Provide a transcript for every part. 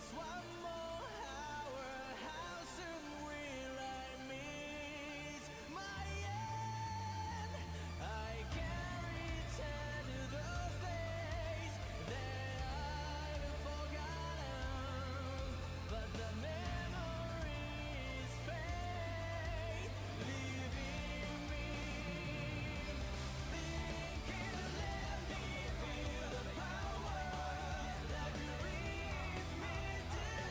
just one more hour. How soon will I meet my end? I can't return to those days that I've forgotten, but the memories fade, leaving me thinking, let me feel the power that you lead me to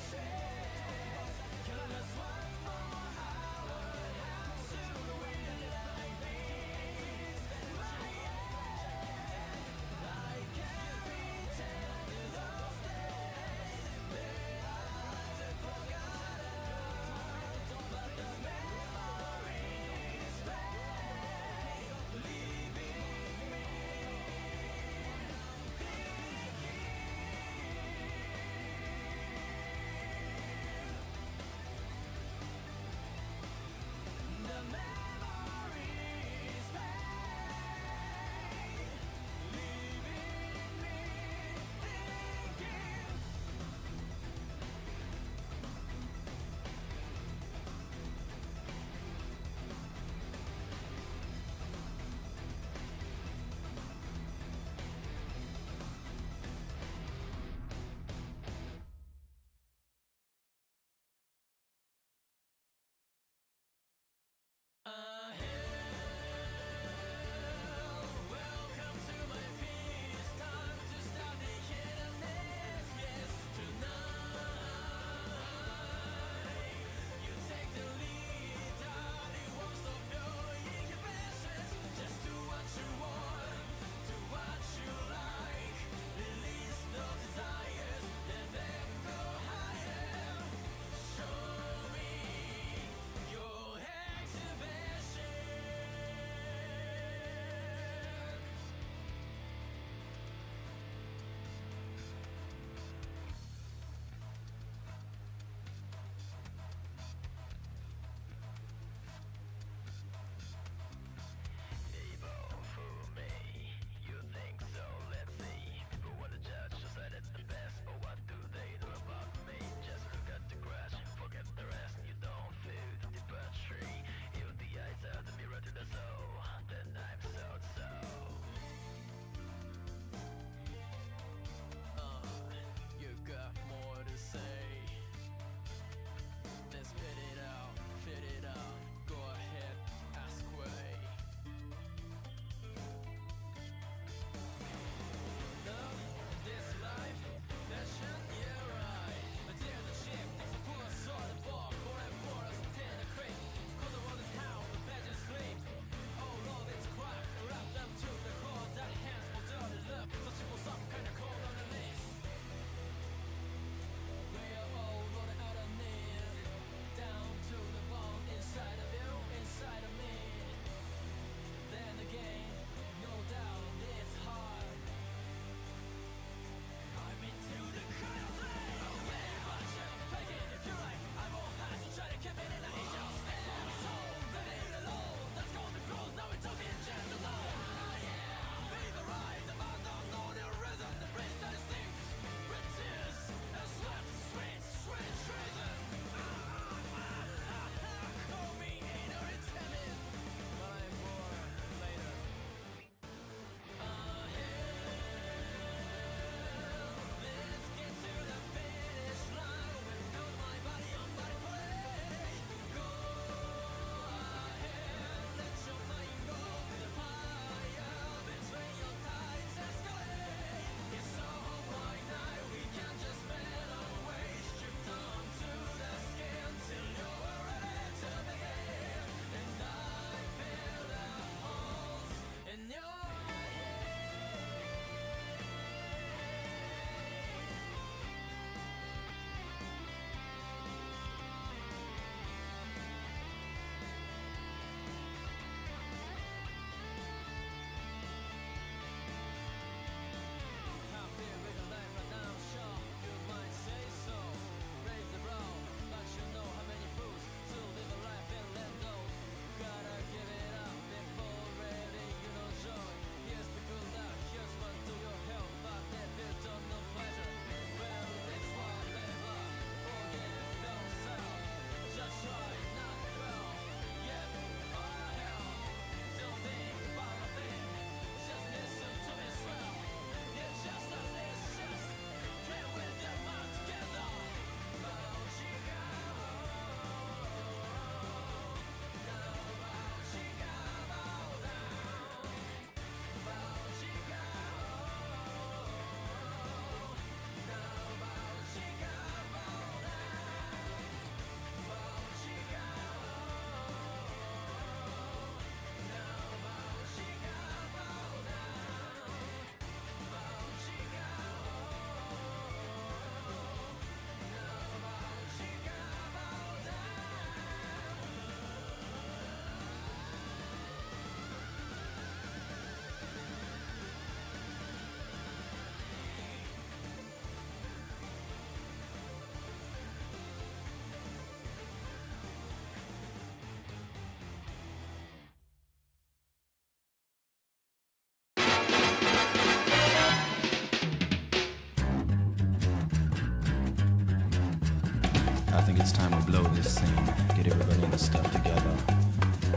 think it's time we blow this scene. Get everybody in the stuff together.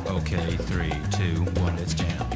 Okay, 3, 2, 1, let's jam.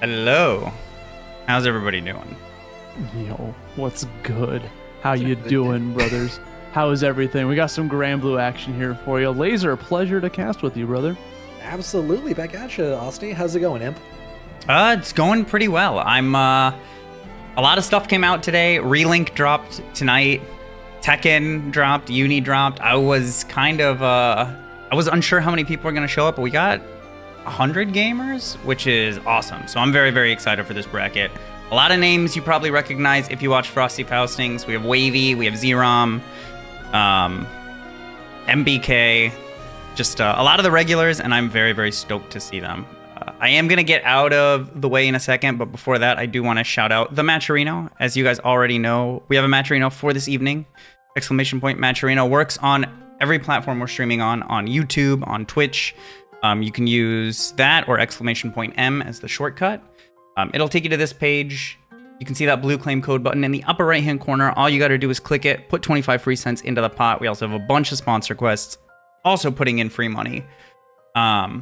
Hello. How's everybody doing? Yo, what's good? How you doing, brothers? How is everything? We got some Granblue action here for you. Laser, pleasure to cast with you, brother. Absolutely. Back at you, Austin. How's it going, Imp? It's going pretty well. I'm a lot of stuff came out today. Relink dropped tonight. Tekken dropped. Uni dropped. I was kind of I was unsure how many people were going to show up, but we got 100 gamers, which is awesome. So I'm very, very excited for this bracket. A lot of names you probably recognize if you watch Frosty Faustings. We have Wavy, we have Xerom, MBK, just a lot of the regulars, and I'm very, very stoked to see them. I am going to get out of the way in a second, but before that, I do want to shout out the Matcherino. As you guys already know, we have a Matcherino for this evening. ! Matcherino works on every platform we're streaming on YouTube, on Twitch. You can use that or !M as the shortcut. It'll take you to this page. You can see that blue claim code button in the upper right hand corner. All you got to do is click it, put 25 free cents into the pot. We also have a bunch of sponsor quests, also putting in free money. Yeah,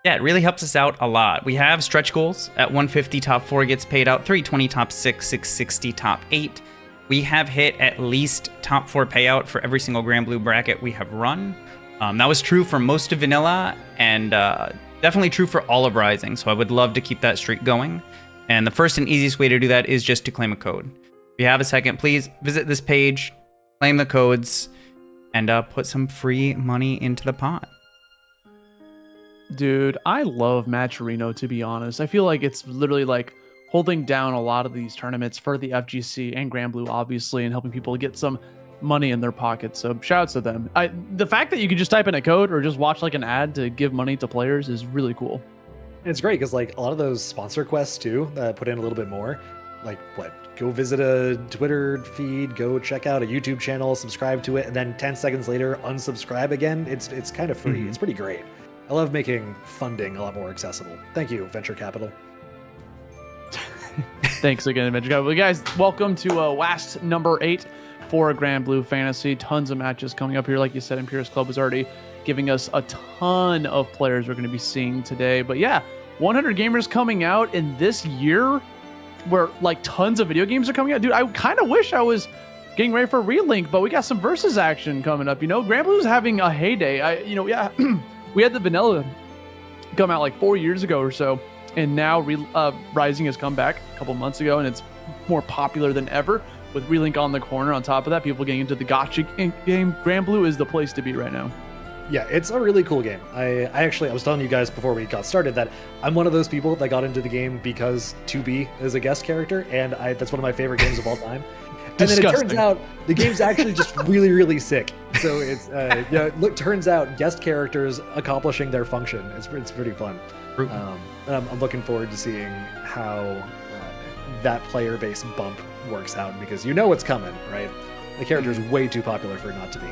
it really helps us out a lot. We have stretch goals. At 150, top 4 gets paid out. 320, top 6, 660, top 8. We have hit at least top 4 payout for every single Granblue bracket we have run. That was true for most of Vanilla, and definitely true for all of Rising, so I would love to keep that streak going. And the first and easiest way to do that is just to claim a code. If you have a second, please visit this page, claim the codes, and put some free money into the pot. Dude, I love Matcherino, to be honest. I feel like it's literally like holding down a lot of these tournaments for the FGC and Granblue, obviously, and helping people get some money in their pockets. So shouts to them. The fact that you can just type in a code or just watch like an ad to give money to players is really cool. And it's great because like a lot of those sponsor quests too, put in a little bit more. Like go visit a Twitter feed, go check out a YouTube channel, subscribe to it, and then 10 seconds later unsubscribe again. It's kind of free. It's pretty great. I love making funding a lot more accessible. Thank you, venture capital. Thanks again, venture capital. Guys, welcome to WAST number 8 for Granblue Fantasy. Tons of matches coming up here. Like you said, Imperius Club is already giving us a ton of players we're going to be seeing today. But yeah, 100 gamers coming out in this year where like tons of video games are coming out. Dude, I kind of wish I was getting ready for Relink, but we got some versus action coming up. You know, Granblue's having a heyday. We had the vanilla come out like 4 years ago or so, and now Rising has come back a couple months ago, and it's more popular than ever. With Relink on the corner, on top of that, people getting into the gotcha game. Granblue is the place to be right now. Yeah, it's a really cool game. I was telling you guys before we got started that I'm one of those people that got into the game because 2B is a guest character, and that's one of my favorite games of all time. And then it turns out the game's actually just really, really sick. So it's turns out guest characters accomplishing their function. It's pretty fun. And I'm looking forward to seeing how that player base bump works out, because you know what's coming, right? The character is way too popular for it not to be.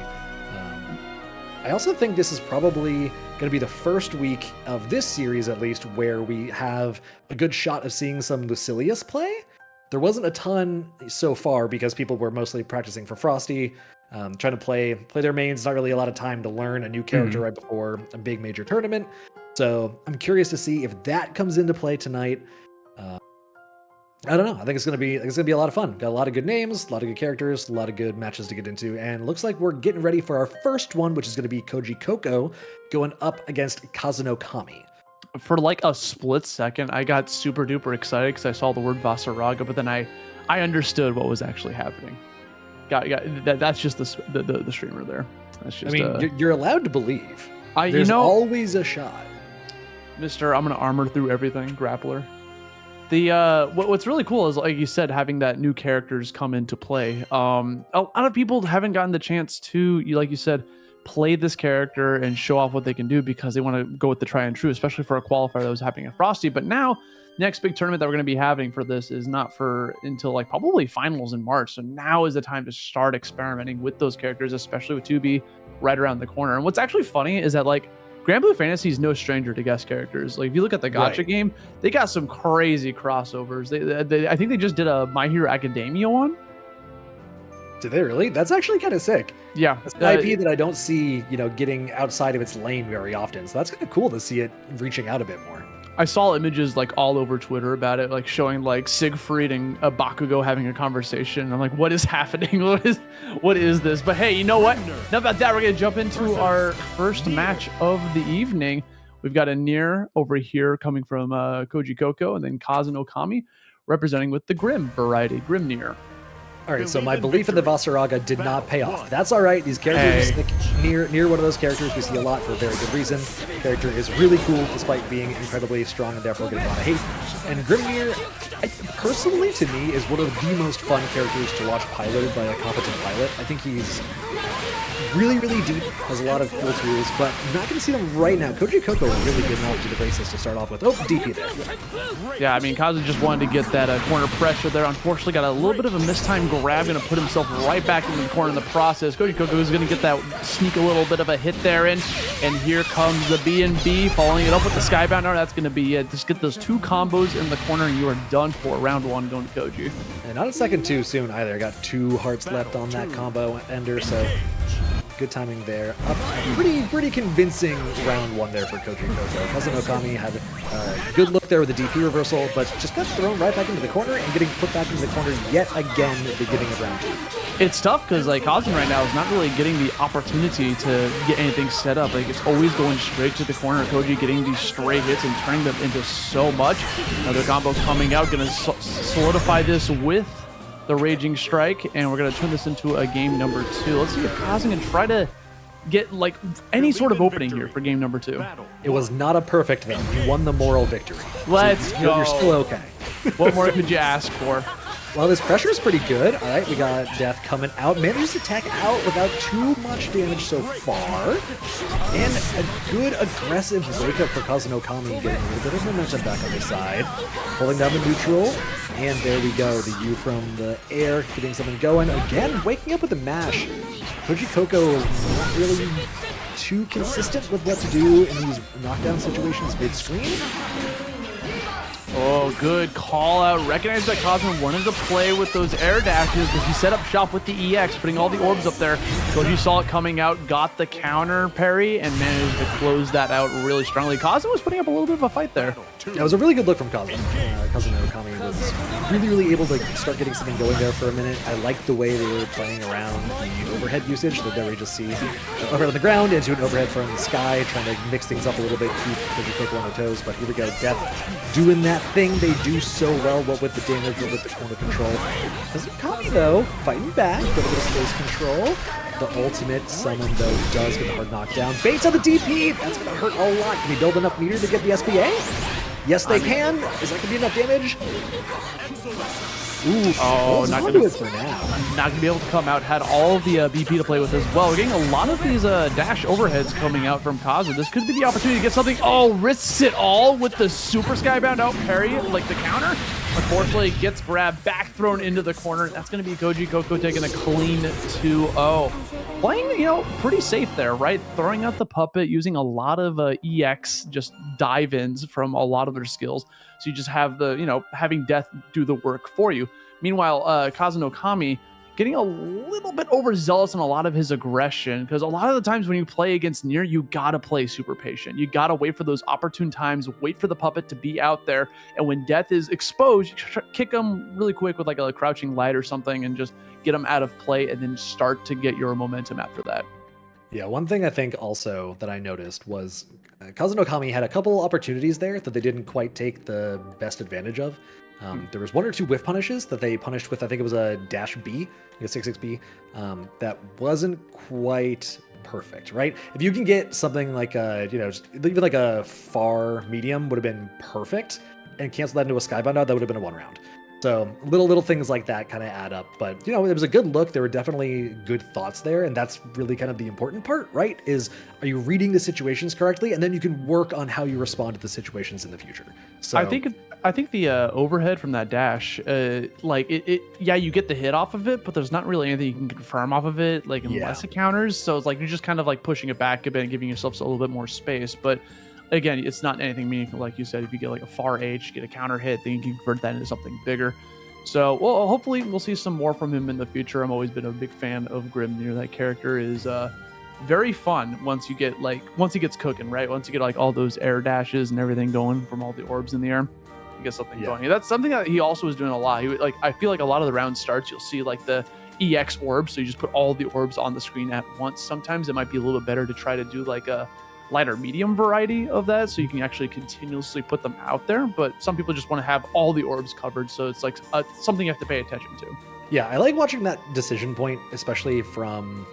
I also think this is probably going to be the first week of this series, at least, where we have a good shot of seeing some Lucilius play. There wasn't a ton so far because people were mostly practicing for Frosty, trying to play their mains. Not really a lot of time to learn a new character right before a big major tournament. So I'm curious to see if that comes into play tonight. I don't know. I think it's gonna be a lot of fun. Got a lot of good names, a lot of good characters, a lot of good matches to get into, and looks like we're getting ready for our first one, which is gonna be Kojicoco going up against KazenoKami. For like a split second, I got super duper excited because I saw the word Vasaraga, but then I understood what was actually happening. That's just the streamer there. That's just. You're allowed to believe. There's always a shot. Mister, I'm gonna armor through everything, grappler. What's really cool is, like you said, having that new characters come into play. A lot of people haven't gotten the chance to, like you said, play this character and show off what they can do because they want to go with the try and true, especially for a qualifier that was happening at Frosty. But now, next big tournament that we're going to be having for this is not for until like probably finals in March. So now is the time to start experimenting with those characters, especially with 2B right around the corner. And what's actually funny is that like Granblue Fantasy is no stranger to guest characters. Like if you look at the gacha game, they got some crazy crossovers. I think they just did a My Hero Academia one. Did they really? That's actually kind of sick. Yeah, it's an IP that I don't see, getting outside of its lane very often. So that's kind of cool to see it reaching out a bit more. I saw images like all over Twitter about it, like showing like Siegfried and Bakugo having a conversation. I'm like, what is happening? What is this? But hey, you know what? Enough about that. We're gonna jump into our first match of the evening. We've got a Nier over here coming from Kojicoco, and then KazenoKami representing with the Grim variety, Grimnir. All right, so my belief in the Vasaraga did not pay off. That's all right. These characters, like near one of those characters we see a lot for a very good reason. The character is really cool despite being incredibly strong and therefore getting a lot of hate. And Grimnir, personally, to me, is one of the most fun characters to watch piloted by a competent pilot. I think he's really, really deep, has a lot of cool tools, but I'm not going to see them right now. Kojicoco really good enough to the braces to start off with. Oh, DP there. Yeah, I mean, Kazu just wanted to get that corner pressure there. Unfortunately, got a little bit of a mistimed grab, going to put himself right back into the corner in the process. Kojicoco is going to get that, sneak a little bit of a hit there in, and here comes the B&B, following it up with the Skybound Arrow. That's going to be it. Just get those two combos in the corner, and you are done for round one going to Koji. And not a second too soon either. Got 2 hearts left on that combo ender, so good timing there. Pretty convincing round one there for Kojicoco. KazenoKami had a good look there with the DP reversal, but just got thrown right back into the corner and getting put back into the corner yet again at the beginning of round 2. It's tough because like Kazen right now is not really getting the opportunity to get anything set up. Like it's always going straight to the corner. Koji getting these stray hits and turning them into so much. Another combo coming out, gonna solidify this with the Raging Strike, and we're going to turn this into a game number 2. Let's see if Kazen can try to get like any sort of opening here for game number 2. It was not a perfect though. You won the moral victory. Let's go. You're still okay. What more could you ask for? Well, this pressure is pretty good. All right, we got Death coming out. Manages to attack out without too much damage so far. And a good aggressive wake up for KazenoKami, getting a little bit of momentum back on his side. Pulling down the neutral. And there we go. The U from the air, getting something going. Again, waking up with the mash. Kojicoco not really too consistent with what to do in these knockdown situations mid-screen. Oh, good call out. Recognize that Kazen wanted to play with those air dashes, but he set up shop with the EX, putting all the orbs up there. Koji saw it coming out, got the counter parry, and managed to close that out really strongly. Kazen was putting up a little bit of a fight there. That was a really good look from Kazen. KazenoKami was really able to start getting something going there for a minute. I liked the way they were playing around the overhead usage, so that we just see overhead on the ground into an overhead from the sky, trying to mix things up a little bit, keep Kojicoco on their toes. But here we go, Death doing that thing they do so well, what with the damage, what with the corner control. KazenoKami though, fighting back, get a bit of space control. The ultimate summon though does get the hard knockdown. Baits on the DP, that's gonna hurt a lot. Can he build enough meter to get the SPA? Yes, they can. Is that gonna be enough damage? Ooh, oh, not gonna do it for now. Not gonna be able to come out. Had all of the BP to play with as well. We're getting a lot of these dash overheads coming out from Kazu. This could be the opportunity to get something. Oh, risks it all with the super skybound out parry, like the counter. Unfortunately, gets grabbed, back thrown into the corner. That's gonna be Kojicoco taking a clean 2-0. Playing, pretty safe there, right? Throwing out the puppet, using a lot of EX, just dive-ins from a lot of their skills. So you just have the, having Death do the work for you. Meanwhile, KazenoKami getting a little bit overzealous on a lot of his aggression, because a lot of the times when you play against Nier, you gotta play super patient. You gotta wait for those opportune times, wait for the puppet to be out there, and when Death is exposed, you kick him really quick with like a crouching light or something and just get him out of play, and then start to get your momentum after that. Yeah, one thing I think also that I noticed was KazenoKami had a couple opportunities there that they didn't quite take the best advantage of. There was 1 or 2 whiff punishes that they punished with, I think it was a dash B, like a 6-6B, that wasn't quite perfect, right? If you can get something like a, just even like a far medium would have been perfect. and cancel that into a Skybound out, that would have been a 1 round. So little things like that kind of add up. But, it was a good look. There were definitely good thoughts there. And that's really kind of the important part, right? Is, are you reading the situations correctly? And then you can work on how you respond to the situations in the future. So I think the overhead from that dash, yeah, you get the hit off of it, but there's not really anything you can confirm off of it, like unless it counters. So it's like you're just kind of like pushing it back a bit and giving yourself a little bit more space. But again, it's not anything meaningful. Like you said, if you get like a far H, get a counter hit, then you can convert that into something bigger. So, well, hopefully we'll see some more from him in the future. I'm always been a big fan of Grimnir. That character is very fun once he gets cooking, right? Once you get like all those air dashes and everything going from all the orbs in the air, you get something going. That's something that he also was doing a lot. I feel like a lot of the round starts, you'll see like the EX orbs. So you just put all the orbs on the screen at once. Sometimes it might be a little bit better to try to do like a lighter medium variety of that, so you can actually continuously put them out there. But some people just want to have all the orbs covered, so it's like something you have to pay attention to. Yeah, I like watching that decision point, especially from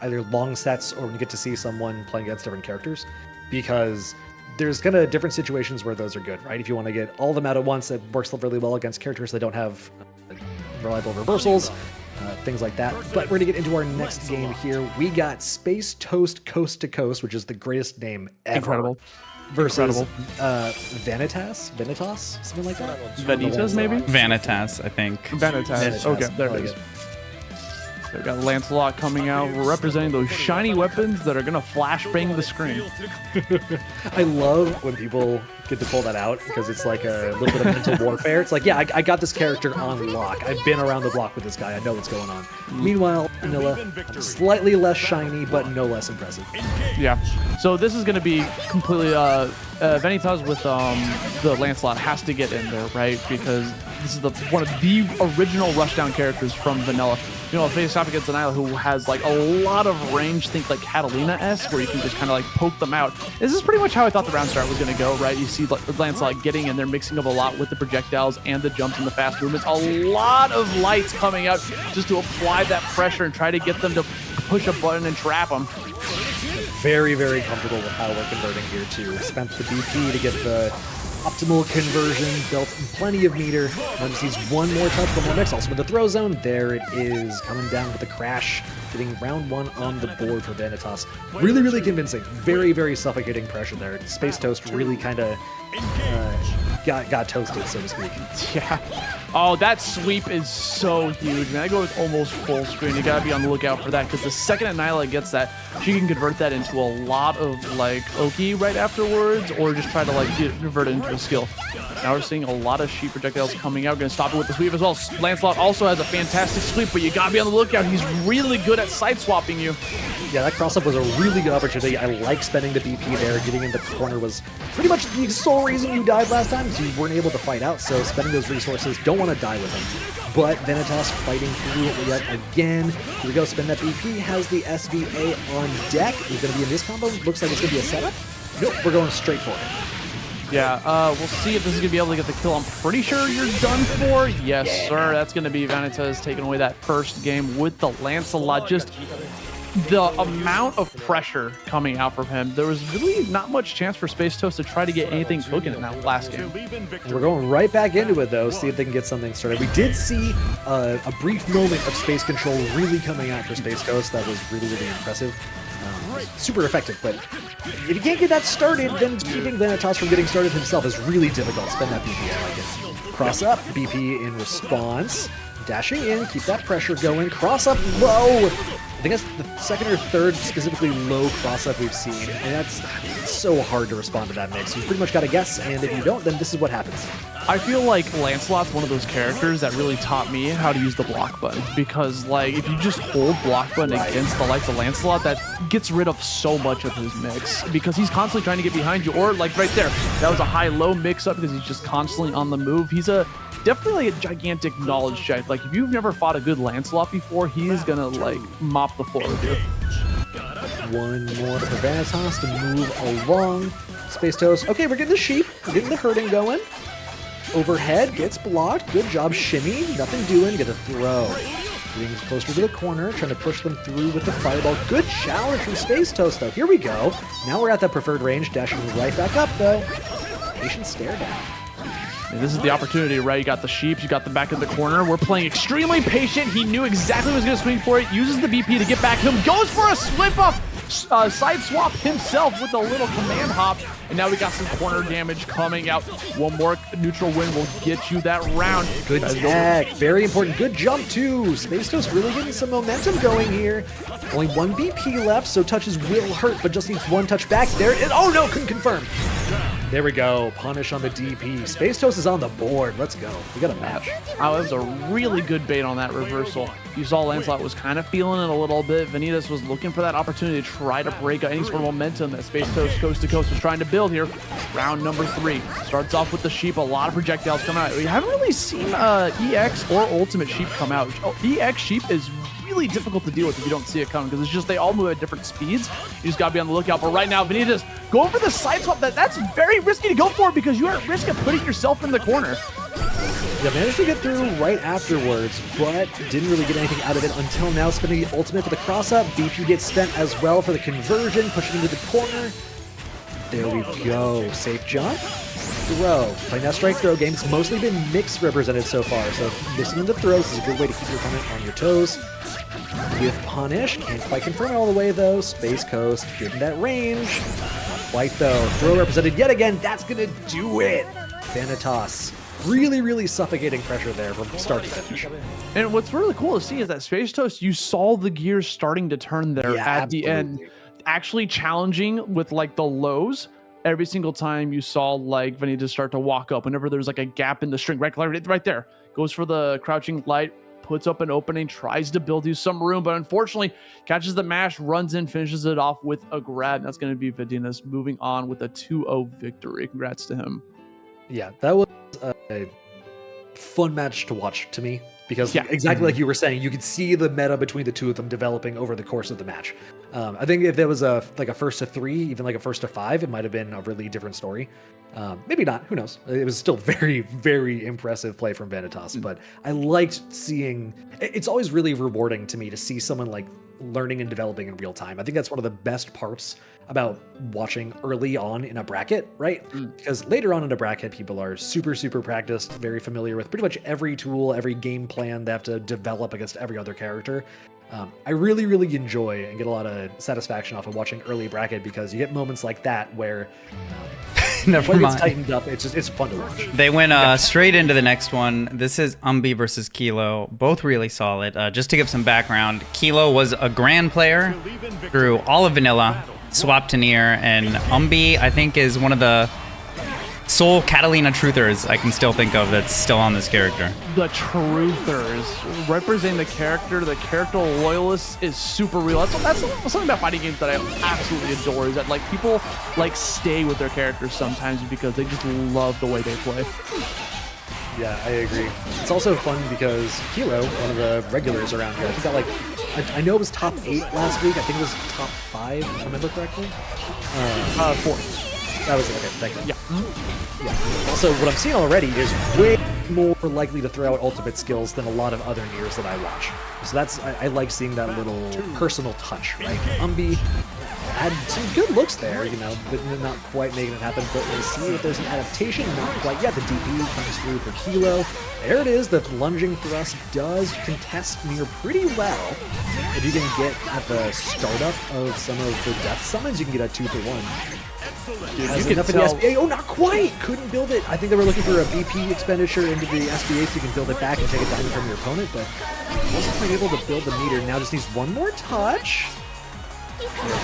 either long sets or when you get to see someone playing against different characters, because there's kind of different situations where those are good, right? If you want to get all of them out at once, it works really well against characters that don't have reliable reversals, things like that. But we're going to get into our next game here. We got Space Toast Coast to Coast, which is the greatest name ever. Incredible. Versus Vanitasz, something like that. Vanitasz, maybe? Vanitasz, I think. Vanitasz. Okay, there it is. They've got Lancelot coming out, representing those shiny weapons that are going to flash bang the screen. I love when people get to pull that out, because it's like a little bit of mental warfare. It's like, yeah, I got this character on lock. I've been around the block with this guy. I know what's going on. Meanwhile, Anila, slightly less shiny, but no less impressive. Yeah. So this is going to be completely... Vanitasz with the Lancelot has to get in there, right? Because this is one of the original rushdown characters from Vanilla. Face off against Anila, who has like a lot of range, think like Katalina-esque, where you can just kind of like poke them out. This is pretty much how I thought the round start was going to go, right? You see Lancelot getting in there, mixing up a lot with the projectiles and the jumps and the fast movements. A lot of lights coming out just to apply that pressure and try to get them to push a button and trap them. Very, very comfortable with how we're converting here too. Spent the BP to get the optimal conversion, built plenty of meter. Now just needs one more touch from the next. Also with the throw zone, there it is, coming down with the crash, getting round 1 on the board for Vanitasz. Really, really convincing. Very, very suffocating pressure there. Space Toast really kind of got toasted, so to speak. Yeah. Oh, that sweep is so huge, man. I go with almost full screen. You gotta be on the lookout for that, because the second Anila gets that, she can convert that into a lot of like Oki right afterwards, or just try to like convert it into a skill. Now we're seeing a lot of sheet projectiles coming out. Gonna stop it with the sweep as well. Lancelot also has a fantastic sweep, but you gotta be on the lookout. He's really good at side swapping you. Yeah, that cross-up was a really good opportunity. I like spending the BP there. Getting in the corner was pretty much the sole reason you died last time, because you weren't able to fight out. So spending those resources, don't want to die with him. But Vanitasz fighting through it yet again. Here we go, spend that BP, has the SVA on deck. He's going to be in this combo. Looks like it's going to be a setup. Nope, we're going straight for it. Yeah, we'll see if this is going to be able to get the kill. I'm pretty sure you're done for. Yes, sir. That's going to be Vanitasz taking away that first game with the Lancelot. Just the amount of pressure coming out from him. There was really not much chance for Space Toast to try to get anything cooking in that last game. And we're going right back into it, though, see if they can get something started. We did see a brief moment of space control really coming out for Space Toast. That was really, really impressive. Super effective, but if you can't get that started, then keeping Vanitasz from getting started himself is really difficult. Spend that BP, I like it. Cross up, BP in response. Dashing in, keep that pressure going. Cross up low. I think that's the second or third specifically low cross-up we've seen, and that's so hard to respond to that mix. You pretty much got to guess, and if you don't, then this is what happens. I feel like Lancelot's one of those characters that really taught me how to use the block button, because like if you just hold block button against the likes of Lancelot, that gets rid of so much of his mix, because he's constantly trying to get behind you, or like right there, that was a high-low mix-up because he's just constantly on the move. He's definitely a gigantic knowledge check. Like if you've never fought a good Lancelot before, he's gonna like mop the floor with you. One more for Vanitasz to move along. Space Toast. Okay, we're getting the sheep. We're getting the herding going. Overhead gets blocked. Good job, shimmy. Nothing doing. Get a throw. Getting closer to the corner, trying to push them through with the fireball. Good challenge from Space Toast, though. Here we go. Now we're at that preferred range, dashing right back up, though. Patient stare down. And this is the opportunity, right? You got the sheeps, you got the back in the corner. We're playing extremely patient. He knew exactly what he was going to swing for it. Uses the BP to get back him. Goes for a slip up, side swap himself with a little command hop. And now we got some corner damage coming out. One more neutral win will get you that round. Good tech. Very important. Good jump, too. Space Toast really getting some momentum going here. Only one BP left, so touches will hurt, but just needs one touch back. There it is. Oh, no, couldn't confirm. There we go. Punish on the DP. Space Toast is on the board. Let's go. We got a match. Oh, that was a really good bait on that reversal. You saw Lancelot was kind of feeling it a little bit. Vanitasz was looking for that opportunity to try to break any sort of momentum that Space Toast Coast to Coast was trying to build here. Round number 3. Starts off with the sheep. A lot of projectiles come out. We haven't really seen EX or Ultimate Sheep come out. EX Sheep is really difficult to deal with if you don't see it coming, because it's just they all move at different speeds. You just gotta be on the lookout. But right now, Vanitasz going for the side swap. That's very risky to go for because you are at risk of putting yourself in the corner. Yeah, managed to get through right afterwards, but didn't really get anything out of it until now. Spending the ultimate for the cross-up. BP gets spent as well for the conversion, pushing into the corner. There we go. Safe jump. Throw. Playing that strike throw game. It's mostly been mixed represented so far, so missing into throws is a good way to keep your opponent on your toes. With punish. Can't quite confirm it all the way, though. Space Coast getting that range. Not quite, though. Throw represented yet again. That's going to do it. Vanitasz. Really, really suffocating pressure there from start to finish. And what's really cool to see is that Space Toast, you saw the gears starting to turn there at the end. Actually challenging with like the lows. Every single time you saw like Vanitasz start to walk up, whenever there's like a gap in the string, right there, goes for the crouching light, puts up an opening, tries to build you some room, but unfortunately catches the mash, runs in, finishes it off with a grab. That's going to be Vanitasz moving on with a 2-0 victory. Congrats to him. Yeah, that was a fun match to watch to me, because exactly like you were saying, you could see the meta between the two of them developing over the course of the match. I think if there was a first to 3, even like a first to 5, it might have been a really different story. Maybe not, who knows? It was still very, very impressive play from Vanitasz, but I liked seeing, it's always really rewarding to me to see someone like learning and developing in real time. I think that's one of the best parts about watching early on in a bracket, right? Because later on in a bracket, people are super, super practiced, very familiar with pretty much every tool, every game plan they have to develop against every other character. I really, really enjoy and get a lot of satisfaction off of watching early bracket, because you get moments like that where Never when mind. it's tightened up, it's fun to watch. They went straight into the next one. This is Umbi versus Kilo. Both really solid. Just to give some background, Kilo was a Gran player through all of vanilla, swapped to Nier, and Umbi, I think, is one of the sole Katalina truthers I can still think of that's still on this character. The truthers representing the character loyalists is super real. That's something about fighting games that I absolutely adore, is that like people like stay with their characters sometimes because they just love the way they play. Yeah, I agree. It's also fun because Kilo, one of the regulars around here, I think that I know it was top 8 last week. I think it was top 5, if I remember correctly. 4. That was it. Okay, thank you. Yeah. Yeah. Also, what I'm seeing already is way more likely to throw out ultimate skills than a lot of other Niers that I watch. So that's, I like seeing that little personal touch, right? Umbi had some good looks there, you know, but not quite making it happen. But we'll see if there's an adaptation. Not quite yet. The DP comes through for Kilo. There it is. The lunging thrust does contest Nier pretty well. If you can get at the startup of some of the death summons, you can get a 2-for-1. Dude, Has you enough can in the tell. SBA. Oh, not quite. Couldn't build it. I think they were looking for a BP expenditure into the SBA so you can build it back and take it down from your opponent, but wasn't quite able to build the meter. Now just needs one more touch.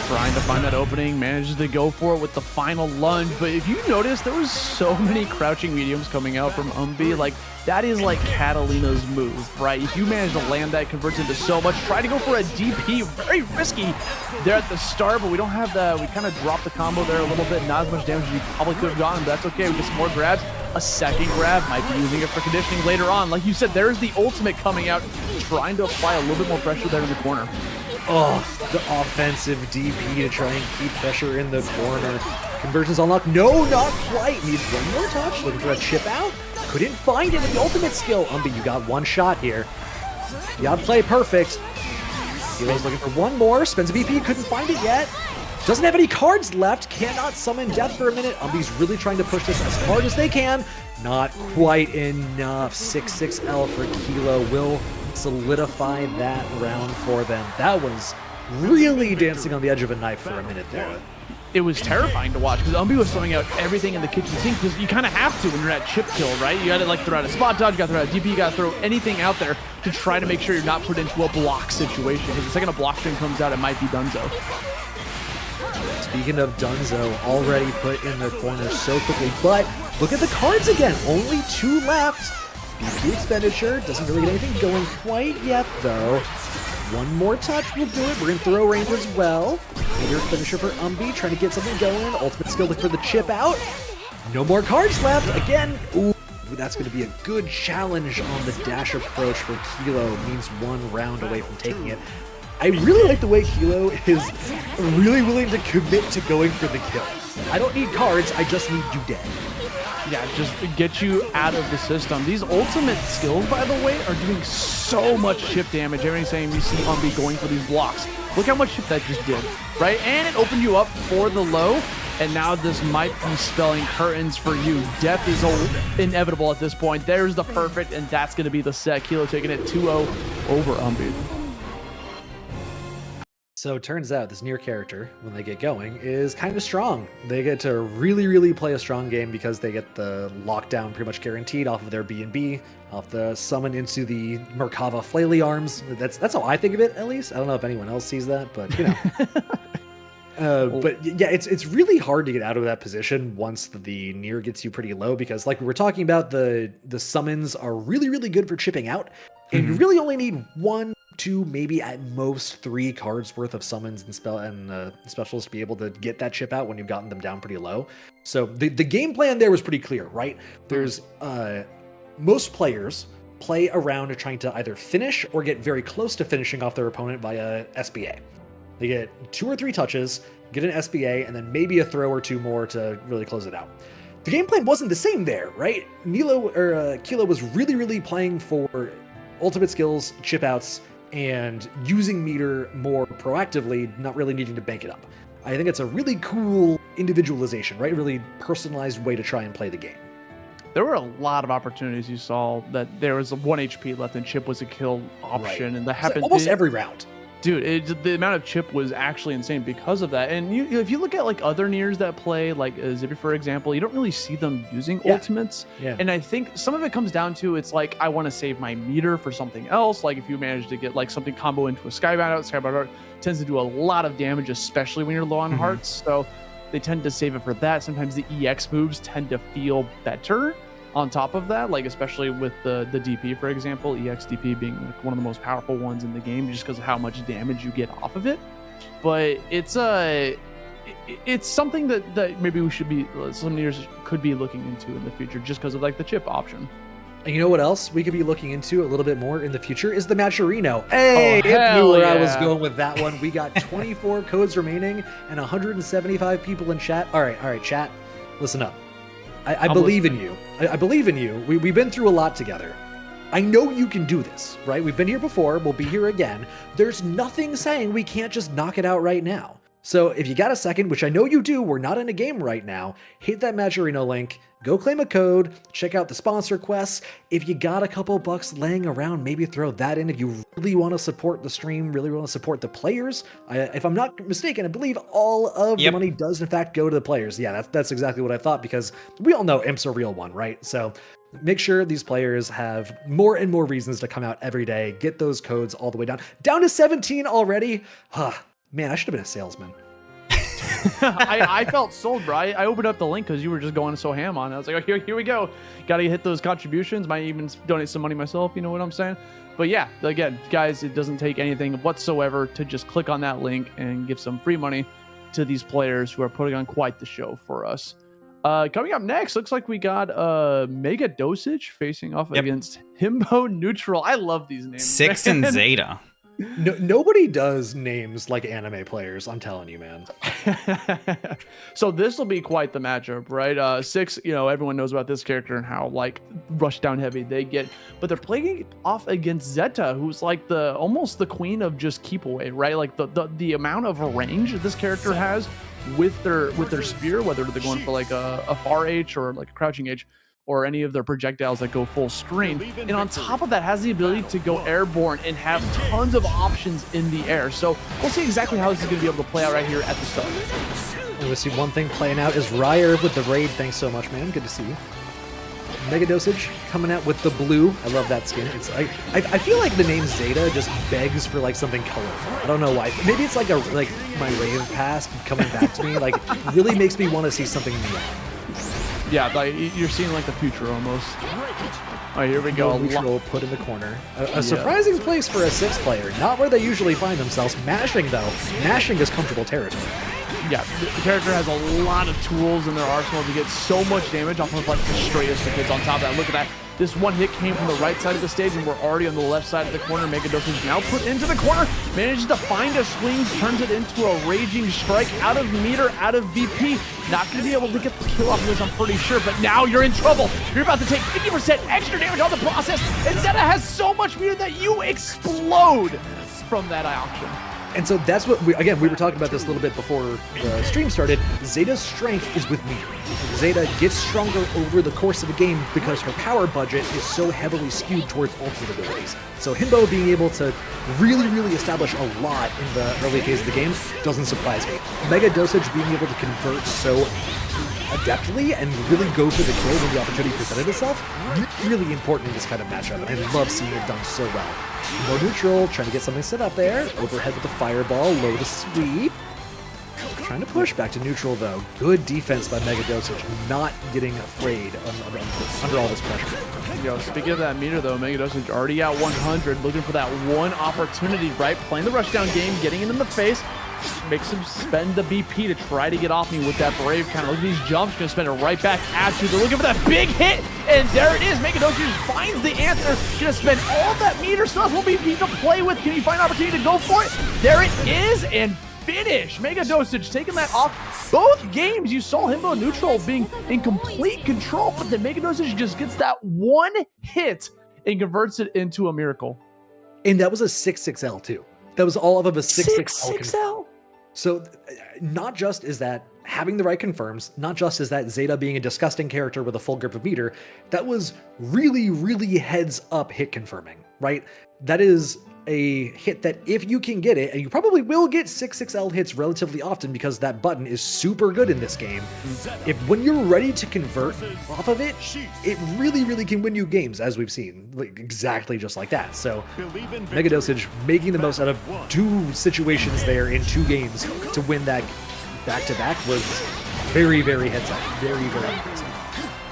Trying to find that opening, manages to go for it with the final lunge. But if you notice, there was so many crouching mediums coming out from Umbi. Like, that is like Katalina's move, right? If you manage to land that, converts into so much. Try to go for a DP, very risky there at the start, but we don't have the, we kind of dropped the combo there a little bit. Not as much damage as you probably could have gotten, but that's okay. We get some more grabs. A second grab, might be using it for conditioning later on. Like you said, there's the ultimate coming out, trying to apply a little bit more pressure there in the corner. Oh, the offensive DP to try and keep pressure in the corner. Conversions unlocked. No, not quite. Needs one more touch. Looking for a chip out. Couldn't find it with the ultimate skill. Umbi, you got one shot here. You gotta play perfect. Hero's looking for one more. Spends a BP. Couldn't find it yet. Doesn't have any cards left. Cannot summon death for a minute. Umbi's really trying to push this as hard as they can. Not quite enough. 6-6L for Kilo will solidify that round for them. That was really dancing on the edge of a knife for a minute there. It was terrifying to watch because Umbi was throwing out everything in the kitchen sink because you kind of have to when you're at chip kill, right? You got to like throw out a spot dodge, you got to throw out a DP, you got to throw anything out there to try to make sure you're not put into a block situation. Because the second a block string comes out, it might be Dunzo. Speaking of Dunzo, already put in the corner so quickly, but look at the cards again. Only 2 left. BP expenditure doesn't really get anything going quite yet, though. One more touch will do it. We're in throw range as well. Meteor finisher for Umbi, trying to get something going. Ultimate skill look for the chip out. No more cards left. Again, ooh, that's going to be a good challenge on the dash approach for Kilo. Means 1 round away from taking it. I really like the way Kilo is really willing to commit to going for the kill. I don't need cards, I just need you dead. Yeah, just get you out of the system. These ultimate skills, by the way, are doing so much chip damage. Everybody's saying we see Umbi going for these blocks. Look how much chip that just did, right? And it opened you up for the low, and now this might be spelling curtains for you. Death is inevitable at this point. There's the perfect, and that's going to be the set. Kilo taking it 2-0 over Umbi. So it turns out this Nier character, when they get going, is kind of strong. They get to really, really play a strong game because they get the lockdown pretty much guaranteed off of their B&B, off the summon into the Merkava flaily arms. That's how I think of it, at least. I don't know if anyone else sees that, but you know. But yeah, it's really hard to get out of that position once the Nier gets you pretty low because, like we were talking about, the summons are really, really good for chipping out, and you really only need 1, 2, maybe at most 3 cards worth of summons and specials to be able to get that chip out when you've gotten them down pretty low. So the game plan there was pretty clear, right? There's most players play around trying to either finish or get very close to finishing off their opponent via SBA. They get 2 or 3 touches, get an SBA, and then maybe a throw or 2 more to really close it out. The game plan wasn't the same there, right? Kilo was really, really playing for ultimate skills, chip outs, and using meter more proactively, not really needing to bank it up. I think it's a really cool individualization, right? Really personalized way to try and play the game. There were a lot of opportunities you saw that there was 1 HP left and chip was a kill option, right. And that happened almost every round. Dude, the amount of chip was actually insane because of that. And if you look at like other Niers that play, like Zippy, for example, you don't really see them using ultimates. Yeah. And I think some of it comes down to it's like, I want to save my meter for something else. Like if you manage to get like something combo into a Skybound out tends to do a lot of damage, especially when you're low on hearts. So they tend to save it for that. Sometimes the EX moves tend to feel better on top of that, like especially with the DP, for example, EX DP being like one of the most powerful ones in the game just because of how much damage you get off of it. But it's something that maybe we should be, some Niers could be looking into in the future just because of like the chip option. And you know what else we could be looking into a little bit more in the future is the Matcherino. Hey, I knew where I was going with that one. We got 24 codes remaining and 175 people in chat. All right, chat, listen up. I believe in you. I believe in you. We've been through a lot together. I know you can do this, right? We've been here before. We'll be here again. There's nothing saying we can't just knock it out right now. So if you got a second, which I know you do, we're not in a game right now, hit that Matcherino link, go claim a code, check out the sponsor quests. If you got a couple bucks laying around, maybe throw that in if you really want to support the stream, really want to support the players. If I'm not mistaken, I believe all of the money does in fact go to the players. Yeah, that's exactly what I thought, because we all know Imp's a real one, right? So make sure these players have more and more reasons to come out every day, get those codes all the way down to 17 already. Man, I should have been a salesman. I felt sold, bro. I opened up the link because you were just going so ham on it. I was like, oh, here we go. Got to hit those contributions. Might even donate some money myself. You know what I'm saying? But yeah, again, guys, it doesn't take anything whatsoever to just click on that link and give some free money to these players who are putting on quite the show for us. Coming up next, looks like we got Mega Dosage facing off against Himbo Neutral. I love these names. Six and Zeta. Nobody does names like anime players. I'm telling you, man. So this will be quite the matchup, right? Six, everyone knows about this character and how like rush down heavy they get, but they're playing it off against Zeta, who's like almost the queen of just keep away, right? Like the amount of range that this character has with their spear, whether they're going for like a far H or like a crouching H, or any of their projectiles that go full screen. And on top of that, has the ability to go airborne and have tons of options in the air. So we'll see exactly how this is going to be able to play out right here at the start. And we see one thing playing out is Ryer with the raid. Thanks so much, man. Good to see you. Mega Dosage coming out with the blue. I love that skin. It's I feel like the name Zeta just begs for like something colorful. I don't know why. Maybe it's like my rave past coming back to me. Like really makes me want to see something neon. Yeah, like you're seeing like the future almost. All right, here we go. Neutral put in the corner. A surprising place for a 6-player. Not where they usually find themselves. Mashing though. Mashing is comfortable territory. Yeah, the character has a lot of tools in their arsenal to get so much damage off of like the straightest of hits on top of that. Look at that. This one hit came from the right side of the stage, and we're already on the left side of the corner. Mega Dosage now put into the corner, manages to find a swing, turns it into a raging strike out of meter, out of VP. Not going to be able to get the kill off of this, I'm pretty sure, but now you're in trouble. You're about to take 50% extra damage on the process, and Zeta has so much meter that you explode from that option. And so that's what we were talking about this a little bit before the stream started. Zeta's strength is with meter. Zeta gets stronger over the course of the game because her power budget is so heavily skewed towards ultimate abilities. So Himbo being able to really establish a lot in the early phase of the game doesn't surprise me. Mega Dosage being able to convert so adeptly and really go for the kill when the opportunity presented itself, really important in this kind of matchup, and I love seeing it done so well. Low neutral, trying to get something set up there. Overhead with the fireball, low to sweep. Trying to push back to neutral though. Good defense by Mega Dosage, not getting afraid under all this pressure. Speaking of that meter though, Mega Dosage already at 100, looking for that one opportunity, right? Playing the rushdown game, getting it in the face. Makes him spend the BP to try to get off me with that brave kind of look at these jumps, gonna spend it right back at you. They're looking for that big hit, and there it is. Mega Dosage finds the answer. Gonna spend all that meter stuff will be to play with. Can he find an opportunity to go for it? There it is, and finish. Mega Dosage taking that off. Both games you saw Himbo neutral being in complete control, but then Mega Dosage just gets that one hit and converts it into a miracle. And that was a 6-6L too. That was all of a 6-6L. 6-6L. So not just is that having the right confirms, not just is that Zeta being a disgusting character with a full grip of meter, that was really heads up hit confirming, right? That is a hit that if you can get it, and you probably will get 6-6L hits relatively often because that button is super good in this game. When you're ready to convert off of it, it really can win you games, as we've seen, like exactly just like that. So Mega Dosage making the most out of 2 situations there in 2 games to win that back-to-back was very heads up, very impressive.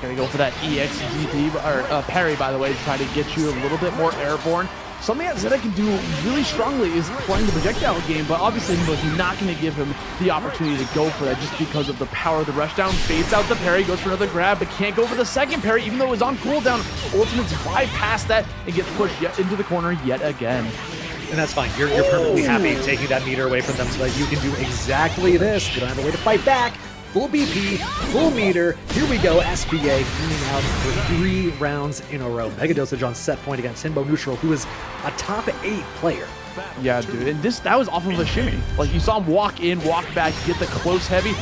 Gonna go for that EXGP or parry, by the way, to try to get you a little bit more airborne. Something that Zeta can do really strongly is playing the projectile game, but obviously Himbo's not going to give him the opportunity to go for that just because of the power of the rushdown. Fades out the parry, goes for another grab, but can't go for the second parry, even though it was on cooldown. Ultimates bypass that and gets pushed yet into the corner yet again. And that's fine. You're perfectly happy taking that meter away from them so that you can do exactly this. You don't have a way to fight back. Full BP, full meter. Here we go. SPA winning out for 3 rounds in a row. Mega Dosage on set point against Himbo neutral, who is a top 8 player. Yeah, dude. And that was off of a shimmy. Like you saw him walk in, walk back, get the close heavy,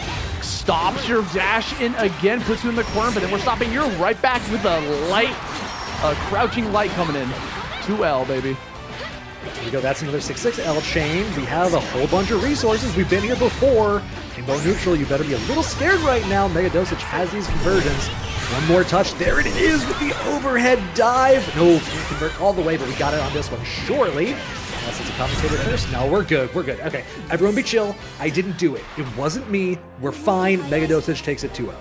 stops your dash in again, puts you in the corner, but then we're stopping you right back with a light, crouching light coming in. 2L, baby. Here we go. That's another 6-6L chain. We have a whole bunch of resources. We've been here before. Himbo neutral, you better be a little scared right now. Mega Dosage has these conversions. One more touch. There it is with the overhead dive. No, can't convert all the way, but we got it on this one, surely. Unless it's a commentator first. No, we're good. We're good. Okay, everyone be chill. I didn't do it. It wasn't me. We're fine. Mega Dosage takes it 2-0.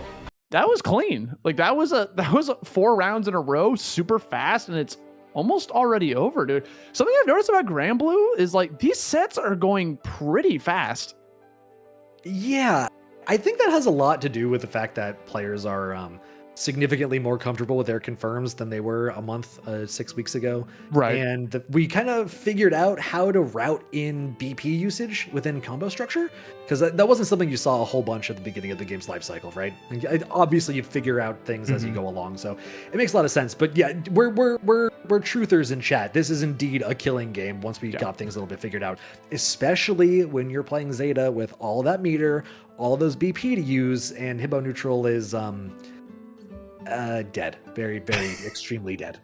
That was clean. Like that was 4 rounds in a row, super fast, and it's almost already over, dude. Something I've noticed about Granblue is like these sets are going pretty fast. Yeah, I think that has a lot to do with the fact that players are significantly more comfortable with their confirms than they were a month, 6 weeks ago. Right. And we kind of figured out how to route in BP usage within combo structure, because that wasn't something you saw a whole bunch at the beginning of the game's life cycle, right? And obviously, you'd figure out things as you go along, so it makes a lot of sense. But yeah, we're truthers in chat. This is indeed a killing game once we got things a little bit figured out, especially when you're playing Zeta with all that meter, all those BP to use, and Himbo neutral is dead. Very, very extremely dead.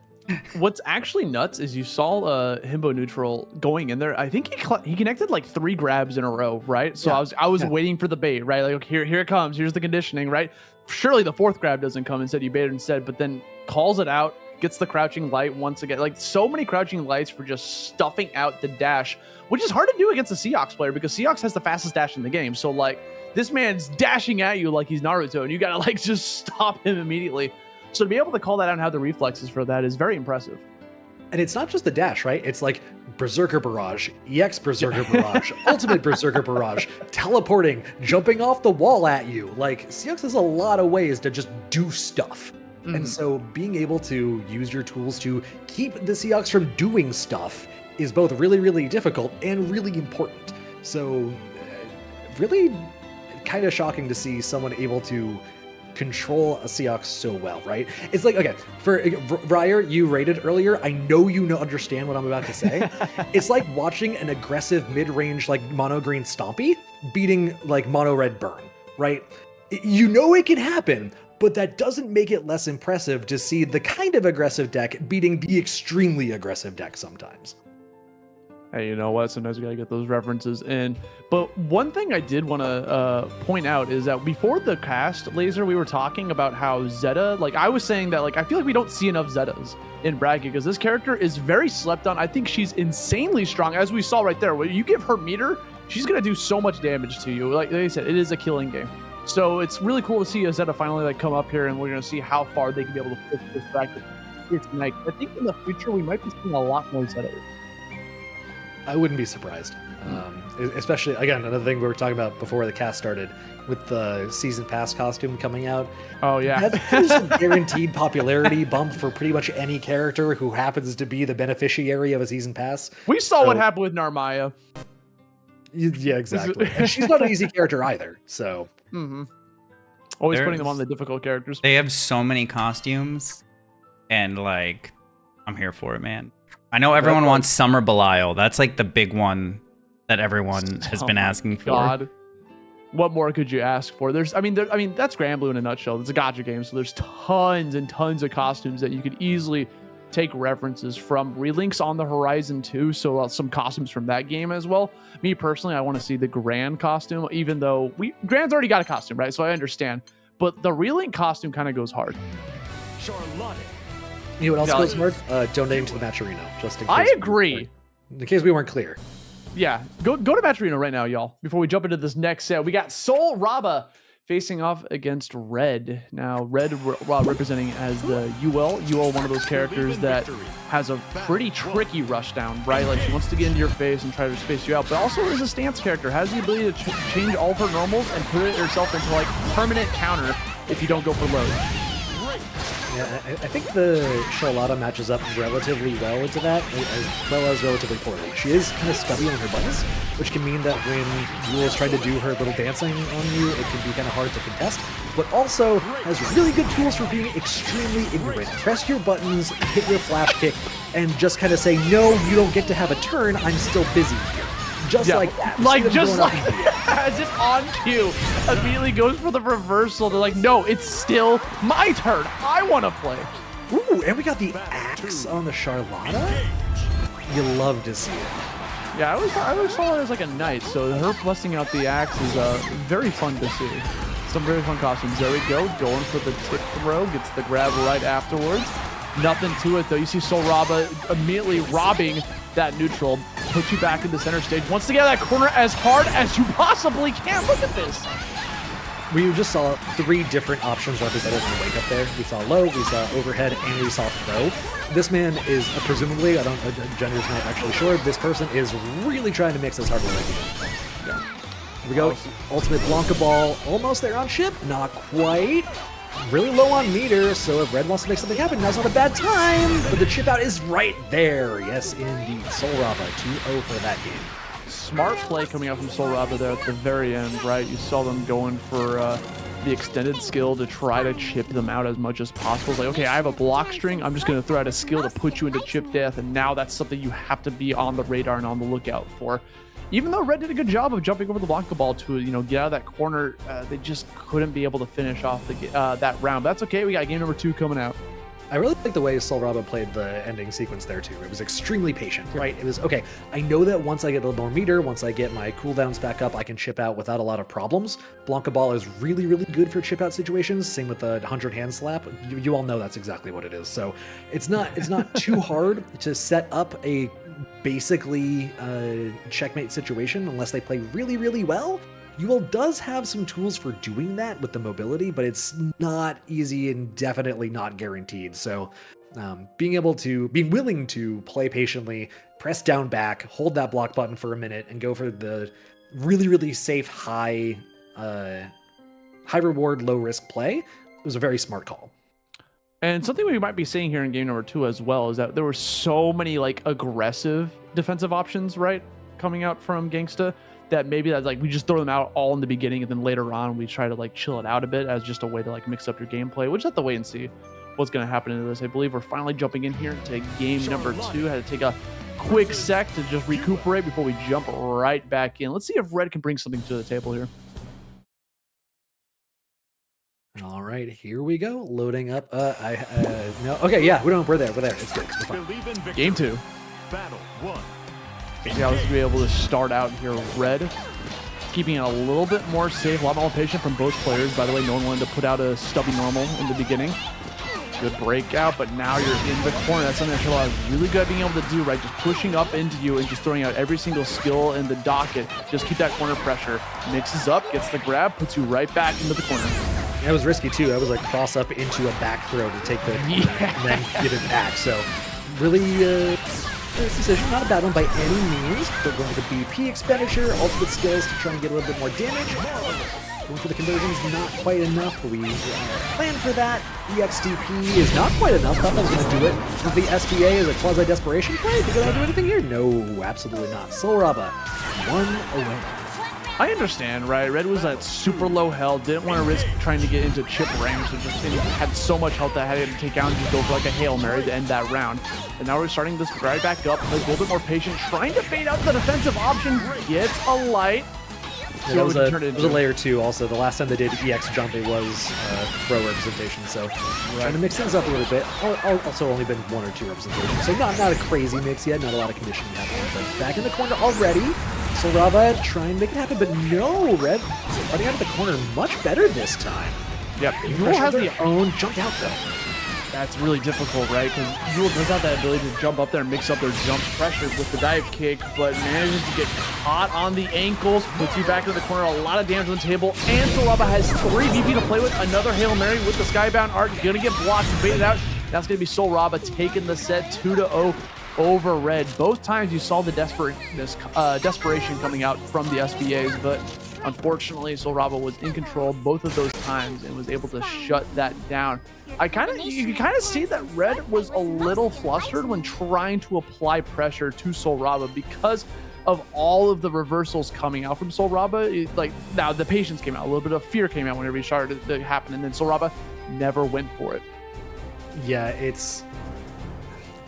What's actually nuts is you saw Himbo neutral going in there. I think he connected like 3 grabs in a row, right? So I was waiting for the bait, right? Like, here it comes. Here's the conditioning, right? Surely the 4th grab doesn't come. Instead, you bait it instead, but then calls it out, gets the crouching light once again. Like, so many crouching lights for just stuffing out the dash, which is hard to do against a Seox player because Seox has the fastest dash in the game. So like, this man's dashing at you like he's Naruto, and you gotta like just stop him immediately. So to be able to call that out and have the reflexes for that is very impressive. And it's not just the dash, right? It's like Berserker Barrage, EX Berserker Barrage, Ultimate Berserker Barrage, teleporting, jumping off the wall at you. Like, Seox has a lot of ways to just do stuff. And so being able to use your tools to keep the Seox from doing stuff is both really, really difficult and really important. So really kind of shocking to see someone able to control a Seox so well, right? It's like, okay, for Ryer, you rated earlier. I know you understand what I'm about to say. It's like watching an aggressive mid-range like mono green Stompy beating like mono red Burn, right? You know it can happen, but that doesn't make it less impressive to see the kind of aggressive deck beating the extremely aggressive deck sometimes. Hey, you know what? Sometimes we gotta get those references in. But one thing I did want to point out is that before the cast, Laser, we were talking about how Zeta, like I was saying that like I feel like we don't see enough Zetas in bracket because this character is very slept on. I think she's insanely strong, as we saw right there. When you give her meter, she's gonna do so much damage to you. Like I said, it is a killing game. So it's really cool to see a Zeta finally like come up here, and we're gonna see how far they can be able to push this bracket. It's nice. I think in the future we might be seeing a lot more Zetas. I wouldn't be surprised. Especially, again, another thing we were talking about before the cast started with the season pass costume coming out. Oh, yeah. There's a guaranteed popularity bump for pretty much any character who happens to be the beneficiary of a season pass. We saw what happened with Narmaya. Yeah, exactly. And she's not an easy character either, so. Always putting them on the difficult characters. They have so many costumes, and like, I'm here for it, man. I know everyone wants Summer Belial. That's like the big one that everyone has been asking for. God, what more could you ask for? I mean, that's Granblue in a nutshell. It's a gacha game, so there's tons and tons of costumes that you could easily take references from. Relinks on the horizon too, so some costumes from that game as well. Me personally, I want to see the Gran costume, even though Gran's already got a costume, right? So I understand, but the Relink costume kind of goes hard. Charlotta. You know what else goes hard? Donating to the Matcherino, just in case. I agree. In case we weren't clear. Yeah, go to Matcherino right now, y'all. Before we jump into this next set, we got Soulrobba facing off against Red. Now, Red representing as the Yuel. Yuel, one of those characters that has a pretty tricky rushdown, right? Like, she wants to get into your face and try to space you out, but also is a stance character, has the ability to change all of her normals and put herself into, like, permanent counter if you don't go for load. Yeah, I think the Charlotta matches up relatively well into that, as well as relatively poorly. She is kind of stubby on her buttons, which can mean that when Yuel's trying to do her little dancing on you, it can be kind of hard to contest, but also has really good tools for being extremely ignorant. Press your buttons, hit your flash kick, and just kind of say, no, you don't get to have a turn, I'm still busy here. Just like that. Like, just like as if on cue, immediately goes for the reversal. They're like, no, it's still my turn. I want to play. Ooh, and we got the axe on the Charlotta. You love to see it. Yeah, I always saw her as like a knight, so her busting out the axe is very fun to see. Some very fun costumes. There we go, going for the tip throw, gets the grab right afterwards. Nothing to it though. You see Soulrobba immediately robbing that neutral, put you back in the center stage. Wants to get that corner as hard as you possibly can. Look at this. We just saw 3 different options represented in the wake up there. We saw low, we saw overhead, and we saw throw. This man is presumably, gender's not actually sure, this person is really trying to mix this hard with Yeah. Here we go. Ultimate Blanca Ball, almost there on ship, not quite. really low on meter, so if Red wants to make something happen, now's not a bad time. But the chip out is right there. Yes, indeed. Soulrobba 2-0 for that game. Smart play coming out from Soulrobba there at the very end, right? You saw them going for the extended skill to try to chip them out as much as possible. It's like, okay, I have a block string. I'm just going to throw out a skill to put you into chip death, and now that's something you have to be on the radar and on the lookout for. Even though Red did a good job of jumping over the Blanca ball to, get out of that corner, they just couldn't be able to finish off that round. But that's okay. We got game number 2 coming out. I really like the way Soulrobba played the ending sequence there too. It was extremely patient, right? It was, okay, I know that once I get a little more meter, once I get my cooldowns back up, I can chip out without a lot of problems. Blanca Ball is really, really good for chip out situations. Same with the 100 hand slap. You all know that's exactly what it is. So it's not too hard to set up a basically checkmate situation unless they play really, really well. Yuel does have some tools for doing that with the mobility, but it's not easy and definitely not guaranteed. So being willing to play patiently, press down back, hold that block button for a minute, and go for the really, really safe, high reward, low risk play was a very smart call. And something we might be seeing here in game number 2 as well is that there were so many aggressive defensive options, right, coming out from Gangsta, that maybe that's we just throw them out all in the beginning, and then later on we try to chill it out a bit as just a way to mix up your gameplay. We'll just have to wait and see what's going to happen into this. I believe we're finally jumping in here into game number 2. Had to take a quick sec to just recuperate before we jump right back in. Let's see if Red can bring something to the table here. All right, here we go. Loading up. No. Okay, yeah, we're there. It's good. We're fine. Game 2. Battle 1. Yeah, let's be able to start out here. Red keeping it a little bit more safe, a lot more patient from both players. By the way, no one wanted to put out a stubby normal in the beginning. Good breakout, but now you're in the corner. That's something that Charlotta is really good at being able to do, right? Just pushing up into you and just throwing out every single skill in the docket. Just keep that corner pressure. Mixes up, gets the grab, puts you right back into the corner. That was risky too. That was cross up into a back throw to take the corner and then get it back. So really this decision, not a bad one by any means. But going for the BP expenditure, ultimate skills to try and get a little bit more damage. Going for the conversions, not quite enough, but we plan for that. EXDP is not quite enough. Thought that was going to do it. With the SBA is a quasi-desperation play. Think it'll do anything here? No, absolutely not. Soulrobba, 1 away. I understand, right? Red was at super low health, didn't want to risk trying to get into chip range, so just had so much health that I had to take out and just go for a Hail Mary to end that round. And now we're starting this right back up, plays a little bit more patient, trying to bait out the defensive option, gets a light. Yeah, that was a layer 2 also. The last time they did EX jump, it was throw representation, so trying to mix things up a little bit. Also only been 1 or 2 representations, so not a crazy mix yet, not a lot of conditioning happening, but back in the corner already. Soulrobba trying to make it happen, but no, Red running out of the corner much better this time. Yep, Yuel has the own jumped out though. That's really difficult, right? Because Yuel does have that ability to jump up there and mix up their jump pressure with the dive kick, but manages to get caught on the ankles, puts you back into the corner, a lot of damage on the table, and Soulrobba has 3 BP to play with, another Hail Mary with the Skybound Art, gonna get blocked and baited out. That's gonna be Soulrobba taking the set 2-0. Over Red. Both times you saw the desperation coming out from the SBAs, but unfortunately Soulrobba was in control both of those times and was able to shut that down. You kind of see that Red was a little flustered when trying to apply pressure to Soulrobba because of all of the reversals coming out from Soulrobba. Now the patience came out, a little bit of fear came out whenever he started to happen, and then Soulrobba never went for it. Yeah,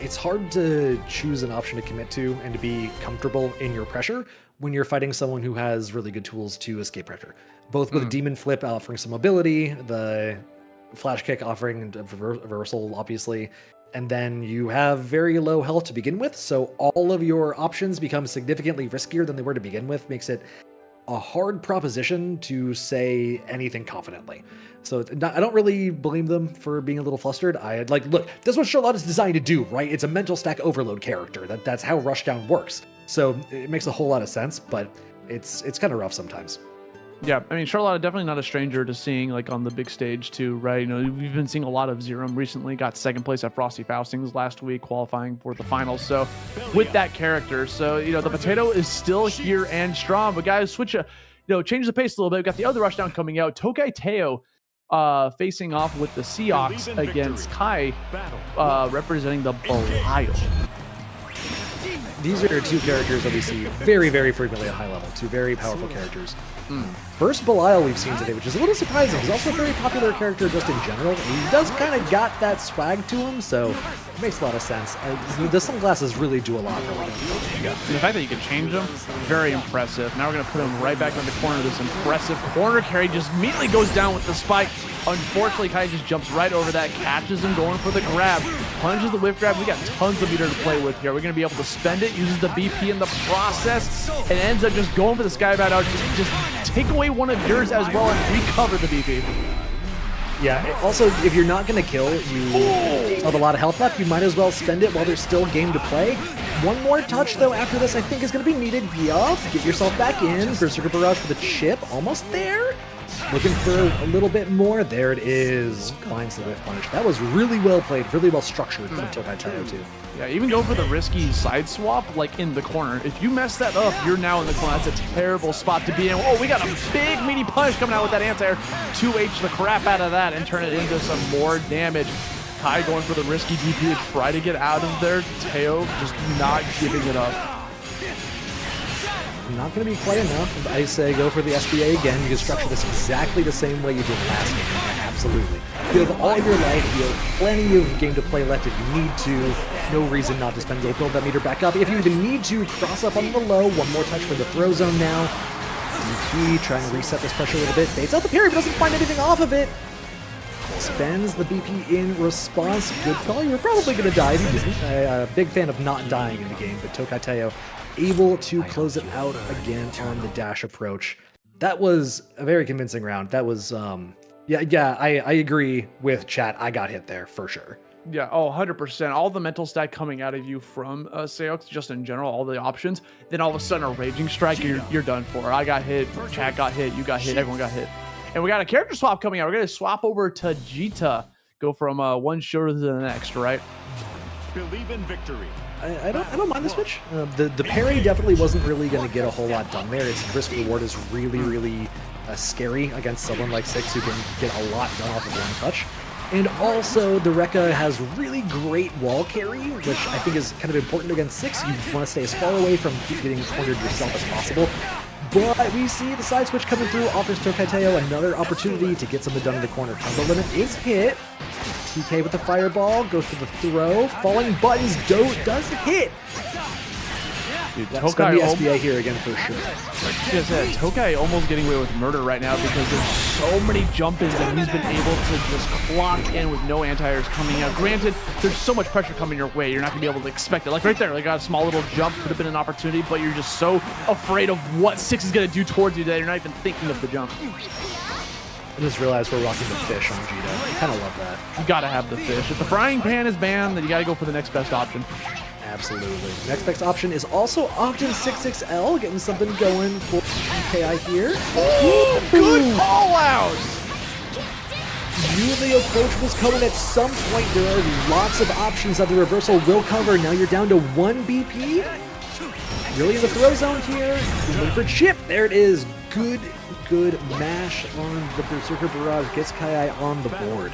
it's hard to choose an option to commit to and to be comfortable in your pressure when you're fighting someone who has really good tools to escape pressure. Both with Demon Flip offering some mobility, the Flash Kick offering a reversal, obviously, and then you have very low health to begin with, so all of your options become significantly riskier than they were to begin with, makes it a hard proposition to say anything confidently. So I don't really blame them for being a little flustered. Look, that's what Charlotta's designed to do, right? It's a mental stack overload character. That's how Rushdown works. So it makes a whole lot of sense, but it's kind of rough sometimes. Yeah, I mean, Charlotta definitely not a stranger to seeing on the big stage too, right? We've been seeing a lot of Xerom recently. Got 2nd place at Frosty Faustings last week, qualifying for the finals. So with that character, so the potato is still here and strong. But guys, change the pace a little bit. We've got the other Rushdown coming out. Tokai Teio facing off with the Seox against Kai, representing the Belial. These are two characters that we see very, very frequently at high level. Two very powerful characters. First Belial we've seen today, which is a little surprising. He's also a very popular character just in general. He does kind of got that swag to him, so it makes a lot of sense. The sunglasses really do a lot for him. And the fact that you can change them, very impressive. Now we're going to put him right back in the corner. This impressive corner carry just immediately goes down with the spike. Unfortunately, Kai just jumps right over that, catches him going for the grab, punches the whip grab. We got tons of meter to play with here. We're going to be able to spend it, uses the BP in the process, and ends up just going for the skybound out. Just take away one of yours as well and recover the BP. Yeah, also, if you're not going to kill, you have a lot of health left, you might as well spend it while there's still game to play. One more touch, though, after this I think is going to be needed. Yup, get yourself back in. Berserker Barrage for the chip, almost there. Looking for a little bit more. There it is. Finds the whiff punish. That was really well played, really well structured from Tokai Teio too. Yeah, even go for the risky side swap, like in the corner. If you mess that up, you're now in the corner. That's a terrible spot to be in. Oh, we got a big meaty punch coming out with that anti-air. 2H the crap out of that and turn it into some more damage. Kai going for the risky DP to try to get out of there. Teio just not giving it up. Not going to be quite enough. I say go for the SBA again. You can structure this exactly the same way you did last game. Absolutely. You have all your life. You have plenty of game to play left if you need to. No reason not to spend. Go build that meter back up. If you even need to, cross up on the low. One more touch for the throw zone now. DP trying to reset this pressure a little bit. Baits out the parry, but doesn't find anything off of it. Spends the BP in response. Good call. You were probably going to die if you didn't. I'm a big fan of not dying in the game, but Tokai Teio able to close it out again on the dash approach. That was a very convincing round. That was, I agree with chat. I got hit there for sure. Yeah, 100%. All the mental stack coming out of you from Seox, just in general, all the options. Then all of a sudden, a Raging Strike, you're done for. I got hit, chat got hit, you got hit, everyone got hit. And we got a character swap coming out. We're going to swap over to Djeeta. Go from one shoulder to the next, right? Believe in victory. I don't mind the switch. The parry definitely wasn't really going to get a whole lot done there. Its risk reward is really scary against someone like Six who can get a lot done off of one touch. And also, the Rekka has really great wall carry, which I think is kind of important against Six. You want to stay as far away from getting cornered yourself as possible. But we see the side switch coming through, offers Tokai Teio another opportunity to get something done in the corner. Combo limit is hit. TK with the fireball, goes for the throw. Falling buttons does hit. Dude, Tokai the SBA here again for sure. Tokai almost getting away with murder right now because there's so many jump-ins that he's been able to just clock in with no anti-airs coming out. Granted, there's so much pressure coming your way, you're not going to be able to expect it. Like right there, like got a small little jump, could have been an opportunity, but you're just so afraid of what Six is going to do towards you that you're not even thinking of the jump. I just realized we're rocking the fish on Djeeta. I kind of love that. You got to have the fish. If the frying pan is banned, then you got to go for the next best option. Absolutely. Next best option is also Ogden 66L, getting something going for KaiAi here. Oh, good call out! Knew the approach was coming at some point. There are lots of options that the reversal will cover. Now you're down to 1 BP. Really in the throw zone here. Looking for chip. There it is. Good mash on the Berserker Barrage. Gets KaiAi on the board.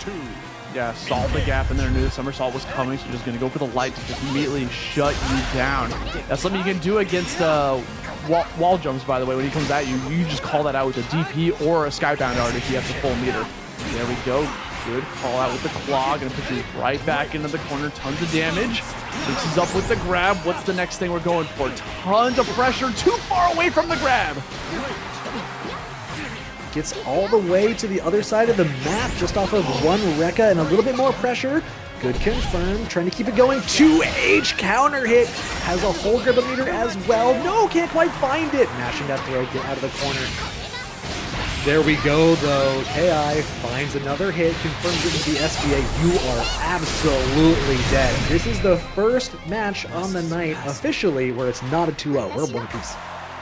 Yeah, solve the gap in there. Knew the somersault was coming, so you're just going to go for the light to just immediately shut you down. That's something you can do against wall jumps, by the way. When he comes at you, you just call that out with a DP or a skybound art if you have the full meter. There we go. Good call out with the claw. Going to put you right back into the corner. Tons of damage. Mixes up with the grab. What's the next thing we're going for? Tons of pressure. Too far away from the grab. Gets all the way to the other side of the map, just off of 1 Rekka and a little bit more pressure. Good confirm, trying to keep it going. 2H counter hit, has a whole grip of meter as well. No, can't quite find it. Mashing that throw, get out of the corner. There we go though. KaiAi finds another hit, confirms it with the SBA. You are absolutely dead. This is the first match on the night officially where it's not a 2-0. We're one piece.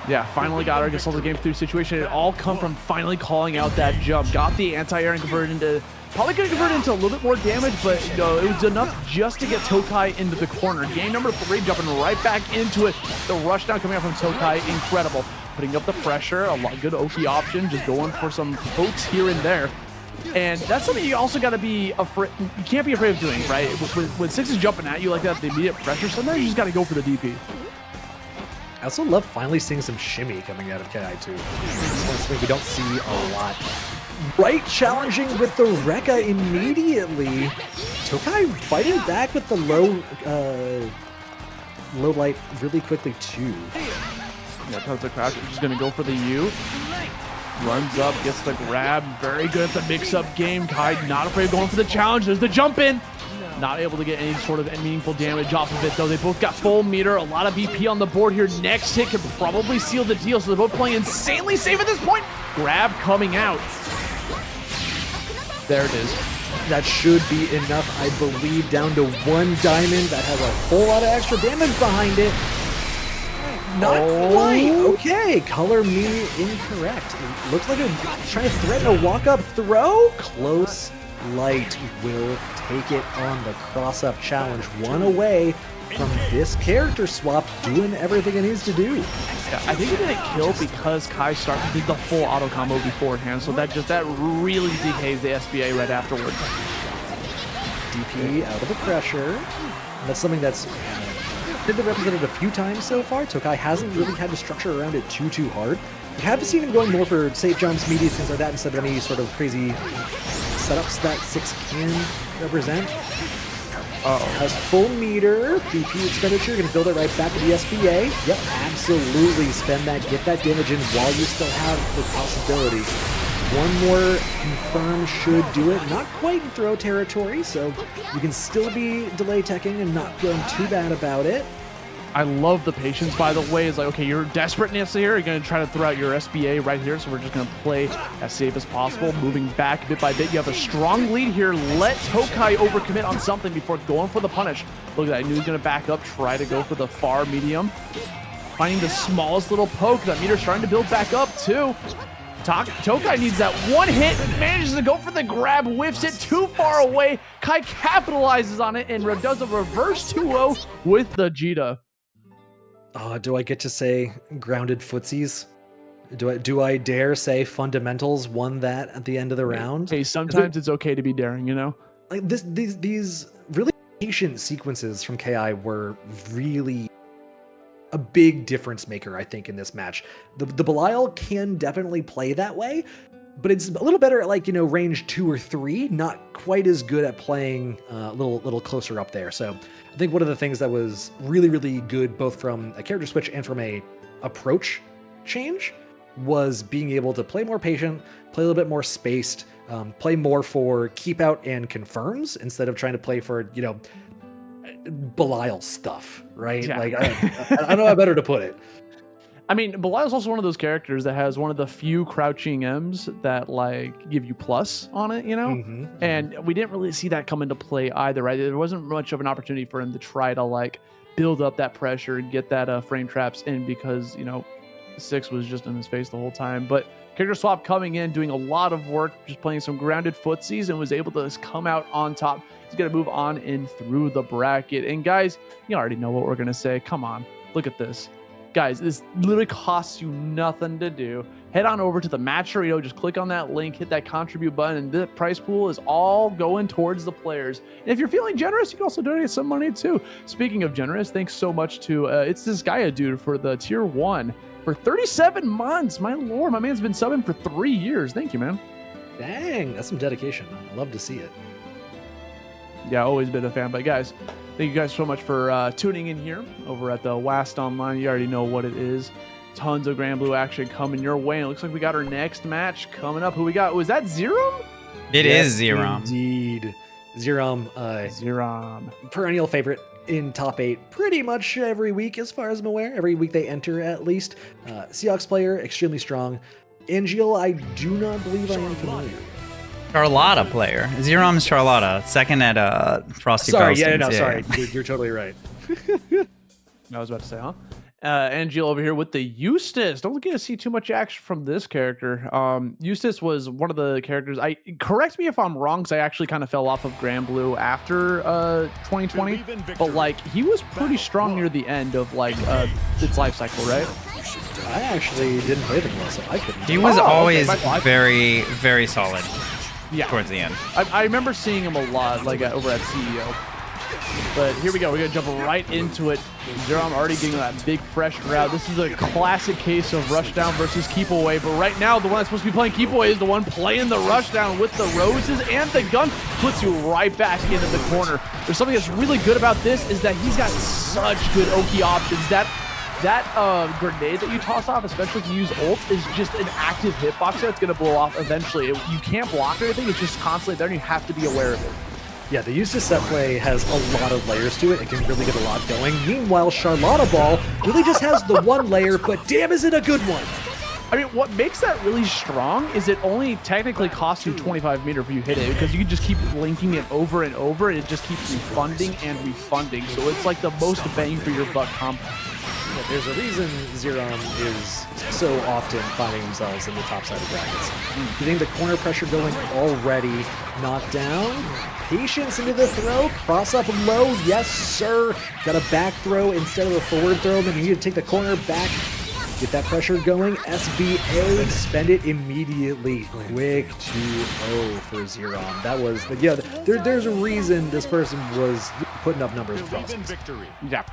Yeah, finally got her against all the game 3 situation. It all come from finally calling out that jump. Got the anti-air and converted into, probably could have converted into a little bit more damage, but you know, it was enough just to get Tokai into the corner. Game number 3, jumping right back into it. The rush down coming out from Tokai, incredible. Putting up the pressure, a lot good Oki option, just going for some pokes here and there. And that's something you also got to be afraid. You can't be afraid of doing, right? When Six is jumping at you like that, the immediate pressure, sometimes you just got to go for the DP. I also love finally seeing some shimmy coming out of KaiAi too. It's something we don't see a lot. Right, challenging with the Rekka immediately. Tokai fighting back with the low light really quickly too. Yeah, tons of crouch. Just gonna go for the U. Runs up, gets the grab. Very good at the mix-up game. Kai not afraid of going for the challenge. There's the jump in. Not able to get any sort of meaningful damage off of it, though. They both got full meter. A lot of BP on the board here. Next hit could probably seal the deal, so they're both playing insanely safe at this point. Grab coming out. There it is. That should be enough, I believe, down to 1 diamond. That has a whole lot of extra damage behind it. Not quite. Okay, color me incorrect. It looks like I'm trying to threaten a walk-up throw. Close light will take it on the cross-up challenge. 1 away from this character swap, doing everything it needs to do. Yeah, I think he didn't kill because Kai did the full auto combo beforehand, so that really decays the SBA right afterwards. DP out of the pressure. That's something that's been represented a few times so far. Tokai hasn't really had to structure around it too hard. We have seen him going more for safe jumps, medias, things like that, instead of any sort of crazy setups that Six can represent. Has full meter, BP expenditure, gonna build it right back to the SBA. Yep, absolutely spend that, get that damage in while you still have the possibility. 1 more confirm should do it. Not quite in throw territory, so you can still be delay teching and not feeling too bad about it. I love the patience, by the way. It's like, okay, you're desperateness here. You're going to try to throw out your SBA right here, so we're just going to play as safe as possible. Moving back bit by bit. You have a strong lead here. Let Tokai overcommit on something before going for the punish. Look at that. I knew he was going to back up, try to go for the far medium. Finding the smallest little poke. That meter's starting to build back up, too. Tokai needs that 1 hit, manages to go for the grab, whiffs it too far away. Kai capitalizes on it and does a reverse 2-0 with the Djeeta. Do I get to say grounded footsies? Do I dare say fundamentals won that at the end of the round? Hey, sometimes it's okay to be daring, you know? Like these really patient sequences from KaiAi were really a big difference maker, I think, in this match. The Belial can definitely play that way, but it's a little better at, like, you know, range 2 or 3, not quite as good at playing a little closer up there. So I think one of the things that was really, really good, both from a character switch and from a approach change, was being able to play more patient, play a little bit more spaced, play more for keep out and confirms instead of trying to play for, you know, Belial stuff, right? Yeah. Like, I don't know how better to put it. I mean, Belial's also one of those characters that has one of the few crouching M's that, like, give you plus on it, you know? Mm-hmm. And we didn't really see that come into play either, right? There wasn't much of an opportunity for him to try to, like, build up that pressure and get that frame traps in because, you know, Six was just in his face the whole time. But character swap coming in, doing a lot of work, just playing some grounded footsies, and was able to come out on top. He's going to move on in through the bracket. And guys, you already know what we're going to say. Come on, look at this. Guys, this literally costs you nothing to do. Head on over to the match arena, just click on that link, hit that contribute button, and the prize pool is all going towards the players. And if you're feeling generous, you can also donate some money too. Speaking of generous, thanks so much to It's This Gaia Dude for the tier 1 for 37 months. My lord, my man's been subbing for 3 years. Thank you, man. Dang, that's some dedication. I love to see it. Yeah, always been a fan. But guys, thank you guys so much for tuning in here over at the WAST Online. You already know what it is. Tons of Granblue action coming your way. And it looks like we got our next match coming up. Who we got? Was that Xerom? It is Xerom. Indeed. Xerom. Xerom. Perennial favorite in top 8 pretty much every week, as far as I'm aware. Every week they enter, at least. Seox player, extremely strong. Anila, I do not believe I am familiar with. Charlotta player. Xerom's Charlotta, second at Frosty Sorry, Frostings. Sorry. You're totally right. I was about to say, huh? Angel over here with the Eustace. Don't get to see too much action from this character. Eustace was one of the characters. Correct me if I'm wrong, because I actually kind of fell off of Granblue after 2020. But like, he was pretty strong near the end of like its life cycle, right? I actually didn't play them well, so I couldn't. He was always very, very solid. towards the end. I remember seeing him a lot, like over at CEO. But here we go. We're going to jump right into it. Xerom already getting that big, fresh crowd. This is a classic case of rushdown versus keep away. But right now, the one that's supposed to be playing keep away is the one playing the rushdown with the roses and the gun. Puts you right back into the corner. There's something that's really good about this is that he's got such good Oki options. That grenade that you toss off, especially if you use ult, is just an active hitbox that's going to blow off eventually. You can't block or anything. It's just constantly there, and you have to be aware of it. Yeah, the Eustace set play has a lot of layers to it. It can really get a lot going. Meanwhile, Charlotta Ball really just has the one layer, but damn, is it a good one. I mean, what makes that really strong is it only technically costs you 25 meter if you hit it, because you can just keep linking it over and over, and it just keeps refunding and refunding. So it's like the most bang for your buck comp. Yeah, there's a reason Xerom is so often finding themselves in the top side of brackets. Getting the corner pressure going already. Knocked down. Patience into the throw. Cross up low. Yes, sir. Got a back throw instead of a forward throw. Then you need to take the corner back. Get that pressure going. SBA. Spend it immediately. Quick 2-0 for Xerom. That was, yeah, there's a reason this person was putting up numbers for us. Yeah.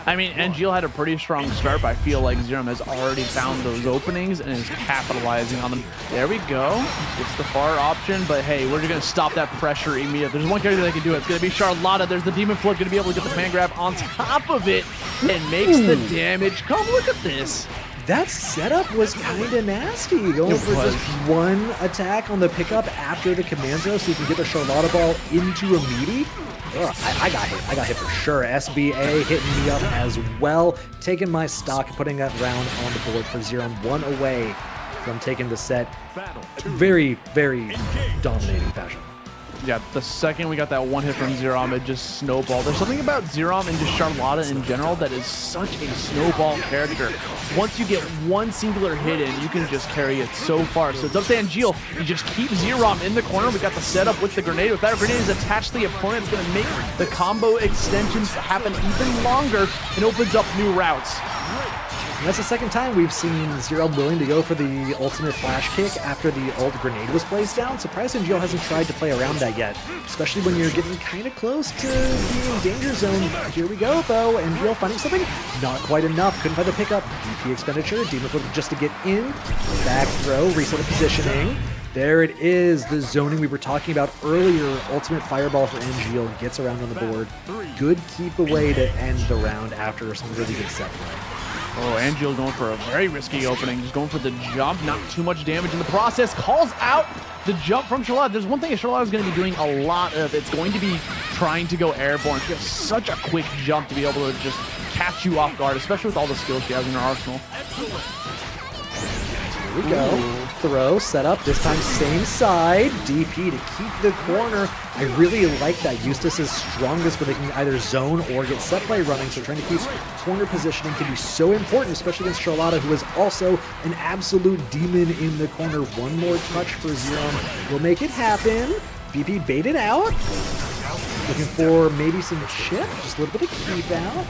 I mean, NGL had a pretty strong start, but I feel like Xerom has already found those openings and is capitalizing on them. There we go. It's the far option, but hey, we're just going to stop that pressure immediately. There's one character that can do it. It's going to be Charlotta. There's the Demon Flip, going to be able to get the fan grab on top of it and makes the damage. Come look at this. That setup was kind of nasty. Going for just one attack on the pickup after the command throw so you can get the Charlotta Ball into a meaty. Ugh, I got hit. I got hit for sure. SBA hitting me up as well. Taking my stock, putting that round on the board for Xerom. One away from taking the set. Very, very dominating fashion. Yeah, the second we got that one hit from Xerom, it just snowballed. There's something about Xerom and just Charlotta in general that is such a snowball character. Once you get one singular hit in, you can just carry it so far. So it's up to Angeal. You just keep Xerom in the corner. We got the setup with the grenade. If that grenade is attached to the opponent, it's going to make the combo extensions happen even longer and opens up new routes. And that's the second time we've seen Xerom willing to go for the ultimate flash kick after the ult grenade was placed down. Surprised NGL hasn't tried to play around that yet, especially when you're getting kind of close to being in danger zone. Here we go, though. NGL finding something. Not quite enough. Couldn't find the pickup. DP expenditure. Demon Flip just to get in. Back throw. Reset of positioning. There it is, the zoning we were talking about earlier. Ultimate Fireball for NGL gets around on the board. Good keep away to end the round after some really good set play. Oh, Angeal going for a very risky opening. Just going for the jump. Not too much damage in the process. Calls out the jump from Charlotta. There's one thing that Charlotta is going to be doing a lot of. It's going to be trying to go airborne. She has such a quick jump to be able to just catch you off guard, especially with all the skills she has in her arsenal. Here we go. Throw, set up, this time same side. DP to keep the corner. I really like that Eustace is strongest where they can either zone or get set play running, so trying to keep corner positioning can be so important, especially against Charlotta, who is also an absolute demon in the corner. One more touch for Xerom will make it happen. BP baited out. Looking for maybe some chip, just a little bit of keep out.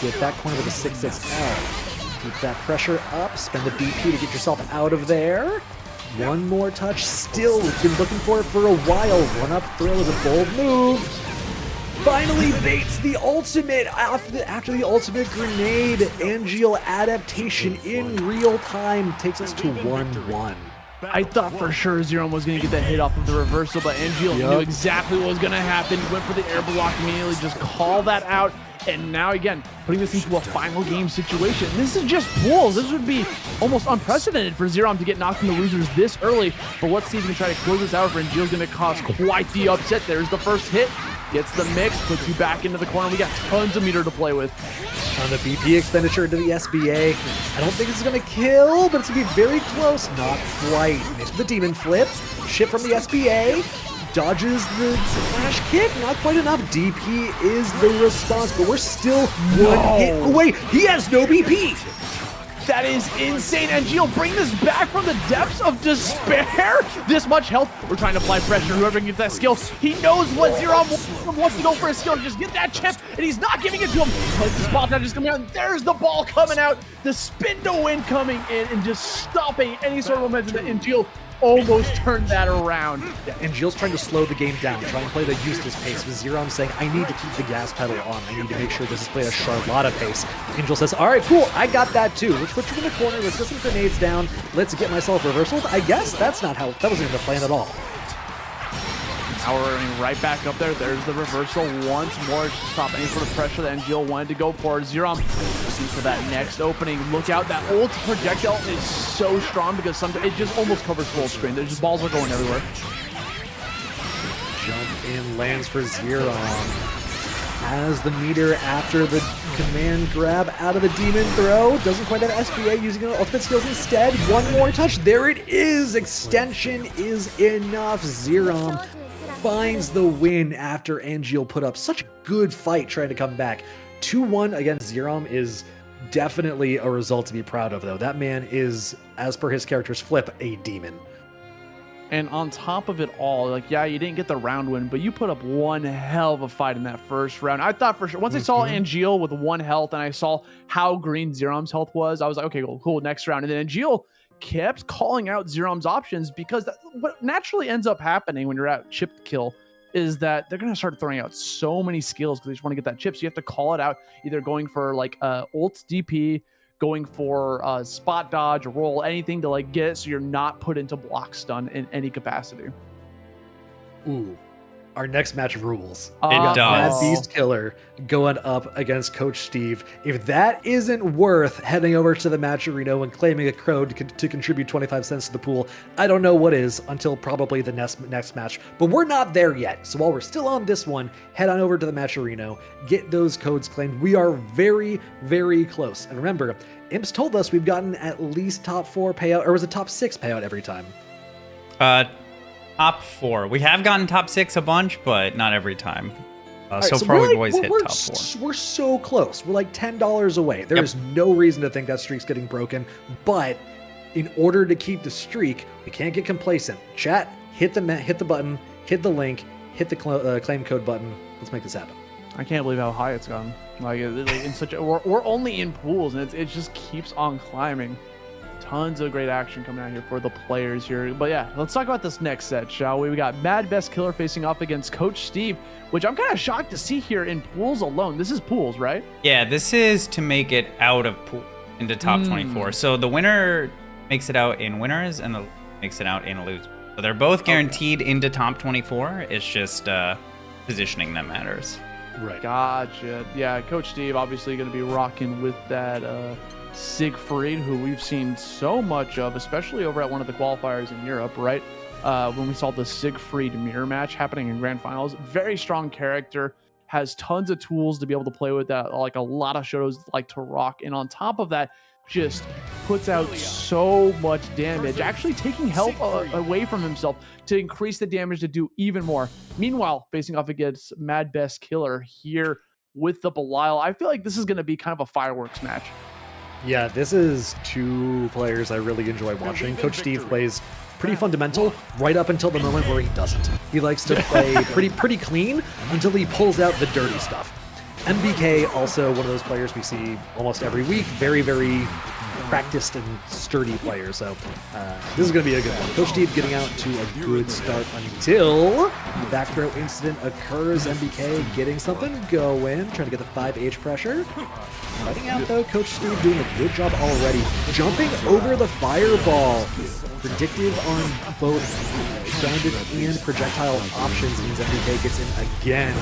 Get that corner with a 6-6 out. Keep that pressure up, spend the BP to get yourself out of there. One more touch, still been looking for it for a while. One up throw is a bold move. Finally baits the ultimate after the ultimate grenade. Angeal adaptation in real time takes us to 1-1. I thought for sure Xerom was going to get that hit off of the reversal, but Angeal knew exactly what was going to happen. He went for the air block immediately, just call that out. And now, again, putting this into a final game situation. This is just pools. This would be almost unprecedented for Xerom to get knocked from the losers this early. But let's see if we can try to close this out. For Angeal's going to cause quite the upset. There's the first hit. Gets the mix, puts you back into the corner. We got tons of meter to play with. On the BP expenditure into the SBA. I don't think this is going to kill, but it's going to be very close. Not quite. Mixed with the Demon Flip. Ship from the SBA. Dodges the flash kick, not quite enough. DP is the response, but we're still one hit away. He has no BP. That is insane. Angeal, bring this back from the depths of despair. This much health. We're trying to apply pressure. Whoever can get that skill, he knows what Xerom wants to go for a skill. Just get that chip, and he's not giving it to him. But the spot that just coming out. There's the ball coming out. The spin to win coming in and just stopping any sort of momentum that Angeal almost turned that around. Yeah, and Jill's trying to slow the game down, trying to play the Eustace pace, with Xerom saying, I need to keep the gas pedal on. I need to make sure this is played a Charlotta pace. Angel says, all right, cool, I got that too. Let's put you in the corner, let's get some grenades down, let's get myself reversaled. I guess that's not how, that wasn't even the plan at all. Now we're running right back up there. There's the reversal once more to stop any sort of pressure that Jill wanted to go for. Xerom looking for that next opening. Look out, that ult projectile is so strong because sometimes it just almost covers full screen. There's just balls are going everywhere. Jump in lands for Xerom. Has the meter after the command grab out of the demon throw. Doesn't quite have SBA, using ultimate skills instead. One more touch. There it is. Extension is enough. Xerom finds the win after Angeal put up such a good fight trying to come back. 2-1 against Xerom is definitely a result to be proud of, though. That man is, as per his character's flip, a demon. And on top of it all, like, yeah, you didn't get the round win, but you put up one hell of a fight in that first round. I thought for sure, once I saw Angeal with 1 health and I saw how green Xerom's health was, I was like, okay, cool, next round. And then Angeal kept calling out Xerom's options, because what naturally ends up happening when you're at chip kill is that they're going to start throwing out so many skills because they just want to get that chip. So you have to call it out, either going for like ult DP, going for spot dodge, roll, anything to like get it so you're not put into block stun in any capacity. Ooh. Our next match rules. It does. MadBestKiller going up against Coach Steve. If that isn't worth heading over to the match arena and claiming a code to contribute 25 cents to the pool, I don't know what is until probably the next match. But we're not there yet. So while we're still on this one, head on over to the match arena, get those codes claimed. We are very, very close. And remember, Imps told us we've gotten at least top 4 payout, or was it top 6 payout every time? Top 4. We have gotten top 6 a bunch, but not every time. Right, so far, we've always hit top 4. We're so close. We're like $10 away. There is no reason to think that streak's getting broken. But in order to keep the streak, we can't get complacent. Chat, hit the button, hit the link, hit the claim code button. Let's make this happen. I can't believe how high it's gone. Like in such a, we're only in pools, and it just keeps on climbing. Tons of great action coming out here for the players here. But yeah, let's talk about this next set, shall we? We got MadBestKiller facing off against Coach Steve, which I'm kind of shocked to see here in pools alone. This is pools, right? Yeah, this is to make it out of pool into top 24. So the winner makes it out in winners, and the makes it out in losers. So they're both guaranteed into top 24. It's just positioning that matters. Right. Gotcha. Yeah, Coach Steve obviously going to be rocking with that Siegfried, who we've seen so much of, especially over at one of the qualifiers in Europe, right? When we saw the Siegfried mirror match happening in grand finals. Very strong character, has tons of tools to be able to play with that, like a lot of shows like to rock. And on top of that, just puts out so much damage, actually taking help away from himself to increase the damage to do even more. Meanwhile, facing off against MadBestKiller here with the Belial, I feel like this is going to be kind of a fireworks match. Yeah, this is 2 players I really enjoy watching. Coach Steve plays pretty fundamental right up until the moment where he doesn't. He likes to play pretty clean until he pulls out the dirty stuff. MBK, also one of those players we see almost every week. Very, very practiced and sturdy player. So this is going to be a good one. Coach Steve getting out to a good start until the back throw incident occurs. MBK getting something going, trying to get the 5H pressure. Fighting out though, Coach Steve doing a good job already. Jumping over the fireball. Predictive on both grounded and projectile options means MBK gets in again.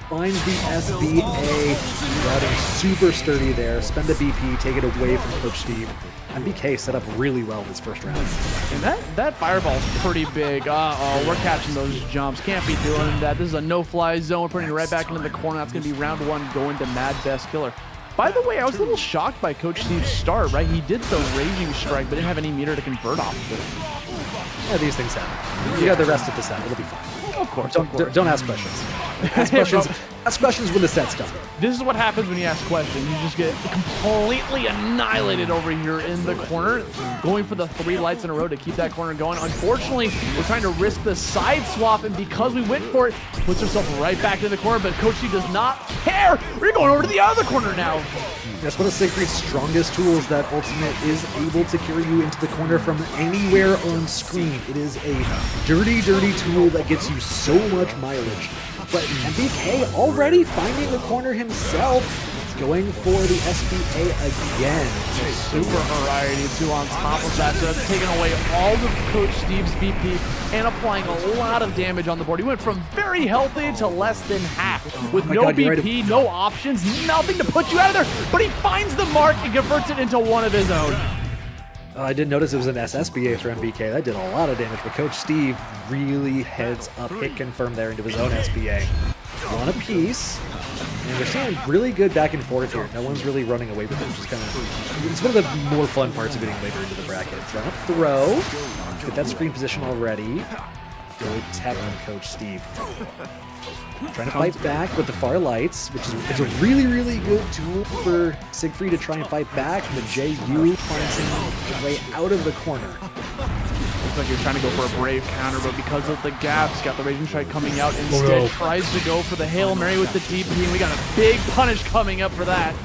Finds the SBA, routing super sturdy there. Spend a BP, take it away from Coach Steve. MBK set up really well this first round. And that fireball's pretty big. Uh-oh, we're catching those jumps. Can't be doing that. This is a no-fly zone. We're putting it right back into the corner. That's going to be round 1 going to MadBestKiller. By the way, I was a little shocked by Coach Steve's start, right? He did the Raging Strike, but didn't have any meter to convert off of it. Yeah, these things happen. You got the rest of the set. It'll be fine. Of course. Don't ask questions. Ask questions when the set's done. This is what happens when you ask questions. You just get completely annihilated over here in the corner, going for the 3 lights in a row to keep that corner going. Unfortunately, we're trying to risk the side swap, and because we went for it, puts herself right back in the corner, but Coach T does not care. We're going over to the other corner now. That's one of Siegfried's strongest tools. That ultimate is able to carry you into the corner from anywhere on screen. It is a dirty, dirty tool that gets you so much mileage. But MBK already finding the corner himself, going for the SBA again. Super variety too on top of that. So that's taking away all of Coach Steve's BP and applying a lot of damage on the board. He went from very healthy to less than half with no BP, no options, nothing to put you out of there. But he finds the mark and converts it into one of his own. I didn't notice it was an SSBA for MBK. That did a lot of damage, but Coach Steve really heads up, hit confirm there into his own SBA. One apiece. And they're staying really good back and forth here. No one's really running away with it, which is kind of... It's one of the more fun parts of getting later into the bracket. Run up throw. Get that screen position already. Good tech on Coach Steve. Trying to fight back with the far lights, which is it's a really, really good tool for Siegfried to try and fight back. The JU finds him way out of the corner. Looks like you're trying to go for a brave counter, but because of the gaps, got the Raging Strike coming out instead. Tries to go for the Hail Mary with the DP, and we got a big punish coming up for that.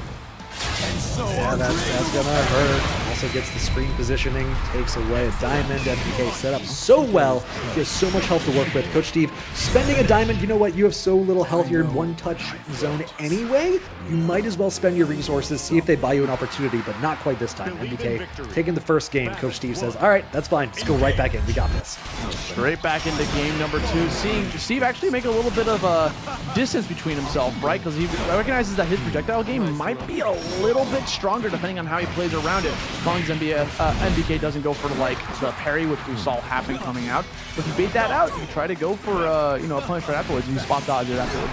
Yeah, that's gonna hurt. Also gets the screen positioning, takes away a diamond. MBK set up so well. He has so much health to work with. Coach Steve spending a diamond. You know what? You have so little health here in one-touch zone anyway. You might as well spend your resources, see if they buy you an opportunity, but not quite this time. MBK taking the first game. Coach Steve says, all right, that's fine. Let's go right back in. We got this. Straight back into game number 2. Seeing Steve actually make a little bit of a distance between himself, right? Because he recognizes that his projectile game might be a little bit stronger depending on how he plays around it. As long as MBK doesn't go for like the parry, which we saw happen coming out. But if you bait that out, you try to go for a punish right afterwards, and you spot dodge it afterwards.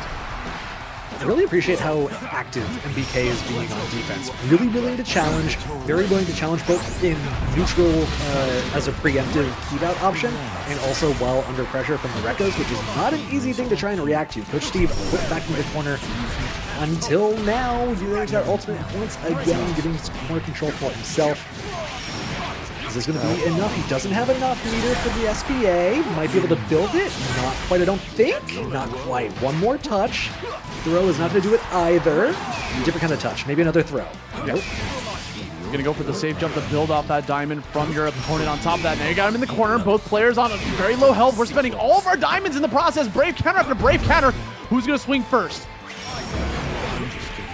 I really appreciate how active MBK is being on defense. Really willing to challenge, very willing to challenge both in neutral as a preemptive keep out option, and also while under pressure from the Rekos, which is not an easy thing to try and react to. Coach Steve put back in the corner. Until now, using that ultimate once again, getting corner control for himself. Is this going to be enough? He doesn't have enough meter for the SBA. Might be able to build it. Not quite, I don't think. Not quite. One more touch. Throw is not going to do it either. Different kind of touch. Maybe another throw. Nope. You're going to go for the safe jump to build off that diamond from your opponent on top of that. Now you got him in the corner. Both players on a very low health. We're spending all of our diamonds in the process. Brave counter after brave counter. Who's going to swing first?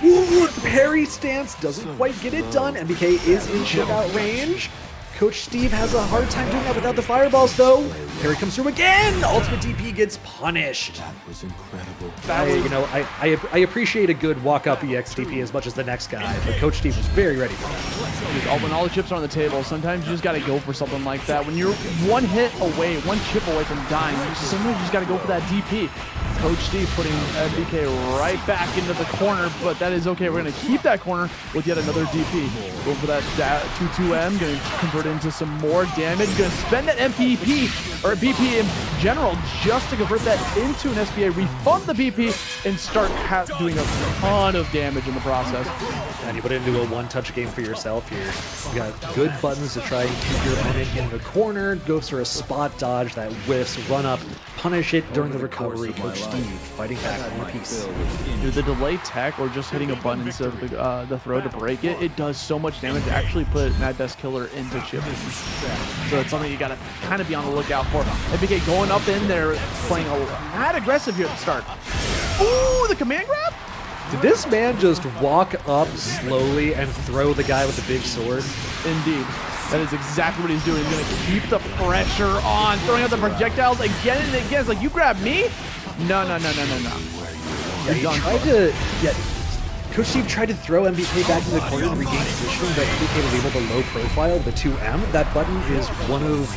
Ooh, parry stance doesn't quite get it done. MBK is in chip out range. Coach Steve has a hard time doing that without the fireballs, though. Parry comes through again. Ultimate DP gets punished. That was incredible. I appreciate a good walk-up EX DP as much as the next guy, but Coach Steve was very ready for that. When all the chips are on the table, sometimes you just got to go for something like that. When you're one hit away, one chip away from dying, sometimes you just got to go for that DP. Coach Steve putting MBK right back into the corner, but that is okay. We're going to keep that corner with yet another DP. Go for that 2-2M, going to convert it into some more damage. Going to spend that MVP, or BP in general, just to convert that into an SBA, refund the BP, and start doing a ton of damage in the process. And you put it into a one-touch game for yourself here. You got good buttons to try and keep your opponent in the corner. Goes for a spot dodge that whiffs, run up, punish it during the recovery. Coach Steve fighting back one piece. Dude, the delay tech or just hitting a button instead of the throw to break it, it does so much damage to actually put MadBestKiller into chip. So it's something you gotta kind of be on the lookout for. MBK going up in there, playing mad aggressive here at the start. Ooh, the command grab? Did this man just walk up slowly and throw the guy with the big sword? Indeed. That is exactly what he's doing. He's going to keep the pressure on, throwing out the projectiles again and again. It's like, you grab me? No. Yeah, he tried to... Yeah, Coach Steve tried to throw MBK back in the corner to regain position, but MBK was able to low profile the 2M. That button is one of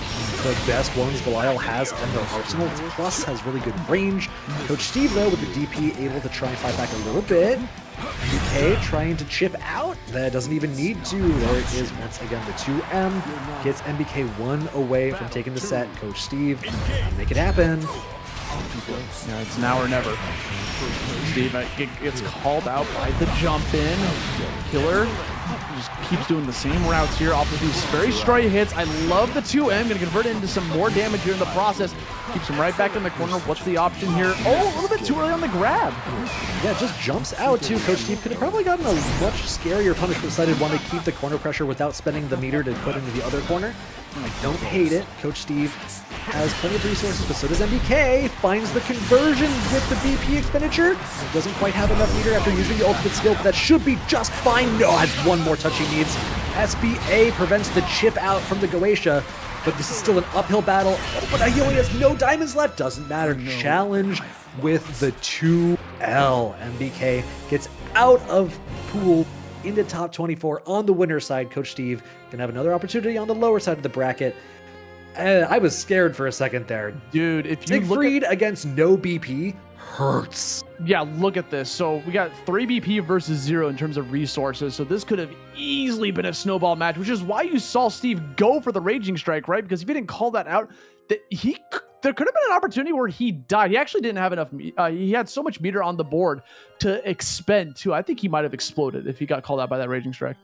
the best ones Belial has in their arsenal, plus has really good range. Coach Steve, though, with the DP, able to try and fight back a little bit. MBK trying to chip out. That doesn't even need to. There it is once again. The 2M gets MBK one away from taking the set. Coach Steve, make it happen. Yeah, it's now or never. Steve gets called out by the jump in. Killer just keeps doing the same routes here off of these very stray hits. I love the 2M. Gonna convert it into some more damage here in the process. Keeps him right back in the corner. What's the option here? Oh, a little bit too early on the grab. Yeah, just jumps out too. Coach Steve could have probably gotten a much scarier punish, but decided wanted to keep the corner pressure without spending the meter to put into the other corner. I don't hate it. Coach Steve has plenty of resources, but so does MBK. Finds the conversion with the BP expenditure. Doesn't quite have enough meter after using the ultimate skill, but that should be just fine. No, has one more touch he needs. SBA prevents the chip out from the Goetia, but this is still an uphill battle. Oh, but he only has no diamonds left. Doesn't matter. Challenge with the 2L. MBK gets out of pool into top 24 on the winner's side. Coach Steve can have another opportunity on the lower side of the bracket. I was scared for a second there. Dude, if you Siegfried against no BP hurts. Yeah, look at this. So we got 3 BP versus 0 in terms of resources. So this could have easily been a snowball match, which is why you saw Steve go for the Raging Strike, right? Because if he didn't call that out, there could have been an opportunity where he died. He actually didn't have enough. He had so much meter on the board to expend too. I think he might have exploded if he got called out by that Raging Strike.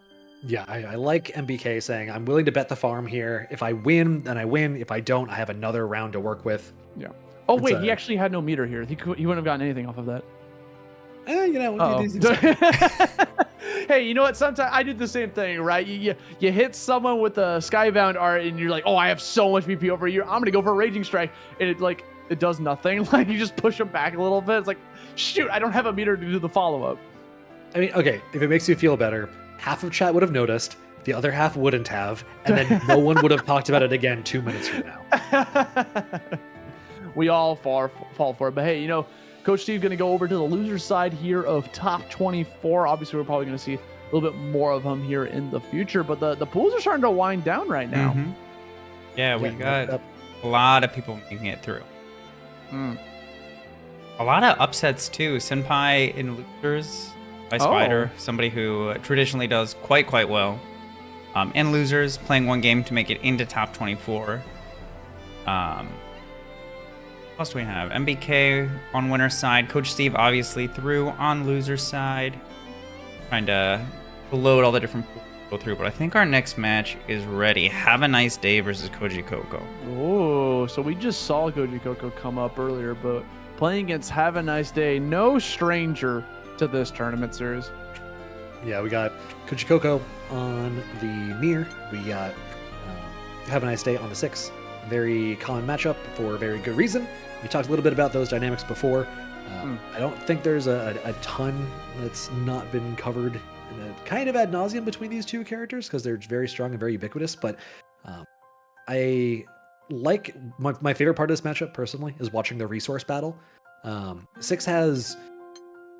Yeah, I like MBK saying, I'm willing to bet the farm here. If I win, then I win. If I don't, I have another round to work with. Yeah. Oh, wait, he actually had no meter here. He wouldn't have gotten anything off of that. You know, hey, you know what? Sometimes I do the same thing, right? You hit someone with a Skybound art and you're like, oh, I have so much BP over here. I'm going to go for a Raging Strike. And it does nothing. Like, you just push them back a little bit. It's like, shoot, I don't have a meter to do the follow-up. I mean, okay, if it makes you feel better, half of chat would have noticed, the other half wouldn't have, and then no one would have talked about it again 2 minutes from now. We all fall for it. But hey, you know, Coach Steve's going to go over to the loser side here of top 24. Obviously, we're probably going to see a little bit more of him here in the future, but the pools are starting to wind down right now. Mm-hmm. Yeah, we got a lot of people making it through. A lot of upsets too. Senpai in losers by Spider, somebody who traditionally does quite well. And losers playing one game to make it into top 24. What else do we have? MBK on winner's side. Coach Steve obviously through on loser's side. Trying to load all the different pools to go through, but I think our next match is ready. Havaniceday versus Kojicoco. Oh, so we just saw Kojicoco come up earlier, but playing against Havaniceday, no stranger to this tournament series. Yeah, we got Kojicoco on the Nier. We got Havaniceday on the 6. Very common matchup for a very good reason. We talked a little bit about those dynamics before. I don't think there's a ton that's not been covered in a kind of ad nauseum between these two characters because they're very strong and very ubiquitous. But I like my favorite part of this matchup personally is watching the resource battle. 6 has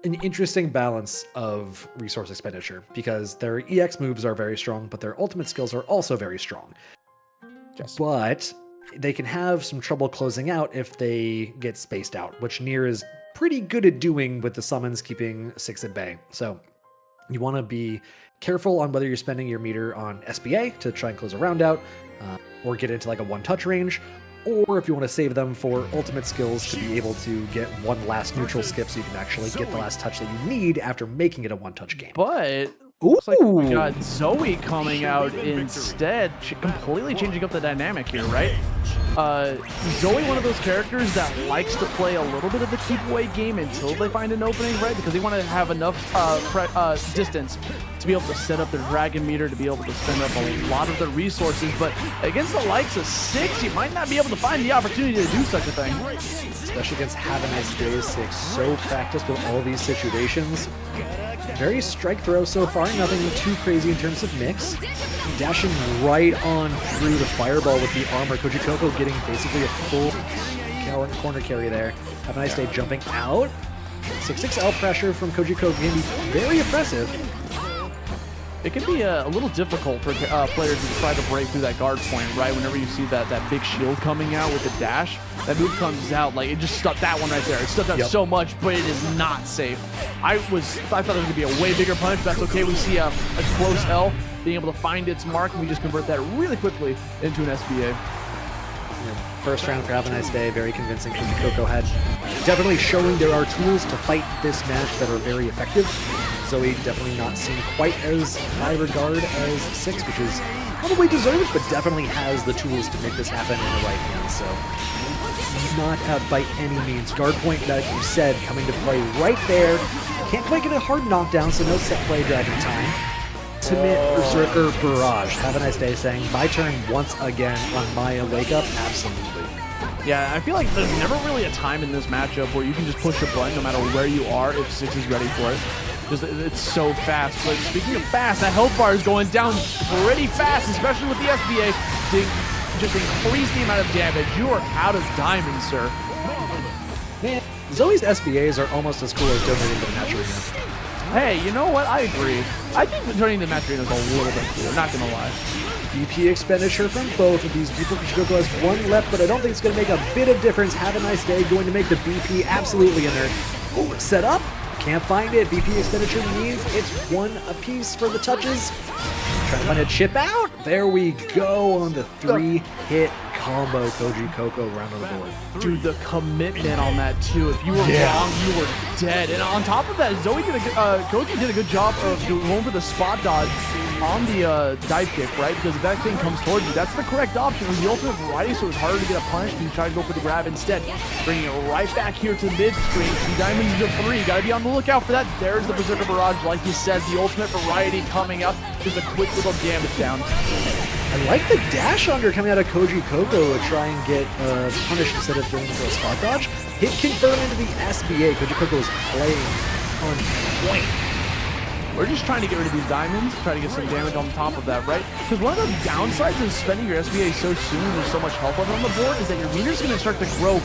an interesting balance of resource expenditure because their EX moves are very strong, but their ultimate skills are also very strong. Yes. But they can have some trouble closing out if they get spaced out, which Nier is pretty good at doing with the summons keeping 6 at bay. So you want to be careful on whether you're spending your meter on SBA to try and close a round out, or get into like a one-touch range, or if you want to save them for ultimate skills to be able to get one last neutral skip so you can actually get the last touch that you need after making it a one-touch game. But looks like we got Zooey coming out instead, completely changing up the dynamic here, right? Zooey, one of those characters that likes to play a little bit of the keep away game until they find an opening, right? Because they want to have enough distance to be able to set up their dragon meter, to be able to spend up a lot of their resources. But against the likes of 6, you might not be able to find the opportunity to do such a thing. Especially against Havaniceday. 6 so practiced with all these situations. Very strike throw so far, nothing too crazy in terms of mix. Dashing right on through the fireball with the armor. Kojicoco getting basically a full corner carry there. Havaniceday jumping out. 6-6L pressure from Kojicoco can be very impressive. It can be a little difficult for players to try to break through that guard point, right? Whenever you see that big shield coming out with the dash, that move comes out, like it just stuck that one right there. It stuck out so much, but it is not safe. I thought it was going to be a way bigger punch, but that's okay. We see a close L being able to find its mark, and we just convert that really quickly into an SBA. Yeah, First round for Havaniceday, very convincing. Kojicoco had definitely showing there are tools to fight this match that are very effective. Zooey definitely not seen quite as high regard as Six, which is probably deserved, but definitely has the tools to make this happen in the right hands. So not out by any means. Guard point, like you said, coming to play right there. Can't quite get a hard knockdown, so no set play dragging time. Ultimate Berserker Barrage. Have a nice day saying, my turn once again on my wake up. Absolutely. Yeah, I feel like there's never really a time in this matchup where you can just push a button no matter where you are if Six is ready for it. Just, it's so fast. But speaking of fast, that health bar is going down pretty fast, especially with the SBA. To just increase the amount of damage. You are out of diamonds, sir. Man, Zoe's SBAs are almost as cool as donating to the match arena. Hey, you know what? I agree. I think turning the match arena is a little bit cooler, not gonna lie. BP expenditure from both of these people. Kojicoco has one left, but I don't think it's going to make a bit of difference. Have a nice day. Going to make the BP absolutely inert. Oh, set up. Can't find it. BP expenditure means it's one apiece for the touches. Trying to find a chip out. There we go on the 3-hit combo. Kojicoco round on the board. Dude, the commitment on that too. If you were wrong, you were dead. And on top of that, Koji did a good job of going for the spot dodge on the dive kick, right? Because if that thing comes towards you, that's the correct option. With the ultimate variety, so it's harder to get a punish and you try to go for the grab instead. Bringing it right back here to mid-screen. 2 diamonds to 3. Gotta be on the lookout for that. There's the Berserker Barrage. Like you said, the ultimate variety coming up. Just a quick little damage down. I like the dash under coming out of Kojicoco to try and get punished instead of going for a spot dodge. Hit confirm into the SBA. Kojicoco is playing on point. We're just trying to get rid of these diamonds, try to get some damage on top of that, right? Because one of the downsides of spending your SBA so soon and there's so much health on the board is that your meter's going to start to grow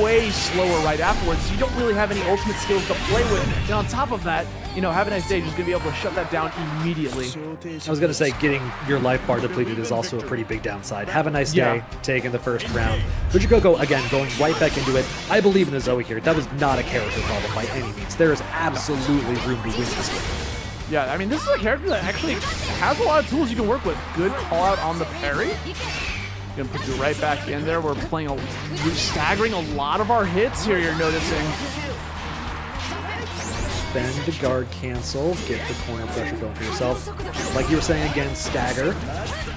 way slower right afterwards, so you don't really have any ultimate skills to play with. And on top of that, you know, Have a Nice Day is just going to be able to shut that down immediately. I was going to say getting your life bar depleted is also a pretty big downside. Have a nice day, taking the first round. Kojicoco, again, going right back into it. I believe in the Zooey here. That was not a character problem by any means. There is absolutely room to win this game. Yeah, I mean, this is a character that actually has a lot of tools you can work with. Good call out on the parry. Gonna put you right back in there. We're staggering a lot of our hits here, you're noticing. Bend the guard cancel. Get the corner pressure going for yourself. Like you were saying again, stagger.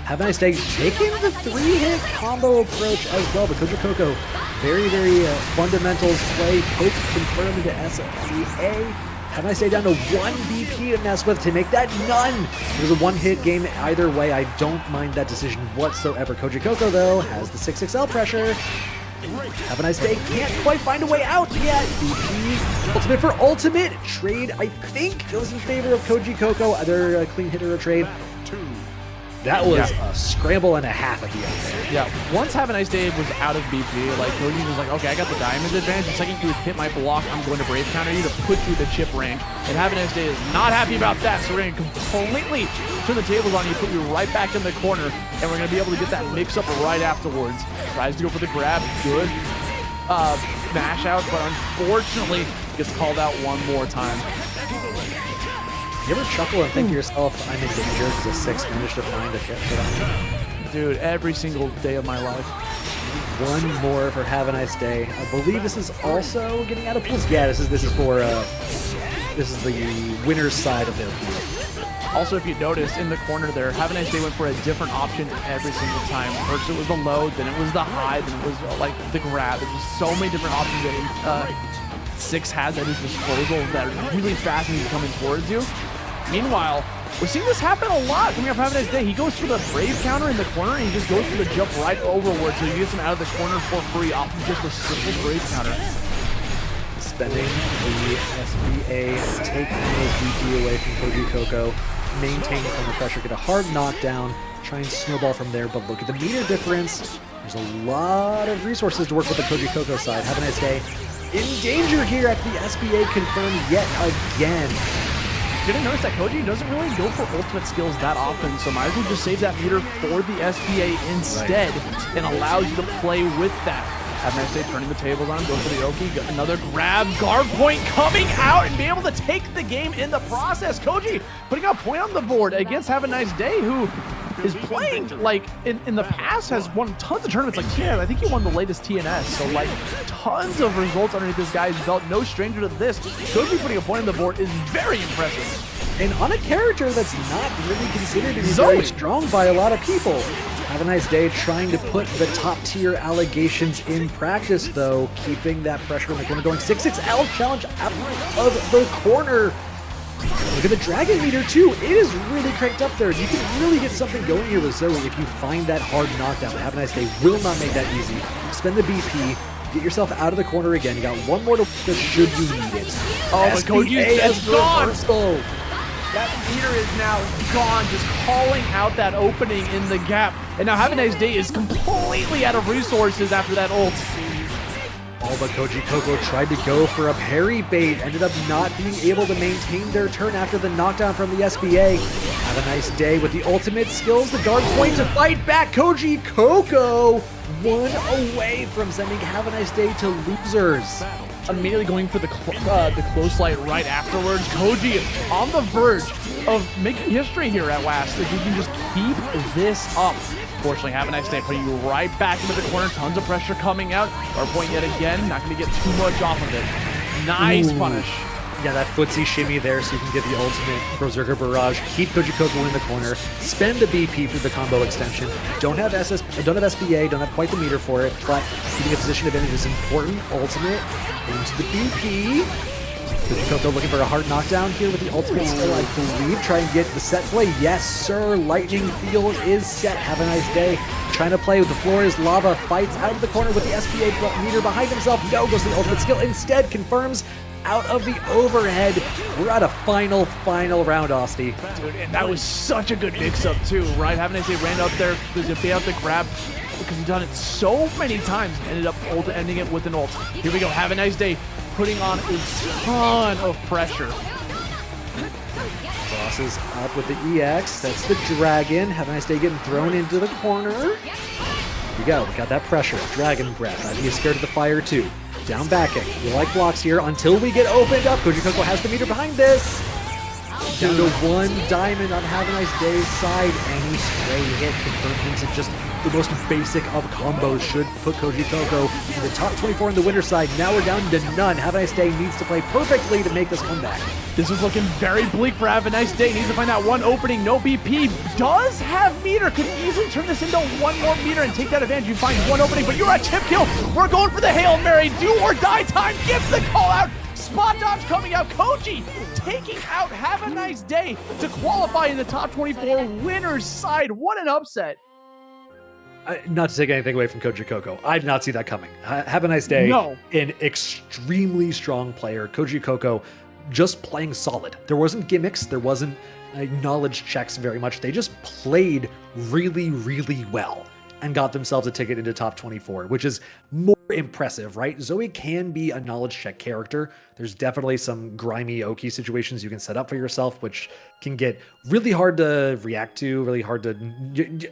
Have a nice day. Taking the 3-hit combo approach as well. But Kojicoco, very, very fundamentals play. Poke confirmed into SBA. Have a nice day down to 1 BP to mess with to make that none. It was a 1-hit game either way. I don't mind that decision whatsoever. Kojicoco, though, has the 6XL pressure. Have a nice day. Can't quite find a way out yet. BP ultimate for ultimate. Trade, I think, goes in favor of Kojicoco. Either a clean hit or a trade. That was a scramble and a half at the end there. Yeah, once Have a Nice Day was out of BP, like Koji was like, okay, I got the diamond advantage. The second you hit my block, I'm going to brave counter you to put you the chip range. And Have a Nice Day is not happy about that, so we're going to completely turn the tables on you, put you right back in the corner, and we're going to be able to get that mix up right afterwards. Tries to go for the grab, good smash out, but unfortunately gets called out one more time. You ever chuckle and think to yourself, I'm in danger because a 6 managed to find a hit on me? Dude, every single day of my life. One more for Have a Nice Day. I believe this is also getting out of pools. Yeah, this is for this is the winner's side of their pool. Also, if you notice in the corner there, Have a Nice Day went for a different option every single time. First it was the low, then it was the high, then it was like the grab. There's just so many different options that Six has at his disposal that are really fast and he's coming towards you. Meanwhile, we're seeing this happen a lot coming up Have a Nice Day. He goes for the brave counter in the corner and he just goes for the jump right overward so he gets him out of the corner for free off of just a simple brave counter. Spending the SBA, taking those BP away from Kojicoco, maintaining from the pressure, get a hard knockdown, try and snowball from there, but look at the meter difference. There's a lot of resources to work with the Kojicoco side. Have a Nice Day. In danger here at the SBA confirmed yet again. You're gonna notice that Koji doesn't really go for ultimate skills that often, so might as well just save that meter for the SBA instead and allows you to play with that. Havaniceday turning the tables on him, goes for the Oki, another grab, guard point coming out and be able to take the game in the process. Koji putting a point on the board against Havaniceday, who is playing like in the past, has won tons of tournaments like TNS. I think he won the latest TNS, so like tons of results underneath this guy's belt. No stranger to this. Koji putting a point on the board is very impressive. And on a character that's not really considered to be very strong by a lot of people. Havaniceday trying to put the top tier allegations in practice, though, keeping that pressure in the corner, going 6-6L challenge out of the corner. Look at the Dragon Meter, too. It is really cranked up there. You can really get something going here with Zooey if you find that hard knockdown. Havaniceday will not make that easy. Spend the BP. Get yourself out of the corner again. You got one more to should you need it. Oh, but Koji is gone. That meter is now gone, just calling out that opening in the gap. And now Havaniceday is completely out of resources after that ult. Oh, but Kojicoco tried to go for a parry bait, ended up not being able to maintain their turn after the knockdown from the SBA. Havaniceday with the ultimate skills, the guard point to fight back. Kojicoco one away from sending Havaniceday to losers. Immediately going for the close light right afterwards. Koji on the verge of making history here at WAST if he can just keep this up. Fortunately, Havaniceday putting you right back into the corner. Tons of pressure coming out. Guard point yet again. Not going to get too much off of it. Nice punish. Yeah, that footsie shimmy there so you can get the ultimate Berserker Barrage. Keep Kojicoco in the corner. Spend the BP for the combo extension. Don't have SBA, don't have quite the meter for it, but keeping a position advantage is important. Ultimate into the BP. Kojicoco looking for a hard knockdown here with the ultimate skill, I believe. Try and get the set play. Yes, sir. Lightning Field is set. Have a nice day. Trying to play with the floor is lava. Fights out of the corner with the SBA meter behind himself. No, goes to the ultimate skill. Instead, confirms out of the overhead. We're at a final round, Austin. Dude, and that was such a good mix-up too, right? Havaniceday ran up there, was to bait out the grab because he's done it so many times and ended up ending it with an ult. Here we go, Havaniceday putting on a ton of pressure. Crosses up with the EX. That's the dragon. Havaniceday getting thrown into the corner. Here we go. We got that pressure. Dragon breath. I think he's scared of the fire too. Down backing. We like blocks here until we get opened up. Kojicoco has the meter behind this. Down to one diamond on Havaniceday side. Any stray hit converts into just the most basic of combos. Should put Kojicoco in the top 24 on the winner side. Now we're down to none. Havaniceday needs to play perfectly to make this comeback. This is looking very bleak for Havaniceday. Needs to find that one opening. No BP. Does have meter. Could easily turn this into one more meter and take that advantage. You find one opening, but you're at chip kill. We're going for the Hail Mary. Do or die time. Gets the call out. Spot dodge coming out. Koji taking out Havaniceday to qualify in the top 24 winners side. What an upset. Not to take anything away from Kojicoco. I did not see that coming. Havaniceday, no. An extremely strong player. Kojicoco just playing solid. There wasn't gimmicks. There wasn't knowledge checks very much. They just played really, really well and got themselves a ticket into top 24, which is more impressive, right? Zooey can be a knowledge check character. There's definitely some grimy Oki situations you can set up for yourself, which can get really hard to react to, really hard to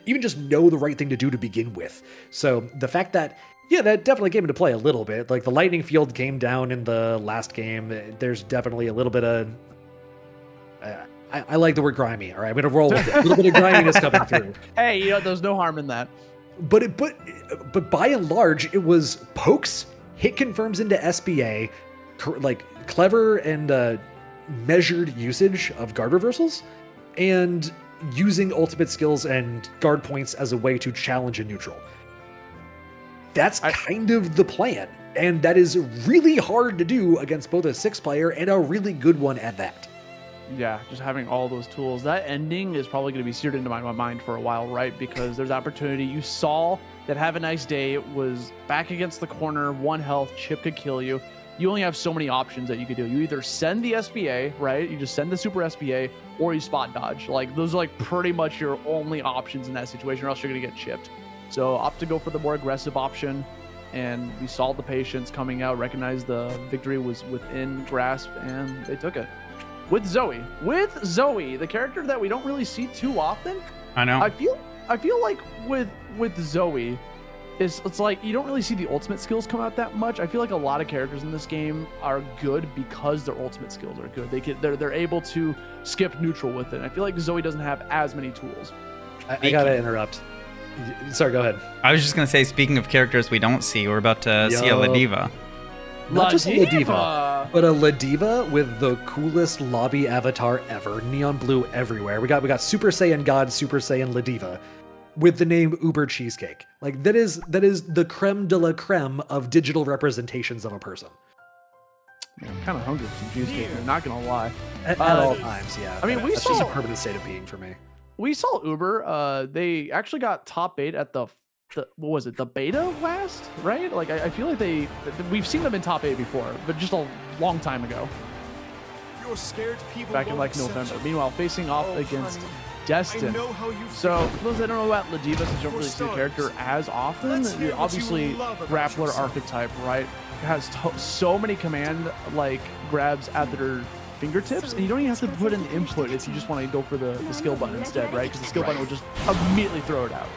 even just know the right thing to do to begin with. So the fact that, yeah, that definitely came into play a little bit. Like the lightning field came down in the last game. There's definitely a little bit of, I like the word grimy. All right, I'm going to roll with it. A little bit of griminess coming through. Hey, you know, there's no harm in that. But by and large, it was pokes, hit confirms into SBA, like clever and measured usage of guard reversals, and using ultimate skills and guard points as a way to challenge a neutral. That's kind of the plan, and that is really hard to do against both a 6-player and a really good one at that. Yeah, just having all those tools. That ending is probably going to be seared into my mind for a while, right? Because there's opportunity. You saw that Havaniceday was back against the corner, 1 health, chip could kill you. You only have so many options that you could do. You either send the SBA, right? You just send the super SBA, or you spot dodge. Like, those are like pretty much your only options in that situation, or else you're going to get chipped. So opt to go for the more aggressive option. And we saw the patience coming out, recognized the victory was within grasp, and they took it. With Zooey, the character that we don't really see too often. I know. I feel like with Zooey, it's like you don't really see the ultimate skills come out that much. I feel like a lot of characters in this game are good because their ultimate skills are good. They're able to skip neutral with it. And I feel like Zooey doesn't have as many tools. I gotta interrupt. Sorry, go ahead. I was just gonna say, speaking of characters we don't see, we're about to see a Ladiva. Not just a Ladiva, but a Ladiva with the coolest lobby avatar ever. Neon blue everywhere. We got Super Saiyan God, Super Saiyan Ladiva, with the name Uber Cheesecake. Like that is the creme de la creme of digital representations of a person. Man, I'm kind of hungry for some cheesecake. I'm not gonna lie. At all times, yeah. I mean, that's just a permanent state of being for me. We saw Uber. They actually got top 8 at the what was it? The beta last, right? Like I feel like we've seen them in top 8 before, but just a long time ago. You're scared people back in like November. Meanwhile, facing off against Destin. So for those that don't know about Ladiva, since you don't really see the character as often, obviously grappler archetype, right? It has so many command like grabs at their fingertips, and you don't even have to put in input if you just want to go for the skill button instead, right? Because the skill button will just immediately throw it out.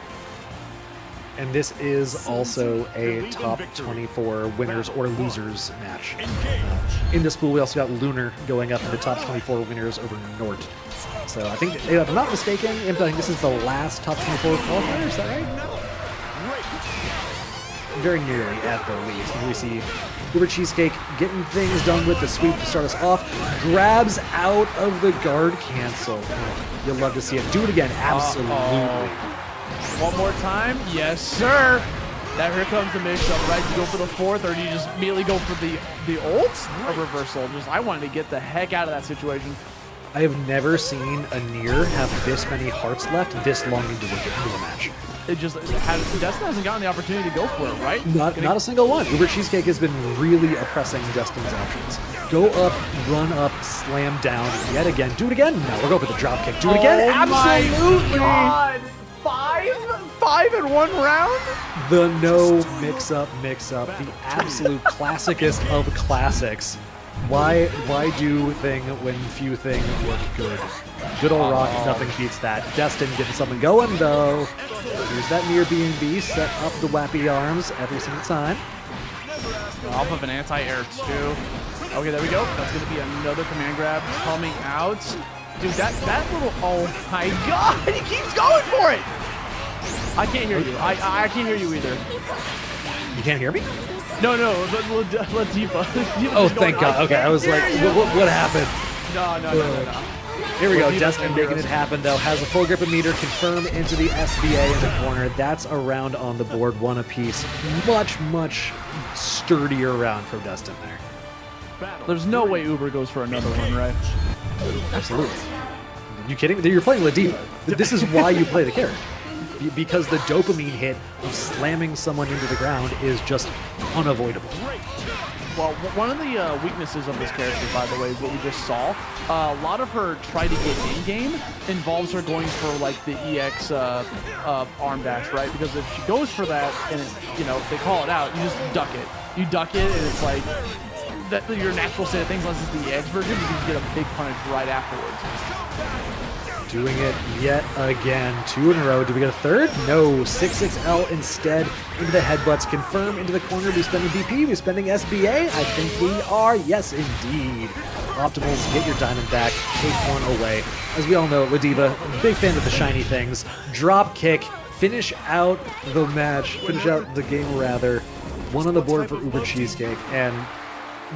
And this is also a top 24 winners or losers match. In this pool, we also got Lunar going up in the top 24 winners over Nort. So I think, if I'm not mistaken, I think this is the last top 24 qualifier, is that right? Very nearly at the least. And we see Uber Cheesecake getting things done with the sweep to start us off. Grabs out of the guard cancel. You'll love to see it. Do it again. Absolutely. One more time. Yes, sir. Now here comes the mix-up, right? You go for the fourth, or do you just immediately go for the ult or reversal? I wanted to get the heck out of that situation. I have never seen a Nier have this many hearts left this long into the match. Destin hasn't gotten the opportunity to go for it, right? Not a single one. Uber Cheesecake has been really oppressing Destin's options. Go up, run up, slam down yet again. Do it again. No, we'll go for the drop kick. Do it again. Absolutely. My God. Five in one round? The no mix-up, the absolute classicest of classics. Why do thing when few thing work good? Good old rock, nothing beats that. Destin getting something going though. Here's that Nier B&B, set up the wappy arms every single time. Off of an anti-air too. Okay, there we go. That's gonna be another command grab coming out. Dude, that little, oh my God, he keeps going for it. I can't hear you. I can't hear you either. You can't hear me? No, Latifa. Oh, thank God. Okay, I was like, what happened? No. Here we go. Destin making it happen, though. Has a full grip of meter. Confirm into the SBA in the corner. That's a round on the board. One apiece. Much sturdier round for Destin there. There's no way Uber goes for another one, right? Absolutely. Are you kidding? You're playing Ladiva. This is why you play the character. Because the dopamine hit of slamming someone into the ground is just unavoidable. Well, one of the weaknesses of this character, by the way, what we just saw, a lot of her try to get in-game involves her going for like the EX arm dash, right? Because if she goes for that and they call it out, you just duck it. You duck it, and it's like your natural state of things, unless it's the EX version, you can get a big punish right afterwards. Doing it yet again. 2 in a row. Do we get a third? No. 6-6L instead. Into the headbutts. Confirm into the corner. We spending BP. We spending SBA. I think we are. Yes, indeed. Optimals, get your diamond back. Take one away. As we all know, Ladiva, big fan of the shiny things. Drop kick. Finish out the match. Finish out the game, rather. One on the board for Uber Cheesecake. And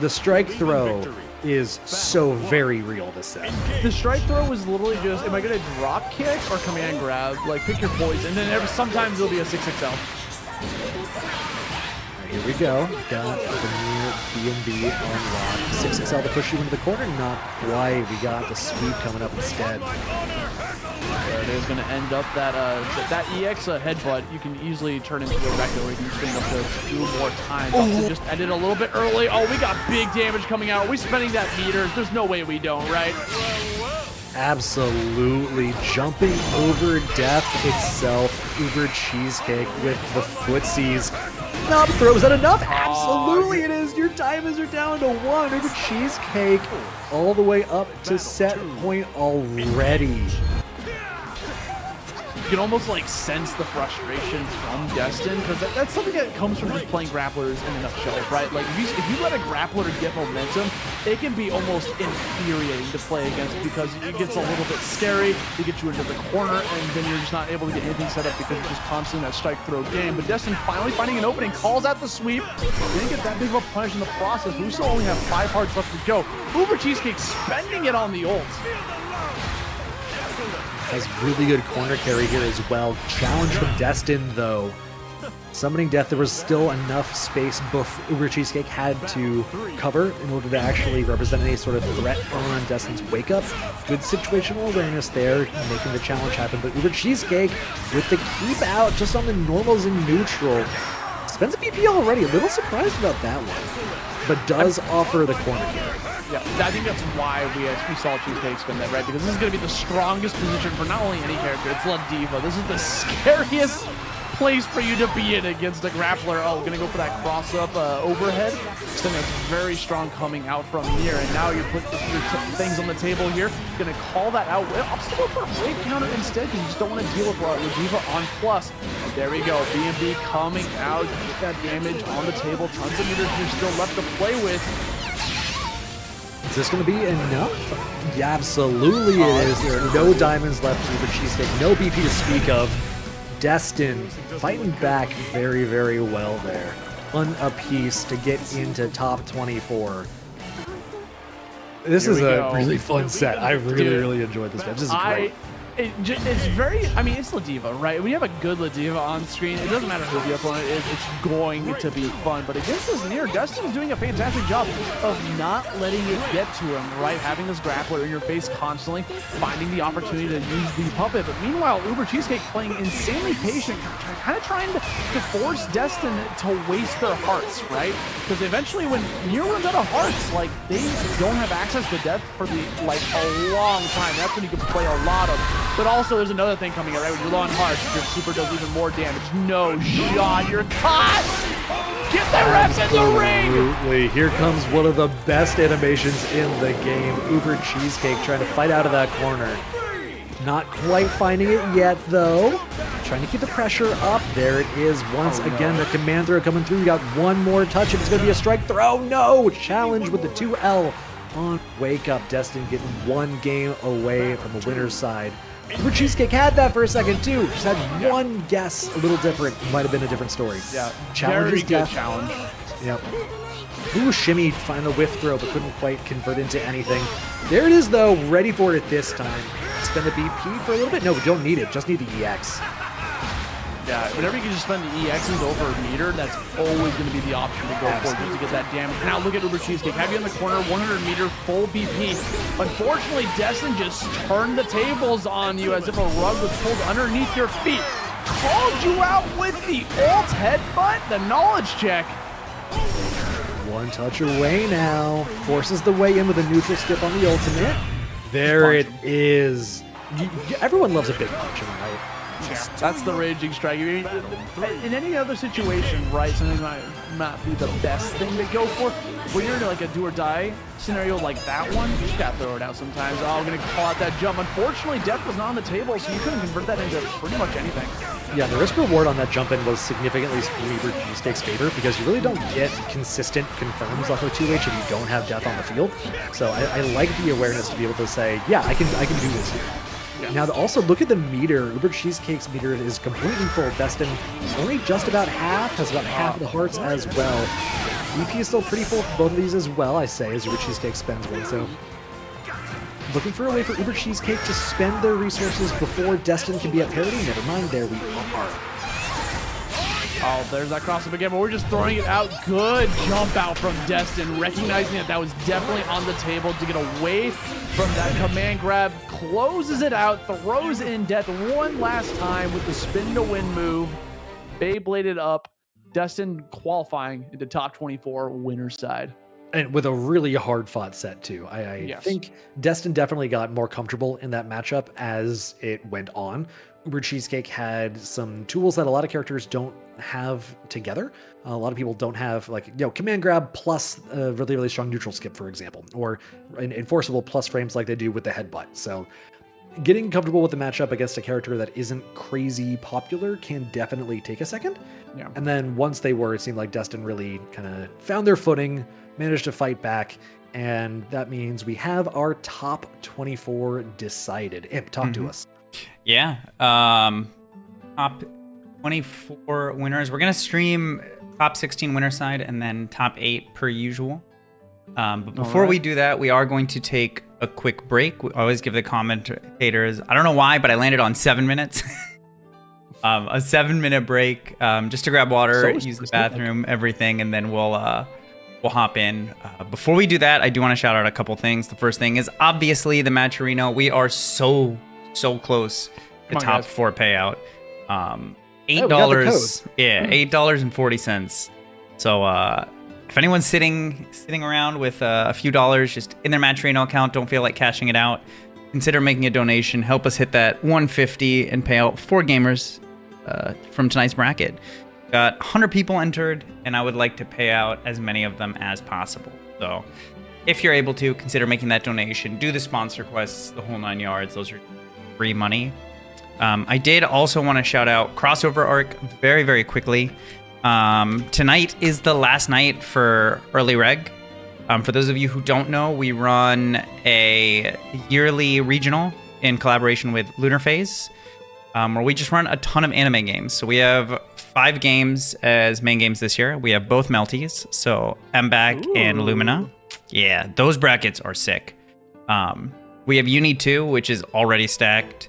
the strike throw is so very real this set. The strike throw was literally just, am I going to drop kick or command grab? Like, pick your poison, and then sometimes it'll be a 6-6L. Here we go. Got the Nier B&B on lock. 6-6L to push you into the corner. Not quite. We got the sweep coming up instead. There it is, going to end up that EX headbutt. You can easily turn into a regular where you can spin up to 2 more times. Oh. Just ended a little bit early. Oh, we got big damage coming out. Are we spending that meter? There's no way we don't, right? Absolutely. Jumping over death itself. Uber Cheesecake with the footsies. Knob throw, is that enough? Absolutely it is. Your timers are down to 1. Uber Cheesecake all the way up to set point already. You can almost like sense the frustration from Destin, because that's something that comes from just playing grapplers in a nutshell, right? Like if you let a grappler get momentum, it can be almost infuriating to play against because it gets a little bit scary. They get you into the corner, and then you're just not able to get anything set up because you're just constantly in that strike throw game. But Destin finally finding an opening, calls out the sweep. Didn't get that big of a punish in the process, but we still only have 5 hearts left to go. Uber Cheesecake spending it on the ult. Has really good corner carry here as well. Challenge from Destin, though. Summoning Death, there was still enough space Uber Cheesecake had to cover in order to actually represent any sort of threat on Destin's wake up. Good situational awareness there, making the challenge happen. But Uber Cheesecake with the keep out just on the normals in neutral. Spends a BP already. A little surprised about that one, but does offer the corner carry. Yeah, I think that's why we saw Cheesecake spin that, right? Because this is going to be the strongest position for not only any character, it's La Diva. This is the scariest place for you to be in against a grappler. Oh, going to go for that cross-up overhead. Something that's very strong coming out from Nier, and now you're putting your things on the table here. Going to call that out. I'm still going for a wave counter instead because you just don't want to deal with La Diva on plus. There we go. B&B coming out. Get that damage on the table. Tons of meters you're still left to play with. Is this going to be enough? Yeah, absolutely it is. There are no diamonds left for the Cheesecake. No BP to speak of. Destin fighting back very, very well there. Unappeased to get into top 24. This is a really fun set. I really enjoyed this match. This is great. It's very, I mean, it's La Diva, right? When you have a good La Diva on screen, it doesn't matter who the opponent is, it's going to be fun. But against this Nier, Destin's doing a fantastic job of not letting it get to him, right? Having this grappler in your face constantly, finding the opportunity to use the puppet. But meanwhile, Uber Cheesecake playing insanely patient, kind of trying to force Destin to waste their hearts, right? Because eventually when Nier runs out of hearts, like, they don't have access to death for a long time. That's when you can play a lot of. But also, there's another thing coming out, right? When you're low on hearts, your super does even more damage. No shot, you're caught! Get the refs in the ring! Absolutely. Here comes one of the best animations in the game. Uber Cheesecake trying to fight out of that corner. Not quite finding it yet, though. Trying to keep the pressure up. There it is once again. The command throw coming through. We got one more touch, and it's going to be a strike throw. No! Challenge with the 2L on Wake Up. Destin getting one game away from the winner's side. Uber Cheesecake had that for a second too. Just had one guess a little different. Might have been a different story. Yeah, challenge very good challenge. Yep. Ooh, shimmy, find the whiff throw, but couldn't quite convert into anything. There it is though, ready for it this time. Spend the BP for a little bit. No, we don't need it. Just need the EX. Yeah, whenever you can just spend the EXs over a meter, that's always going to be the option to go for just to get that damage. Now look at Uber Cheesecake. Have you in the corner, 100 meter, full BP. Unfortunately, Destin just turned the tables on you as if a rug was pulled underneath your feet. Called you out with the ult headbutt, the knowledge check. One touch away now. Forces the way in with a neutral skip on the ultimate. There it is. Everyone loves a big punch, right? Yeah, that's the raging strike. I mean, in any other situation, right, something might not be the best thing to go for. When you're in like a do or die scenario like that one, you just gotta throw it out sometimes. Oh, I'm gonna call out that jump. Unfortunately, death was not on the table, so you couldn't convert that into pretty much anything. Yeah, the risk reward on that jump in was significantly in Uber Cheesecake's favor because you really don't get consistent confirms off of 2H if you don't have death on the field. So I like the awareness to be able to say, yeah, I can do this here. Yeah. Now, also look at the meter. Uber Cheesecake's meter is completely full. Destin only just about half, has about half of the hearts as well. EP is still pretty full for both of these as well, I say, as Uber Cheesecake spends one. So, looking for a way for Uber Cheesecake to spend their resources before Destin can be at parity. Never mind, there we are. Oh, there's that cross-up again, but we're just throwing it out. Good jump out from Destin, recognizing that that was definitely on the table to get away from that command grab. Closes it out, throws in death one last time with the spin to win move. Beybladed up. Destin qualifying into top 24 winner's side. And with a really hard-fought set, too. I think Destin definitely got more comfortable in that matchup as it went on. Uber Cheesecake had some tools that a lot of characters don't have together. A lot of people don't have, like, you know, command grab plus a really, really strong neutral skip, for example, or an enforceable plus frames like they do with the headbutt. So getting comfortable with the matchup against a character that isn't crazy popular can definitely take a second. Yeah. And then once they were, it seemed like Destin really kind of found their footing, managed to fight back, and that means we have our top 24 decided. Imp, talk to us. Yeah. Top 24 winners. We're going to stream top 16 winner side and then top 8 per usual. But before we do that, we are going to take a quick break. We always give the commentators, I don't know why, but I landed on 7 minutes. A 7-minute break, just to grab water, use the bathroom, everything, and then we'll hop in. Before we do that, I do want to shout out a couple things. The first thing is obviously the Matcherino. We are so close to top 4 payout. $8. Yeah, $8.40. So if anyone's sitting around with a few dollars just in their Matcherino account, don't feel like cashing it out, consider making a donation. Help us hit that 150 and pay out 4 gamers from tonight's bracket. Got 100 people entered, and I would like to pay out as many of them as possible. So if you're able to, consider making that donation. Do the sponsor quests, the whole 9 yards. Those are free money. I did also want to shout out Crossover Arc very, very quickly. Tonight is the last night for early reg. For those of you who don't know, we run a yearly regional in collaboration with Lunar Phase, where we just run a ton of anime games. So we have 5 games as main games this year. We have both Melties, so MBAC and Lumina. Yeah, those brackets are sick. We have Uni 2, which is already stacked.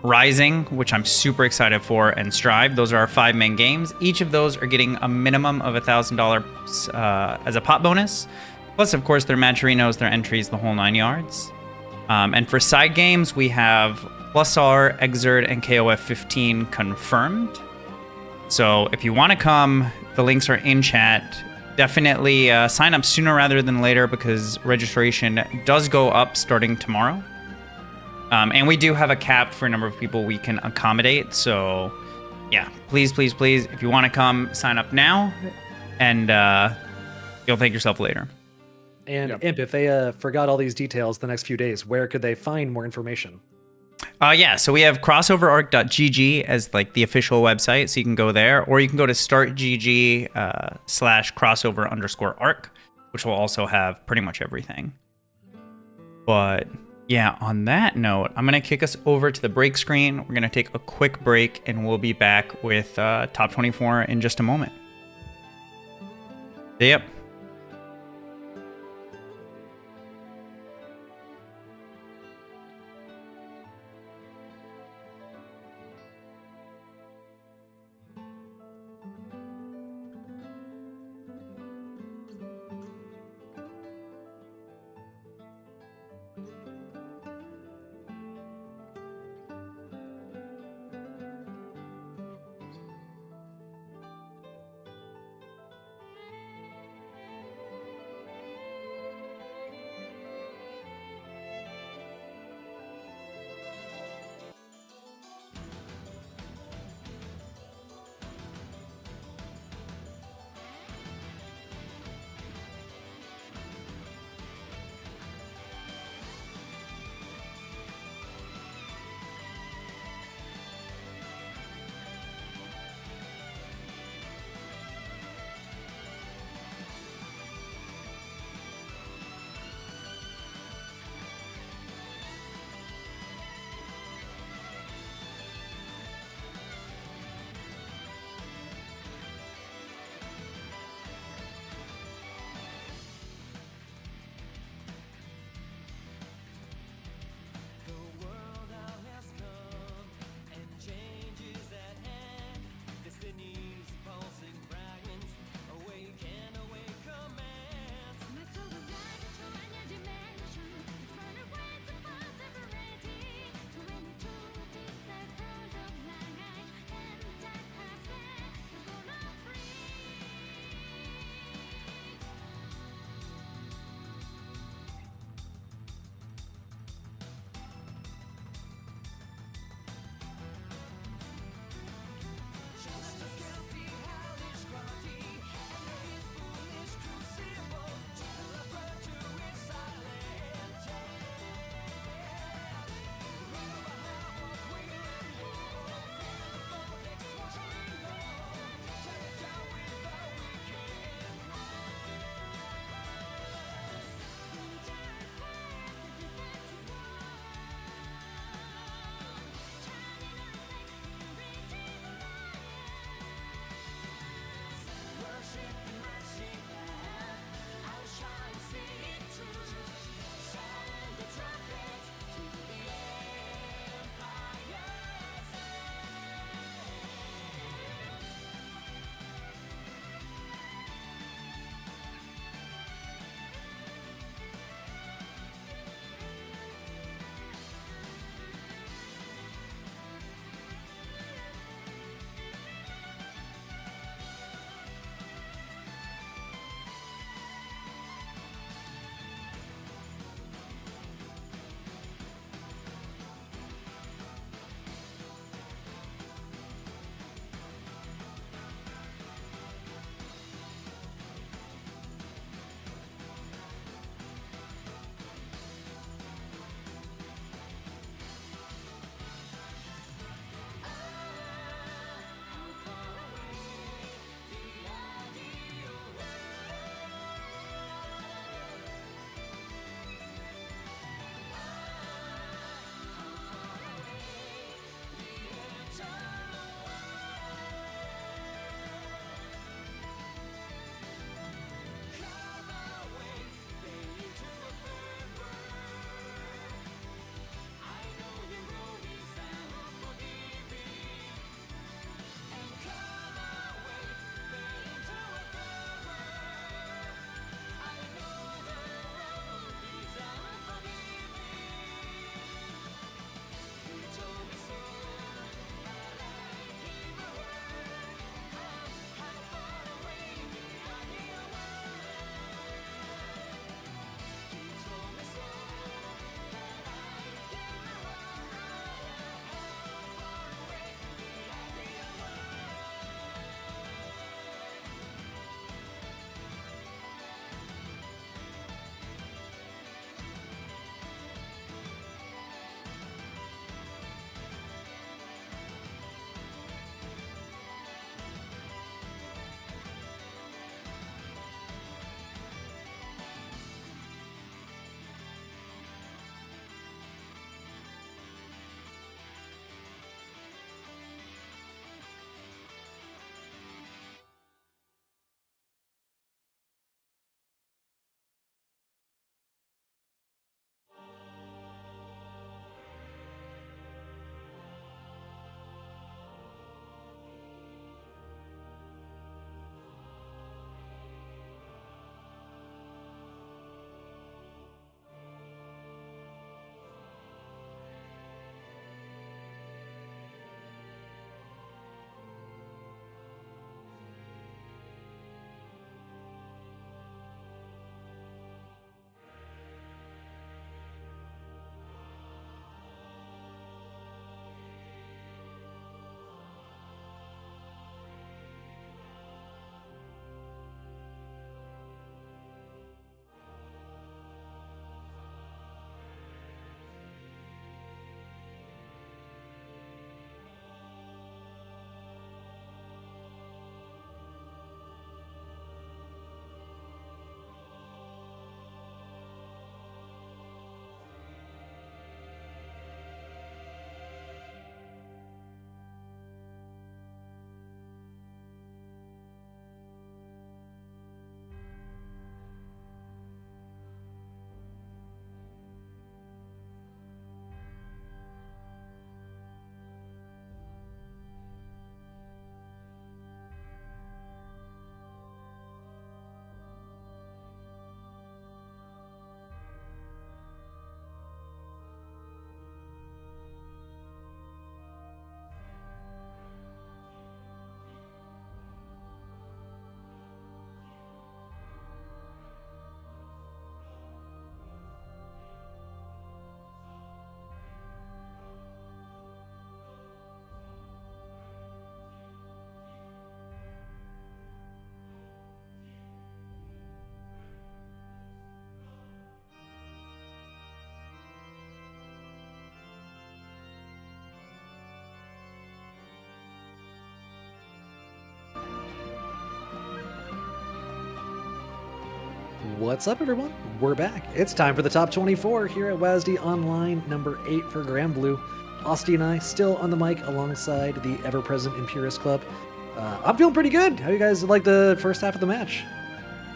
Rising, which I'm super excited for, and Strive. Those are our 5 main games. Each of those are getting a minimum of $1,000 as a pot bonus. Plus, of course, their Matcherinos, their entries, the whole 9 yards. And for side games, we have Plus R, Exerd, and KOF 15 confirmed. So if you want to come, the links are in chat. Definitely sign up sooner rather than later because registration does go up starting tomorrow. And we do have a cap for a number of people we can accommodate. So, yeah, please, if you want to come, sign up now, and you'll thank yourself later. And Imp, if they forgot all these details the next few days, where could they find more information? Yeah, so we have crossoverarc.gg as like the official website, so you can go there, or you can go to startgg /crossover_arc, which will also have pretty much everything. But yeah, on that note, I'm going to kick us over to the break screen. We're going to take a quick break, and we'll be back with top 24 in just a moment. Yep. What's up, everyone? We're back. It's time for the top 24 here at WASD Online, number 8 for Granblue. Austin and I still on the mic alongside the ever-present Imperius Club. I'm feeling pretty good. How you guys like the first half of the match?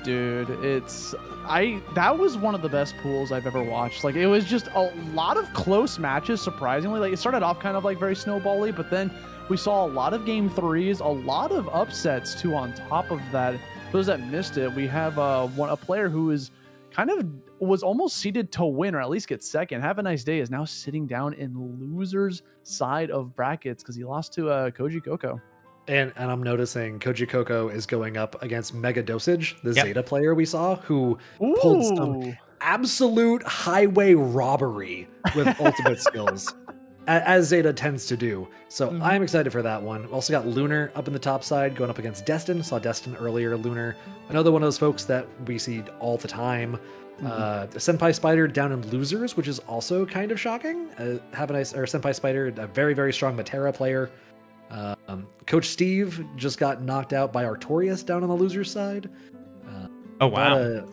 Dude, that was one of the best pools I've ever watched. Like, it was just a lot of close matches, surprisingly. Like, it started off kind of like very snowbally, but then we saw a lot of game threes, a lot of upsets too on top of that. For those that missed it, we have a player who is was almost seeded to win, or at least get second. Havaniceday is now sitting down in loser's side of brackets because he lost to Kojicoco. And I'm noticing Kojicoco is going up against Mega Dosage, the Zeta player we saw, who pulled some absolute highway robbery with ultimate skills, as Zeta tends to do. So I'm excited for that one. Also got Lunar up in the top side, going up against Destin. Saw Destin earlier. Lunar, another one of those folks that we see all the time. Senpai Spider down in losers, which is also kind of shocking. Senpai Spider, a very, very strong Matera player. Coach Steve just got knocked out by Artorias down on the loser's side. Oh, wow.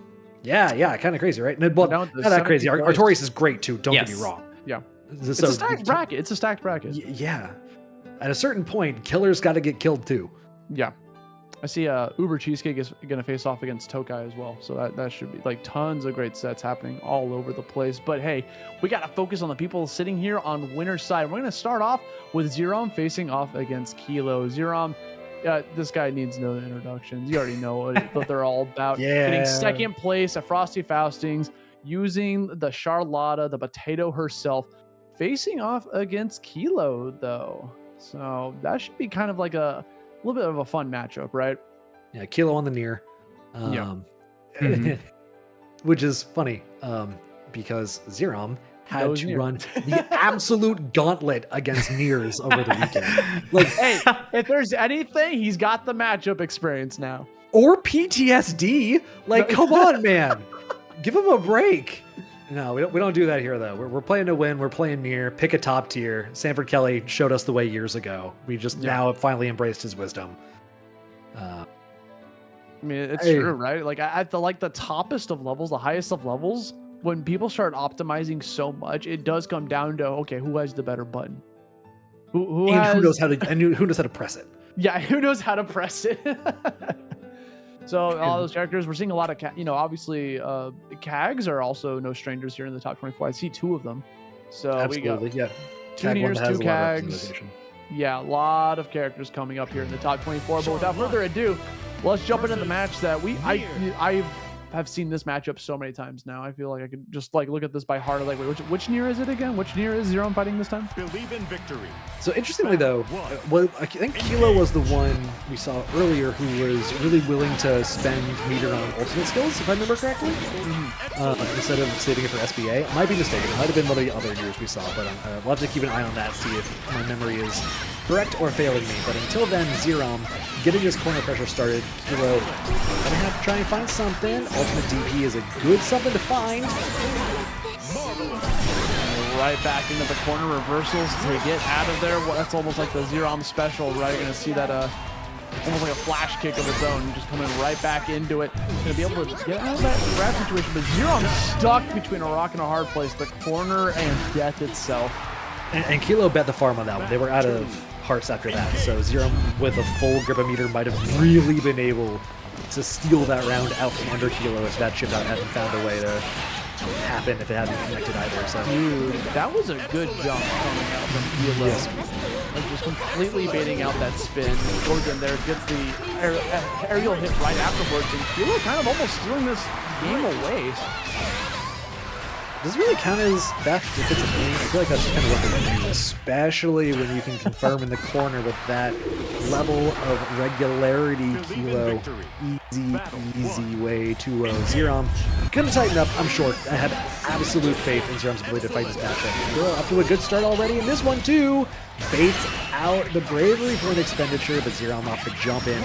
Yeah, kind of crazy, right? Well, not that crazy. Artorias is great too, don't get me wrong. Yeah. It's a stacked bracket. It's a stacked bracket. Yeah. At a certain point, Killer's got to get killed too. Yeah. I see Uber Cheesecake is going to face off against Tokai as well. So that should be like tons of great sets happening all over the place. But hey, we got to focus on the people sitting here on winner's side. We're going to start off with Xerom facing off against Kilo. Xerom, this guy needs no introductions. You already know what they're all about. Getting second place at Frosty Faustings, using the Charlotta, the potato herself, facing off against Kilo, though. So that should be kind of like a little bit of a fun matchup, right? Yeah, Kilo on the Nier. Which is funny because Xerom had to run the absolute gauntlet against Niers over the weekend. Like, hey, if there's anything, he's got the matchup experience now. Or PTSD. Like, come on, man. Give him a break. No, we don't do that here, though. We're playing to win. We're playing Nier. Pick a top tier. Sanford Kelly showed us the way years ago. We just now have finally embraced his wisdom. I mean, it's true, right? Like, at the toppest of levels, the highest of levels, when people start optimizing so much, it does come down to, okay, who has the better button? Who knows how to press it? Yeah, who knows how to press it? So all those characters, we're seeing a lot of, obviously Kags are also no strangers here in the top 24. I see 2 of them. So absolutely, we got 2 Niers, 2 Kags. Yeah, a lot of characters coming up here in the top 24. But without further ado, let's jump into the match that I have seen this matchup so many times now. I feel like I could just look at this by heart. Like, wait, which Nier is it again? Which Nier is Xerom fighting this time? Believe in victory. So interestingly, though, I think Kilo was the one we saw earlier who was really willing to spend meter on ultimate skills, if I remember correctly, instead of saving it for SBA. I might be mistaken. It might have been one of the other Niers we saw, but I'll have to keep an eye on that, see if my memory is correct or failing me. But until then, Xerom getting his corner pressure started. Kilo gonna have to try and find something. Ultimate DP is a good something to find. Right back into the corner reversals to get out of there. Well, that's almost like the Xerom special, right? You're gonna see that almost like a flash kick of its own. Just coming right back into it. Gonna be able to get out of that grab situation, but Xerom's stuck between a rock and a hard place, the corner and death itself. And Kilo bet the farm on that one. They were out of hearts after that, so Xerom with a full grip-o-meter might have really been able to steal that round out from under Kilo if that chip out hadn't found a way to happen, if it hadn't connected either. So, dude, that was a good jump coming out from Kilo. Like, just completely baiting out that spin. Goes in there, gets the aerial hit right afterwards, and Kilo kind of almost stealing this game away. Does it really count as theft if it's a game? I feel like that's kind of what they do, especially when you can confirm in the corner with that level of regularity. Kilo, easy way to Xerom. Couldn't tighten up, I'm short. I have absolute faith in Xerom's ability to fight this matchup. Kilo up to a good start already in this one too. Baits out the bravery for an expenditure, but Xerom off the jump in,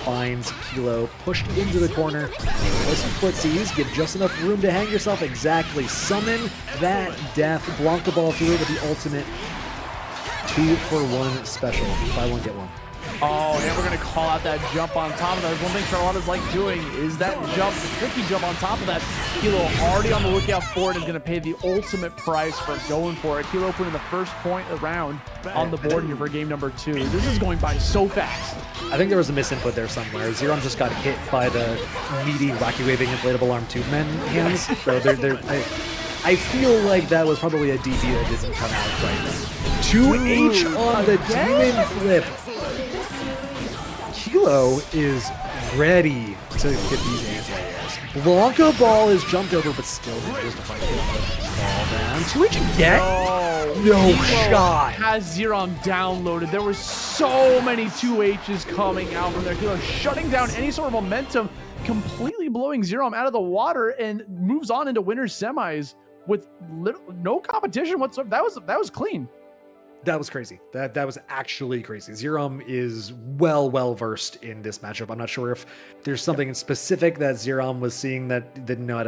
finds Kilo, pushed into the corner. Those footsies, give just enough room to hang yourself. Exactly. Summon that death. Blanca ball through with the ultimate 2-for-1 special. Buy one, get one. Oh, and we're going to call out that jump on top of that. One thing Charlotta's like doing is that jump, the tricky jump on top of that. Kilo already on the lookout for it, is going to pay the ultimate price for going for it. Kilo putting the first point around on the board here for game number 2. This is going by so fast. I think there was a misinput there somewhere. Xerom just got hit by the meaty, wacky waving inflatable arm tube men hands. So I feel like that was probably a DP that didn't come out right then. 2H on the demon flip. Kilo is ready to get these anti-airs. Blanca Ball is jumped over, but still just fight ball down. 2H again? No shot. Has Xerom downloaded. There were so many 2Hs coming out from there. Kilo shutting down any sort of momentum, completely blowing Xerom out of the water, and moves on into winner's semis with no competition whatsoever. That was clean. That was crazy. That was actually crazy. Xerom is well versed in this matchup. I'm not sure if there's something specific that Xerom was seeing that did not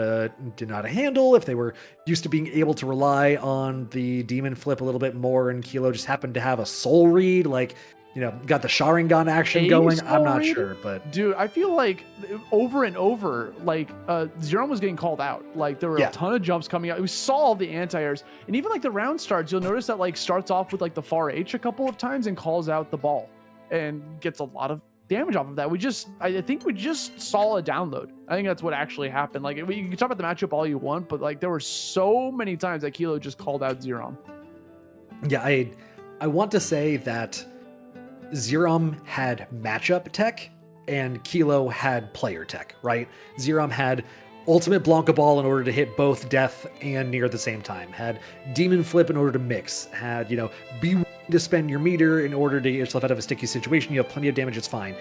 handle, if they were used to being able to rely on the demon flip a little bit more, and Kilo just happened to have a soul read, like, you know, got the Sharingan action going. I'm not sure, but dude, I feel like over and over, like Xerom was getting called out. Like there were a ton of jumps coming out. We saw all the anti-airs, and even like the round starts, you'll notice that like starts off with like the far H a couple of times and calls out the ball and gets a lot of damage off of that. I think we just saw a download. I think that's what actually happened. Like you can talk about the matchup all you want, but like there were so many times that Kilo just called out Xerom. Yeah, I want to say that Xerom had matchup tech and Kilo had player tech, right? Xerom had ultimate Blanca Ball in order to hit both Death and Nier at the same time, had Demon Flip in order to mix, had, you know, be willing to spend your meter in order to get yourself out of a sticky situation. You have plenty of damage, it's fine.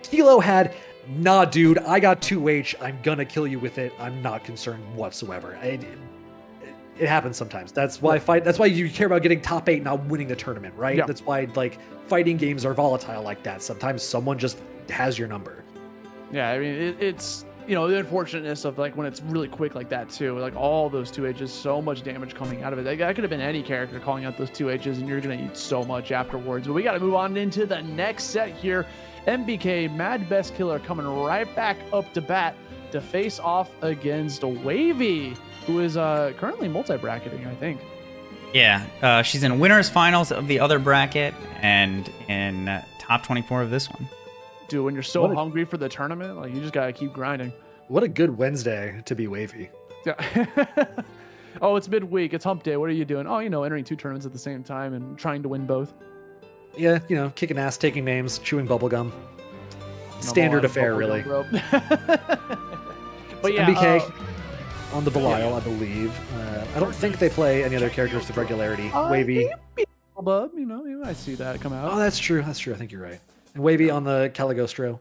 Kilo had, nah, dude, I got 2H, I'm gonna kill you with it, I'm not concerned whatsoever. It happens sometimes. That's why that's why you care about getting top 8, not winning the tournament, right? Yeah. That's why like fighting games are volatile like that. Sometimes someone just has your number. Yeah, I mean it's, you know, the unfortunateness of like when it's really quick like that too. Like all those 2Hs, so much damage coming out of it. That could have been any character calling out those 2Hs, and you're gonna eat so much afterwards. But we got to move on into the next set here. MBK MadBestKiller coming right back up to bat to face off against Wavy, who is currently multi-bracketing, I think. Yeah, she's in winners finals of the other bracket and in top 24 of this one. Dude, when you're so hungry for the tournament, like you just gotta keep grinding. What a good Wednesday to be Wavy. Yeah. Oh, it's midweek. It's hump day. What are you doing? Oh, you know, entering 2 tournaments at the same time and trying to win both. Yeah, you know, kicking ass, taking names, chewing bubblegum. Standard affair, really. But yeah, MBK on the Belial, I believe. I don't think they play any other characters with regularity. Wavy. Beelzebub, you know, I see that come out. Oh, that's true. That's true. I think you're right. And Wavy on the Caligostro.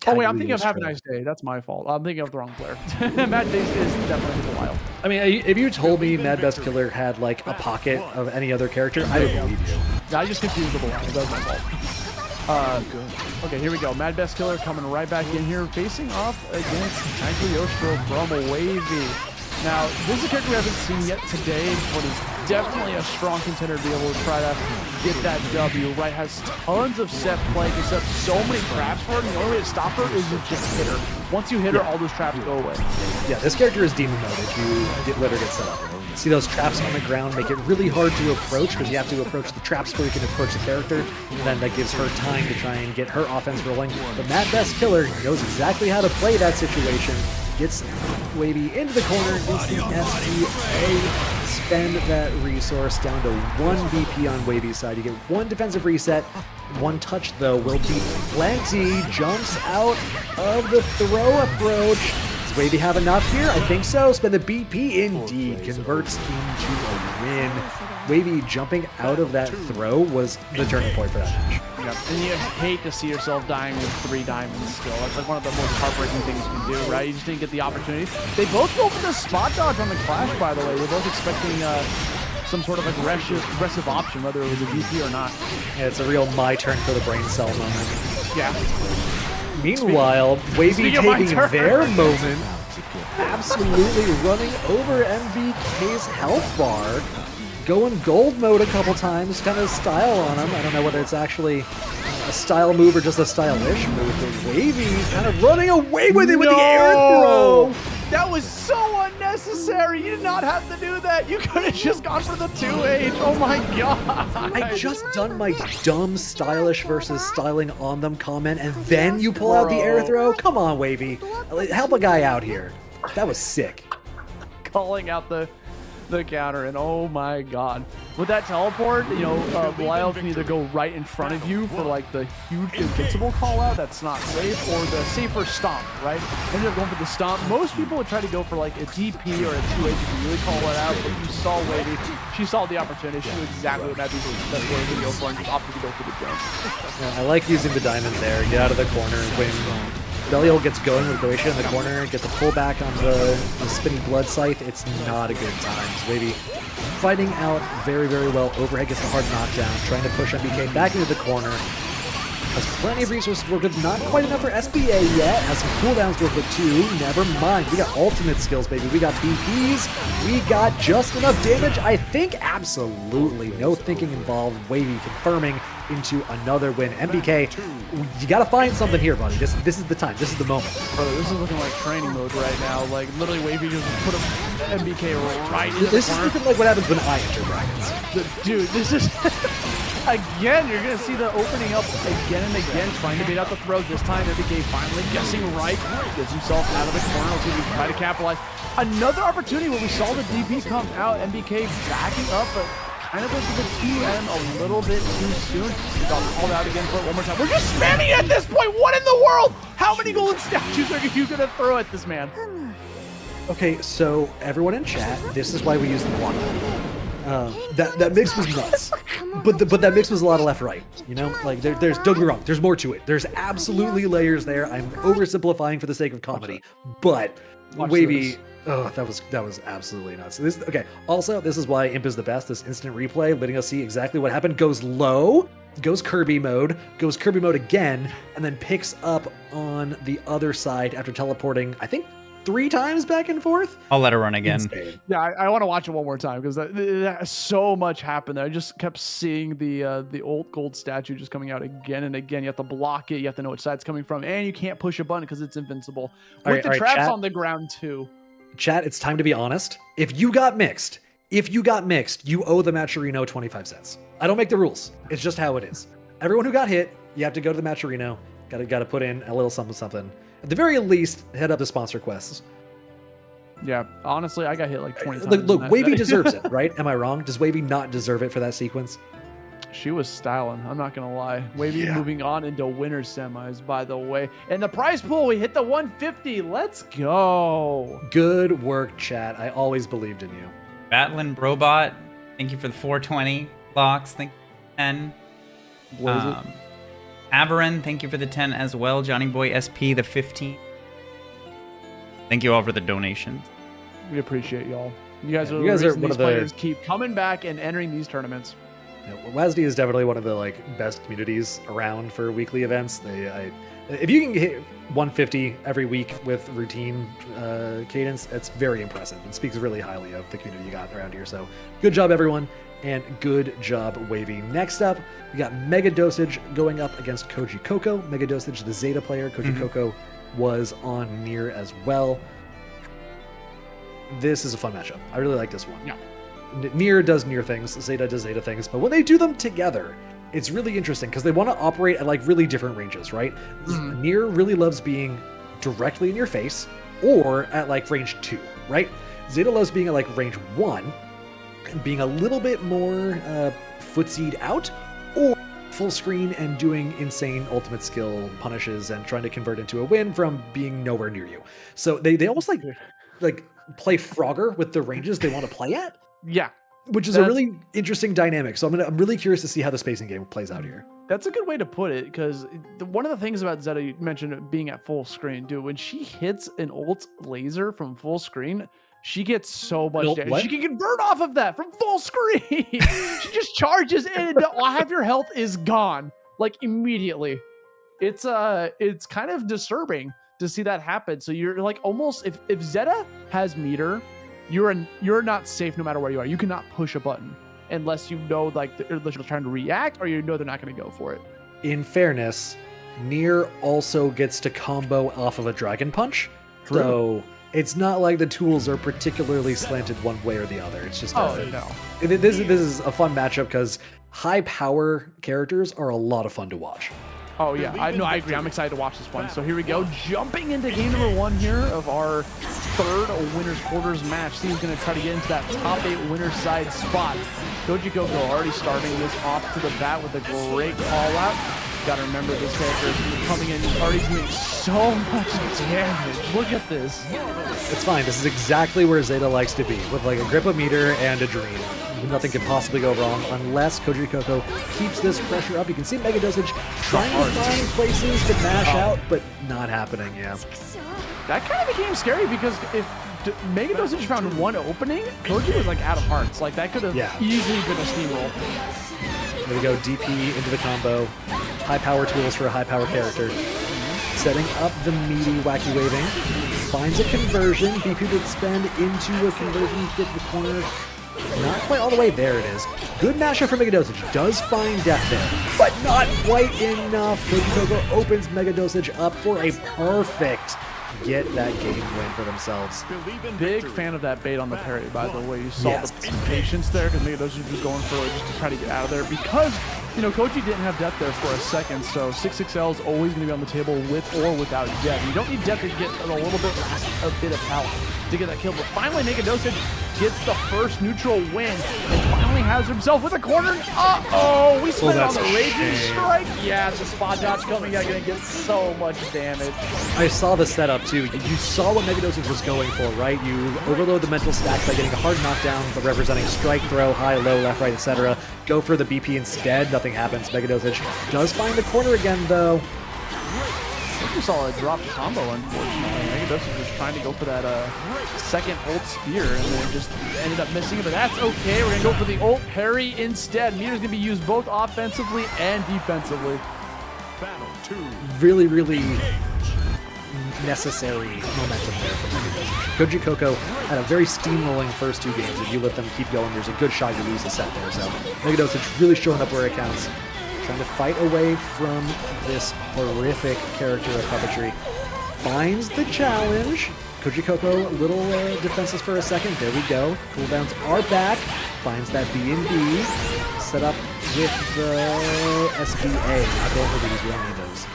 Oh wait, I'm thinking of Havaniceday. That's my fault. I'm thinking of the wrong player. MadBest is definitely the Belial. I mean, if you told me MadBestKiller had like a pocket of any other character, I would believe you. I just confused the Belial. That was my fault. Okay, here we go. MadBestKiller coming right back in here, facing off against Cagliostro from Wavy. Now, this is a character we haven't seen yet today, but is definitely a strong contender to be able to try to get that W, right? Has tons of set play, gets up so many traps for her, and the only way to stop her is to just hit her. Once you hit her, all those traps go away. Yeah, this character is demon mode if you let her get set up. See those traps on the ground make it really hard to approach because you have to approach the traps before you can approach the character, and then that gives her time to try and get her offense rolling. But MadBestKiller knows exactly how to play that situation. Gets Wavy into the corner, gets the SPA, spend that resource down to 1 BP on Wavy's side. You get 1 defensive reset, 1 touch though will be plenty. Jumps out of the throw approach. Does Wavy have enough here? I think so. Spend the BP, indeed. Converts into a win. Wavy jumping out of that throw was the turning point for that match. Yep. And you hate to see yourself dying with 3 diamonds still. That's like one of the most heartbreaking things you can do, right? You just didn't get the opportunity. They both go for the spot dodge on the Clash, by the way. They're both expecting some sort of aggressive option, whether it was a VP or not. Yeah, it's a real my turn for the brain cell moment. Yeah. Meanwhile, Wavy taking their moment, absolutely running over MBK's health bar. going gold mode a couple times, kind of style on him. I don't know whether it's actually a style move or just a stylish move, but Wavy kind of running away with it with the air throw. That was so unnecessary. You did not have to do that. You could have just gone for the 2H. Oh my god. I just done my dumb stylish versus styling on them comment, and then you pull out the air throw? Come on, Wavy. Help a guy out here. That was sick. Calling out the counter, and oh my god. With that teleport, you know, Belial can either go right in front of you for like the huge invincible call out that's not safe, or the safer stomp, right? Ended up going for the stomp. Most people would try to go for like a DP or a 2H if you really call it out, but you saw Wavy. She saw the opportunity. She knew exactly what that was going to go for, and just opted to go for the jump. Yeah, I like using the diamond there. Get out of the corner when Belial gets going with Croatia in the corner, get the pullback on the spinning blood scythe. It's not a good time. Wavy fighting out very, very well. Overhead gets the hard knockdown, trying to push MBK back into the corner. Has plenty of resources to work with. Not quite enough for SBA yet. Has some cooldowns to work with too. Never mind. We got ultimate skills, baby. We got BPs. We got just enough damage. I think absolutely no thinking involved. Wavy confirming into another win. MBK, you gotta find something here, buddy. This is the time. This is the moment. Brother, this is looking like training mode right now. Like literally, Wavy just put a MBK right in This the is corner. looking like what happens when I enter brackets. Dude, this is again. You're gonna see the opening up again and again, trying to bait out the throw. This time, MBK finally guessing right, gets himself out of the corner. Let's see if he can try to capitalize. Another opportunity where we saw the DP come out. MBK backing up, but kind of went to the 2M a little bit too soon. We got called out again for it one more time. We're just spamming at this point. What in the world? How many golden statues are you gonna throw at this man? Okay, so everyone in chat, this is why we use the block. That mix was nuts, but that mix was a lot of left-right. You know, like there's don't get me wrong, there's more to it. There's absolutely layers there. I'm oversimplifying for the sake of comedy, but Wavy. Oh, that was absolutely nuts. Okay. Also, this is why Imp is the best. This instant replay, letting us see exactly what happened. Goes low, goes Kirby mode again, and then picks up on the other side after teleporting, I think, 3 times back and forth. I'll let her run again. Insane. Yeah, I want to watch it one more time because that so much happened there. I just kept seeing the old gold statue just coming out again and again. You have to block it. You have to know which side it's coming from, and you can't push a button because it's invincible. With the traps on the ground too. Chat, it's time to be honest. If you got mixed, you owe the Matcherino 25 cents. I don't make the rules. It's just how it is. Everyone who got hit, you have to go to the Matcherino. Got to put in a little something. At the very least, head up to sponsor quests. Yeah, honestly, I got hit like 20 times. Look, Wavy deserves it, right? Am I wrong? Does Wavy not deserve it for that sequence? She was styling. I'm not gonna lie. Wavy moving on into winner semis, by the way. And the prize pool, we hit the 150. Let's go. Good work, chat. I always believed in you. Batlin Brobot, thank you for the 420 blocks. Thank you for 10. What is it? Averin, thank you for the 10 as well. Johnny Boy SP, the 15. Thank you all for the donations. We appreciate y'all. You guys are the one reason these of the players keep coming back and entering these tournaments. Yeah, WASD is definitely one of the best communities around for weekly events. If you can hit 150 every week with routine cadence, it's very impressive and speaks really highly of the community you got around here. So good job, everyone, and good job, Wavy. Next up, we got Mega Dosage going up against Kojicoco. Mega Dosage, the Zeta player. Kojicoco was on Nier as well. This is a fun matchup. I really like this one. Yeah. Nier does Nier things, Zeta does Zeta things, but when they do them together, it's really interesting because they want to operate at really different ranges, right? Nier really loves being directly in your face or at range 2, right? Zeta loves being at range 1 and being a little bit more footsied out, or full screen and doing insane ultimate skill punishes and trying to convert into a win from being nowhere near you. So they almost play Frogger with the ranges they want to play at. Yeah. Which is a really interesting dynamic. So I'm really curious to see how the spacing game plays out here. That's a good way to put it, because one of the things about Zeta, you mentioned it being at full screen, dude, when she hits an ult laser from full screen, she gets so much damage. What? She can convert off of that from full screen. She just charges and half your health is gone, immediately. It's kind of disturbing to see that happen. So you're almost, if Zeta has meter, you're not safe no matter where you are. You cannot push a button. unless you know like unless you're trying to react or you know they're not going to go for it. In fairness, Nier also gets to combo off of a Dragon Punch. True. So it's not like the tools are particularly slanted one way or the other. It's just No. this is a fun matchup because high power characters are a lot of fun to watch. Oh yeah, I agree. I'm excited to watch this one. So here we go, jumping into game number 1 here of our third winners quarters match. Team's gonna try to get into that top 8 winner side spot. Kojicoco already starting this off to the bat with a great call out. Gotta remember this character is coming in, he's already doing so much damage. Look at this. It's fine. This is exactly where Zeta likes to be, with like a grip of meter and a dream. Nothing can possibly go wrong unless Kojicoco keeps this pressure up. You can see Mega Dosage trying to find places to mash out, but not happening, yeah. That kind of became scary because if Mega Dosage found one opening, Koji was like out of hearts. Like that could have easily been a steamroll. There we go, DP into the combo. High power tools for a high power character. Setting up the meaty wacky waving. Finds a conversion. BP would spend into a conversion, get the corner. Not quite all the way. There it is. Good mashup for Mega Dosage. Does find death there, but not quite enough. Kojicoco opens Mega Dosage up for a perfect get that game win for themselves. Big fan of that bait on the parry, by the way. You saw the patience there because Mega Dosage was going for it just to try to get out of there because, you know, Koji didn't have death there for a second, so 6XL is always going to be on the table with or without death. You don't need death to get a little bit of power to get that kill, but finally Mega Dosage gets the first neutral win and finally has himself with a corner. Uh-oh, we spent it on the Raging Strike. Yeah, the spot dodge coming out, gonna get so much damage. I saw the setup too. You saw what Mega Dosage was going for, right? You overload the mental stack by getting a hard knockdown, but representing strike, throw, high, low, left, right, etc. Go for the BP instead. Nothing happens. Mega Dosage does find the corner again, though. I think we saw a drop combo, unfortunately. Mega Dosage was trying to go for that second ult spear and then just ended up missing it, but that's okay. We're going to go for the ult parry instead. Meter's going to be used both offensively and defensively. Battle 2. Really, really necessary momentum there for Mega Dosage. Kojicoco had a very steamrolling first 2 games. If you let them keep going, there's a good shot you lose the set there. So Mega Dosage really showing up where it counts. Trying to fight away from this horrific character of puppetry. Finds the challenge. Kojicoco a little defenseless for a second. There we go. Cooldowns are back. Finds that B&B. Set up with the SBA. Not going for these. We don't need those.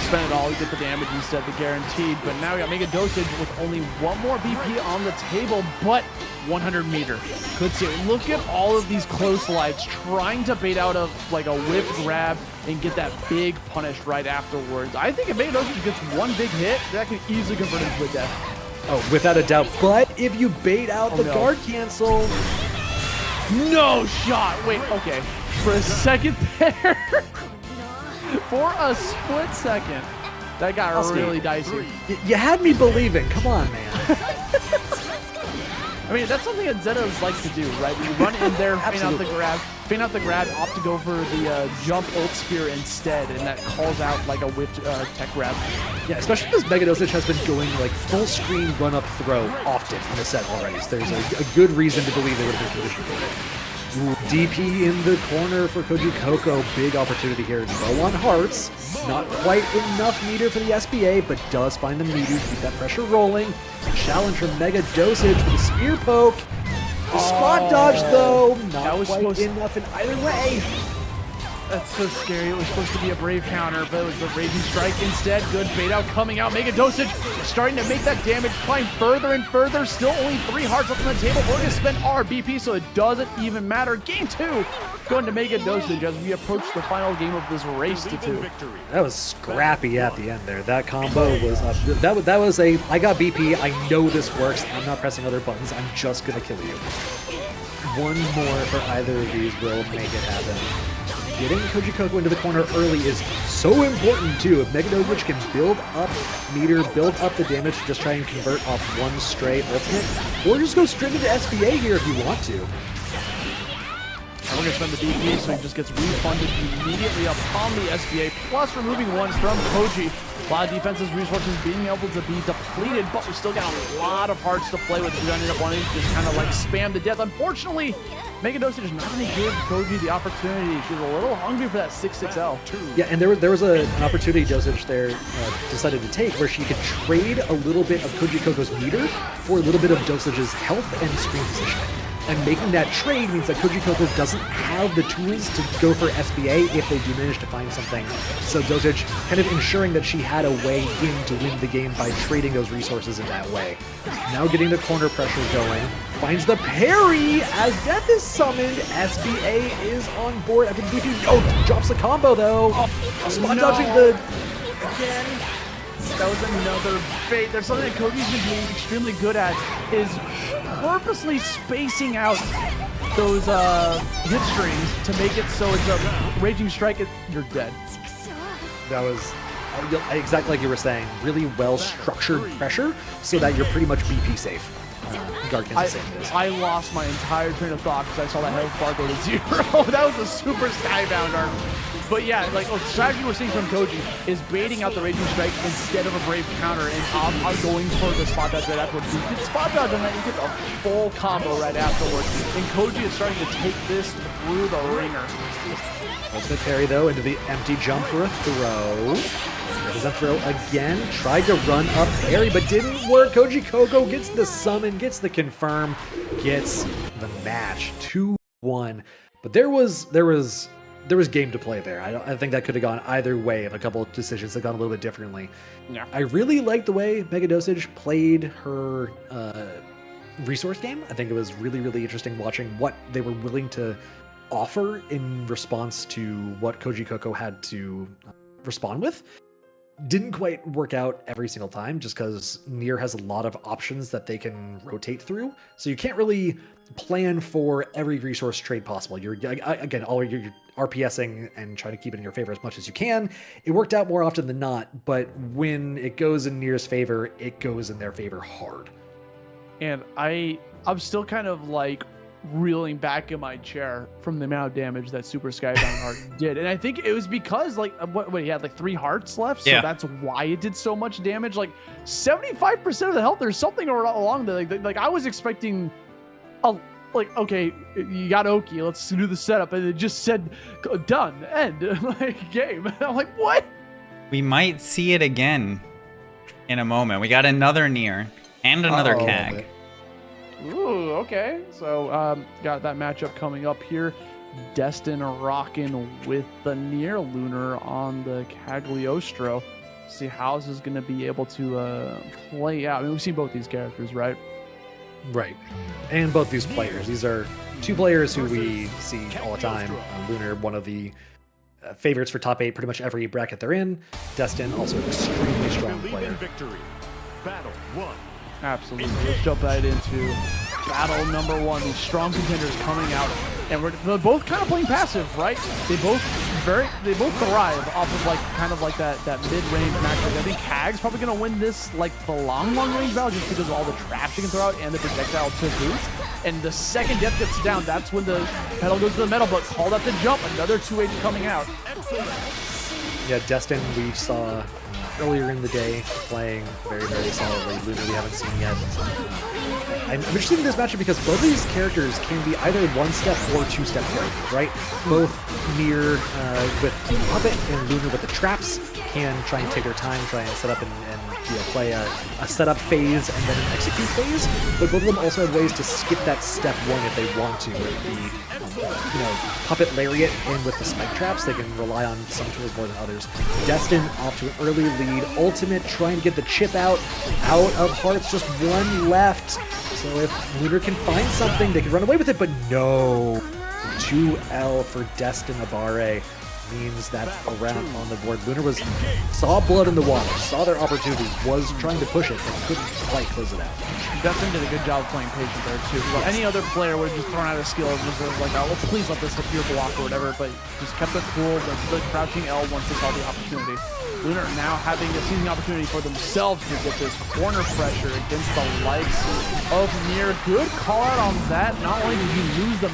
Spend it all, you get the damage instead, the guaranteed. But now we got Mega Dosage with only one more BP on the table, but 100 meter. Could see it. Look at all of these close lights trying to bait out of like a whip grab and get that big punish right afterwards. I think if Mega Dosage gets one big hit, that can easily convert into a death. Oh, without a doubt. But if you bait out the guard cancel. No shot. Wait, okay. For a second there. For a split second, that got really dicey. You had me believing. Come on, man. I mean, that's something that Zeta likes to do, right? You run in there, feint out the grab, opt to go for the jump ult spear instead, and that calls out like a whipped tech grab. Yeah, especially because Mega Dosage has been going like full screen run up throw often in the set already. So there's a good reason to believe they would have been positioned for it. Ooh, DP in the corner for Kojicoco. Big opportunity here. Low on hearts. Not quite enough meter for the SBA, but does find the meter. Keep that pressure rolling. Challenge from Mega Dosage with a spear poke. The spot dodge, though. Not quite enough in either way. That's so scary. It was supposed to be a brave counter, but it was the Raging Strike instead. Good bait out coming out. Mega Dosage starting to make that damage climb further and further. Still only 3 hearts up on the table. We're going to spend our BP, so it doesn't even matter. Game 2 going to Mega Dosage as we approach the final game of this race to 2. That was scrappy at the end there. That combo was that was a I got BP. I know this works. I'm not pressing other buttons. I'm just going to kill you. One more for either of these will make it happen. Getting Kojicoco into the corner early is so important too. If Mega Dosage can build up meter, build up the damage, just try and convert off one stray ultimate, or just go straight into SBA here if you want to. And we're going to spend the DP, so he just gets refunded immediately upon the SBA, plus removing one from Koji. A lot of defensive resources being able to be depleted, but we still got a lot of hearts to play with. We ended up wanting to just kind of like spam to death. Unfortunately, Mega Dosage is not going to give Koji the opportunity. She's a little hungry for that 6-6L. Yeah, and there was an opportunity Dosage there decided to take where she could trade a little bit of Kojicoco's meter for a little bit of Dosage's health and screen positioning. And making that trade means that Kojicoco doesn't have the tools to go for SBA if they do manage to find something. So Dosage kind of ensuring that she had a way in to win the game by trading those resources in that way. Now getting the corner pressure going. Finds the parry as death is summoned. SBA is on board. I think DP drops the combo though. Spot dodging the... Again. That was another bait. There's something that Koji's been doing extremely good at is purposely spacing out those hit strings to make it so it's a raging strike. You're dead. That was exactly like you were saying. Really well structured pressure so that you're pretty much BP safe. I lost my entire train of thought because I saw that health bar go to 0. That was a super skybound arm. But yeah, like the strategy we're seeing from Koji is baiting out the Raging Strike instead of a Brave counter, and I'm going for the spot dodge right afterwards. You get spot dodge and then you get a full combo right afterwards. And Koji is starting to take this through the ringer. Ultimate parry though into the empty jump for a throw. There's a throw again. Tried to run up parry, but didn't work. Kojicoco gets the summon, gets the confirm, gets the match 2-1. But there was game to play there. I think that could have gone either way if a couple of decisions had gone a little bit differently. Yeah. I really liked the way Mega Dosage played her resource game. I think it was really, really interesting watching what they were willing to offer in response to what Kojicoco had to respond with. Didn't quite work out every single time just because Nier has a lot of options that they can rotate through. So you can't really plan for every resource trade possible. You're RPSing and trying to keep it in your favor as much as you can. It worked out more often than not, but when it goes in Nier's favor, it goes in their favor hard. And I'm still kind of like reeling back in my chair from the amount of damage that Super Skybound Heart did. And I think it was because like what he had like 3 hearts left, so yeah. That's why it did so much damage. Like 75% of the health, there's something along there. Like I was expecting okay, you got Oki, let's do the setup, and it just said done, end, like game. And I'm like, what? We might see it again in a moment. We got another Nier and another Kag. Ooh, okay. So got that matchup coming up here. Destin rocking with the Nier Lunar on the Cagliostro. See how this is going to be able to play out. I mean, we've seen both these characters, right? Right. And both these players. These are 2 players who we see all the time. Lunar, one of the favorites for top 8 pretty much every bracket they're in. Destin, also an extremely strong player. Victory. Battle 1. Absolutely. Let's jump right into battle number 1. These strong contenders coming out, and they're both kind of playing passive, right? They both thrive off of like kind of like that mid-range matchup. I think Kag's probably gonna win this like the long range battle just because of all the traps you can throw out and the projectile to boot. And the second death gets down, that's when the pedal goes to the metal, but called up the jump. Another 2H coming out. Yeah, Destin we saw earlier in the day playing very, very solidly. Lunar we haven't seen yet. I'm interested in this matchup because both of these characters can be either 1-step or 2-step characters, right? Both Nier with the puppet and Lunar with the traps can try and take their time, try and set up and play a setup phase and then an execute phase. But both of them also have ways to skip that step 1 if they want to. With the puppet lariat and with the spike traps, they can rely on some tools more than others. Destin off to an early lead. Ultimate trying to get the chip out of hearts. Just 1 left. So if Lunar can find something, they can run away with it, but no. 2L for Destin Abare. means that's a round on the board. Lunar saw blood in the water, saw their opportunity, was trying to push it, but couldn't quite close it out. Destin did a good job playing patient there too. Well, any other player would have just thrown out a skill and was like, oh, well, please let this hit your block or whatever, but just kept it cool, the crouching L once they saw the opportunity. Lunar now having a seizing opportunity for themselves to get this corner pressure against the likes of Nier. Good call out on that. Not only did you lose the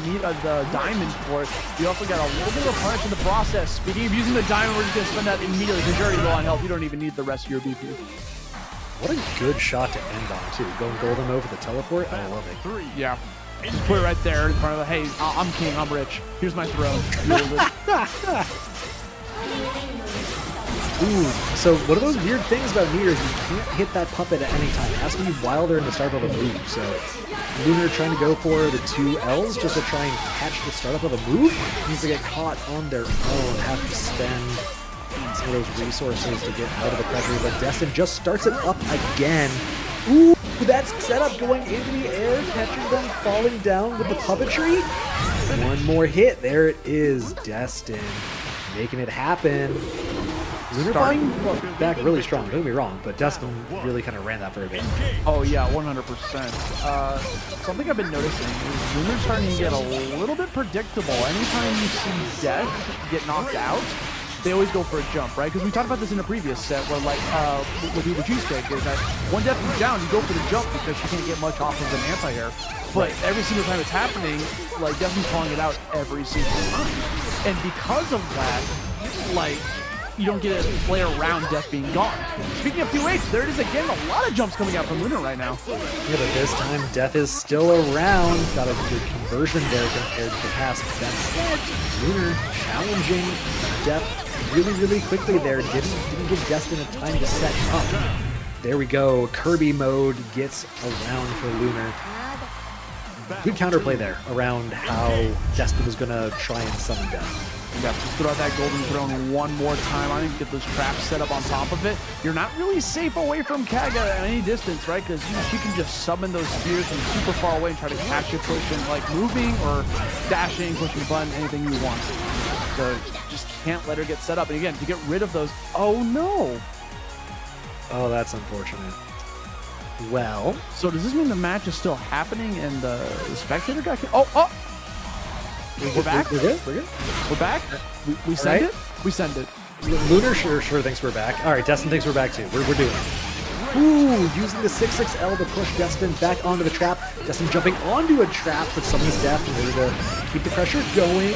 diamond for it, you also got a little bit of a punish in the process. Speaking of using the diamond, we're just going to spend that immediately because you're already low on health. You don't even need the rest of your BP. What a good shot to end on, too. Going golden over the teleport. I love it. Yeah. Just put it right there in front of the, hey, I'm king, I'm rich. Here's my throne. Ooh, so one of those weird things about Nier is you can't hit that puppet at any time. It has to be while they're in the startup of a move. So Lunar trying to go for the 2 Ls just to try and catch the startup of a move needs to get caught on their own, have to spend some of those resources to get out of the pressure. But Destin just starts it up again. Ooh, that's setup going into the air, catching them falling down with the puppetry. One more hit. There it is. Destin making it happen. Lunar playing back really strong, don't get me wrong, but Destin really kind of ran that for a bit. Oh yeah, 100%. Something I've been noticing is Lunar's starting to get a little bit predictable. Anytime you see Death get knocked out, they always go for a jump, right? Because we talked about this in a previous set where, like, with the cheesecake is that when Death is down, you go for the jump because she can't get much off of an anti-air. But every single time it's happening, like, Death is calling it out every single time. And because of that, like, you don't get a play around Death being gone. Speaking of 2H, there it is again. A lot of jumps coming out from Lunar right now. Yeah, but this time Death is still around. Got a good conversion there compared to the past. That said, Lunar challenging Death really quickly there. Didn't give Destin a time to set up. There we go. Kirby mode gets around for Lunar. Good counterplay there around how Destin was going to try and summon Death. Yeah, just throw out that golden throne one more time. I think get those traps set up on top of it. You're not really safe away from Kaga at any distance, right? Because she can just summon those spears from super far away and try to catch you pushing, like moving or dashing, pushing a button, anything you want. So just can't let her get set up. And again, to get rid of those, oh no. Oh, that's unfortunate. Well. So does this mean the match is still happening and the spectator got killed? Oh! We're back? We're good? We're good? We're back? We send it? We send it. Lunar sure thinks we're back. All right, Destin thinks we're back too. We're doing it. Ooh, using the 6-6L to push Destin back onto the trap. Destin jumping onto a trap, but summons Death in order to keep the pressure going.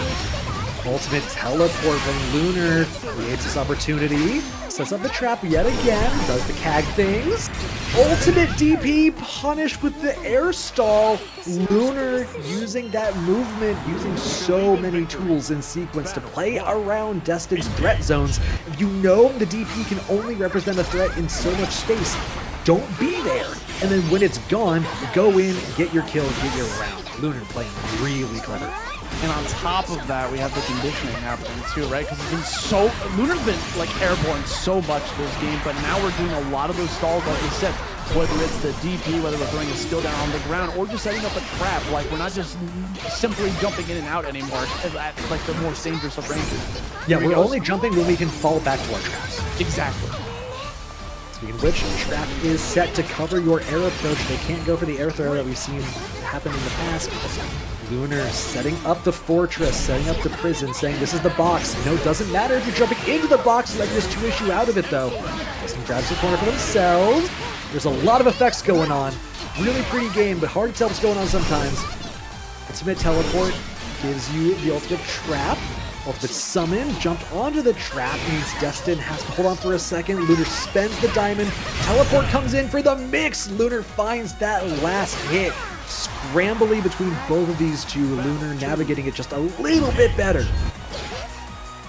Ultimate teleport from Lunar creates this opportunity. Sets up the trap yet again. Does the Kag things. Ultimate DP punished with the air stall. Lunar using that movement, using so many tools in sequence to play around Destin's threat zones. If you know the DP can only represent a threat in so much space, don't be there. And then when it's gone, go in, get your kill, get your round. Lunar playing really clever. And on top of that, we have the conditioning happening too, right? Because it's been so... Lunar's been, like, airborne so much this game, but now we're doing a lot of those stalls, like we said, whether it's the DP, whether we're throwing a skill down on the ground, or just setting up a trap. Like, we're not just simply jumping in and out anymore at, like, the most dangerous of ranges. Yeah, we're only jumping when we can fall back to our traps. Exactly. Speaking of which, the trap is set to cover your air approach. They can't go for the air throw that we've seen happen in the past. Lunar setting up the fortress, setting up the prison, saying this is the box. No, it doesn't matter if you're jumping into the box, letting this 2 issue out of it though. Destin grabs the corner for themselves. There's a lot of effects going on. Really pretty game, but hard to tell what's going on sometimes. Ultimate teleport gives you the ultimate trap. Ultimate summon, jumped onto the trap, means Destin has to hold on for a second. Lunar spends the diamond. Teleport comes in for the mix. Lunar finds that last hit. Scrambly between both of these two. Lunar navigating it just a little bit better.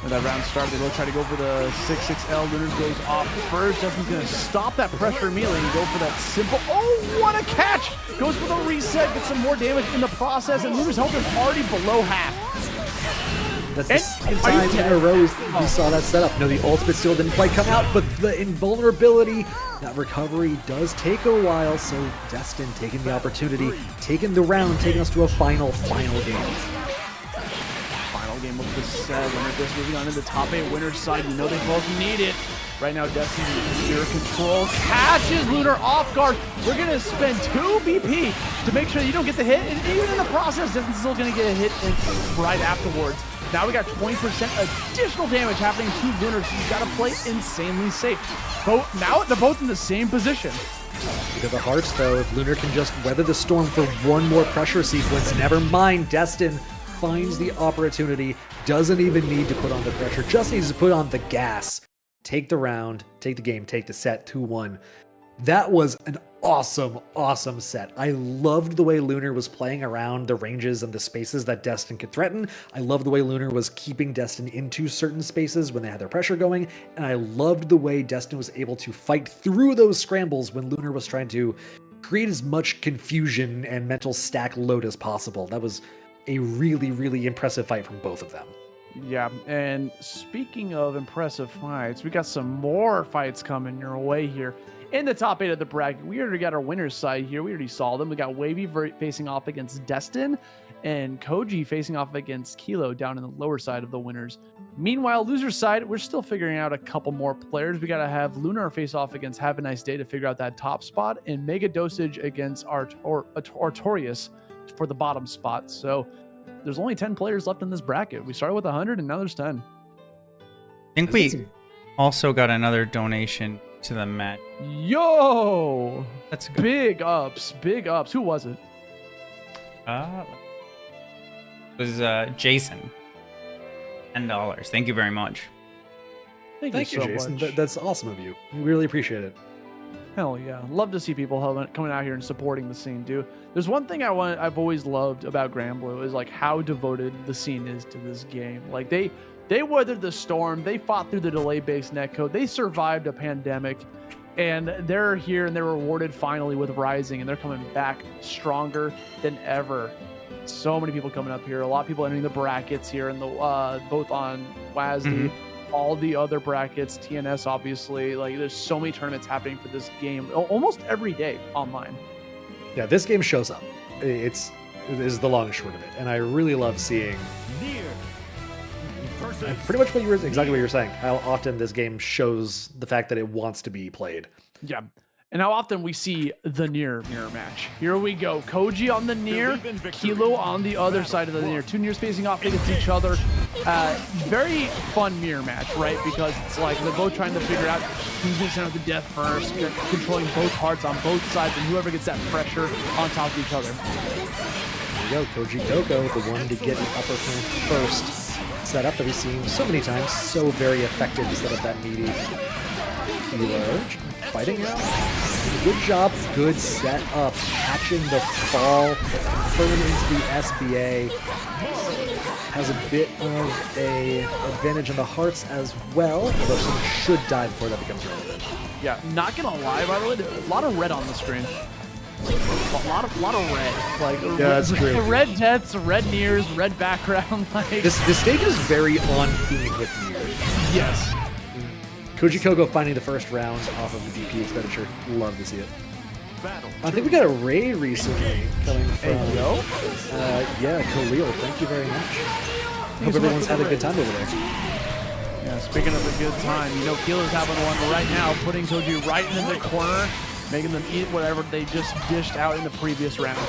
When that round started, they'll try to go for the 6-6L. Lunar goes off first. Destin's going to stop that pressure immediately and go for that simple... Oh, what a catch! Goes for the reset, gets some more damage in the process, and Lunar's health is already below half. That's the second time in a row we saw that setup. No, the ultimate still didn't quite come out, but the invulnerability, that recovery does take a while, so Destin taking the opportunity, taking the round, taking us to a final game. Final game of the 7. Just moving on to the top 8 winner's side. You know they both need it. Right now, Destiny Lunar control catches Lunar off guard. We're going to spend 2 BP to make sure you don't get the hit. And even in the process, Destiny's still going to get a hit right afterwards. Now we got 20% additional damage happening to Lunar, so you got to play insanely safe. Now they're both in the same position. Look at the hearts, though. If Lunar can just weather the storm for one more pressure sequence, never mind. Destin finds the opportunity, doesn't even need to put on the pressure, just needs to put on the gas. Take the round, take the game, take the set 2-1. That was an awesome, awesome set. I loved the way Lunar was playing around the ranges and the spaces that Destin could threaten. I loved the way Lunar was keeping Destin into certain spaces when they had their pressure going. And I loved the way Destin was able to fight through those scrambles when Lunar was trying to create as much confusion and mental stack load as possible. That was a really, really impressive fight from both of them. Yeah, and speaking of impressive fights, we got some more fights coming your way here. In the top 8 of the bracket, we already got our winner's side here. We already saw them. We got Wavy facing off against Destin and Koji facing off against Kilo down in the lower side of the winners. Meanwhile, loser's side, we're still figuring out a couple more players. We got to have Lunar face off against Havaniceday to figure out that top spot, and Mega Dosage against Artorias for the bottom spot. So there's only 10 players left in this bracket. We started with 100 and now there's 10. I think we also got another donation to the match. Yo! That's good. Big ups, big ups. Who was it? It was Jason. $10. Thank you very much. Thank you so Jason. much. That's awesome of you. We really appreciate it. Hell yeah. Love to see people coming out here and supporting the scene, dude. There's one thing I've always loved about Granblue is like how devoted the scene is to this game. Like they weathered the storm, they fought through the delay-based netcode, they survived a pandemic, and they're here and they're rewarded finally with Rising, and they're coming back stronger than ever. So many people coming up here, a lot of people entering the brackets here, and the both on WASD. All the other brackets, TNS obviously, like there's so many tournaments happening for this game almost every day online. Yeah, this game shows up. It is the long and short of it. And I really love seeing Nier versus pretty much exactly what you're saying, how often this game shows the fact that it wants to be played. Yeah. And how often we see the Nier mirror match. Here we go. Koji on the Nier, Kilo on the other side of the Nier. 2 Niers facing off against each other. Very fun mirror match, right? Because it's like they're both trying to figure out who's going to send out the death first, controlling both hearts on both sides, and whoever gets that pressure on top of each other. There you go, Kojicoco, the one to get an upper front first. Setup that we've seen so many times, so very effective to set up that meaty Kilo. Fighting out. Good job, good setup. Catching the fall, firm into the SBA. Has a bit of a advantage on the hearts as well, although someone should die before that becomes relevant. Yeah, not gonna lie, by the way, there's a lot of red on the screen. A lot of red. Like, yeah, that's true. Red deaths, red Niers, red background. Like This stage is very on theme with Nier. yes. Kojicoco finding the first round off of the DP expenditure. Love to see it. battle. I think we got a raid recently coming from. Hey, yo. Yeah, Khalil. Thank you very much. Hope everyone's had a good time over there. Yeah, speaking of a good time, you know, Kilo's having one right now, putting Koji right in the corner, making them eat whatever they just dished out in the previous round.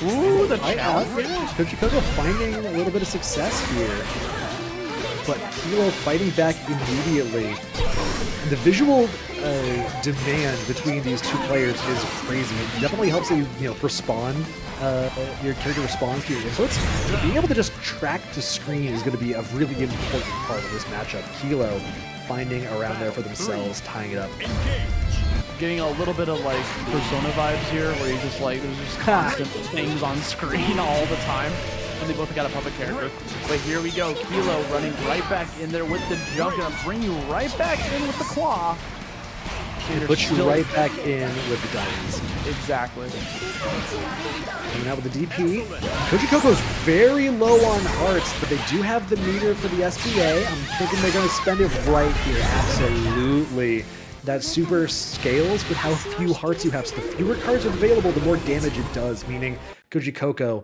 Ooh, the challenge. Kojicoco finding a little bit of success here. But Kilo fighting back immediately. And the visual demand between these two players is crazy. It definitely helps you, respond. Your character responds to your inputs. But being able to just track the screen is going to be a really important part of this matchup. Kilo finding around there for themselves, tying it up. Getting a little bit of like Persona vibes here, where you just like there's just constant things on screen all the time. And they both got a puppet character. But here we go, Kilo running right back in there with the jump, gonna bring you right back in with the claw. Put you right back in with the diamonds. Exactly. Coming out with the DP. Kojicoco's very low on hearts, but they do have the meter for the SBA. I'm thinking they're going to spend it right here. Absolutely. That super scales with how few hearts you have. So the fewer cards are available, the more damage it does, meaning Kojicoco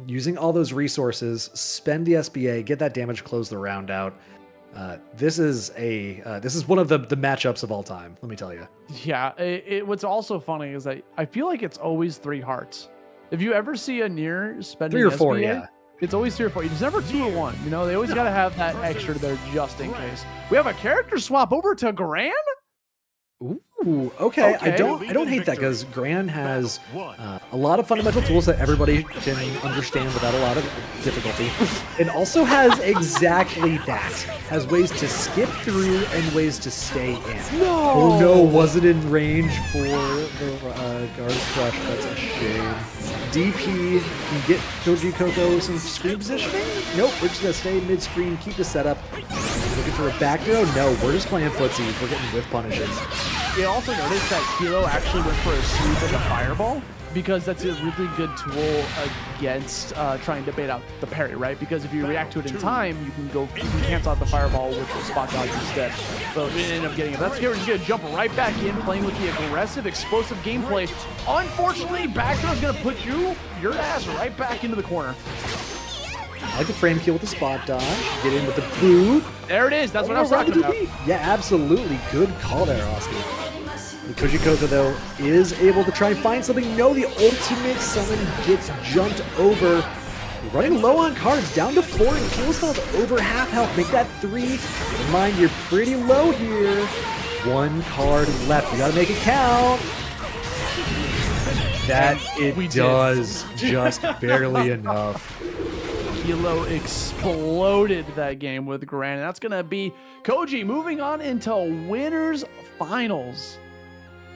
using all those resources, spend the SBA, get that damage, close the round out. This is one of the matchups of all time. Let me tell you. Yeah. What's also funny is that I feel like it's always 3 hearts. If you ever see a Nier spending 3 or 4, SBA, yeah. it's always 3 or 4. It's never 2 or 1. You know, they always got to have that extra there just in case. We have a character swap over to Gran. Ooh, okay. I don't hate that because Gran has a lot of fundamental tools that everybody can understand without a lot of difficulty. It also has exactly that. Has ways to skip through and ways to stay in. No! Oh no, was it in range for the guard's flush? That's a shame. DP can get Kojicoco some screen positioning? Nope, we're just gonna stay mid-screen, keep the setup. Looking for a back throw? No, we're just playing footsie. We're getting whiff punishes. You also noticed that Kilo actually went for a sweep at the fireball because that's a really good tool against trying to bait out the parry, right? Because if you react to it in time, you can cancel out the fireball with the spot dodge instead. So we end up getting it. That's just gonna jump right back in, playing with the aggressive, explosive gameplay. Unfortunately, back throw's gonna put your ass right back into the corner. I like the frame kill with the spot dodge. Get in with the boot. There it is. That's what I was talking about. Yeah, absolutely. Good call there, Oscar. The Kojicoco, though, is able to try and find something. No, the ultimate summon gets jumped over. Running low on cards, down to 4, and kills over half health. Make that 3. Never mind, you're pretty low here. 1 card left. You gotta make it count. That it does just barely enough. Kilo exploded that game with Gran. That's going to be Koji moving on into winners finals.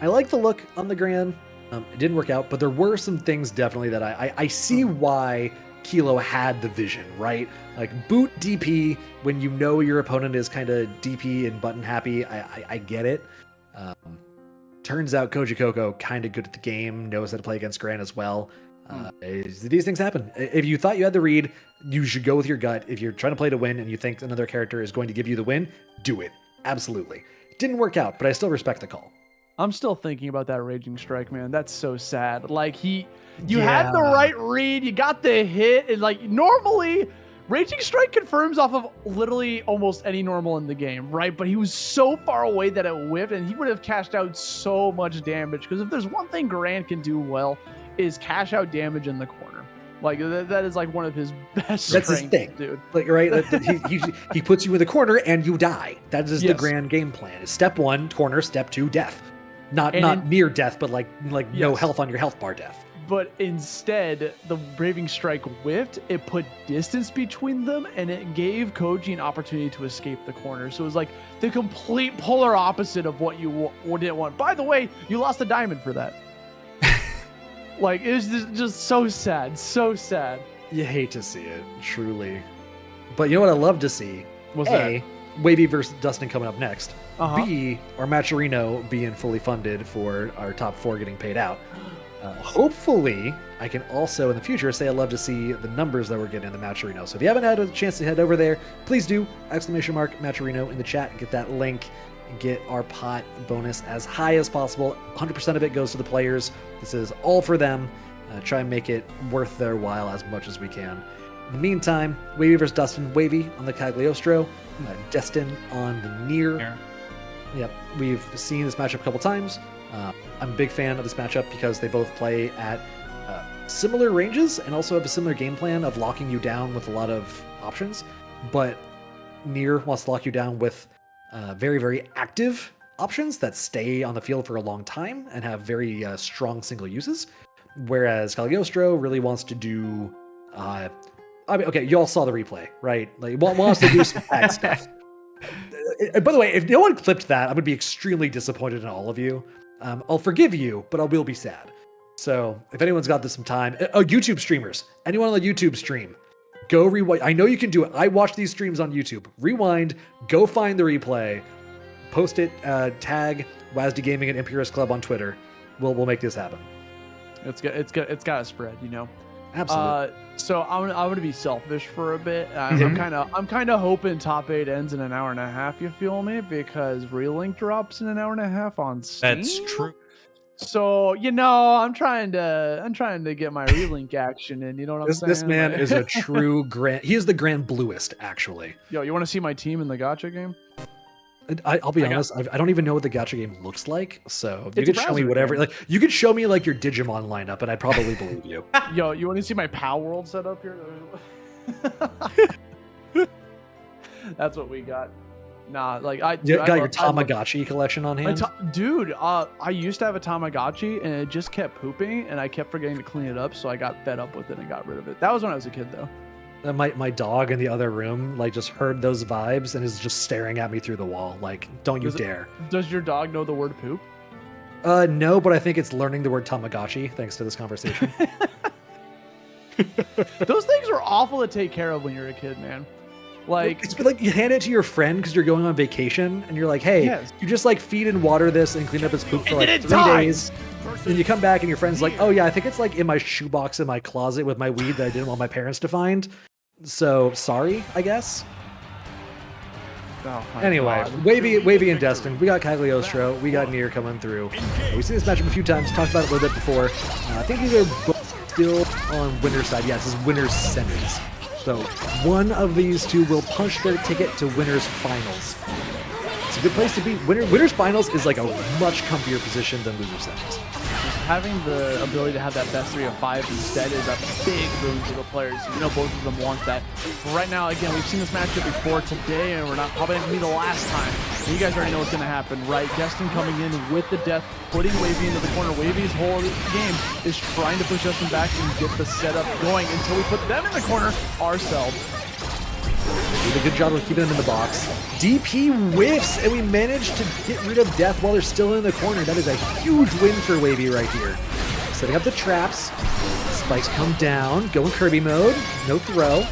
I like the look on the Gran. It didn't work out, but there were some things definitely that I see why Kilo had the vision, right? Like boot DP when you know your opponent is kind of DP and button happy. I get it. Turns out Kojicoco kind of good at the game, knows how to play against Gran as well. These things happen. If you thought you had the read, you should go with your gut. If you're trying to play to win and you think another character is going to give you the win, do it. Absolutely. Didn't work out, but I still respect the call. I'm still thinking about that Raging Strike, man. That's so sad. Like you had the right read, you got the hit, and like normally Raging Strike confirms off of literally almost any normal in the game, right? But he was so far away that it whiffed, and he would have cashed out so much damage. Because if there's one thing Gran can do well, is cash out damage in the corner. Like that is like one of his best That's strengths, his thing, dude. Like right, he puts you in the corner and you die. That is the Gran game plan. Step 1, corner. Step 2, death. Not near death, but like no health on your health bar death. But instead, the Raving Strike whiffed. It put distance between them, and it gave Koji an opportunity to escape the corner. So it was like the complete polar opposite of what you didn't want. By the way, you lost a diamond for that. Like, it was just so sad. So sad. You hate to see it, truly. But you know what I love to see? What's A, Wavy versus Dustin coming up next. Uh-huh. B, our Matcherino being fully funded for our top 4 getting paid out. Hopefully, I can also in the future say I love to see the numbers that we're getting in the Matcherino. So if you haven't had a chance to head over there, please do! ! Matcherino in the chat. Get that link. Get our pot bonus as high as possible. 100% of it goes to the players. This is all for them. Try and make it worth their while as much as we can. In the meantime, Wavy versus Dustin. Wavy on the Cagliostro. Destin on the Nier. Yep, we've seen this matchup a couple times. I'm a big fan of this matchup because they both play at similar ranges and also have a similar game plan of locking you down with a lot of options. But Nier wants to lock you down with very, very active options that stay on the field for a long time and have very strong single uses. Whereas Cagliostro really wants to do... okay, you all saw the replay, right? Like, wants to do some bad stuff. By the way, if no one clipped that, I'm going to be extremely disappointed in all of you. I'll forgive you, but I will be sad. So if anyone's got some time... YouTube streamers, anyone on the YouTube stream, go rewind. I know you can do it. I watch these streams on YouTube. Rewind, go find the replay, post it, tag WASD Gaming and Imperius Club on Twitter. We'll make this happen. It's got to spread, you know. Absolutely. So I'm gonna be selfish for a bit. I'm kind of hoping top 8 ends in an hour and a half. You feel me? Because Relink drops in an hour and a half on Steam. That's true. So I'm trying to get my relink action in. You know what I'm saying? This man is a true Gran. He is the Granbluest, actually. Yo, you want to see my team in the gacha game? I'll be honest. I don't even know what the gacha game looks like. So you It's a could show me browser whatever. game. Like you could show me like your Digimon lineup, and I'd probably believe you. Yo, you want to see my Pow World setup here? That's what we got. Nah, like You got your Tamagotchi collection on hand. Dude, I used to have a Tamagotchi and it just kept pooping and I kept forgetting to clean it up, so I got fed up with it and got rid of it. That was when I was a kid, though. My dog in the other room like just heard those vibes and is just staring at me through the wall. Like, don't you dare. Does your dog know the word poop? No, but I think it's learning the word Tamagotchi thanks to this conversation. Those things were awful to take care of when you're a kid, man. Like, it's like you hand it to your friend because you're going on vacation and you're like, hey, Yes. you just like feed and water this and clean up its poop for And like then it 3 dies. days. And you come back and your friend's like, oh yeah, I think it's like in my shoebox in my closet with my weed that I didn't want my parents to find. So sorry, I guess. oh my Anyway, God. Wavy and Destin. We got Cagliostro. We got Nier coming through. We've seen this matchup a few times. Talked about it a little bit before. I think these are both still on winner's side. Yeah, this is winner's semis. So one of these two will punch their ticket to winner's finals. It's a good place to be. Winner's finals is like a much comfier position than loser's semis. Having the ability to have that best 3 of 5 instead is a big boon for the players. Both of them want that. But right now, again, we've seen this matchup before today, and we're not probably going to be the last time. And you guys already know what's going to happen, right? Destin coming in with the death, putting Wavy into the corner. Wavy's whole game is trying to push Destin back and get the setup going until we put them in the corner ourselves. Did a good job of keeping them in the box. DP whiffs, and we managed to get rid of Death while they're still in the corner. That is a huge win for Wavy right here. Setting up the traps. Spikes come down. Go in Kirby mode. No throw.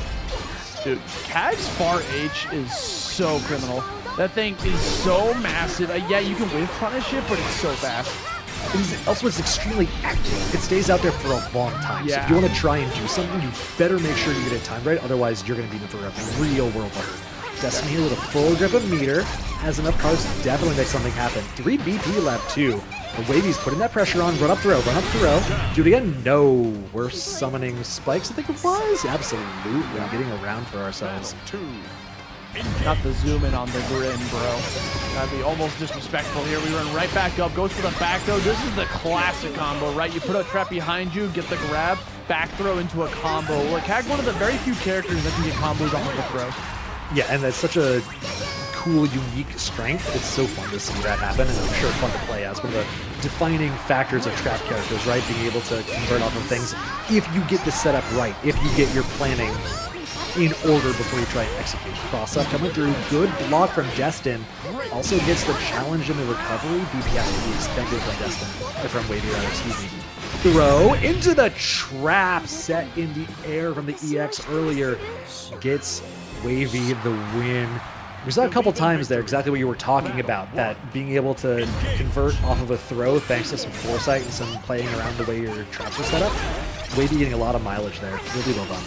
Dude, Kag's Far H is so criminal. That thing is so massive. Yeah, you can whiff punish it, but it's so fast. Also, it's extremely active. It stays out there for a long time. So if Yeah. you want to try and do something, you better make sure you get it timed right. Otherwise, you're going to be in for a real world of hurt. Destiny here with a full grip of meter. Has enough cards to definitely make something happen. 3 BP left, too. The Wavy's putting that pressure on. Run up throw, run up throw. Do it again? No. We're summoning spikes, I think it was. Absolutely. Getting around for ourselves. Not the zoom in on the Grin, bro. That'd be almost disrespectful here. We run right back up, goes for the back throw. This is the classic combo, right? You put a trap behind you, get the grab, back throw into a combo. Like, Kag, one of the very few characters that can get combos off of a throw. Yeah, and that's such a cool, unique strength. It's so fun to see that happen, and I'm sure fun to play as. One of the defining factors of trap characters, right? Being able to convert off of things if you get the setup right, if you get your planning in order before you try and execute. Cross up coming through. Good block from Destin. Also gets the challenge in the recovery. BP has to be expended from Destin. Or from Wavy, rather, excuse me. Throw into the trap set in the air from the EX earlier. Gets Wavy the win. We saw a couple times there exactly what you were talking about, that being able to convert off of a throw thanks to some foresight and some playing around the way your traps are set up. Wavy getting a lot of mileage there. Really well done.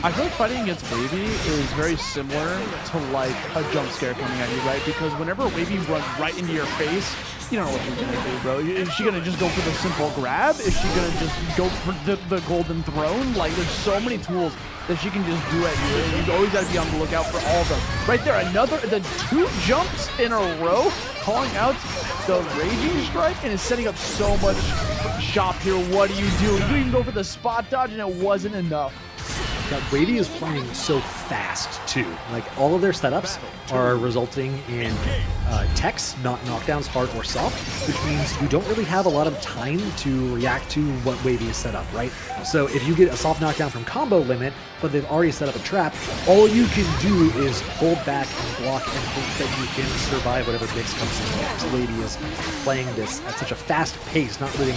I feel like fighting against Wavy is very similar to like a jump scare coming at you, right? Because whenever Wavy runs right into your face, you don't know what she's gonna do, bro. Is she gonna just go for the simple grab? Is she gonna just go for the golden throne? Like, there's so many tools that she can just do at you. And you always gotta be on the lookout for all of them. Right there, the 2 jumps in a row, calling out the Raging Strike, and is setting up so much shop here. What do? You even go for the spot dodge, and it wasn't enough. Now, Wavy is playing so fast, too. Like, all of their setups are resulting in techs, not knockdowns, hard or soft, which means you don't really have a lot of time to react to what Wavy is set up, right? So if you get a soft knockdown from combo limit, but they've already set up a trap, all you can do is hold back and block and hope that you can survive whatever mix comes in next. Wavy is playing this at such a fast pace, not letting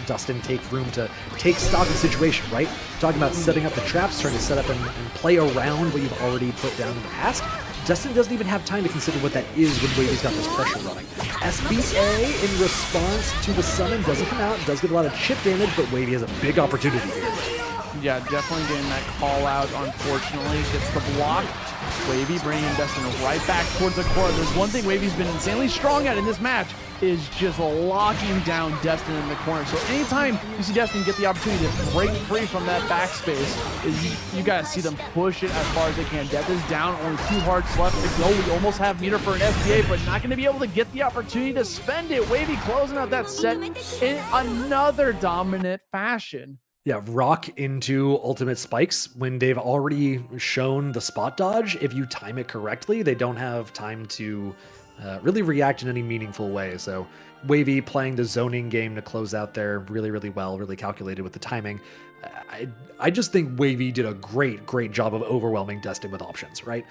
Dustin take room to take stock of the situation, right? Talking about setting up the traps, trying to set up and play around what you've already put down in the past. Dustin doesn't even have time to consider what that is when Wavy's got this pressure running. SBA in response to the summon doesn't come out, does get a lot of chip damage, but Wavy has a big opportunity here. Yeah, definitely getting that call out, unfortunately. Gets the block. Wavy bringing Destin right back towards the core. There's one thing Wavy's been insanely strong at in this match is just locking down Destin in the corner. So anytime you see Destin get the opportunity to break free from that backspace, you gotta see them push it as far as they can. Death is down, only 2 hearts left to go. We almost have meter for an SBA, but not gonna be able to get the opportunity to spend it. Wavy closing out that set in another dominant fashion. Yeah, rock into ultimate spikes when they've already shown the spot dodge. If you time it correctly, they don't have time to really react in any meaningful way. So Wavy playing the zoning game to close out there really, really well, really calculated with the timing. I just think Wavy did a great job of overwhelming Destin with options, right?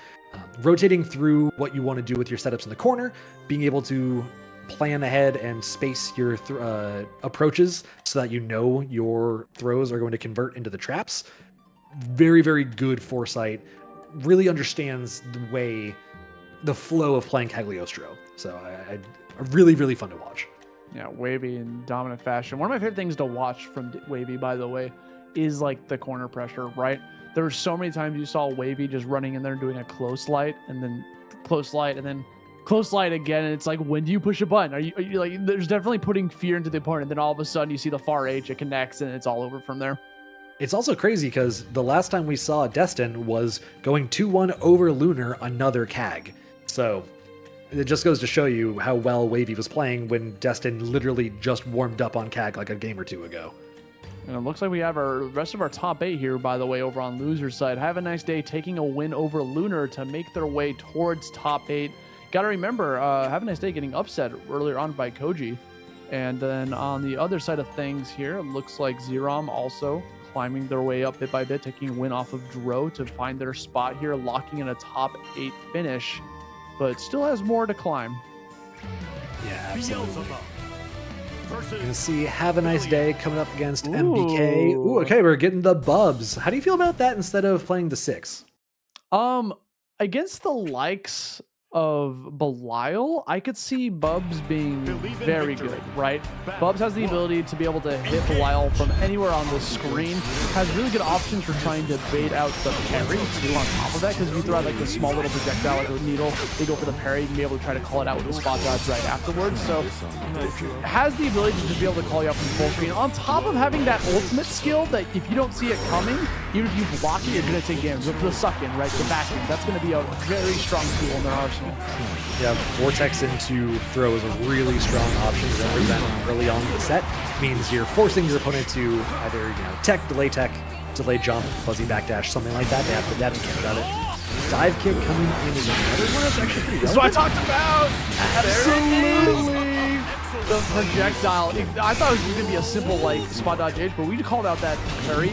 Rotating through what you want to do with your setups in the corner, being able to plan ahead and space your approaches so that you know your throws are going to convert into the traps. Very, very good foresight. Really understands the flow of playing Cagliostro. So I really fun to watch. Yeah, Wavy in dominant fashion. One of my favorite things to watch from Wavy, by the way, is like the corner pressure, right? There were so many times you saw Wavy just running in there and doing a close light and then close light and then close light again, and it's like, when do you push a button? Are you like, there's definitely putting fear into the opponent, and then all of a sudden you see the far H, it connects, and it's all over from there. It's also crazy because the last time we saw Destin was going 2-1 over Lunar, another CAG. So it just goes to show you how well Wavy was playing when Destin literally just warmed up on CAG like a game or two ago. And it looks like we have our rest of our top 8 here, by the way, over on loser's side. Havaniceday taking a win over Lunar to make their way towards top 8. Got to remember, Havaniceday getting upset earlier on by Koji. And then on the other side of things here, it looks like Xerom also climbing their way up bit by bit, taking a win off of Dro to find their spot here, locking in a top 8 finish, but still has more to climb. Yeah, absolutely. Beelzebub versus You're gonna see Have a Nice Day coming up against Ooh. MBK. Ooh, okay, we're getting the Bubs. How do you feel about that instead of playing the 6? Against the likes of Belial, I could see Bubs being very good, right? Bubs has the ability to be able to hit Belial from anywhere on the screen, has really good options for trying to bait out the parry to do on top of that, because if you throw out like the small little projectile like a needle, they go for the parry, you can be able to try to call it out with the spot dodge right afterwards. So it has the ability to just be able to call you out from full screen, on top of having that ultimate skill that if you don't see it coming, even if you block it, you're going to take damage. Look for the suck-in, right? The back-in. That's going to be a very strong tool in their arsenal. Yeah, Vortex into throw is a really strong option to represent early on in the set. Means you're forcing your opponent to either, tech, delay jump, fuzzy backdash, something like that. They have to care about it. Dive kick coming in is another one that's actually pretty This is what I talked about! Absolutely! The projectile. I thought it was going to be a simple, like, spot dodge edge, but we called out that parry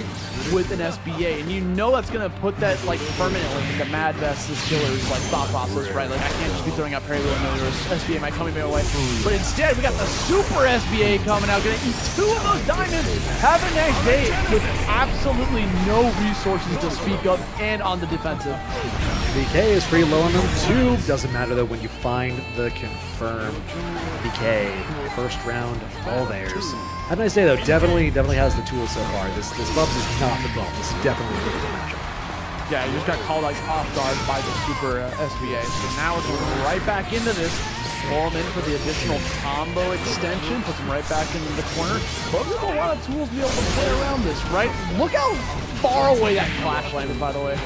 with an SBA, and you know that's going to put that, like, permanently into MadBestKiller's, like, thought process, right? Like, I can't just be throwing out parry with another SBA might come in my way. But instead, we got the super SBA coming out, going to eat 2 of those diamonds. Have a nice day with absolutely no resources to speak of and on the defensive. BK is pretty low on them too. Doesn't matter though when you find the confirmed BK. First round, all theirs. Have a nice day though. Definitely has the tools so far. This Bubs is not the bump. This is definitely a difficult matchup. Yeah, you just got called like off guard by the super SBA. So now we're going right back into this. Pull him in for the additional combo extension. Puts him right back into the corner. Bubs has a lot of tools to be able to play around this, right? Look how far away that clash landed, by the way.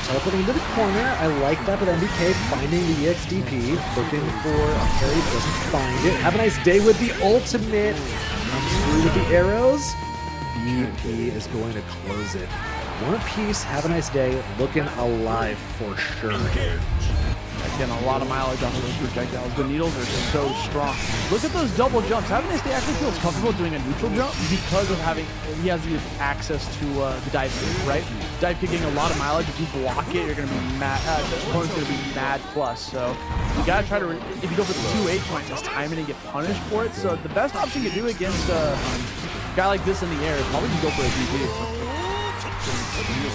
Teleporting into the corner. I like that, but MBK finding the EXDP, looking for a parry, doesn't find it. Have a nice day with the ultimate. Comes through with the arrows. BP is going to close it. One apiece. Have a nice day. Looking alive for sure here. Getting a lot of mileage off of those projectiles. The needles are so strong. Look at those double jumps. Havaniceday actually feels comfortable doing a neutral jump because of having, he has the access to the dive kick, right? Dive kick getting a lot of mileage. If you block it, you're going to be mad. The opponent's going to be mad plus. So you got to try to, if you go for the 2-8, you might just time it and get punished for it. So the best option you can do against a guy like this in the air is probably to go for a DP.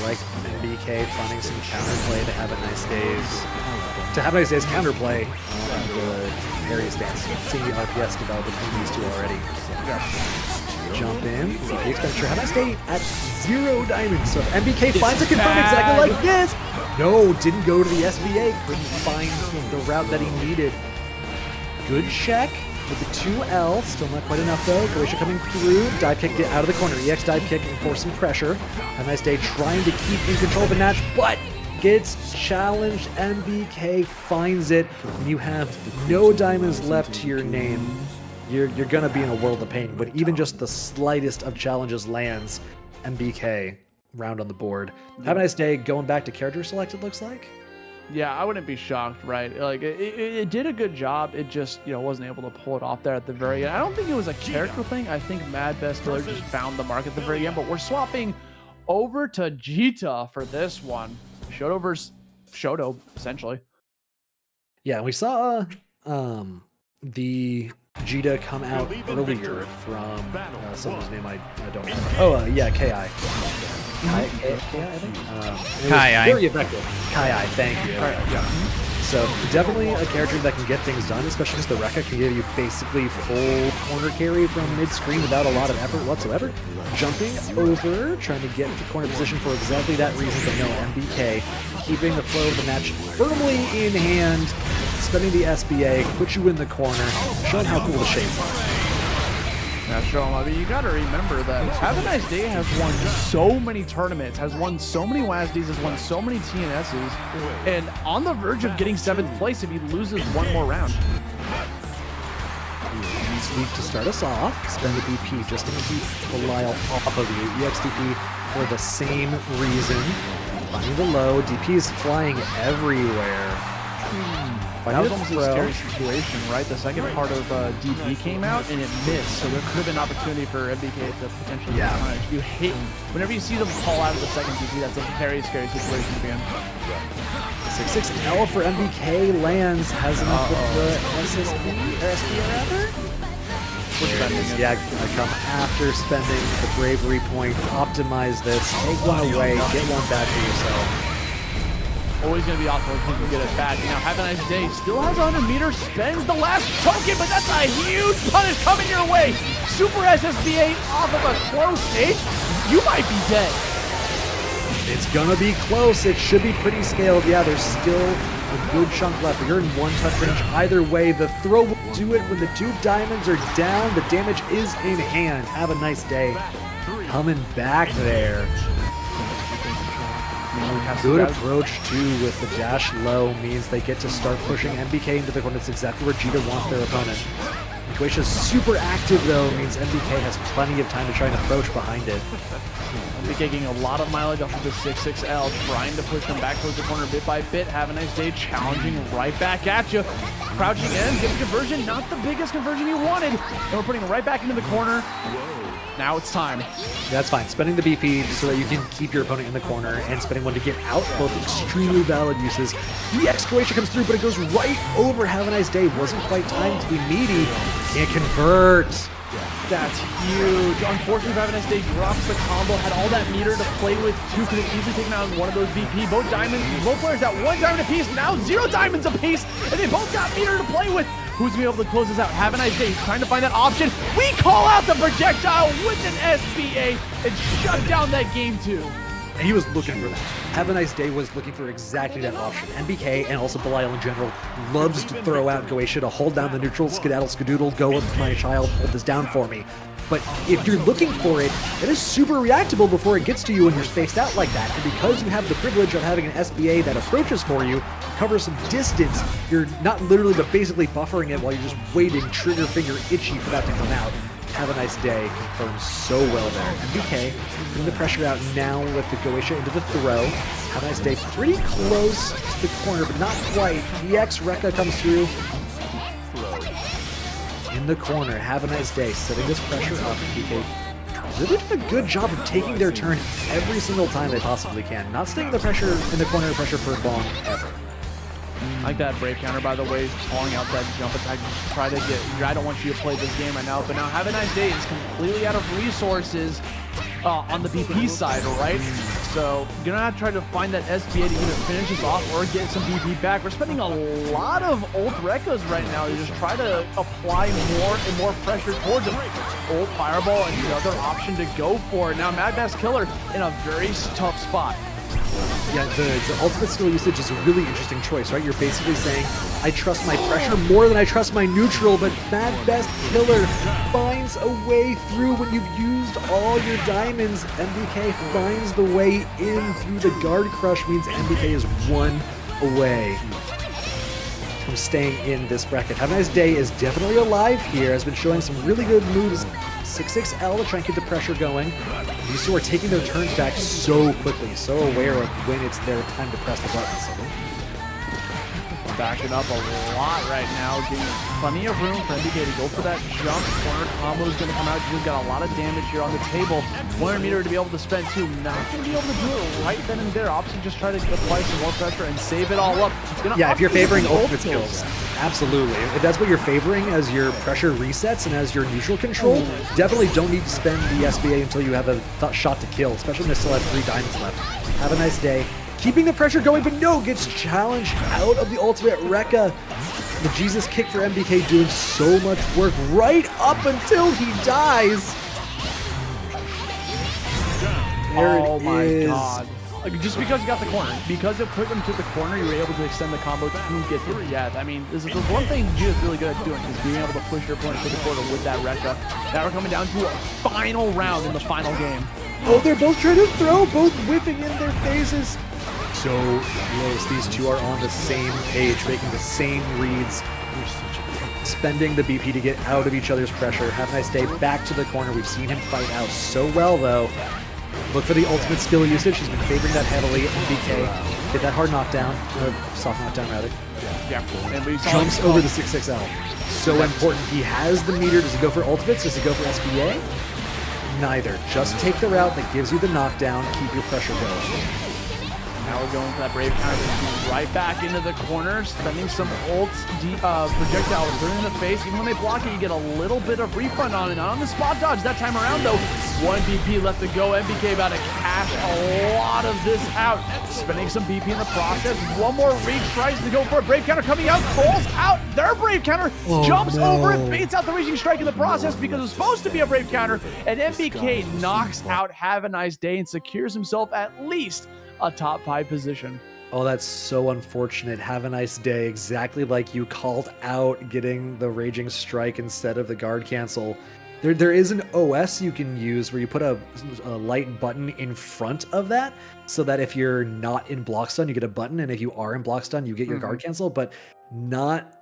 Like MBK finding some counterplay to Have a Nice Day's. To Have a Nice Day's counterplay on the parry stance. Seeing the RPS develop between these two already. jump in. BP expenditure. Havaniceday at 0 diamonds. So if MBK finds a confirm exactly like this. No, didn't go to the SBA. Couldn't find the route that he needed. Good check with the 2L. Still not quite enough though. Croatia coming through. Dive kick, get out of the corner. EX dive kick and force some pressure. Havaniceday trying to keep in control of the match, but gets challenged. MBK finds it. When you have no diamonds left to your name, you're gonna be in a world of pain. But even just the slightest of challenges lands, MBK round on the board. Have a nice day. Going back to character select, it looks like. Yeah, I wouldn't be shocked, right? Like it did a good job. It just wasn't able to pull it off there at the very end. I don't think it was a character thing. I think MadBestKiller just found the mark at the very end. But we're swapping over to Djeeta for this one. Shoto versus Shoto, essentially. Yeah, we saw the Djeeta come out earlier from someone's name I don't remember. Oh, yeah, KaiAi. KaiAi, I think? KaiAi. Very effective. KaiAi, thank you. So definitely a character that can get things done, especially because the Rekka can give you basically full corner carry from mid-screen without a lot of effort whatsoever. Jumping over, trying to get into corner position for exactly that reason, but no, MBK keeping the flow of the match firmly in hand, spending the SBA, put you in the corner, showing how cool the shades are. Yeah, Sean, I mean, you got to remember that Havaniceday has won so many tournaments, has won so many WASDs, has won so many TNSs, and on the verge of getting 7th place if he loses one more round. Sweep to start us off, spend the BP just to keep Belial off of you. EXDP for the same reason. Finding the low, DP is flying everywhere. That was almost a scary situation, right? The second part of DP came out and it missed, so there could have been an opportunity for MBK to potentially punish. You hate whenever you see them call out of the second DP. That's a very scary situation to be in. 6-6 L for MBK lands, has enough of the SSB or SB rather. Yeah, I come after spending the bravery point, optimize this, take one away, get one back for yourself. Always going to be awful if you can get it back. Now, Havaniceday still has 100 meters, spends the last token, but that's a huge punish coming your way. Super SSBA off of a close stage. You might be dead. It's going to be close. It should be pretty scaled. Yeah, there's still a good chunk left, but you're in one-touch range either way. The throw will do it when the 2 diamonds are down. The damage is in hand. Have a nice day. Coming back there. Good approach too with the dash low means they get to start pushing MBK into the corner. That's exactly where Djeeta wants their opponent. Croatia's super active though means MBK has plenty of time to try and approach behind it. MBK getting a lot of mileage off of the 6-6L, trying to push them back towards the corner bit by bit. Have a nice day, challenging right back at you. Crouching in, getting conversion, not the biggest conversion you wanted. And we're putting it right back into the corner. Now it's time. That's fine. Spending the BP so that you can keep your opponent in the corner and spending one to get out, both extremely valid uses. EX Croatia comes through, but it goes right over Have a Nice Day. Wasn't quite time to be meaty. Can't convert. That's huge. Unfortunately, Have a Nice Day drops the combo, had all that meter to play with too, could have easily taken out one of those BP. Both diamonds, both players at 1 diamond apiece, now 0 diamonds apiece, and they both got meter to play with. Who's going to be able to close this out? Have a nice day. He's trying to find that option. We call out the projectile with an SBA and shut down that game too. And he was looking for that. Have a Nice Day was looking for exactly that option. MBK and also Belial in general loves to throw out Croatia to hold down the neutral, skedaddle, skadoodle, go up my child, hold this down for me. But if you're looking for it, it is super reactable before it gets to you when you're spaced out like that. And because you have the privilege of having an SBA that approaches for you, covers some distance, you're not literally but basically buffering it while you're just waiting, trigger finger itchy for that to come out. Have a Nice Day confirms so well there. MBK putting the pressure out now with the Croatia into the throw. Have a Nice Day pretty close to the corner, but not quite. EX Rekka comes through. In the corner, Have a Nice Day, setting this pressure up. PK really did a good job of taking their turn every single time they possibly can. Not staying the pressure in the corner pressure for long ever. Like that break counter, by the way, calling out that jump attack. Just try to get. I don't want you to play this game right now, but now Have a Nice Day is completely out of resources on the BP side, right? So you're gonna have to try to find that SBA to either finish this off or get some BP back. We're spending a lot of ult Rekkas right now to just try to apply more and more pressure towards him. Ult Fireball and another option to go for. Now MadBestKiller in a very tough spot. Yeah, the ultimate skill usage is a really interesting choice, right? You're basically saying, I trust my pressure more than I trust my neutral, but MadBestKiller finds a way through when you've used all your diamonds. MBK finds the way in through the guard crush, means MBK is 1 away from staying in this bracket. Havaniceday is definitely alive here, has been showing some really good moves. 6-6L to try and keep the pressure going. These two are taking their turns back so quickly, so aware of when it's their time to press the buttons. Backing up a lot right now, getting plenty of room for MBK to go for that jump. Corner combo is going to come out. He's got a lot of damage here on the table. 100 meter to be able to spend too. Not going to be able to do it right then and there. Opposite just try to apply some more pressure and save it all up. Yeah, if you're favoring ultimate skills, absolutely. If that's what you're favoring as your pressure resets and as your neutral control, definitely don't need to spend the SBA until you have a shot to kill, especially when they still have 3 diamonds left. Have a nice day. Keeping the pressure going, but no, gets challenged out of the ultimate Rekka. The Jesus kick for MBK doing so much work right up until he dies. There oh it my is. god. Like, just because you got the corner, because it put them to the corner, you were able to extend the combo to get the death. I mean, this is the one thing G is really good at doing, is being able to push your opponent to the corner with that Rekka. Now we're coming down to a final round in the final game. Oh, they're both trying to throw, both whiffing in their faces. So close. These two are on the same page, making the same reads, spending the BP to get out of each other's pressure. Have a nice day. Back to the corner. We've seen him fight out so well, though. Look for the ultimate skill usage. He's been favoring that heavily. MBK get that hard knockdown, or soft knockdown rather. Yeah, and we saw Jumps over the 6-6L. So important. He has the meter. Does he go for ultimates? Does he go for SBA? Neither. Just take the route that gives you the knockdown. Keep your pressure going. Now we're going for that Brave counter, right back into the corner, spending some ults, projectiles, right in the face. Even when they block it, you get a little bit of refund on it. Not on the spot dodge that time around, though. 1 BP left to go. MBK about to cash a lot of this out. Spending some BP in the process. One more reach, tries to go for a Brave counter coming out, falls out. Their Brave counter jumps over it, baits out the reaching strike in the process because it's supposed to be a Brave counter. And MBK knocks out Have a Nice Day and secures himself at least a top 5 position. Oh, that's so unfortunate. Have a nice day. Exactly like you called out, getting the Raging Strike instead of the guard cancel. There is an OS you can use where you put a light button in front of that, so that if you're not in block stun, you get a button, and if you are in block stun, you get your guard cancel, but not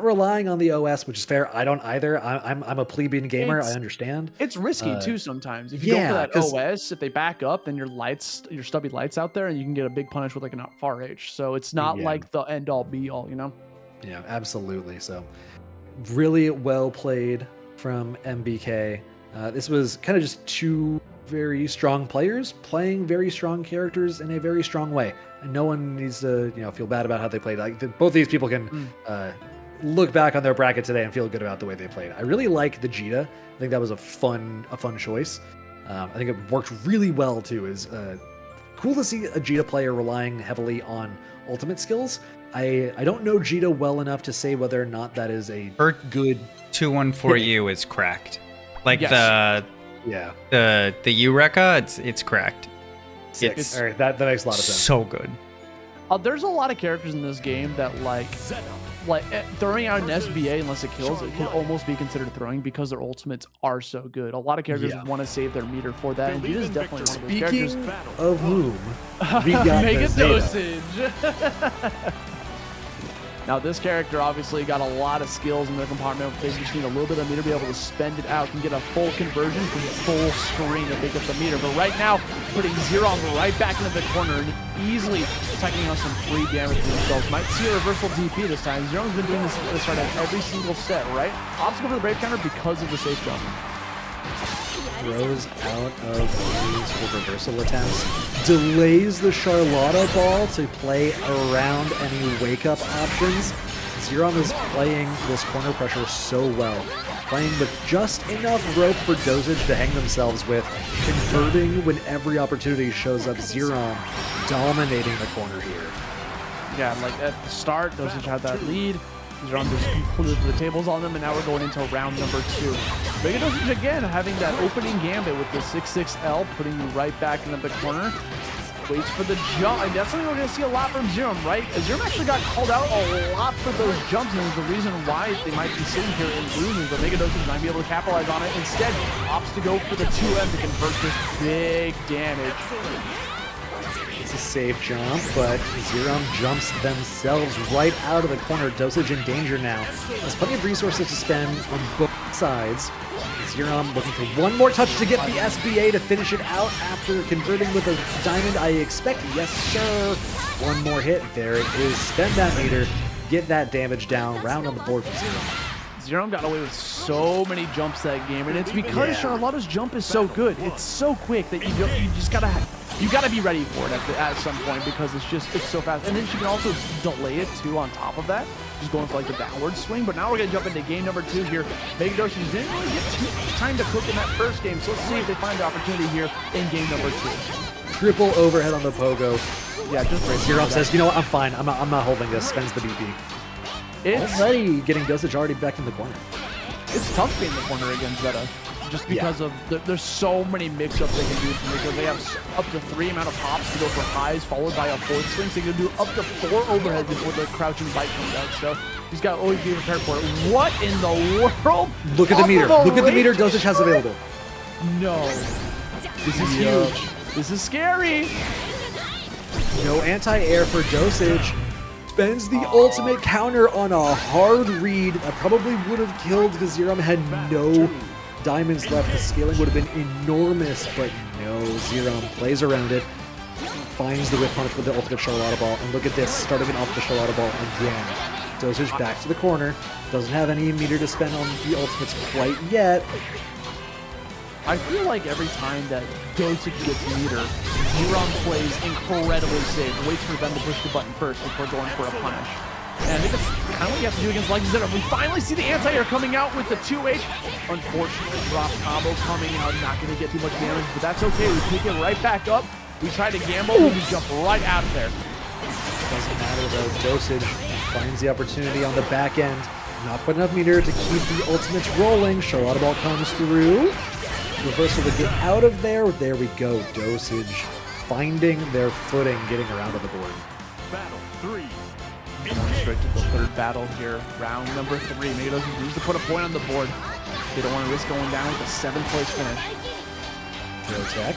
relying on the OS, which is fair. I don't either. I'm a plebeian gamer. I understand. It's risky too sometimes. If you go for that OS, if they back up, then your stubby lights out there, and you can get a big punish with like an far H. So it's not like the end all be all, you know? Yeah, absolutely. So really well played from MBK. This was kind of just 2 very strong players playing very strong characters in a very strong way, and no one needs to feel bad about how they played. Like both these people can look back on their bracket today and feel good about the way they played. I really like the Djeeta. I think that was a fun choice. I think it worked really well too. Is cool to see a Djeeta player relying heavily on ultimate skills. I don't know Djeeta well enough to say whether or not that is a good 2-1-4U is cracked. Like the Eureka, it's cracked. All right, that makes a lot of sense. So good. There's a lot of characters in this game that like throwing out an SBA unless it kills, it can almost be considered throwing because their ultimates are so good. A lot of characters want to save their meter for that, and Djeeta is definitely one of those characters. Speaking of whom, we got Make it Zeta. Dosage. Now this character obviously got a lot of skills in their compartment. They just need a little bit of meter to be able to spend it out and get a full conversion from full screen to pick up the meter. But right now, putting Xerom right back into the corner and easily taking on some free damage to themselves. Might see a reversal DP this time. Xerom's been doing this at the start of every single set, right? Obstacle for the Brave counter because of the safe jump. Throws out of these sort of reversal attempts, delays the Charlotta ball to play around any wake-up options. Xerom is playing this corner pressure so well, playing with just enough rope for Dosage to hang themselves with, converting when every opportunity shows up. Xerom dominating the corner here. Yeah, like at the start, Dosage had that lead. Xerom just completely the tables on them, and now we're going into round number 2. Mega Dosage again having that opening gambit with the 6-6L, putting you right back into the corner. Waits for the jump, and that's something we're going to see a lot from Xerom, right? Xerom actually got called out a lot for those jumps, and is the reason why they might be sitting here and losing, but Mega Dosage might be able to capitalize on it. Instead, opts to go for the 2M to convert this big damage. It's a safe jump, but Xerom jumps themselves right out of the corner. Dosage in danger now. There's plenty of resources to spend on both sides. Xerom looking for one more touch to get the SBA to finish it out after converting with a diamond, I expect. Yes, sir. One more hit. There it is. Spend that meter. Get that damage down. Round on the board for Xerom. Xerom got away with so many jumps that game, and it's because Charlotta's jump is so good. It's so quick that you just gotta be ready for it at some point, because it's so fast. And then she can also delay it too on top of that. She's going for like the downward swing. But now we're gonna jump into game number 2 here. Mega Dosage didn't really get too much time to cook in that first game, so let's see if they find the opportunity here in game number 2. Triple overhead on the pogo. Yeah, just right. Xerom says, you know what, I'm fine. I'm not holding this. Spends the BP. It's already getting Dosage already back in the corner. It's tough being in the corner against Zeta, just because of there's so many mix-ups they can do, because they have up to 3 amount of pops to go for highs, followed by a 4th swing, so they can do up to 4 overheads before the crouching bite comes out. So he's got to always be prepared for it. What in the world? Look at the meter. Look at the meter Dosage has available. No. This is huge. This is scary. No anti-air for Dosage. Spends the ultimate counter on a hard read. That probably would have killed because Xerom had no diamonds left. The scaling would have been enormous, but no. Xerom plays around it. Finds the whip punch with the ultimate Charlotta ball. And look at this, starting it off the Charlotta ball again. Dosage back to the corner. Doesn't have any meter to spend on the ultimates quite yet. I feel like every time that Dosage gets meter, Xerom plays incredibly safe, waits for them to push the button first before going for a punish. And I think that's kind of what you have to do against Zeta. We finally see the anti-air coming out with the 2H. Unfortunately, drop combo coming out, not going to get too much damage, but that's okay. We pick it right back up. We try to gamble, and we jump right out of there. Doesn't matter though. Dosage finds the opportunity on the back end. Not quite enough meter to keep the ultimates rolling. Charlotta ball comes through. Reversal to get out of there. There we go. Dosage finding their footing, getting around on the board. Battle 3. Going straight to the 3rd battle here. Round number 3. Mega Dosage needs to put a point on the board. They don't want to risk going down with a 7th place finish. Throw tech.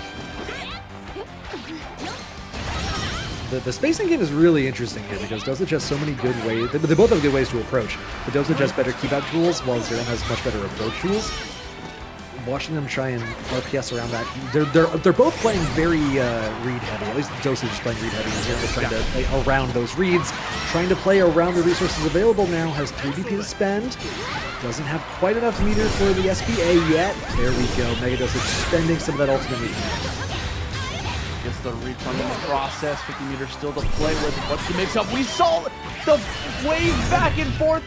The spacing game is really interesting here because Dosage has so many good ways. They both have good ways to approach. The Dosage has better keep out tools, while Xerom has much better approach tools. Watching them try and RPS around that, they're both playing very read heavy. At least Dosage is playing read heavy. Xerom is trying to play around those reads, trying to play around the resources available now. Has 3 BP to spend. Doesn't have quite enough meter for the SPA yet. There we go. Mega Dosage spending some of that ultimate meter. Gets the refund in the process. 50 meters still to play with. What's the mix-up? We saw the wave back and forth,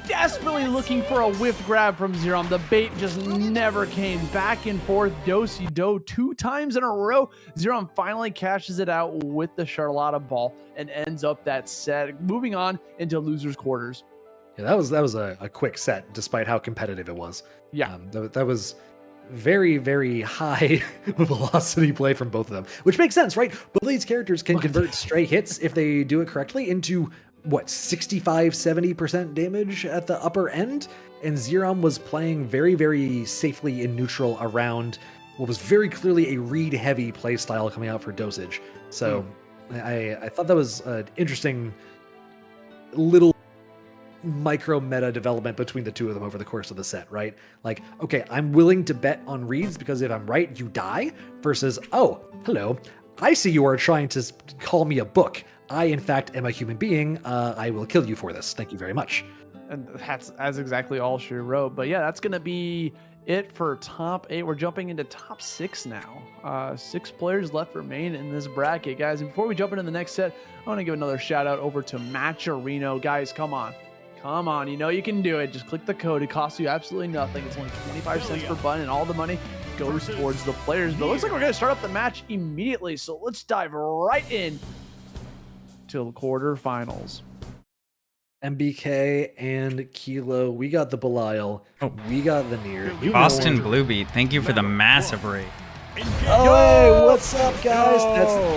desperately looking for a whiff grab from Xerom. The bait just never came. Back and forth, do-si-do 2 times in a row. Xerom finally cashes it out with the Charlotta ball and ends up that set. Moving on into losers quarters. Yeah, that was a quick set, despite how competitive it was. Yeah, that was very, very high velocity play from both of them, which makes sense, right? Both of these characters can convert stray hits if they do it correctly into what, 65-70% damage at the upper end, and Xerom was playing very, very safely in neutral around what was very clearly a read heavy play style coming out for Dosage. So I thought that was an interesting little micro meta development between the two of them over the course of the set, right? Like, okay, I'm willing to bet on reads because if I'm right, you die, versus, oh, hello, I see you are trying to call me a book. I, in fact, am a human being. I will kill you for this. Thank you very much. And that's exactly all she wrote. But yeah, that's going to be it for top 8. We're jumping into top 6 now. 6 players left remain in this bracket, guys. And before we jump into the next set, I want to give another shout out over to Matcherino. Guys, come on. Come on, you know you can do it. Just click the code. It costs you absolutely nothing. It's only 25 cents per button, and all the money goes towards the players. But it looks like we're going to start up the match immediately. So let's dive right in to the quarterfinals. MBK and Kilo, we got the Belial. We got the Nier. Boston Bluebeat, thank you for the massive raid. Oh, hey, what's up, guys?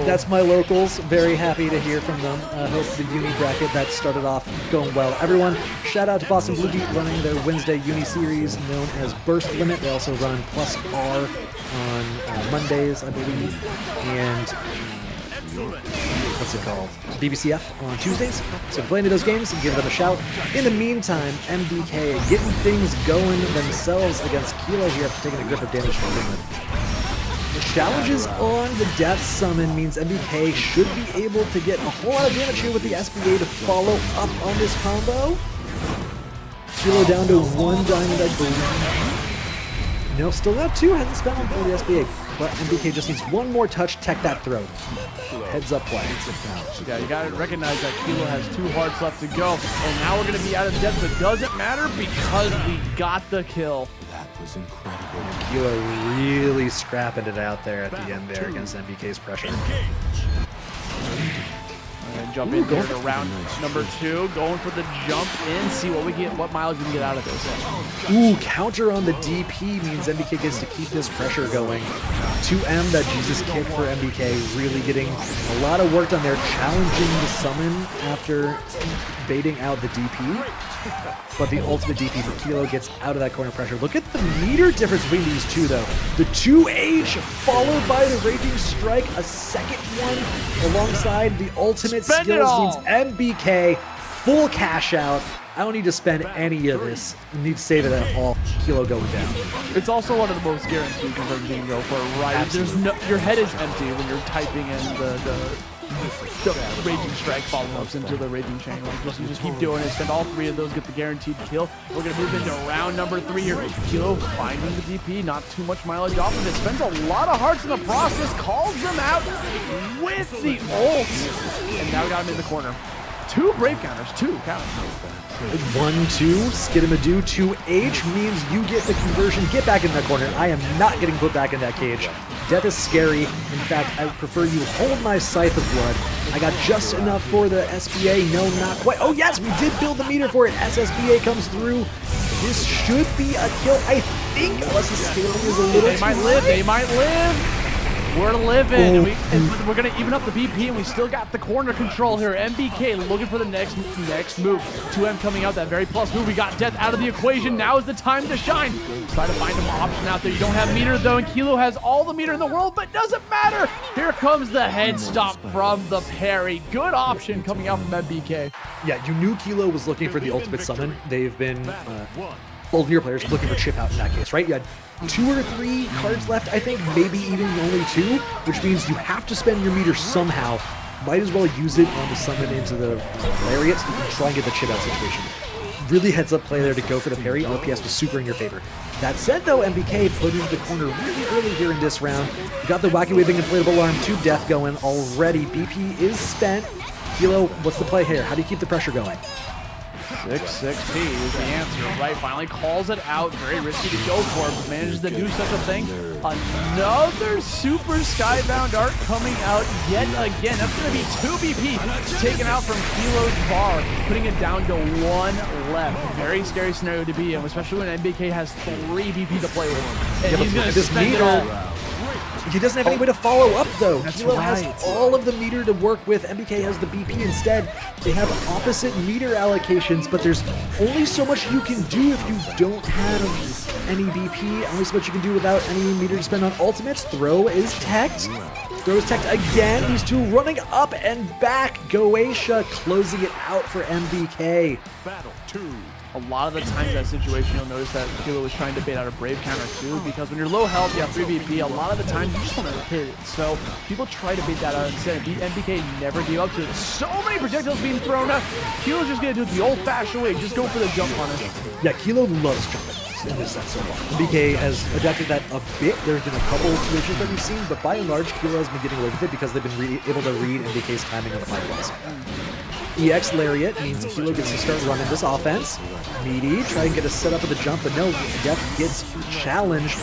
That's my locals. Very happy to hear from them. Hope the uni bracket that started off going well. Everyone, shout out to Boston Bluebeat running their Wednesday uni series known as Burst Limit. They also run Plus R on Mondays, I believe, and what's it called? BBCF on Tuesdays. So play into those games and give them a shout. In the meantime, MBK getting things going themselves against Kilo here after taking a grip of damage from Grimnir. Challenges on the Death Summon means MBK should be able to get a whole lot of damage here with the SBA to follow up on this combo. Kilo down to 1 diamond, I believe. No, still got 2, hasn't spent one for the SBA. But MBK just needs one more touch, tech that throw. Heads up play. Yeah, you gotta recognize that Kilo has 2 hearts left to go. And now we're gonna be out of depth, but doesn't matter because we got the kill. That was incredible. Kilo really scrapping it out there at the end there against MBK's pressure. And jump in here to round number 2, going for the jump in, see what we get, what mileage we can get out of this. Ooh, counter on the DP means MBK gets to keep this pressure going. 2M, that Jesus kick for MBK, really getting a lot of work done there, challenging the summon after baiting out the DP. But the ultimate DP for Kilo gets out of that corner pressure. Look at the meter difference between these two, though. The 2H followed by the Raging Strike, a second one alongside the ultimate skills means MBK full cash out. I don't need to spend any of this. I need to save it at all. Kilo going down. It's also one of the most guaranteed conversions you can go for, right? There's no, your head is empty when you're typing in the Raging Strike follow-ups into the Raging Chain. Like, you just keep doing it, spend all 3 of those, get the guaranteed kill. We're going to move into round number 3 here. Kilo finding the DP, not too much mileage off of it. Spends a lot of hearts in the process, calls them out with the ult. And now we got him in the corner. 2 brave counters, 2 counters. 1-2, Skidamadoo, 2H means you get the conversion. Get back in that corner. I am not getting put back in that cage. Death is scary. In fact, I prefer you hold my Scythe of Blood. I got just enough for the SBA. No, not quite. Oh, yes, we did build the meter for it. SSBA comes through. This should be a kill, I think, unless the scaling is a little They might live. They might live. We're living, and we're gonna even up the BP, and we still got the corner control here. MBK looking for the next move. 2M coming out, that very plus move. We got Death out of the equation. Now is the time to shine. Try to find an option out there. You don't have meter though, and Kilo has all the meter in the world, but doesn't matter. Here comes the head stop from the parry. Good option coming out from MBK. Yeah, you knew Kilo was looking for the ultimate summon. They've been old Nier players looking for chip out in that case, right? You had 2 or 3 cards left, I think, maybe even only 2, which means you have to spend your meter somehow. Might as well use it on the summon into the lariat so you can try and get the chip out situation. Really heads up play there to go for the parry. RPS was super in your favor. That said, though, MBK put into the corner really early here in this round. Got the wacky waving inflatable arm to death going already. BP is spent. Kilo, what's the play here? How do you keep the pressure going? 6-6P is the answer, right? Finally calls it out. Very risky to go for, but manages to do such a thing. Another super skybound art coming out yet again. That's going to be 2 BP taken out from Kilo's bar, putting it down to 1 left. Very scary scenario to be in, especially when MBK has 3 BP to play with. And he's going to spend it all. He doesn't have any way to follow up, though. Kilo right. has all of the meter to work with. MBK has the BP instead. They have opposite meter allocations, but there's only so much you can do if you don't have any BP. Only so much you can do without any meter to spend on ultimates. Throw is teched. Throw is teched again. These two running up and back. Goetia closing it out for MBK. Battle 2. A lot of the times that situation, you'll notice that Kilo was trying to bait out a Brave counter too, because when you're low health, you have 3 BP, a lot of the times you just want to hit it. So people try to bait that out instead. MBK never gave up to it. So many projectiles being thrown out. Kilo's just going to do it the old-fashioned way, just go for the jump on it. Yeah, Kilo loves jumping in this set so far. MBK has adapted that a bit. There's been a couple of situations that we've seen, but by and large, Kilo has been getting away with it because they've been able to read MBK's timing on the fireballs. EX Lariat means Kilo gets to start running this offense. Meaty, try and get a setup of the jump, but no, Death gets challenged.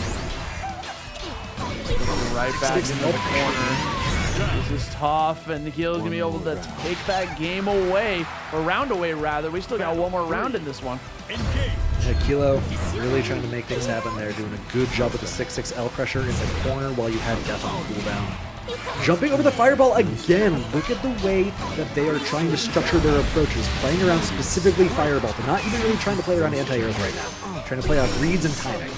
Right back into the corner. This is tough, and Kilo's gonna be able to take that game away, or round away rather. We still got one more round in this one. Yeah, Kilo really trying to make things happen there, doing a good job with the 6-6 L pressure in the corner while you had Death on cooldown. Jumping over the fireball again. Look at the way that they are trying to structure their approaches, playing around specifically fireball. They're not even really trying to play around anti-airs right now. Trying to play off reads and timing.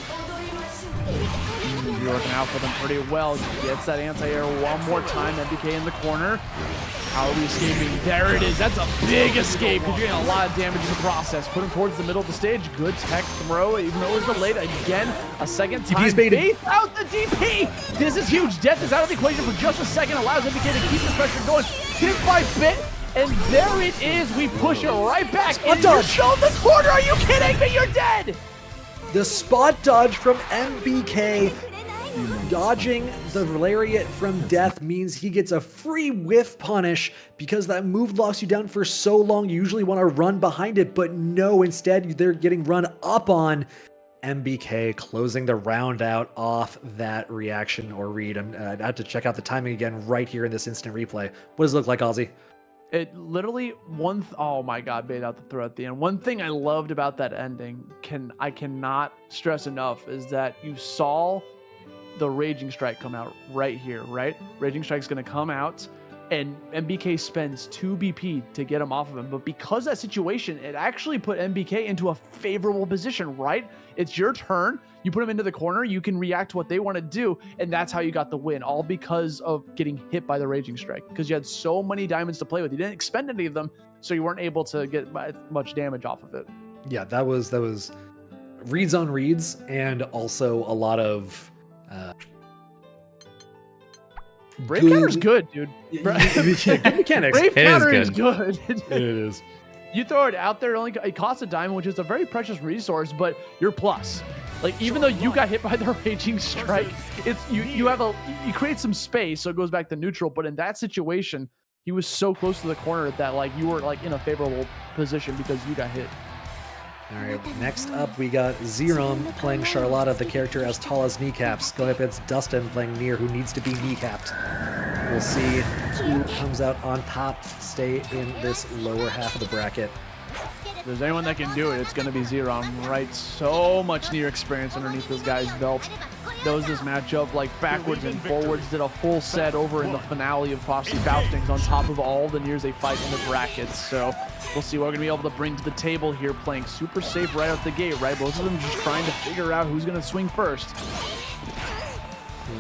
Working out for them pretty well. Gets that anti-air one more time. MBK in the corner. How are we escaping? There it is. That's a big escape because you're getting a lot of damage in the process. Put him towards the middle of the stage. Good tech throw, even though it was delayed again. A second time. DP's baited. Bait out the DP. This is huge. Death is out of the equation for just a second. Allows MBK to keep the pressure going. Bit by bit. And there it is. We push it right back. And you're shown the corner. Are you kidding me? You're dead. The spot dodge from MBK. Dodging the lariat from Death means he gets a free whiff punish because that move locks you down for so long. You usually want to run behind it, but no, instead they're getting run up on. MBK closing the round out off that reaction or read. I have to check out the timing again right here in this instant replay. What does it look like, Ozzy? It literally oh my god, bait out the throw at the end. One thing I loved about that ending, I cannot stress enough, is that you saw the Raging Strike come out right here, right? Raging Strike's gonna come out, and MBK spends 2 BP to get him off of him. But because of that situation, it actually put MBK into a favorable position, right? It's your turn. You put him into the corner. You can react to what they want to do, and that's how you got the win, all because of getting hit by the Raging Strike. Because you had so many diamonds to play with. You didn't expend any of them, so you weren't able to get much damage off of it. Yeah, that was reads on reads, and also a lot of Brave counter's good, dude. Good mechanics. Brave counter is good. good. It is. You throw it out there, it costs a diamond, which is a very precious resource, but you're plus. Like, even though you got hit by the Raging Strike, it's you create some space, so it goes back to neutral. But in that situation, he was so close to the corner that like you were like in a favorable position because you got hit. All right, next up we got Xerom playing Charlotta, the character as tall as kneecaps, going up against Dustin playing Nier, who needs to be kneecapped. We'll see who comes out on top, stay in this lower half of the bracket. If there's anyone that can do it, it's going to be Xerom, right? So much Nier experience underneath this guy's belt. Knows this matchup like backwards and forwards. Did a full set over in the finale of Foxy Faustings on top of all the Niers they fight in the brackets. So we'll see what we're going to be able to bring to the table here, playing super safe right out the gate, right? Both of them just trying to figure out who's going to swing first.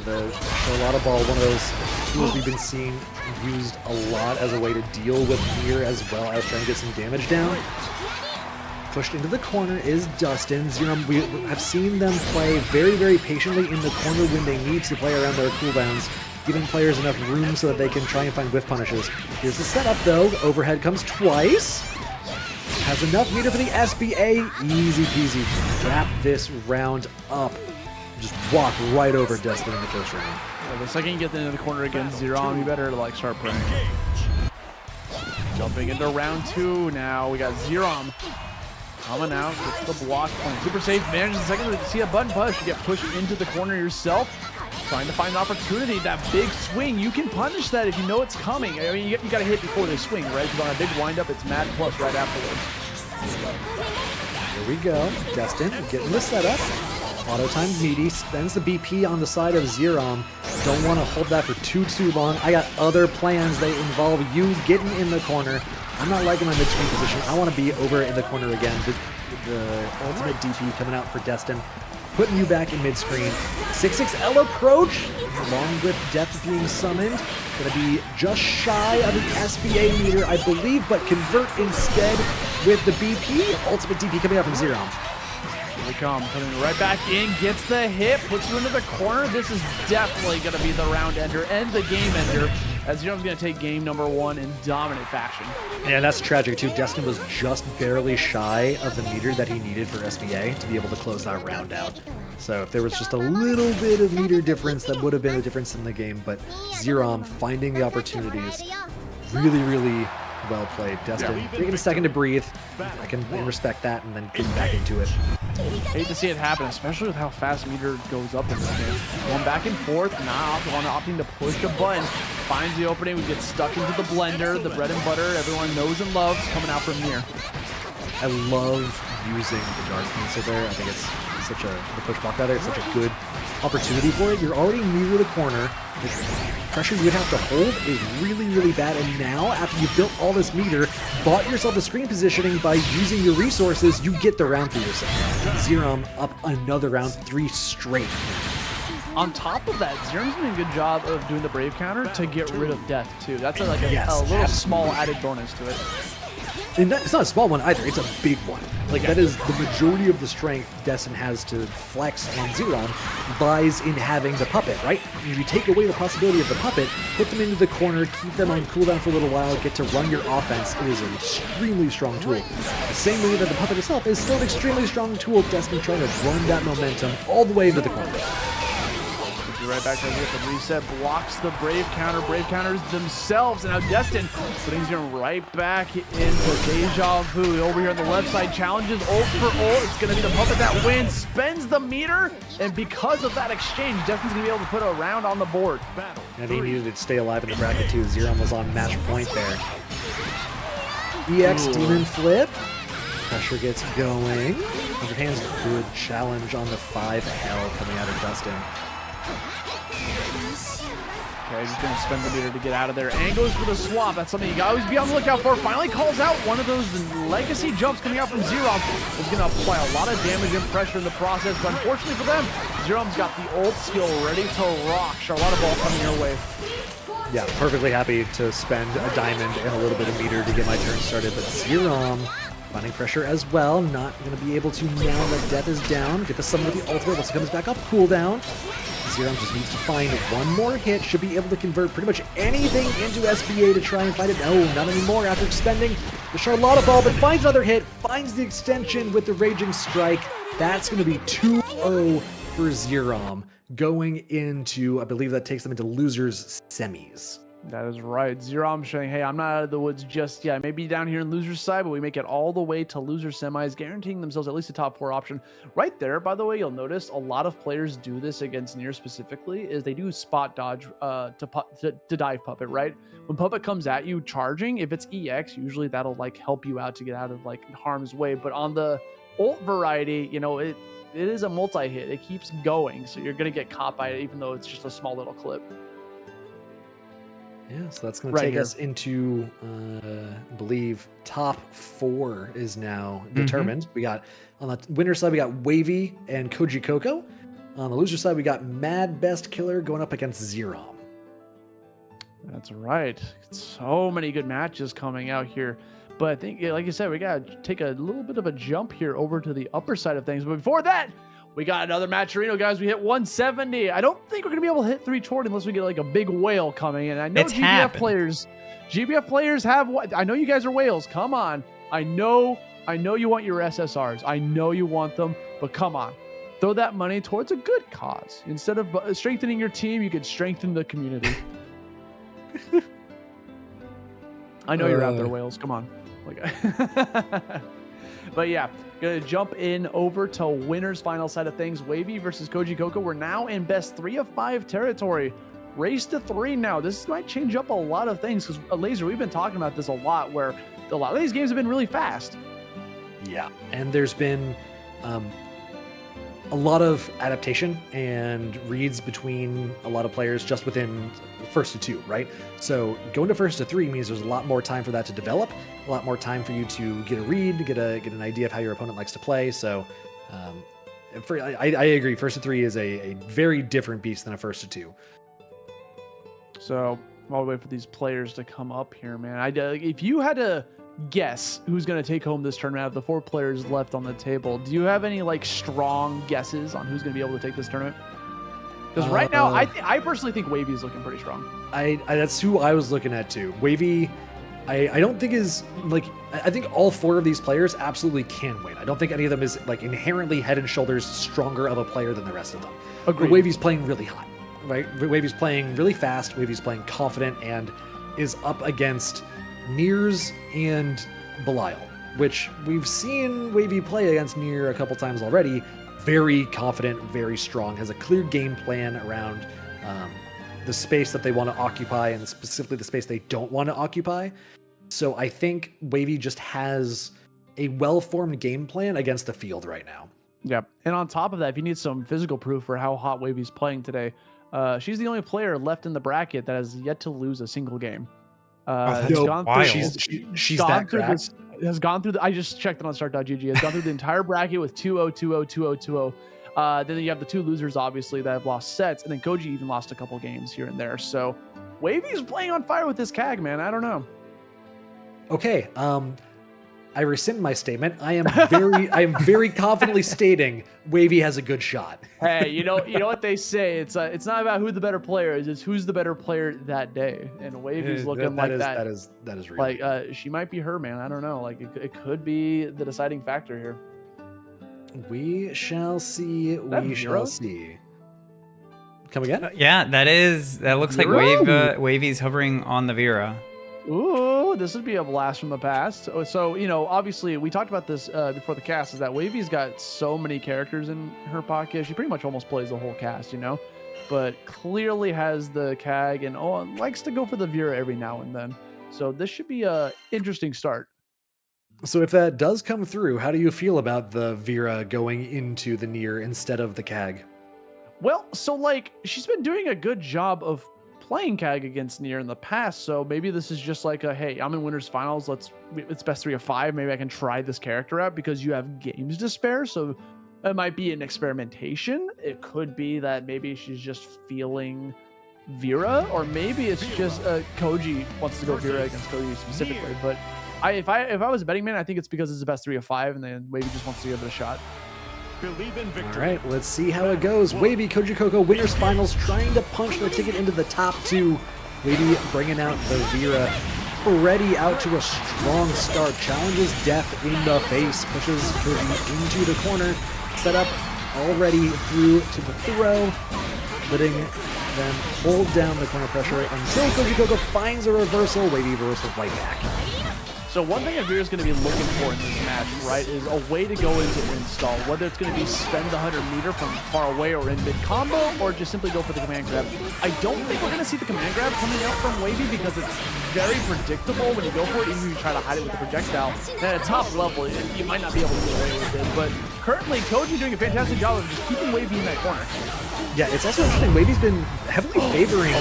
The Charlotta ball, one of those tools we've been seeing used a lot as a way to deal with Nier as well as trying to get some damage down. Pushed into the corner is Dustin. Xerom, we have seen them play very, very patiently in the corner when they need to play around their cooldowns, giving players enough room so that they can try and find whiff punishes. Here's the setup though. Overhead comes twice. Has enough meter for the SBA. Easy peasy. Wrap this round up. Just walk right over Dustin in the first round. Well, the second you get into the corner against Xerom, you better like start praying. Jumping into round 2 now. We got Xerom coming out, gets the block, playing super safe, manages the second to see a button push. You get pushed into the corner yourself, trying to find an opportunity. That big swing, you can punish that if you know it's coming. I mean, you got to hit before they swing, right? Because on a big windup, it's mad plus right afterwards. Here we go. Dustin getting the setup. Auto time Meaty spends the BP on the side of Xerom. Don't want to hold that for too long. I got other plans. They involve you getting in the corner. I'm not liking my mid-screen position. I want to be over in the corner again. The ultimate DP coming out for Destin. Putting you back in mid-screen. 6-6L approach. Along with Death being summoned. Going to be just shy of the SBA meter, I believe, but convert instead with the BP. Ultimate DP coming out from Xerom. Here we come, coming right back in, gets the hit, puts you into the corner. This is definitely going to be the round ender and the game ender, as Xerom's going to take game number 1 in dominant fashion. Yeah, that's tragic too. Destin was just barely shy of the meter that he needed for SBA to be able to close that round out. So if there was just a little bit of meter difference, that would have been a difference in the game. But Xerom finding the opportunities, really Well played, Destin. Taking a second to breathe. I can respect that and then getting back into it. Hate to see it happen, especially with how fast meter goes up in this game. Going back and forth, one opting to push a button. Finds the opening, we get stuck into the blender, the bread and butter everyone knows and loves coming out from Nier. I love using the guard cancel there. I think it's such a, the push block rather, it's such a good opportunity for it. You're already near the corner. The pressure you would have to hold is really, really bad. And now, after you've built all this meter, bought yourself the screen positioning by using your resources, you get the round for yourself. Xerom up another round, 3 straight. On top of that, Xerom's doing a good job of doing the Brave counter to get rid of death, too. That's a little small added bonus to it. And it's not a small one either, it's a big one. Like, that is the majority of the strength Destin has to flex on Xerom lies in having the puppet, right? If you take away the possibility of the puppet, put them into the corner, keep them on cooldown for a little while, get to run your offense, it is an extremely strong tool. The same way that the puppet itself is still an extremely strong tool, Destin trying to run that momentum all the way into the corner. Right back there with the reset, blocks the Brave counter. Brave counters themselves, and now Destin putting him right back into Deja Vu. Over here on the left side, challenges ult for ult. It's going to be the puppet that wins, spends the meter, and because of that exchange, Destin's going to be able to put a round on the board. And he needed to stay alive in the bracket too. Xerom was on match point there. EX Demon Flip. Pressure gets going. 100 hands, good challenge on the 5 hell coming out of Destin. Okay, he's going to spend the meter to get out of there. And goes for the swap. That's something you got to always be on the lookout for. Finally calls out one of those legacy jumps coming out from Xerom. Is going to apply a lot of damage and pressure in the process. But unfortunately for them, Xerom's got the ult skill ready to rock. Charlotta ball coming your way. Yeah, perfectly happy to spend a diamond and a little bit of meter to get my turn started. But Xerom finding pressure as well. Not going to be able to now that death is down. Get the summon with the ultimate once it comes back off cooldown. Xerom just needs to find one more hit. Should be able to convert pretty much anything into SBA to try and fight it. No, not anymore after expending the Charlotta ball, but finds another hit. Finds the extension with the Raging Strike. That's going to be 2-0 for Xerom going into, I believe that takes them into losers semis. That is right. Xerom showing, hey, I'm not out of the woods just yet. Maybe down here in loser's side, but we make it all the way to loser semis, guaranteeing themselves at least a top 4 option. Right there, by the way, you'll notice a lot of players do this against Nier specifically, is they do spot dodge to dive Puppet, right? When Puppet comes at you charging, if it's EX, usually that'll like help you out to get out of like harm's way. But on the ult variety, you know, it is a multi-hit. It keeps going, so you're going to get caught by it, even though it's just a small little clip. Yeah, so that's going to take us into, I believe, top 4 is now determined. We got, on the winner side, we got Wavy and Kojicoco. On the loser side, we got MadBestKiller going up against Xerom. That's right. So many good matches coming out here. But I think, like you said, we got to take a little bit of a jump here over to the upper side of things. But before that, we got another Matcherino, guys. We hit 170. I don't think we're going to be able to hit 320 unless we get like a big whale coming in. I know GBF players have what? I know you guys are whales. Come on. I know you want your SSRs. I know you want them, but come on. Throw that money towards a good cause. Instead of strengthening your team, you could strengthen the community. I know you're out there, whales. Come on. But yeah, gonna jump in over to winners final side of things. Wavy versus Kojicoco. We're now in best 3 of 5 territory. Race to 3 now. This might change up a lot of things because Laser, we've been talking about this a lot, where a lot of these games have been really fast. Yeah, and there's been a lot of adaptation and reads between a lot of players just within first to 2, right? So going to first to 3 means there's a lot more time for that to develop, a lot more time for you to get a read, get an idea of how your opponent likes to play. So I agree, first to 3 is a very different beast than a first to 2. So while we wait for these players to come up here, man, if you had to guess who's going to take home this tournament out of the 4 players left on the table, do you have any like strong guesses on who's going to be able to take this tournament? Because right now, I personally think Wavy is looking pretty strong. That's who I was looking at too. Wavy, I don't think is like, I think all 4 of these players absolutely can win. I don't think any of them is like inherently head and shoulders stronger of a player than the rest of them. Agreed. Wavy's playing really hot, right? Wavy's playing really fast. Wavy's playing confident and is up against Nier's and Belial, which we've seen Wavy play against Nier a couple times already. Very confident, very strong, has a clear game plan around the space that they want to occupy and specifically the space they don't want to occupy. So I think Wavy just has a well-formed game plan against the field right now. Yep. And on top of that, if you need some physical proof for how hot Wavy's playing today, she's the only player left in the bracket that has yet to lose a single game. That's wild. She's that cracked. Has gone through I just checked it on start.gg. Has gone through the entire bracket with 2-0, 2-0, 2-0, 2-0. Then you have the two losers, obviously, that have lost sets. And then Koji even lost a couple games here and there. So Wavy's playing on fire with this CAG, man. I don't know. Okay. I rescind my statement. I am very confidently stating Wavy has a good shot. Hey, you know what they say? It's not about who the better player is. It's who's the better player that day. And Wavy's looking like that. That is real. Like she might be her, man. I don't know. Like it could be the deciding factor here. We shall see. We shall see. Come again? Yeah, that looks like Wavy's hovering on the Vera. Ooh, this would be a blast from the past. So, you know, obviously we talked about this before the cast, is that Wavy's got so many characters in her pocket. She pretty much almost plays the whole cast, you know, but clearly has the CAG and likes to go for the Vera every now and then. So this should be a interesting start. So if that does come through, how do you feel about the Vera going into the Nier instead of the CAG? Well, so like she's been doing a good job of playing CAG against Nier in the past, so maybe this is just like a, hey, I'm in winners finals, it's best 3 of 5, maybe I can try this character out because you have games to spare. So it might be an experimentation. It could be that maybe she's just feeling Vera, or maybe it's just Koji wants to go Vera against Koji specifically. But if I was a betting man, I think it's because it's the best 3 of 5 and then Wavy just wants to give it a shot. All right, let's see how it goes. Wavy, Kojicoco, winners finals, trying to punch the ticket into the top 2. Wavy bringing out the Vera, already out to a strong start. Challenges Death in the face, pushes Koji into the corner. Set up already through to the throw, letting them hold down the corner pressure until Kojicoco finds a reversal. Wavy reversal right back. So one thing Avira is going to be looking for in this match, right, is a way to go into install. Whether it's going to be spend the 100 meter from far away or in mid combo, or just simply go for the command grab. I don't think we're going to see the command grab coming out from Wavy because it's very predictable when you go for it, even if you try to hide it with the projectile. And at a top level, you might not be able to get away with it. But currently, Koji doing a fantastic job of just keeping Wavy in that corner. Yeah, it's also interesting. Wavy's been heavily favoring.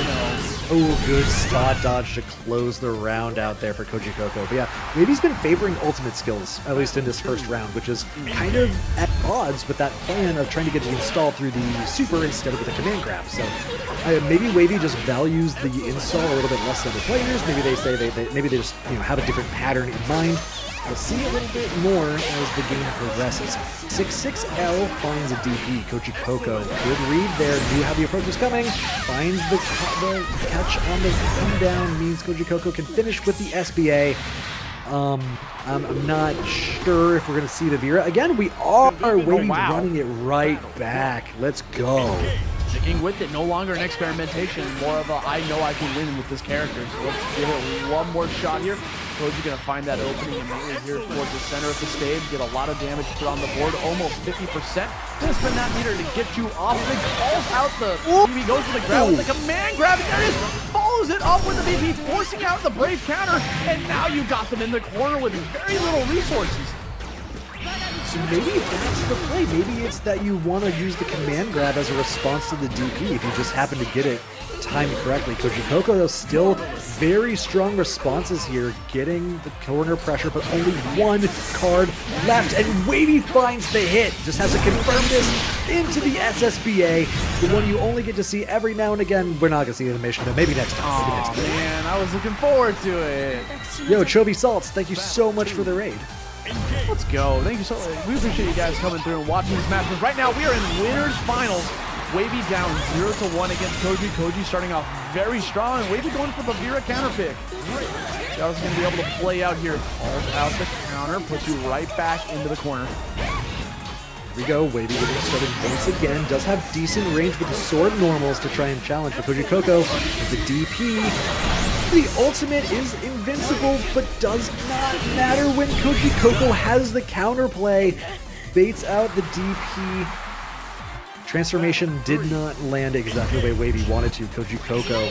Oh, good spot dodge to close the round out there for Kojicoco. But yeah, Wavy's been favoring ultimate skills, at least in this first round, which is kind of at odds with that plan of trying to get the install through the super instead of with the command grab. So maybe Wavy just values the install a little bit less than the players. Maybe they say maybe they just have a different pattern in mind. We'll see a little bit more as the game progresses. 6-6L finds a DP. Kojicoco, good read there. Knew how the approach was coming. Finds the catch on the come down. Means Kojicoco can finish with the SBA. I'm not sure if we're going to see the Vera. Again, we are Wavy running it right back. Let's go. Sticking with it, no longer an experimentation, more of a I know I can win with this character. So let's give it one more shot here. Koji's going to find that opening immediately here towards the center of the stage, get a lot of damage put on the board, almost 50%. Gonna spend that meter to get you off. It falls out the BB, goes to the grab with the command grab, and there it is, follows it up with the BB, forcing out the brave counter, and now you got them in the corner with very little resources. So maybe that's the play. Maybe it's that you want to use the command grab as a response to the DP if you just happen to get it timed correctly. Kojicoco, though, still very strong responses here, getting the corner pressure, but only one card left, and Wavy finds the hit. Just has to confirm this into the SSBA, the one you only get to see every now and again. We're not going to see the animation, but maybe next time. Oh, man, I was looking forward to it. Yo, Chovy Salts, thank you so much for the raid. Let's go. Thank you so much. We appreciate you guys coming through and watching this match. Right now, we are in winners finals. Wavy down 0-1 against Koji. Koji starting off very strong. And Wavy going for the Vera counter pick. That was going to be able to play out here. Calls out the counter, puts you right back into the corner. Here we go. Wavy getting started once again. Does have decent range with the sword normals to try and challenge. But Kojicoco with the DP. The ultimate is invincible, but does not matter when Kojicoco has the counterplay. Baits out the DP. Transformation did not land exactly the way Wavy wanted to. Kojicoco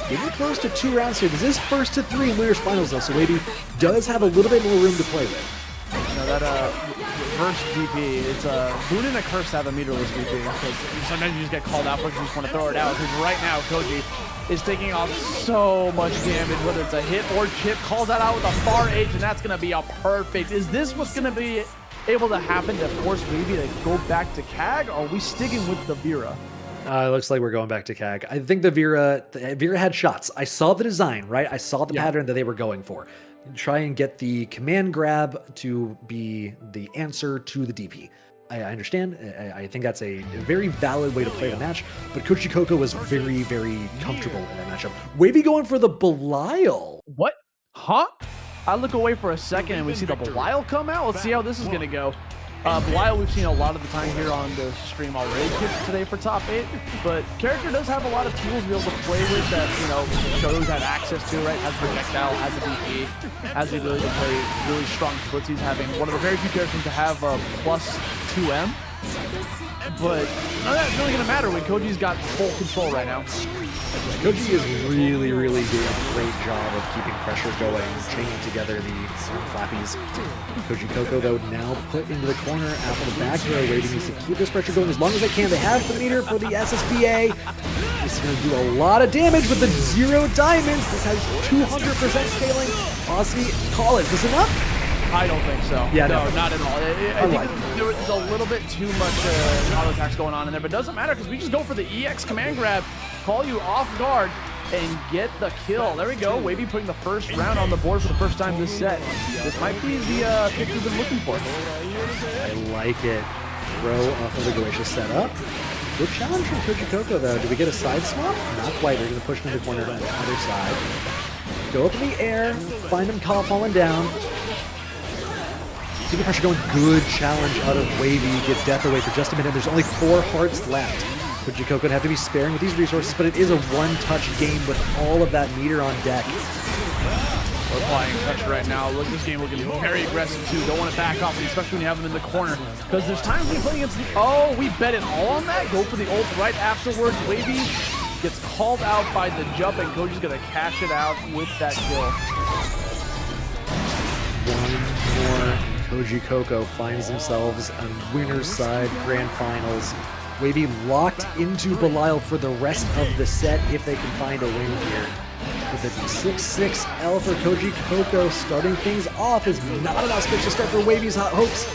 getting close to 2 rounds here. This is first to 3 in Winners Finals though, so Wavy does have a little bit more room to play with. You know, that reverse DP, it's a boon and a curse to have a meterless DP, because sometimes you just get called out because you just want to throw it out, because right now Koji is taking off so much damage, whether it's a hit or chip, calls that out with a far edge, and that's going to be a perfect. Is this what's going to be able to happen to force Wavy to go back to KAG, or are we sticking with the Vera? It looks like we're going back to KAG. I think the Vera had shots. I saw the design, right? I saw the pattern that they were going for. Try and get the command grab to be the answer to the DP. I understand. I think that's a very valid way to play the match, but Kojicoco was very, very comfortable in that matchup. Wavy going for the Belial. What? Huh? I look away for a second and we see the Belial come out. Let's see how this is going to go. Belial, we've seen a lot of the time here on the stream already today for top 8, but character does have a lot of tools to be able to play with that, you know, shows have access to, right? Has projectile, has a DP, has the ability to play really strong footsies, having one of the very few characters to have a plus 2M. But none of that's really going to matter when Koji's got full control right now. Koji is really, really doing a great job of keeping pressure going, chaining together the flappies. Kojicoco, though, now put into the corner after the back throw, waiting to keep this pressure going as long as they can. They have the meter for the SSBA. This is going to do a lot of damage with the 0 diamonds. This has 200% scaling. Aussie, call it. Is this enough? I don't think so. Yeah, no, not at all. I think there's a little bit too much auto attacks going on in there, but it doesn't matter because we just go for the EX command grab, call you off guard, and get the kill. There we go. Wavy putting the first round on the board for the first time this set. This might be the pick we've been looking for. I like it. Throw off of the Glacial setup. Good challenge from Kojicoco, though. Do we get a side swap? Not quite. They're going to push him in the corner on the other side. Go up in the air. Find him falling down. Keep the pressure going. Good challenge out of Wavy. Gets death away for just a minute. There's only 4 hearts left. Kojicoco would have to be sparing with these resources, but it is a one-touch game with all of that meter on deck. We're applying pressure right now. Look, this game looking very aggressive too. Don't want to back off, especially when you have them in the corner. Because there's times we play against the... Oh, we bet it all on that. Go for the ult right afterwards. Wavy gets called out by the jump, and Koji's going to cash it out with that kill. One more. Kojicoco finds themselves on winner's side grand finals. Wavy locked into Belial for the rest of the set if they can find a win here. With a 6-6 for Kojicoco starting things off is not an auspicious start for Wavy's hot hopes.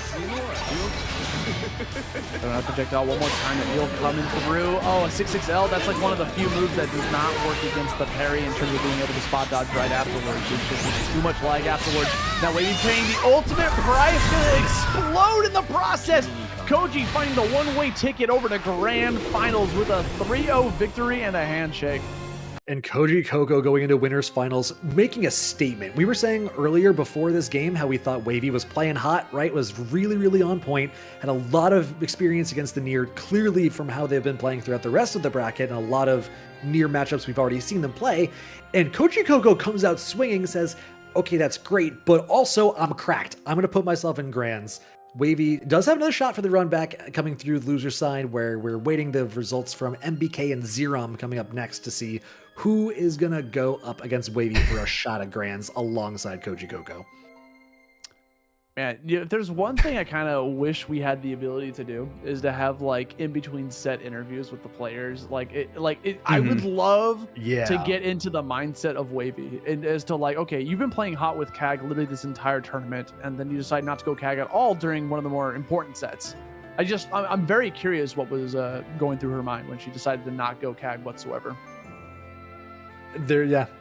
They're gonna projectile one more time. The Yuel coming through. Oh, a 6-6L. That's like one of the few moves that does not work against the parry in terms of being able to spot dodge right afterwards. It's just too much lag afterwards. Now Wavy paying the ultimate price. Gonna explode in the process. Koji finding the one-way ticket over to Grand Finals with a 3-0 victory and a handshake. And Kojicoco going into winners finals, making a statement. We were saying earlier before this game how we thought Wavy was playing hot, right? Was really, really on point. Had a lot of experience against the Nier, clearly from how they've been playing throughout the rest of the bracket, and a lot of Nier matchups we've already seen them play. And Kojicoco comes out swinging, says, okay, that's great, but also I'm cracked. I'm going to put myself in Grands. Wavy does have another shot for the run back coming through the loser side, where we're waiting the results from MBK and Xerom coming up next to see who is going to go up against Wavy for a shot at Grands alongside Kojicoco. Man, if there's one thing I kind of wish we had the ability to do is to have like in between set interviews with the players. I would love to get into the mindset of Wavy and as to like, okay, you've been playing hot with KAG literally this entire tournament, and then you decide not to go KAG at all during one of the more important sets. I'm very curious what was going through her mind when she decided to not go KAG whatsoever.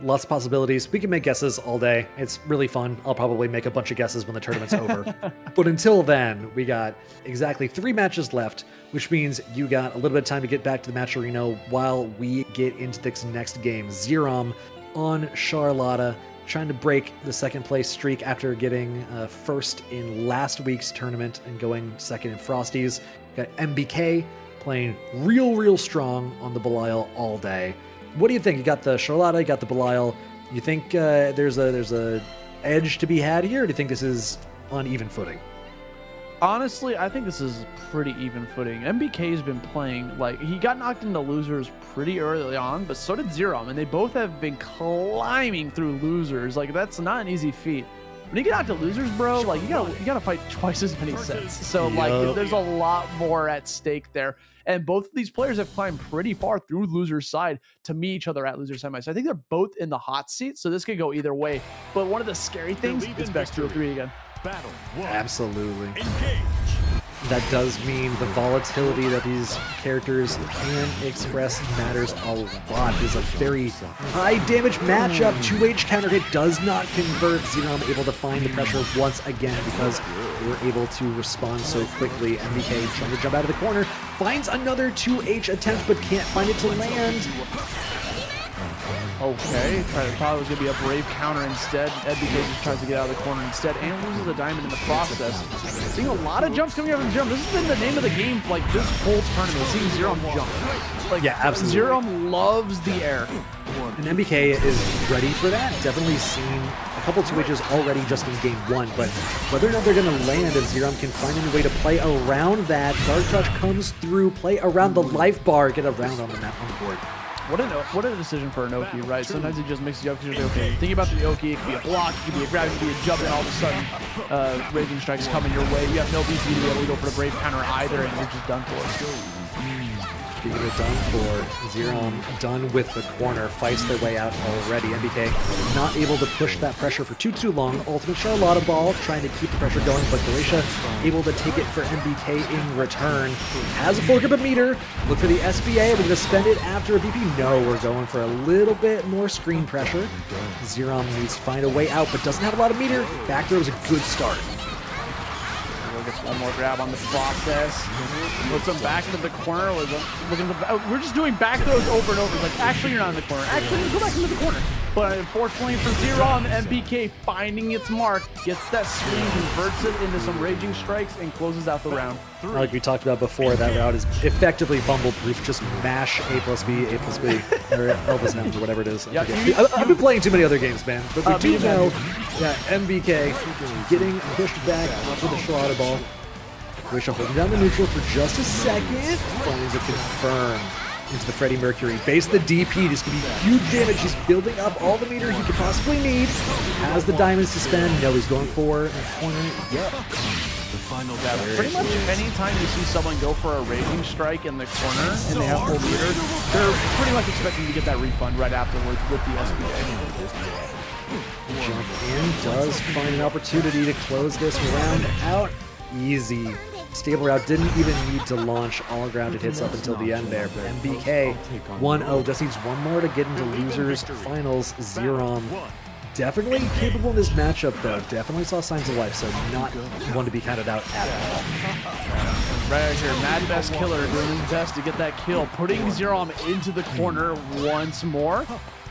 Lots of possibilities. We can make guesses all day. It's really fun. I'll probably make a bunch of guesses when the tournament's over. But until then, we got exactly 3 matches left, which means you got a little bit of time to get back to the match arena while we get into this next game. Xerom on Charlotta, trying to break the second place streak after getting first in last week's tournament and going second in Frosties. Got MBK playing real strong on the Belial all day. What do you think? You got the Charlotta, you got the Belial. You think there's a edge to be had here, or do you think this is on even footing? Honestly, I think this is pretty even footing. MBK has been playing, like, he got knocked into losers pretty early on, but so did Xerom, and they both have been climbing through losers. Like, that's not an easy feat. When you get out to losers, bro, like, you gotta fight twice as many sets. So, like, there's a lot more at stake there. And both of these players have climbed pretty far through loser's side to meet each other at loser's side. So I think they're both in the hot seat, so this could go either way. But one of the scary things is best 2 of 3 again. Battle 1. Absolutely. Engage. That does mean the volatility that these characters can express matters a lot. It is a very high damage matchup. 2H counter hit does not convert. Xerom able to find the pressure once again because they were able to respond so quickly. MBK trying to jump out of the corner, finds another 2H attempt but can't find it to land. Okay, thought it was going to be a brave counter instead. MBK just tries to get out of the corner instead and loses a diamond in the process. Seeing a lot of jumps coming up from Xerom. This has been the name of the game, like, this whole tournament, seeing Xerom jump. Like, yeah, absolutely. Xerom loves the air. And MBK is ready for that. Definitely seen a couple 2Hs already just in game 1, but whether or not they're going to land, if Xerom can find any way to play around that, Dark Touch comes through, play around the life bar, get around on the map on the board. What a decision for an Oki, right? Sometimes he just makes you up because you're okay. Thinking about the Oki, it could be a block, it could be a grab, it could be a jump, and all of a sudden, Raging Strike's coming your way. You have no VP to be able to go for the Brave counter either, and you're just done for. Speaking of done for, Xerom done with the corner, fights their way out already. MBK not able to push that pressure for too long. Ultimate Charlotta ball, trying to keep the pressure going, but Glacia able to take it for MBK in return. Has a full grip of meter, look for the SBA, we're going to spend it after a BP. No, we're going for a little bit more screen pressure. Xerom needs to find a way out, but doesn't have a lot of meter. Back throw is a good start. Gets one more grab on the process. Puts him back into the corner. We're just doing back throws over and over. It's like, actually, you're not in the corner. Actually, go back into the corner. But unfortunately for Xerom, MBK finding its mark, gets that screen, converts it into some Raging Strikes, and closes out the round. Like we talked about before, that route is effectively fumble-proof. Just mash A plus B, or L plus N, or whatever it is. I've been playing too many other games, man. But we do know, MBK getting pushed back onto the Charlotta ball. Glacia holding down the neutral for just a second. Finds a confirm into the Freddie Mercury. Base the DP. This could be huge damage. He's building up all the meter he could possibly need. Has the diamonds to spend. No, he's going for a corner. Yep. Pretty much anytime you see someone go for a Raging Strike in the corner and they have full meter, they're pretty much expecting to get that refund right afterwards with the SBA. Jump in, does find an opportunity to close this round out. Easy. Stable route, didn't even need to launch all grounded hits up until the end there, but MBK 1-0, just needs one more to get into losers finals. Xerom definitely capable in this matchup though, definitely saw signs of life, so not one to be counted out at all. Right here, MadBestKiller doing his best to get that kill, putting Xerom into the corner once more.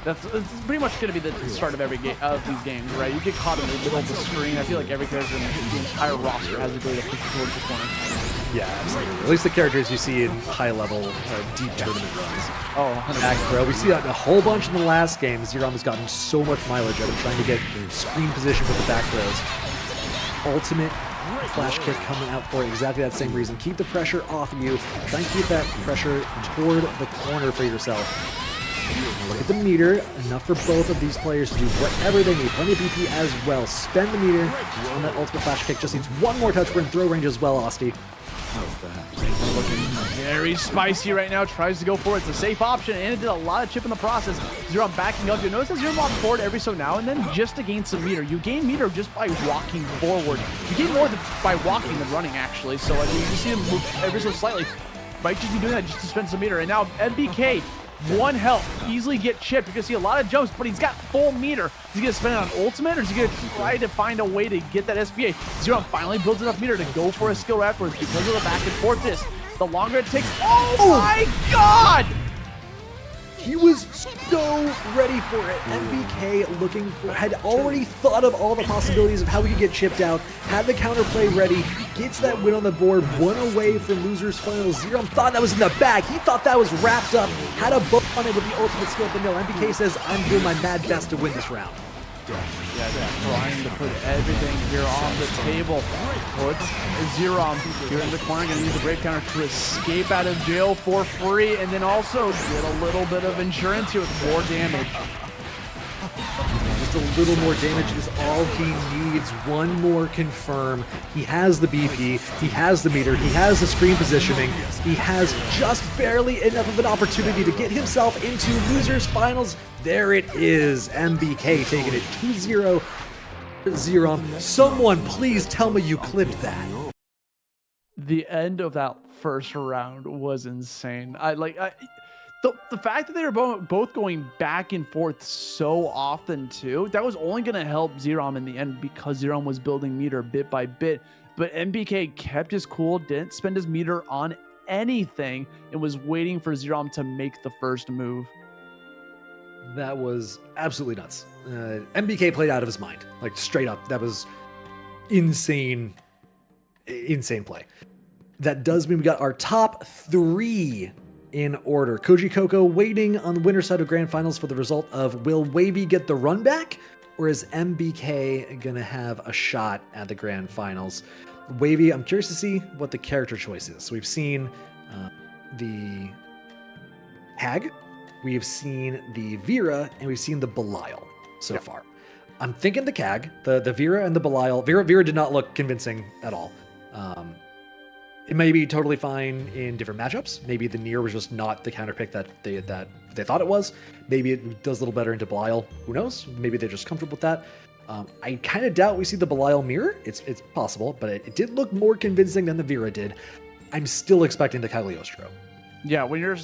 It's pretty much going to be the start of every game of these games, right? You get caught in the middle of the screen. I feel like every character in the entire roster has a ability to push towards the corner. Yeah, absolutely. At least the characters you see in high-level, deep tournament runs. Oh, 100%. Back throw. We see that a whole bunch in the last game. Xerom has gotten so much mileage out of trying to get screen position with the back throws. Ultimate flash kick coming out for exactly that same reason. Keep the pressure off of you. Try and keep that pressure toward the corner for yourself. Look at the meter. Enough for both of these players to do whatever they need. Plenty of BP as well. Spend the meter on that ultimate flash kick. Just needs one more touch. We're in throw range as well, Osti. Looking very spicy right now. Tries to go for it. It's a safe option, and it did a lot of chip in the process. Xerom backing up. You notice that Xerom walks forward every so now and then just to gain some meter. You gain meter just by walking forward. You gain more by walking than running, actually. So like, you see him move ever so slightly. Might just be doing that just to spend some meter. And now MBK, 1 health, easily get chipped. You're going to see a lot of jumps, but he's got full meter. Is he going to spend it on ultimate, or is he going to try to find a way to get that SBA? Xerom finally builds enough meter to go for a skill afterwards because of the back and forth. The longer it takes. Oh my god! He was so ready for it. MBK had already thought of all the possibilities of how we could get chipped out, had the counterplay ready, gets that win on the board, one away from losers finals. Xerom thought that was in the bag. He thought that was wrapped up, had a bow on it with the ultimate skill at the mill. MBK says, I'm doing my mad best to win this round. Yeah, trying to put everything here on the table. Puts Xerom here in the corner, going to use the break counter to escape out of jail for free, and then also get a little bit of insurance here with more damage. Just a little more damage is all he needs. One more confirm. He has the BP, he has the meter, he has the screen positioning, he has just barely enough of an opportunity to get himself into losers finals. There it is, MBK taking it 2-0. Xerom, someone please tell me you clipped that. The end of that first round was insane. The fact that they were both going back and forth so often too, that was only going to help Xerom in the end because Xerom was building meter bit by bit. But MBK kept his cool, didn't spend his meter on anything, and was waiting for Xerom to make the first move. That was absolutely nuts. MBK played out of his mind, like straight up. That was insane play. That does mean we got our top 3 in order. Kojicoco waiting on the winner's side of Grand Finals for the result of will Wavy get the run back, or is MBK gonna have a shot at the Grand Finals? Wavy, I'm curious to see what the character choice is. So we've seen the Hag, we've seen the Vera, and we've seen the Belial so far. I'm thinking the Kag, the Vera and the Belial. Vera did not look convincing at all. It may be totally fine in different matchups. Maybe the Nier was just not the counter pick that they thought it was. Maybe it does a little better into Belial. Who knows? Maybe they're just comfortable with that. I kind of doubt we see the Belial mirror. It's possible, but it did look more convincing than the Vera did. I'm still expecting the Cagliostro. Yeah, when you're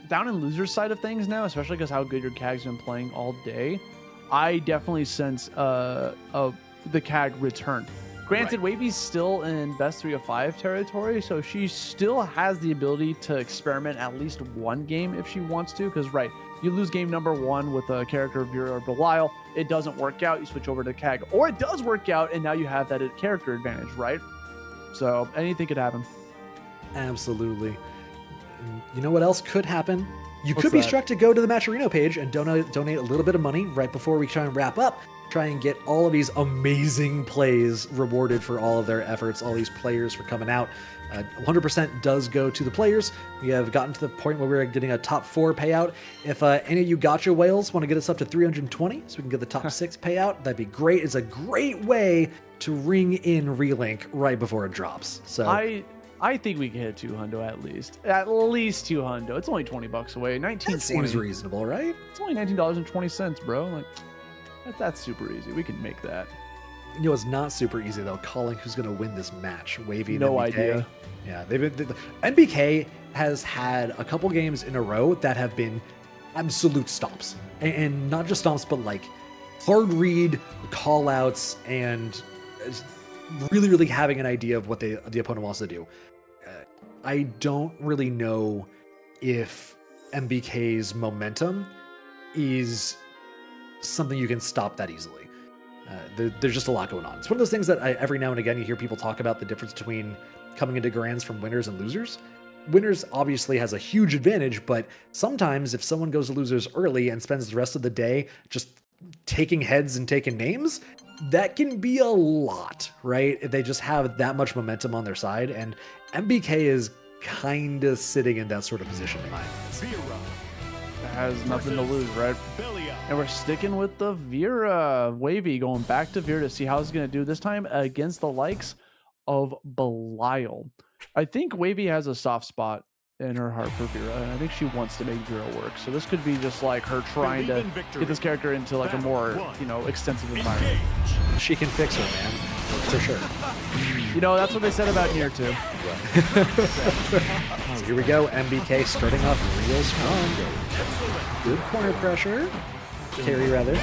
down in loser's side of things now, especially because how good your Kag's been playing all day, I definitely sense the Kag return. Granted, right. Wavy's still in best 3 of 5 territory, so she still has the ability to experiment at least one game if she wants to, because, right, you lose game number 1 with a character of Vera or Belial, it doesn't work out, you switch over to Kag, or it does work out, and now you have that character advantage, right? So, anything could happen. Absolutely. You know what else could happen? You could be struck to go to the Matcherino page and donate a little bit of money right before we try and wrap up. Try and get all of these amazing plays rewarded for all of their efforts, all these players for coming out. 100% does go to the players. We have gotten to the point where we're getting a top 4 payout. If any of you gotcha whales want to get us up to 320 so we can get the top 6 payout, that'd be great. It's a great way to ring in Relink right before it drops. So I think we can hit 200 at least. At least 200. It's only $20 away. That seems reasonable, right? It's only $19.20, bro. Like, that's super easy. We can make that. You know, it's not super easy though. Calling who's going to win this match. Wavy. No MBK. idea. Yeah, MBK has had a couple games in a row that have been absolute stomps, and not just stomps, but like hard read call outs and really, really having an idea of what the opponent wants to do. I don't really know if MBK's momentum is something you can stop that easily. There's just a lot going on. It's one of those things that every now and again you hear people talk about the difference between coming into Grans from winners and losers. Winners obviously has a huge advantage, but sometimes if someone goes to losers early and spends the rest of the day just taking heads and taking names, that can be a lot, right? If they just have that much momentum on their side, and MBK is kind of sitting in that sort of position in my eyes. Has nothing to lose, right? And we're sticking with the Vera. Wavy going back to Vera to see how it's going to do this time against the likes of Belial. I think Wavy has a soft spot in her heart for Vera, and I think she wants to make Vera work. So this could be just like her trying to get this character into like a more, extensive environment. She can fix her, man, for sure. That's what they said about Nier too. So here we go. MBK starting off real strong. Good corner pressure. Carry rather.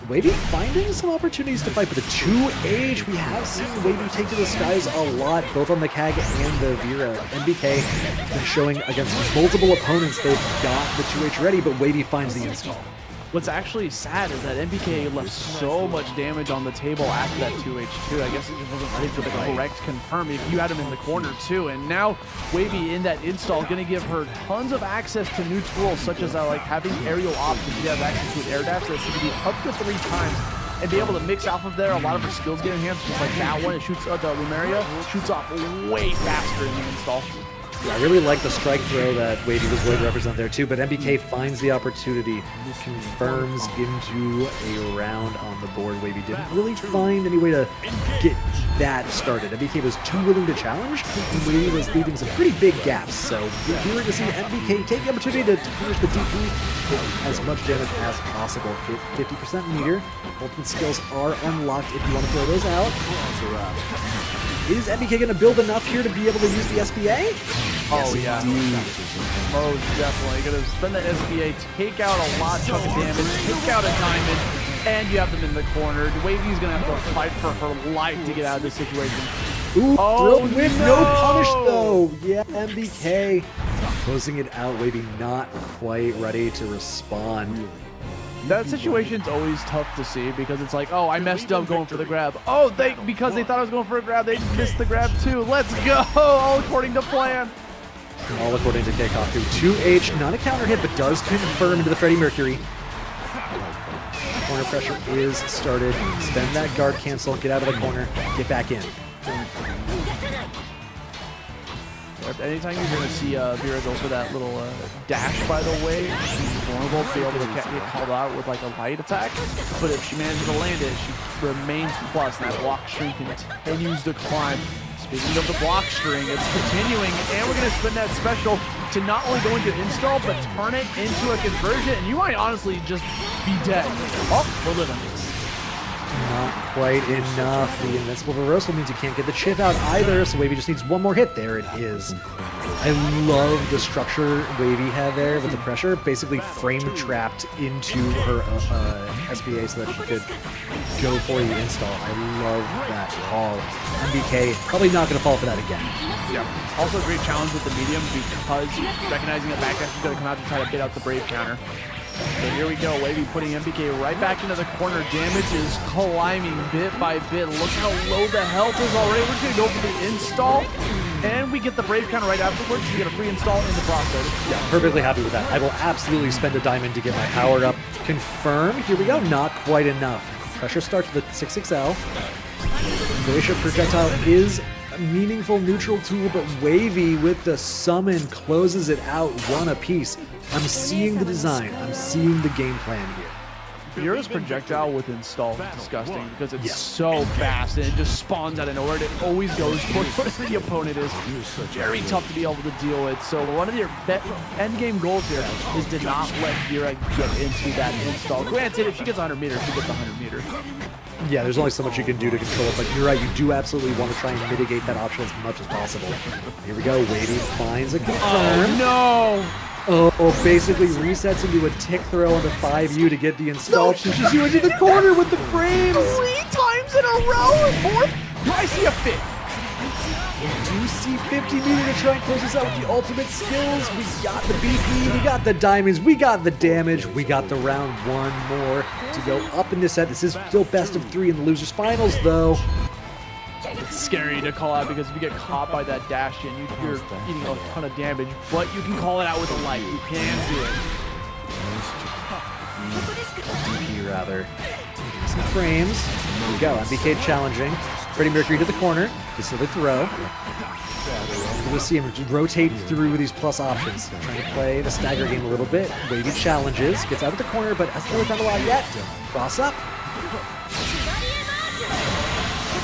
Wavy finding some opportunities to fight, but the 2H, we have seen Wavy take to the skies a lot, both on the KAG and the Vera. MBK been showing against multiple opponents they've got the 2H ready, but Wavy finds the install. What's actually sad is that MBK left so much damage on the table after that 2H2. I guess it just wasn't ready for the correct confirm if you had him in the corner too. And now Wavy in that install going to give her tons of access to new tools such as like having aerial options. You have access to an air dash that can do up to 3 times and be able to mix off of there. A lot of her skills get enhanced, just like that one. It shoots the Lumeria shoots off way faster in the install. Yeah, I really like the strike throw that Wavy was going to represent there too, but MBK finds the opportunity, confirms into a round on the board. Wavy didn't really find any way to get that started. MBK was too willing to challenge, and Wavy was leaving some pretty big gaps. So we're here to see MBK take the opportunity to finish the DP with as much damage as possible. Hit 50% meter. Ultimate skills are unlocked if you want to throw those out. Is MBK going to build enough here to be able to use the SBA? Oh, yeah. Most definitely. Going to spend the SBA, take out a lot chunk of damage, take out a diamond, and you have them in the corner. Wavy's going to have to fight for her life to get out of this situation. Ooh, oh, with no punish, though. Yeah, MBK closing it out. Wavy not quite ready to respond. That situation's always tough to see because it's like, oh, I messed up going for the grab. Oh, because they thought I was going for a grab, they missed the grab too. Let's go, all according to plan. All according to Kojicoco. 2H, not a counter hit, but does confirm into the Freddie Mercury. Corner pressure is started. Spend that guard cancel, get out of the corner, get back in. Anytime you're going to see Vera go for that little dash, by the way, she's vulnerable to be able to get called out with like a light attack. But if she manages to land it, she remains plus. And that block string continues to climb. Speaking of the block string, it's continuing, and we're going to spin that special to not only go into install, but turn it into a conversion. And you might honestly just be dead. Oh, we're living. Not quite enough. The invincible reversal means you can't get the chip out either, so Wavy just needs one more hit. There it is. I love the structure Wavy had there with the pressure, basically frame trapped into her SBA so that she could go for the install. I love that call. MBK probably not going to fall for that again. Yeah. Also a great challenge with the medium because recognizing a backdash is going to come out to try to get out the Brave counter. So here we go, Wavy putting MBK right back into the corner. Damage is climbing bit by bit. Look how low the health is already. We're just gonna go for the install, and we get the Brave counter right afterwards. We get a free install in the process. Yeah, perfectly happy with that. I will absolutely spend a diamond to get my power up. Confirm, here we go, not quite enough. Pressure starts with 6XL. Glacier projectile is a meaningful neutral tool, but Wavy with the summon closes it out one apiece. I'm seeing the design. I'm seeing the game plan here. Vera's projectile with install is disgusting because it's so fast and it just spawns out of nowhere and it always goes for whatever the opponent is. Very tough to be able to deal with. So one of your end game goals here is to not let Vera get into that install. Granted, if she gets 100 meters, she gets 100 meters. Yeah, there's only so much you can do to control it, but you're right, you do absolutely want to try and mitigate that option as much as possible. Here we go, Wavy finds a confirm. Oh, no! Oh, basically resets into a tick throw on the 5U to get the install. Pushes you into the corner with the frames. 3 times in a row! 4th? I see a 5th. We do see 50 meter to try and close this out with the ultimate skills. We got the BP, we got the diamonds, we got the damage, we got the round 1 more to go up in this set. This is still best of 3 in the losers finals, though. It's scary to call out because if you get caught by that dash in, you're eating a ton of damage, but you can call it out with a light. You can do it. DP rather. Some frames. Here we go. MBK challenging. Freddie Mercury to the corner. Just the throw. We'll see him rotate through these plus options. Trying to play the stagger game a little bit. Wavy challenges. Gets out of the corner, but hasn't really done a lot yet. Cross up.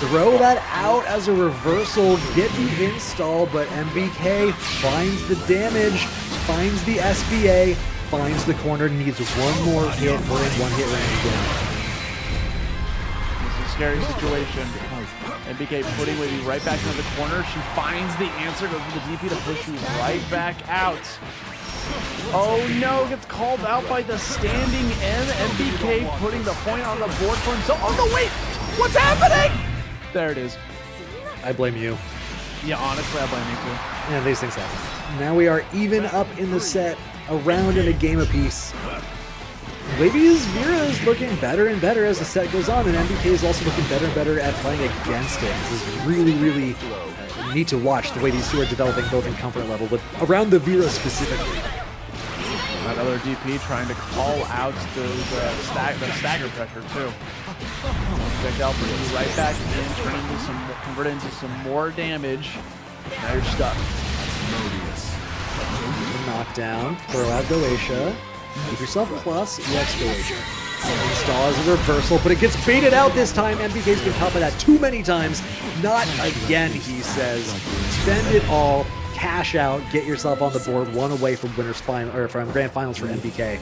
Throw that out as a reversal, get the install, but MBK finds the damage, finds the SBA, finds the corner, needs one more hit. We're in 1 hit range again. This is scary situation. MBK putting Wavy right back into the corner. She finds the answer, goes for the DP to push you right back out. Oh no, gets called out by the standing M. MBK putting the point on the board for himself. Oh no, wait! What's happening? There it is. I blame you. Yeah, honestly, I blame you too. Yeah, these things happen. Now we are even up in the set, a round and a game apiece. Wavy's Vera is looking better and better as the set goes on, and MBK is also looking better and better at playing against it. This is really, really neat to watch the way these two are developing both in comfort level, but around the Vera specifically. Another DP trying to call out the stagger pressure too. Check out for you right back in, turn into some, convert into some more damage. Now you're stuck. Knockdown, throw out Goetia. Give yourself plus, EX Goetia. Install as a reversal, but it gets baited out this time. MBK's been caught by that too many times. Not again, he says. Spend it all, cash out, get yourself on the board, one away from winners final or from grand finals for MBK.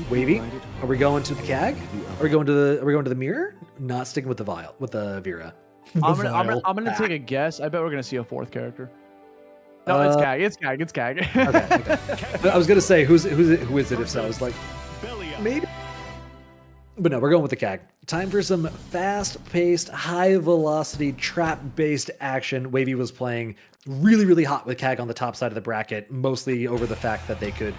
Wavy, are we going to the CAG? Are we going to the mirror? Not sticking with the Vera. I'm gonna take a guess. I bet we're gonna see a fourth character. No, it's CAG. It's CAG. It's CAG. Okay. I was gonna say who is it? If so, I was like, maybe. But no, we're going with the CAG. Time for some fast-paced, high-velocity, trap-based action. Wavy was playing really, really hot with CAG on the top side of the bracket, mostly over the fact that they could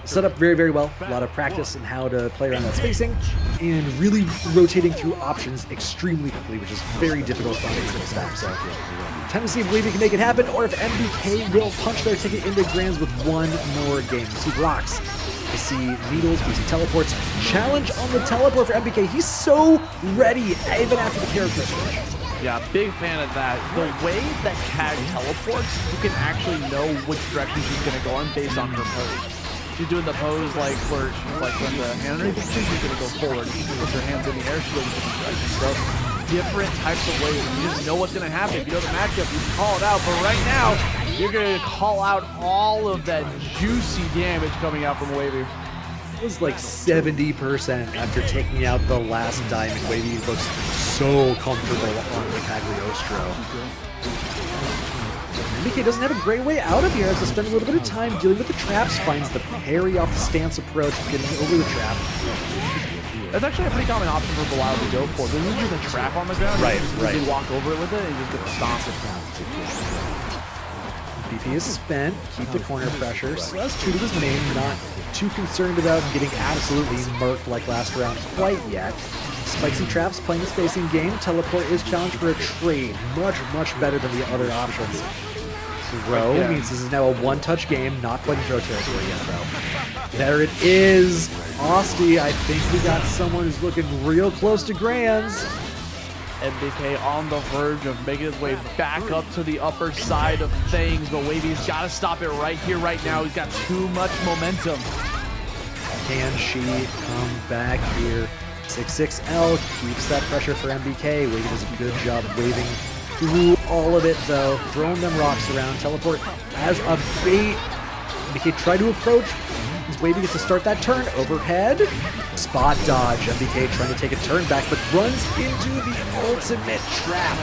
set up very, very well. A lot of practice in how to play around that spacing, and really rotating through options extremely quickly, which is very difficult for me to stack. So, time to see if Wavy can make it happen, or if MBK will punch their ticket into Grands with one more game. We see blocks. We see needles, we see teleports. Challenge on the teleport for MBK. He's so ready, even after the character switch. Yeah, big fan of that. The way that CAG teleports, you can actually know which direction she's going to go in based on her pose. She's doing the pose like where she's like when the hand underneath, she's going to go forward. She puts her hands in the air, she goes in different directions. So different types of ways. You just know what's going to happen. If you know the matchup, you can call it out. But right now, you're going to call out all of that juicy damage coming out from Wavy. It was like 70% after taking out the last diamond. Wavy looks so comfortable on the Cagliostro. MBK doesn't have a great way out of here. Has to spend a little bit of time dealing with the traps. Finds the parry off the stance approach, getting over the trap. That's actually a pretty common option for Belial to go for. There's usually a trap on the ground. Right. You walk over it with it and you just get stomped it down. BP is spent, keep the corner pressure. So that's true to his main, not too concerned about getting absolutely murked like last round quite yet. Spikes and traps, playing the spacing game. Teleport is challenged for a trade. Much, much better than the other options. Throw means this is now a one-touch game, not quite in throw territory yet, though. There it is. Austie, I think we got someone who's looking real close to Grands. MBK on the verge of making his way back up to the upper side of things, but Wavy's got to stop it right here, right now. He's got too much momentum. Can she come back here? 6-6L keeps that pressure for MBK. Wavy does a good job waving through all of it, though. Throwing them rocks around. Teleport as a bait. MBK try to approach. As Wavy gets to start that turn. Overhead. Spot dodge. MBK trying to take a turn back, but runs into the ultimate trap.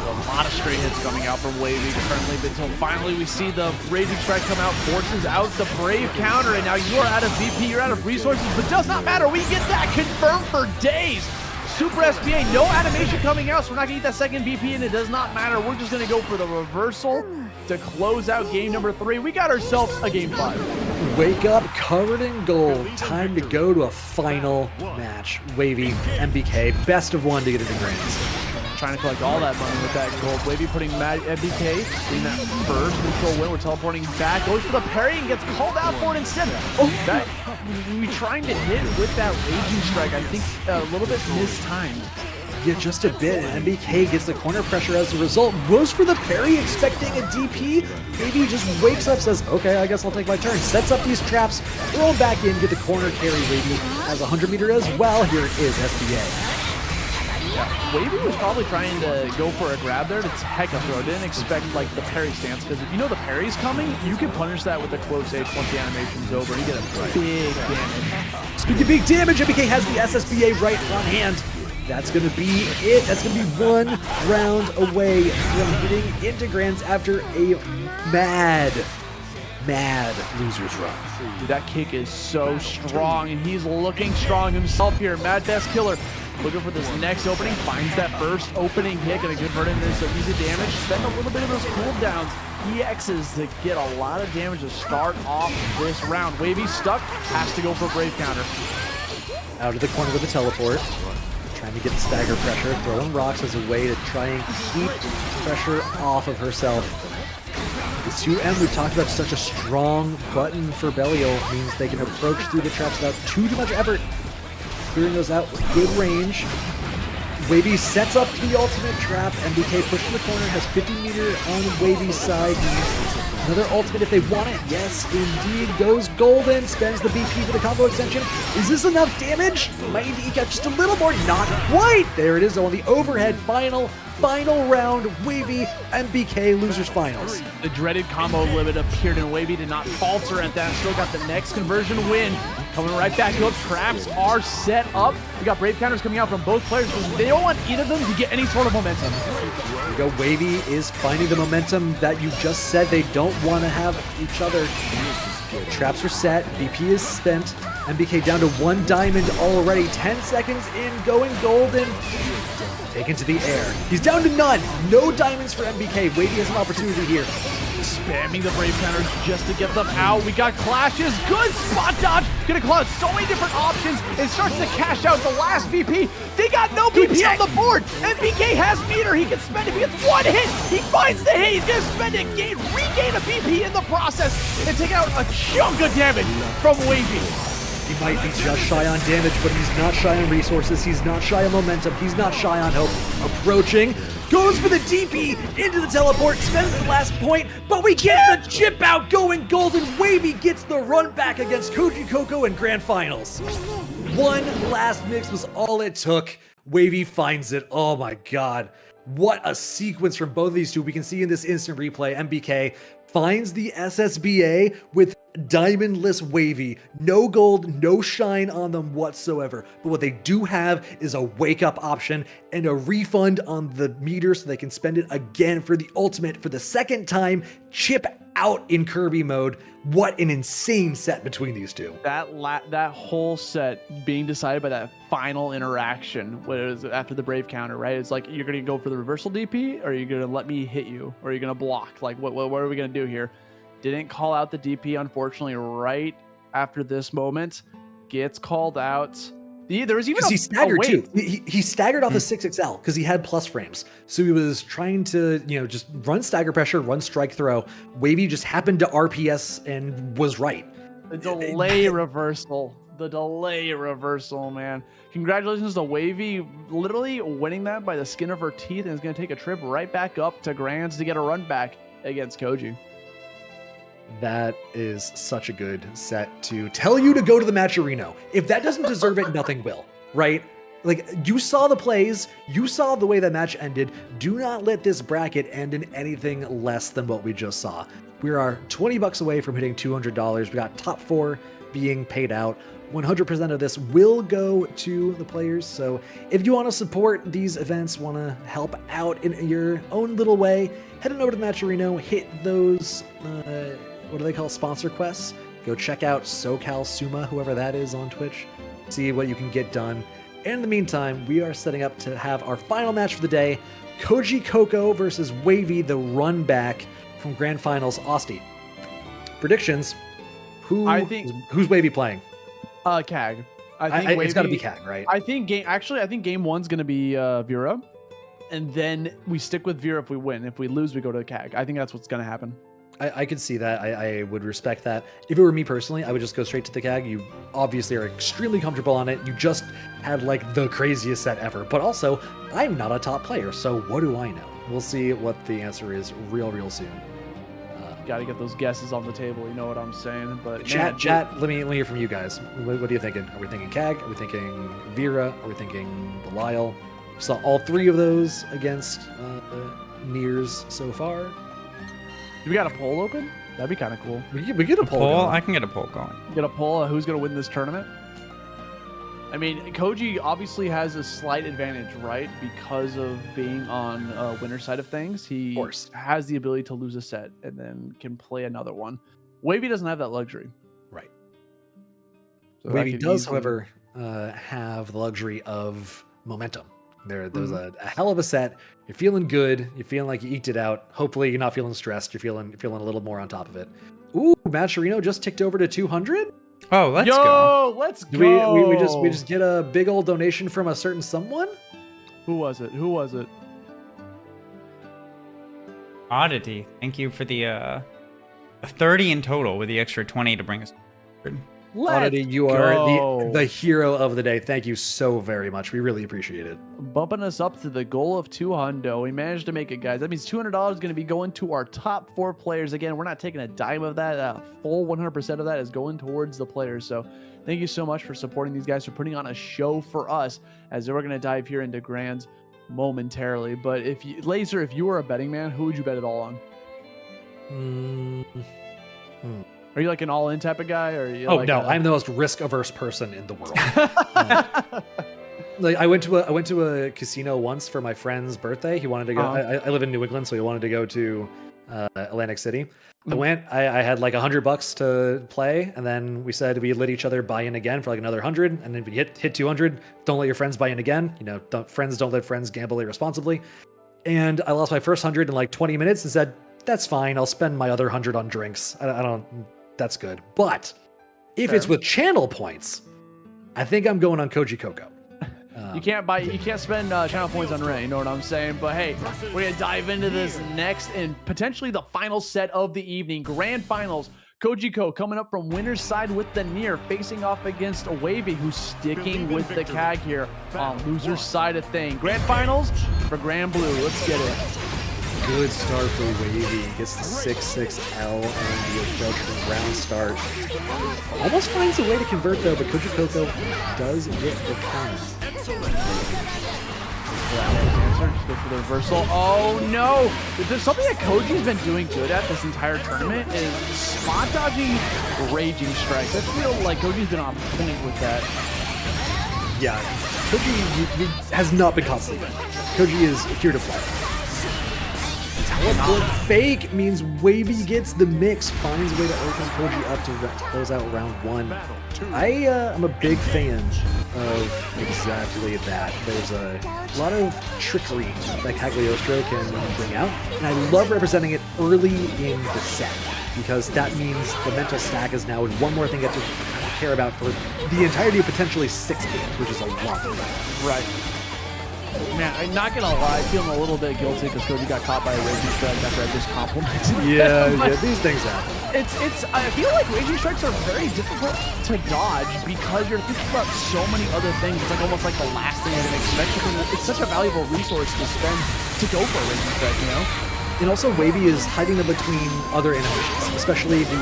A lot of straight hits coming out from Wavy currently, until finally we see the Raging Strike come out, forces out the Brave counter, and now you are out of VP, you're out of resources, but does not matter. We get that confirmed for days. Super SBA, no animation coming out, so we're not going to get that second VP, and it does not matter. We're just going to go for the reversal to close out game number 3. We got ourselves a game 5. Wake up covered in gold. Time to go to a final match. Wavy, MBK, best of one to get into Grands. Trying to collect all that money with that gold. Wavy putting MBK in that first neutral win. We're teleporting back, goes for the parry and gets called out for it instead. Oh, that we trying to hit with that Raging Strike, I think a little bit mistimed. Yeah, just a bit. MBK gets the corner pressure as a result. Goes for the parry, expecting a DP. Maybe he just wakes up, says, okay, I guess I'll take my turn. Sets up these traps, throw him back in, get the corner carry. Wavy has 100 meter as well. Here it is, SBA. Yeah, Wavy was probably trying to go for a grab there to tech a throw. Didn't expect like the parry stance, because if you know the parry's coming, you can punish that with a close H once the animation's over. You get a big damage. Speaking of big damage, MBK has the SSBA right on hand. that's going to be it. That's going to be 1 round away from getting into Grans after a mad loser's run. Dude, that kick is so strong, and he's looking strong himself here. MadBestKiller looking for this next opening, finds that first opening hit, gonna convert it into some easy damage, spend a little bit of those cooldowns. EXs to get a lot of damage to start off this round. Wavy stuck, has to go for Brave counter. Out of the corner with the teleport, trying to get the stagger pressure, throwing rocks as a way to try and keep pressure off of herself. This 2M we've talked about, such a strong button for Belial, means they can approach through the traps without too much effort. Clearing those out with good range. Wavy sets up the ultimate trap. MBK pushing the corner, has 50 meter on Wavy's side. Another ultimate if they want it. Yes, indeed. Goes golden, spends the BP for the combo extension. Is this enough damage? Might need to eke out just a little more. Not quite. There it is on the overhead. Final round. Wavy MBK losers finals. The dreaded combo limit appeared, and Wavy did not falter at that. Still got the next conversion win. Coming right back up. Traps are set up. We got Brave counters coming out from both players. They don't want either of them to get any sort of momentum. There we go. Wavy is finding the momentum that you just said they don't want to have each other. Traps are set. BP is spent. MBK down to 1 diamond already. 10 seconds in, going golden. Taken to the air. He's down to none. No diamonds for MBK. Wavy has an opportunity here. Spamming the Brave counters just to get them out. We got clashes. Good spot dodge. Gonna cause so many different options. It starts to cash out the last BP. They got no BP on the board. MBK has meter. He can spend it. If he gets 1 hit, he finds the hit. He's gonna spend it, regain a BP in the process, and take out a chunk of damage from Wavy. He might be just shy on damage, but he's not shy on resources. He's not shy on momentum. He's not shy on hope. Approaching, goes for the DP into the teleport, spends the last point, but we get the chip out going golden. Wavy gets the run back against Kojicoco in Grand Finals. 1 last mix was all it took. Wavy finds it. Oh my God. What a sequence from both of these two. We can see in this instant replay, MBK finds the SSBA with diamondless Wavy. No gold, no shine on them whatsoever. But what they do have is a wake up option and a refund on the meter so they can spend it again for the ultimate for the second time. Chip out in Kirby mode. What an insane set between these two. That whole set being decided by that final interaction, what it was after the Brave counter, right? It's like, you're gonna go for the reversal DP, or are you gonna let me hit you, or are you gonna block? Like, what are we gonna do here? Didn't call out the DP, unfortunately, right after this moment. Gets called out. There was even he staggered too. He staggered off the 6XL because he had plus frames. So he was trying to, just run stagger pressure, run strike throw. Wavy just happened to RPS and was right. The delay reversal. The delay reversal, man. Congratulations to Wavy, literally winning that by the skin of her teeth, and is going to take a trip right back up to Grans to get a run back against Koji. That is such a good set to tell you to go to the match arena. If that doesn't deserve it, nothing will, right? Like, you saw the plays, you saw the way that match ended. Do not let this bracket end in anything less than what we just saw. We are $20 away from hitting $200. We got top 4 being paid out. 100% of this will go to the players. So if you want to support these events, want to help out in your own little way, head on over to the match arena, hit those, what do they call sponsor quests? Go check out SoCal Suma, whoever that is on Twitch. See what you can get done. And in the meantime, we are setting up to have our final match for the day. Kojicoco versus Wavy, the run back from Grand Finals. Osti, predictions. Who's Wavy playing? KAG. I think it's got to be KAG, right? I think game 1's going to be Vera, and then we stick with Vera if we win. If we lose, we go to KAG. I think that's what's going to happen. I could see that. I would respect that. If it were me personally, I would just go straight to the KAG. You obviously are extremely comfortable on it. You just had like the craziest set ever. But also, I'm not a top player, so what do I know? We'll see what the answer is real soon. Got to get those guesses on the table. You know what I'm saying? But chat. Let me hear from you guys. What are you thinking? Are we thinking KAG? Are we thinking Vera? Are we thinking Belial? We saw all 3 of those against Niers so far. Do we got a poll open? That'd be kind of cool. We get a poll going. I can get a poll going. Get a poll of who's going to win this tournament? I mean, Koji obviously has a slight advantage, right? Because of being on winner side of things. He has the ability to lose a set and then can play another one. Wavy doesn't have that luxury. Right. So Wavy does, however, have the luxury of momentum. There's a hell of a set. You're feeling good. You're feeling like you eked it out. Hopefully you're not feeling stressed. You're feeling a little more on top of it. Ooh, Matcherino just ticked over to 200. Oh, let's go. Let's go. We just get a big old donation from a certain someone. Who was it? Oddity. Thank you for the 30 in total with the extra 20 to bring us. Oddity, you are the hero of the day. Thank you so very much. We really appreciate it. Bumping us up to the goal of 200. We managed to make it, guys. That means $200 is going to be going to our top 4 players. Again, we're not taking a dime of that. Full 100% of that is going towards the players. So thank you so much for supporting these guys, for putting on a show for us, as we're going to dive here into Grans momentarily. But Laser, if you were a betting man, who would you bet it all on? Are you like an all-in type of guy, or are you I'm the most risk-averse person in the world. Like I went to a casino once for my friend's birthday. He wanted to go. I live in New England, so he wanted to go to Atlantic City. I went. I had like $100 to play, and then we said we let each other buy in again for like another 100, and then if you hit 200, don't let your friends buy in again. Friends don't let friends gamble irresponsibly. And I lost my first 100 in like 20 minutes, and said, "That's fine. I'll spend my other 100 on drinks. I don't." That's good. But if it's with channel points, I think I'm going on Kojicoco. You can't spend channel points on Ray, you know what I'm saying? But hey, we're gonna dive into this next and potentially the final set of the evening. Grand finals. Kojicoco coming up from winner's side with the Nier, facing off against Wavy, who's sticking with the Kag here on loser's side of thing. Grand finals for Granblue. Let's get it. Good start for Wavy. Gets the 6-6L on the approach from ground start. Almost finds a way to convert though, but Kojicoco does get the count. Just go for the reversal. Oh no! There's something that Koji's been doing good at this entire tournament is spot dodging raging strikes. I feel like Koji's been on point with that. Yeah, Koji has not been caught sleeping. Koji is here to play. Teleport fake means Wavy gets the mix, finds a way to open Koji up to close out round 1. I'm a big fan of exactly that. There's a lot of trickery that Cagliostro can bring out, and I love representing it early in the set, because that means the mental stack is now one more thing you have to care about for the entirety of potentially 6 games, which is a lot. Right. Man, I'm not gonna lie, feeling a little bit guilty because Koji got caught by a raging strike after I just complimented him. Yeah, these things happen. I feel like raging strikes are very difficult to dodge because you're thinking about so many other things. It's like almost like the last thing you're gonna expect. It's such a valuable resource to spend to go for a raging strike, you know? And also, Wavy is hiding them between other animations, especially the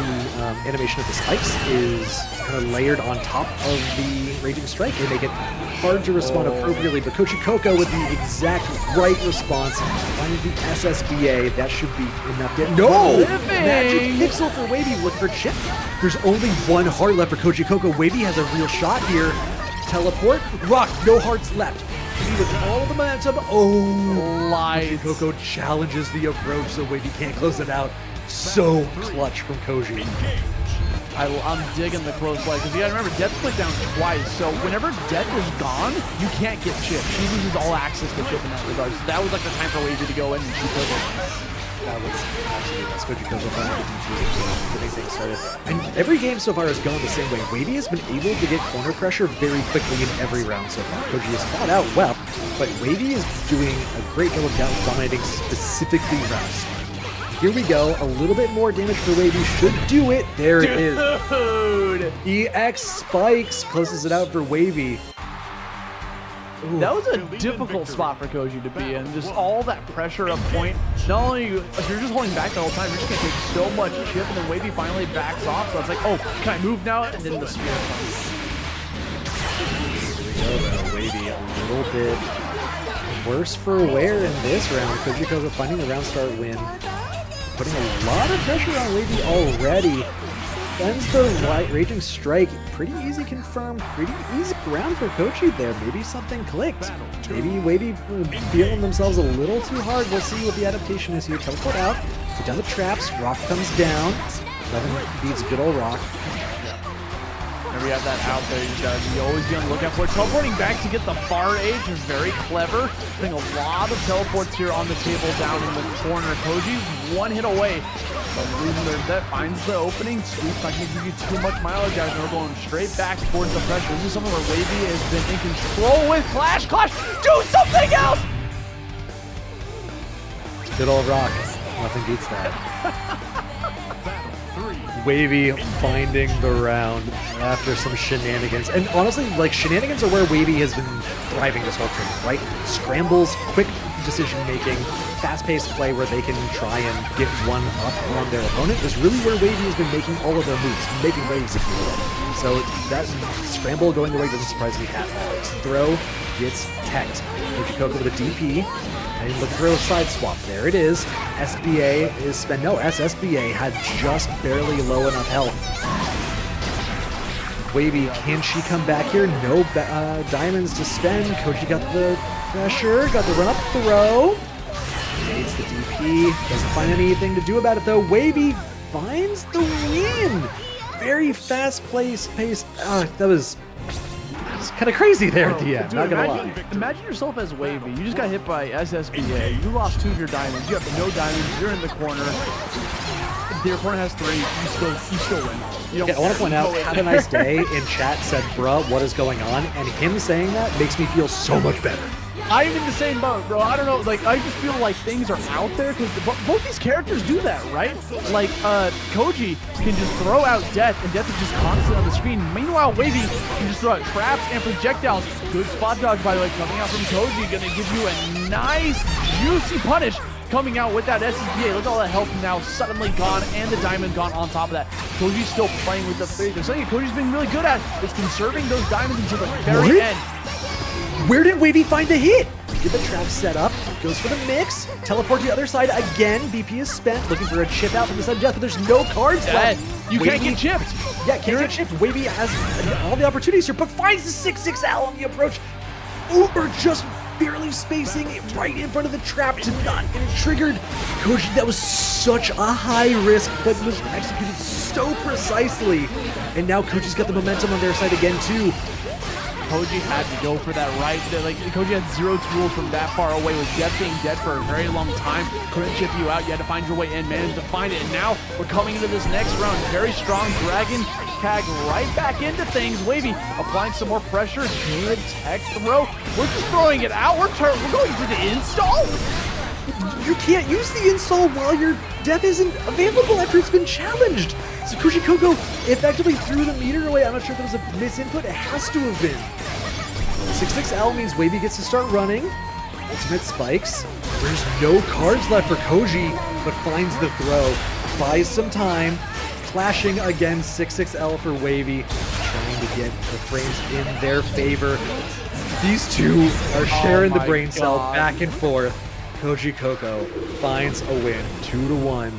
animation of the spikes is kind of layered on top of the Raging Strike. They make it hard to respond appropriately, but Kojicoco with the exact right response, finding the SSBA, that should be enough. No! Magic Pixel for Wavy, look for chip. There's only 1 heart left for Kojicoco. Wavy has a real shot here. Teleport, rock, no hearts left. With all the momentum, Kojicoco challenges the approach, so Wavy can't close it out. So clutch from Koji. I'm digging the close light, because you gotta remember, Death clicked down twice, so whenever Death is gone, you can't get chip. She loses all access to chip in that regard. So that was like the time for Wavy to go in, and she took it. That was absolutely that's Kojicoco getting things started. And every game so far has gone the same way. Wavy has been able to get corner pressure very quickly in every round so far. Koji has fought out well, but Wavy is doing a great job of dominating specifically rounds. Here we go. A little bit more damage for Wavy should do it. There it is. EX spikes closes it out for Wavy. Ooh. That was a difficult spot for Koji to be in. Just all that pressure up point. Not only if you're just holding back the whole time, you're just gonna take so much chip, and then Wavy finally backs off. So it's like, oh, can I move now? And then the spear comes. Here we go, Wavy a little bit worse for wear in this round. Kojicoco finding the round start win. Putting a lot of pressure on Wavy already. defends the Raging Strike. Pretty easy confirmed. Pretty easy round for Koji there. Maybe something clicked. Maybe Wavy feeling themselves a little too hard. We'll see what the adaptation is here. Teleport out. Put down the traps. Rock comes down. Nothing beats good old Rock. Whenever you have that out there, you always be on the lookout for it. Teleporting back to get the far edge is very clever. Putting a lot of teleports here on the table down in the corner. Koji's one hit away from losing their death. Finds the opening. Sweep's not going to give you too much mileage, guys. They're going straight back towards the pressure. This is something where Wavy has been in control with Clash. Clash, do something else! Good old Rock. Nothing beats that. Wavy finding the round after some shenanigans. And honestly, like, shenanigans are where Wavy has been thriving this whole tournament, right? Scrambles, quick decision-making, fast-paced play where they can try and get one up on their opponent is really where Wavy has been making all of their moves, making waves, if you will. So that scramble going away doesn't surprise me at all. Throw gets teched. Kojicoco with a DP. And looking for a side swap. There it is. SBA is spent. No, SSBA had just barely low enough health. Wavy, can she come back here? No diamonds to spend. Koji got the pressure, got the run-up throw. Needs the DP. Doesn't find anything to do about it, though. Wavy finds the win. Very fast-paced. That was kind of crazy there at the end, not gonna lie. Imagine yourself as Wavy. You just got hit by SSBA. You lost 2 of your diamonds. You have no diamonds. You're in the corner. Your opponent has 3. You still win. I want to point out, Havaniceday in chat said, bruh, what is going on? And him saying that makes me feel so much better. I'm in the same boat, bro. I don't know. Like, I just feel like things are out there because both these characters do that, right? Like, Koji can just throw out Death, and Death is just constant on the screen. Meanwhile, Wavy can just throw out traps and projectiles. Good spot dodge, by the way, coming out from Koji. Gonna give you a nice, juicy punish coming out with that SSBA. Look at all that health now suddenly gone, and the diamond gone on top of that. Koji's still playing with the 3. There's something Koji's been really good at is conserving those diamonds until the very end. Where did Wavy find the hit? Get the trap set up, goes for the mix, teleport to the other side again. BP is spent, looking for a chip out from the sudden death, but there's no cards left. You can't get chipped. Yeah, can't get chipped. Wavy has all the opportunities here, but finds the 6-6L on the approach. Uber just barely spacing it right in front of the trap to not get it triggered. Koji, that was such a high risk, but was executed so precisely. And now Koji's got the momentum on their side again, too. Koji had to go for that right. Like, Koji had 0 tools from that far away, with Death being dead for a very long time. Couldn't chip you out. You had to find your way in, managed to find it. And now we're coming into this next round. Very strong Dragon Tag right back into things. Wavy applying some more pressure. Good tech throw. We're just throwing it out. We're going for the install. You can't use the install while your death isn't available after it's been challenged. So Kojicoco effectively threw the meter away. I'm not sure if there was a misinput. It has to have been. 6-6L means Wavy gets to start running. Ultimate spikes. There's no cards left for Koji, but finds the throw. Buys some time. Clashing again, 6-6L for Wavy. Trying to get the frames in their favor. These two are sharing the brain cell back and forth. Kojicoco finds a win, 2-1.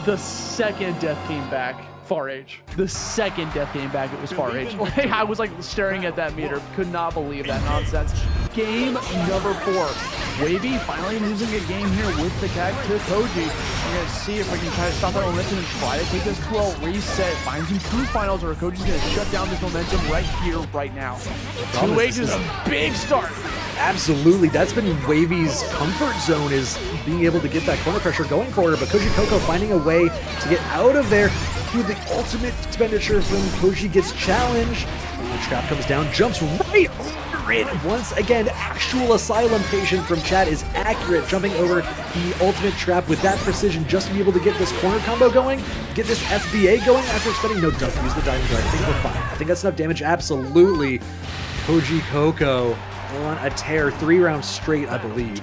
The second Death came back, far H. The second Death came back, it was far H. Like, I was like staring at that meter, could not believe that nonsense. Game number 4. Wavy finally losing a game here with the tag to Koji. We're gonna see if we can try to stop that momentum and try to take this to a reset. Find some true finals, or Koji's gonna shut down this momentum right here, right now. 2H is a big start. Absolutely, that's been Wavy's comfort zone, is being able to get that corner pressure going for her, but Kojicoco finding a way to get out of there through the ultimate expenditure from Koji gets challenged. The trap comes down, jumps right over it. Once again, actual asylum patient from chat is accurate, jumping over the ultimate trap with that precision just to be able to get this corner combo going, get this SBA going after expending. No, don't use the diamond guard. I think we're fine. I think that's enough damage. Absolutely. Kojicoco on a tear, 3 rounds straight, I believe.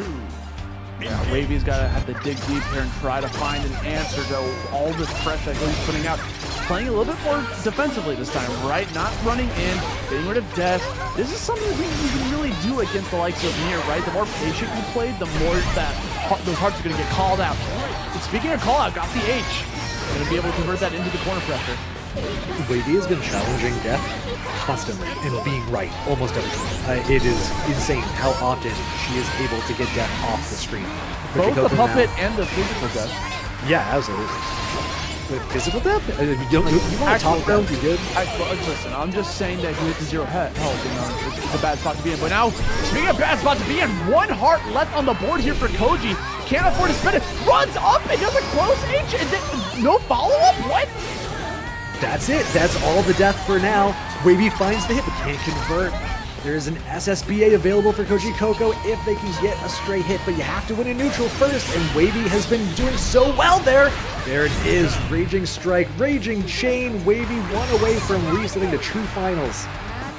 Yeah, Wavy's got to have to dig deep here and try to find an answer to all this pressure that he's putting out. Playing a little bit more defensively this time, right? Not running in, getting rid of Death. This is something that we can really do against the likes of Nier, right? The more patient you play, the more that those hearts are going to get called out. And speaking of call out, got the H. Gonna be able to convert that into the corner pressure. Wavy has been challenging Death constantly and being right almost every time. It is insane how often she is able to get Death off the screen. Both the Kojicoco puppet now- and the physical death. Yeah, absolutely. With physical Death? You want to talk about you good? Listen, I'm just saying that he hit the 0 health. You know, it's a bad spot to be in. But now, speaking of bad spot to be in, 1 heart left on the board here for Koji. Can't afford to spend it. Runs up and does a close H and then no follow-up? What? That's it. That's all the Death for now. Wavy finds the hit, but can't convert. There's an SSBA available for Kojicoco if they can get a stray hit, but you have to win in neutral first, and Wavy has been doing so well there. There it is. Raging Strike, Raging Chain. Wavy 1 away from resetting the true finals.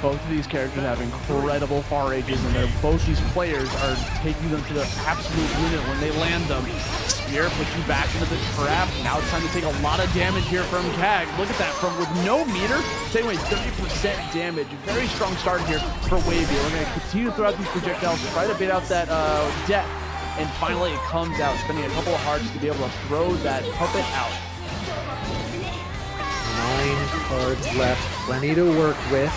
Both of these characters have incredible far ranges, and both these players are taking them to the absolute limit when they land them. Spear puts you back into the trap. Now it's time to take a lot of damage here from Kag. Look at that, from with no meter, taking away 30% damage. Very strong start here for Wavy. We're going to continue to throw out these projectiles, try to bait out that death, and finally it comes out, spending a couple of hearts to be able to throw that puppet out. 9 cards left, plenty to work with.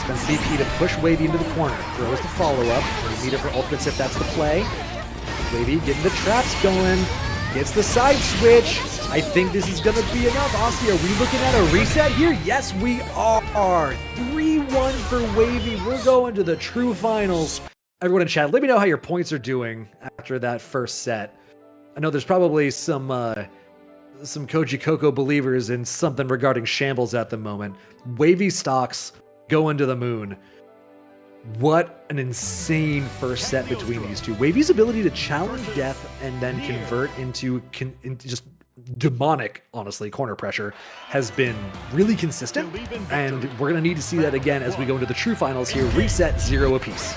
Spends BP to push Wavy into the corner. Throws the follow-up. Meter for ultimates if that's the play. Wavy getting the traps going. Gets the side switch. I think this is going to be enough. Aussie, are we looking at a reset here? Yes, we are. 3-1 for Wavy. We're going to the true finals. Everyone in chat, let me know how your points are doing after that first set. I know there's probably some Kojicoco believers in something regarding shambles at the moment. Wavy stocks going to the moon. What an insane first set between these two. Wavy's ability to challenge Death and then convert into just demonic, honestly, corner pressure has been really consistent, and we're going to need to see that again as we go into the true finals here. Reset 0 apiece.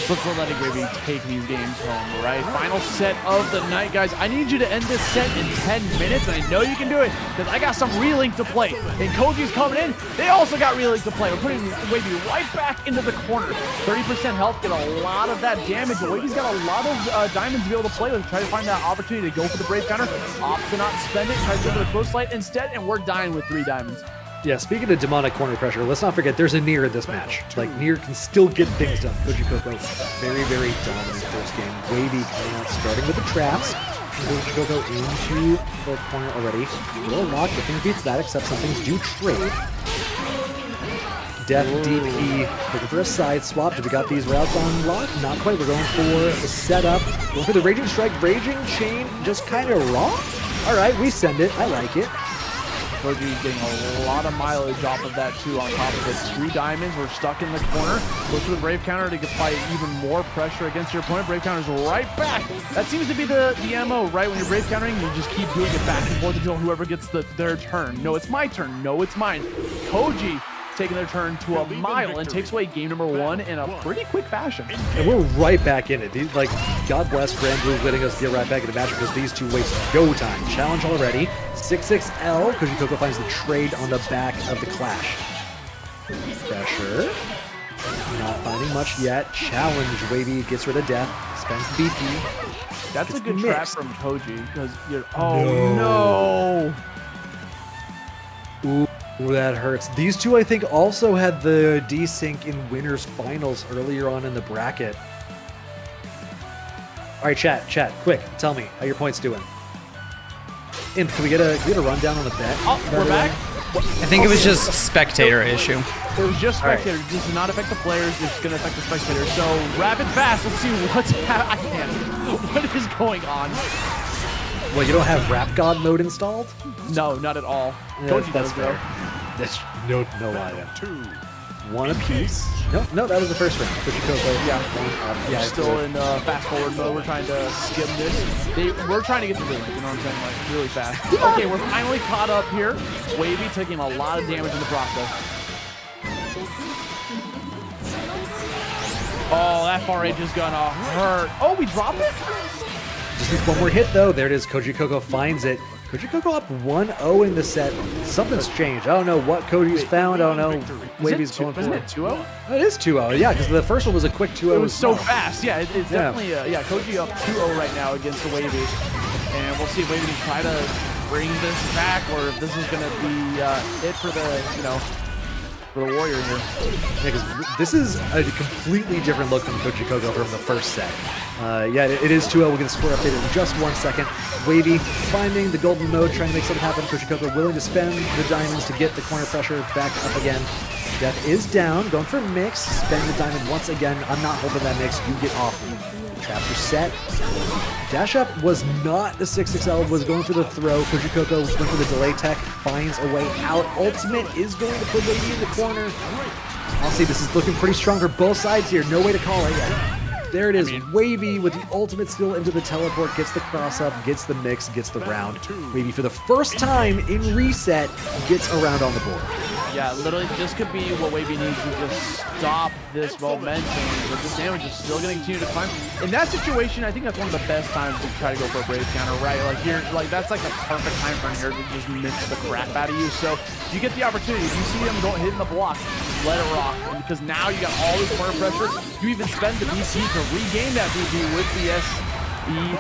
Let's let Wavy take these games home, right? Final set of the night, guys. I need you to end this set in 10 minutes, and I know you can do it because I got some relink to play. And Koji's coming in. They also got relink to play. We're putting Wavy right back into the corner. 30% health, get a lot of that damage. But Wavy's got a lot of diamonds to be able to play with. Try to find that opportunity to go for the Brave counter. Opt to not spend it. Try to go for the close light instead, and we're dying with 3 diamonds. Yeah, speaking of demonic corner pressure, let's not forget there's a Nier in this match. Like, Nier can still get things done. Kojicoco, very, very dominant first game. Wavy coming out, starting with the traps. Kojicoco into the corner already. A little locked, but things beats that, except some things do trade. Death DP, looking for a side swap. Do we got these routes on lock? Not quite. We're going for the setup. Going for the Raging Strike, Raging Chain, just kind of raw. All right, we send it. I like it. Koji's getting a lot of mileage off of that too. On top of it, 3 diamonds. We're stuck in the corner. Go to the Brave counter to apply even more pressure against your opponent. Brave counter's right back. That seems to be the MO, right? When you're Brave countering, you just keep doing it back and forth until whoever gets their turn. No, it's my turn. No, it's mine. Koji taking their turn to a mile and takes away game number 1 in a pretty quick fashion. And we're right back in it. These, like, God bless Granblue letting us get right back in the match because these two waste go time. Challenge already. 6-6-L. Kojicoco finds the trade on the back of the clash. Pressure. Not finding much yet. Challenge. Wavy gets rid of Death. Spends the BP. That's Gets a good mixed. trap from Koji because you're. Oh no! Ooh, that hurts. These two, I think, also had the desync in winners finals earlier on in the bracket. All right, chat, quick, tell me how your points doing. Imp, can we get a rundown on the bet? Oh, we're back. I think it was just spectator issue. It was just spectators. This does not affect the players. It's going to affect the spectators. So rapid fast. Let's see what's happening. What is going on? Well, you don't have Rap God mode installed? No, not at all. Yeah, Koji that's does, fair. though. That's no idea. 1 apiece. No, that was the first round. Kojicoco, Yeah. 1 up. Yeah, still in fast forward mode. We're trying to skim this. We're trying to get through it, you know what I'm saying? Like, really fast. Okay, we're finally caught up here. Wavy taking a lot of damage in the process. Oh, that far range is gonna hurt. Oh, we dropped it? Just needs one more hit, though. There it is. Kojicoco finds it. Kojicoco up 1-0 in the set. Something's changed. I don't know what Koji's found. I don't know. Wavy's going for Isn't it. it 2-0? It is 2-0, yeah, because the first one was a quick 2-0. It was as so well. fast. Yeah, it's definitely, Koji up 2-0 right now against the Wavy. And we'll see if Wavy can try to bring this back, or if this is going to be it for the, for the Warrior here. Yeah, because this is a completely different look from Kojicoco from the first set. Yeah, it is 2-0. We'll get a score update in just 1 second. Wavy finding the golden mode, trying to make something happen. Kojicoco willing to spend the diamonds to get the corner pressure back up again. Death is down, going for mix. Spend the diamond once again. I'm not holding that mix. You get off me. Traps are set. Dash up was not the 6XL, was going for the throw. Kojicoco went for the delay tech, finds a way out. Ultimate is going to put Wavy in the corner. I'll see, this is looking pretty strong for both sides here. No way to call it yet. There it is. Wavy with the ultimate still into the teleport, gets the cross up, gets the mix, gets the round. Wavy for the first time in reset gets a round on the board. Yeah, literally, this could be what Wavy needs to just stop this momentum. But this damage is still going to continue to climb. In that situation, I think that's one of the best times to try to go for a Brave counter, right? Like here, like that's like the perfect time for Nier to just mix the crap out of you. So if you get the opportunity, if you see him hitting the block, let it rock. And because now you got all this corner pressure, you even spend the BP to regain that BP with the SEA.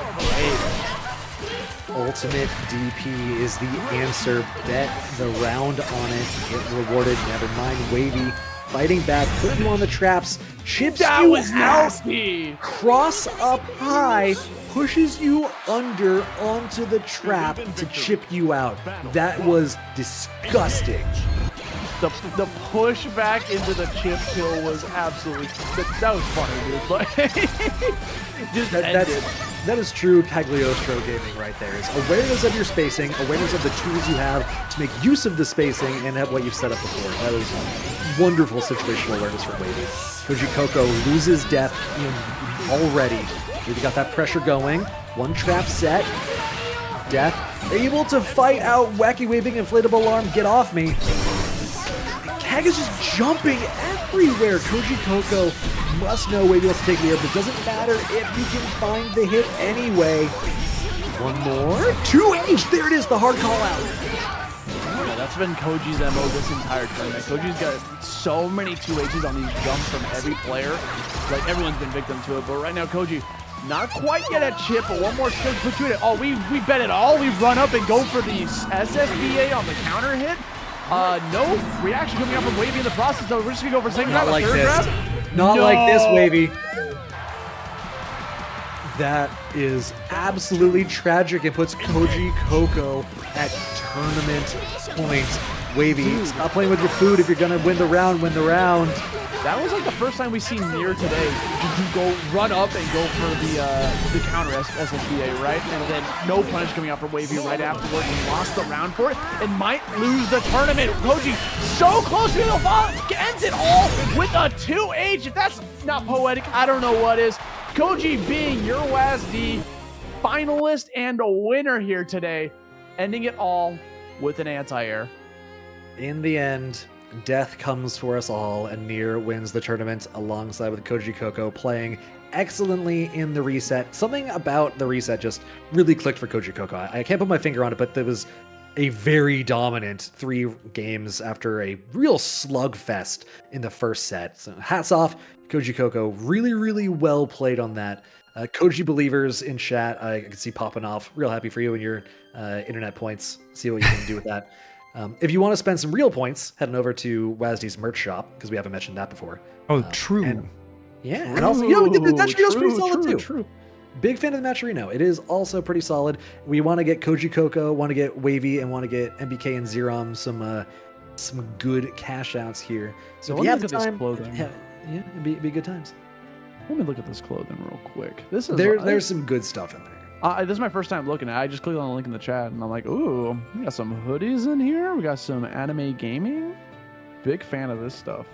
Ultimate DP is the answer. Bet the round on it. Get rewarded. Never mind. Wavy fighting back. Put you on the traps. Chips that you was out. Nasty. Cross up high. Pushes you under onto the trap to chip you out. That was disgusting. The push back into the chip kill was absolutely... That was funny, dude. But just ended. That is true Cagliostro gaming right there. It's awareness of your spacing, awareness of the tools you have to make use of the spacing and have what you've set up before. That is wonderful situational awareness from Wavy. Kojicoco loses death already. We've got that pressure going. One trap set. Death able to fight out Wacky Waving Inflatable Alarm. Get off me. Kag is just jumping everywhere. Kojicoco must know Wavy wants to take the air, but it doesn't matter if you can find the hit anyway. One more. 2H. There it is, the hard call out. Yeah, that's been Koji's MO this entire tournament. Koji's got so many 2Hs on these jumps from every player. Like, everyone's been victim to it, but right now, Koji, not quite yet at chip, but one more chip put you in it. Oh, we bet it all. We run up and go for the SSBA on the counter hit. No reaction coming up from Wavy in the process, though. We're just gonna go for second grab, third grab. Not like this, Wavy. That is absolutely tragic. It puts Kojicoco at tournament point. Wavy, stop playing with your food. If you're gonna win the round, win the round. That was like the first time we seen Nier today just go run up and go for the counter SSBA, right? And then no punish coming out for Wavy right afterward. He lost the round for it and might lose the tournament. Koji so close to the fall, ends it all with a 2H. If that's not poetic, I don't know what is. Koji being your WASD finalist and a winner here today, ending it all with an anti-air. In the end, death comes for us all, and Nier wins the tournament alongside with Kojicoco playing excellently in the reset. Something about the reset just really clicked for Kojicoco. I can't put my finger on it, but there was a very dominant 3 games after a real slugfest in the first set. So hats off, Kojicoco. Really, really well played on that. Koji believers in chat, I can see popping off. Real happy for you and your internet points. See what you can do with that. If you want to spend some real points, head on over to WASD's merch shop, because we haven't mentioned that before. Oh, true. And also, we did the Matcherino's pretty solid too. True. Big fan of the Matcherino. It is also pretty solid. We want to get Kojicoco, want to get Wavy, and want to get MBK and Xerom some good cash outs here. So if you have the time, it'd be good times. Let me look at this clothing real quick. This is there's some good stuff in there. This is my first time looking at it. I just clicked on the link in the chat, and I'm like, ooh, we got some hoodies in here. We got some anime gaming. Big fan of this stuff.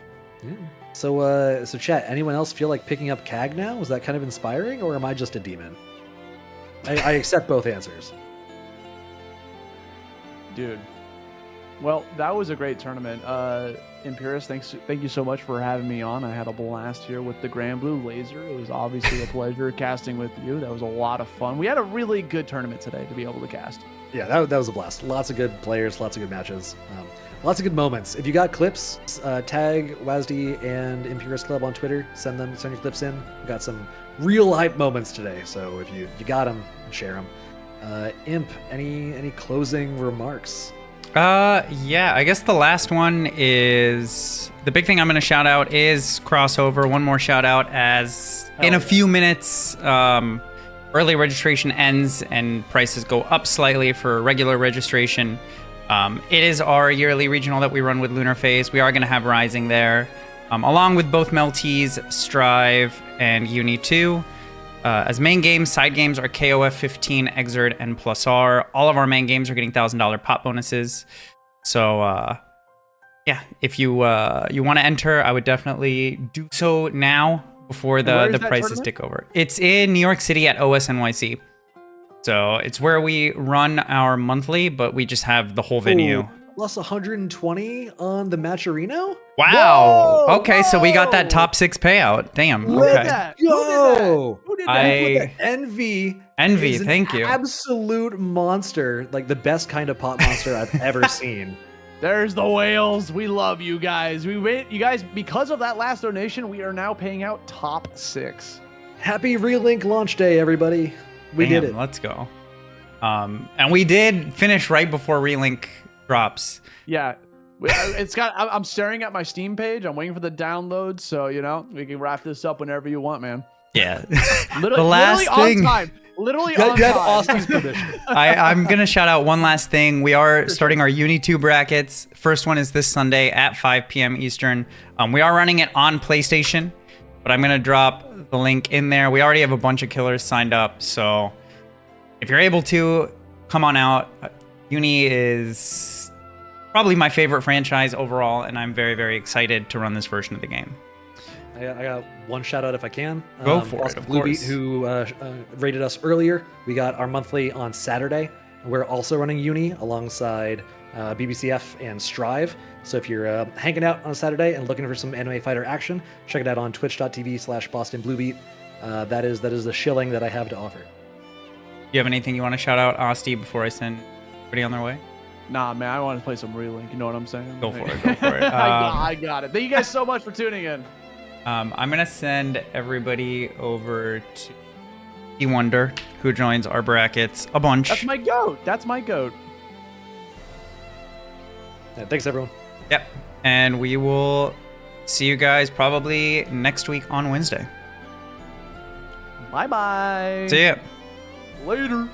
Yeah. So chat, anyone else feel like picking up Kag now? Was that kind of inspiring, or am I just a demon? I accept both answers. Dude. Well, that was a great tournament. Imperius, thank you so much for having me on. I had a blast here with the Granblue laser. It was obviously a pleasure casting with you. That was a lot of fun. We had a really good tournament today to be able to cast. Yeah, that was a blast. Lots of good players, lots of good matches, lots of good moments. If you got clips, tag WASD and Imperius Club on Twitter. Send your clips in. We got some real hype moments today. So if you got them, share them. Imp, any closing remarks? Yeah, I guess the last one is the big thing I'm going to shout out is crossover. One more shout out as in a few minutes, early registration ends and prices go up slightly for regular registration. It is our yearly regional that we run with Lunar Phase. We are going to have Rising there, along with both Meltees, Strive, and Uni 2. As main games, side games are KOF 15, Exert, and Plus R. All of our main games are getting $1,000 pop bonuses. So, yeah, if you want to enter, I would definitely do so now before the prices tick over. It's in New York City at OSNYC. So it's where we run our monthly, but we just have the whole venue. Ooh, plus 120 on the Matcherino? Wow. Whoa, okay, so we got that top 6 payout. Damn. Who did Okay. that? Yo! Who did that? Envy. Envy, is an thank you. Absolute monster, like the best kind of pot monster I've ever seen. There's the whales. We love you guys. You guys, because of that last donation, we are now paying out top 6. Happy Relink launch day, everybody. We did it. Let's go. And we did finish right before Relink drops. Yeah. It's got. I'm staring at my Steam page. I'm waiting for the download. So, we can wrap this up whenever you want, man. Yeah. Literally, the last literally thing. on time. Literally on You have time. Austin's permission. I'm going to shout out one last thing. We are starting our Uni 2 brackets. First one is this Sunday at 5 p.m. Eastern. We are running it on PlayStation, but I'm going to drop the link in there. We already have a bunch of killers signed up, so if you're able to, come on out. Uni is probably my favorite franchise overall, and I'm very, very excited to run this version of the game. I got one shout out if I can. Go for it, of Bluebeat, course. who rated us earlier. We got our monthly on Saturday. We're also running Uni alongside BBCF and Strive. So if you're hanging out on a Saturday and looking for some anime fighter action, check it out on twitch.tv/BostonBluebeat. That is the shilling that I have to offer. Do you have anything you want to shout out, Asti, before I send everybody on their way? Nah, man, I want to play some Relink. You know what I'm saying? Go for it. Go for it. I got it. Thank you guys so much for tuning in. I'm going to send everybody over to E Wonder, who joins our brackets a bunch. That's my goat. That's my goat. Yeah, thanks, everyone. Yep. And we will see you guys probably next week on Wednesday. Bye-bye. See ya. Later.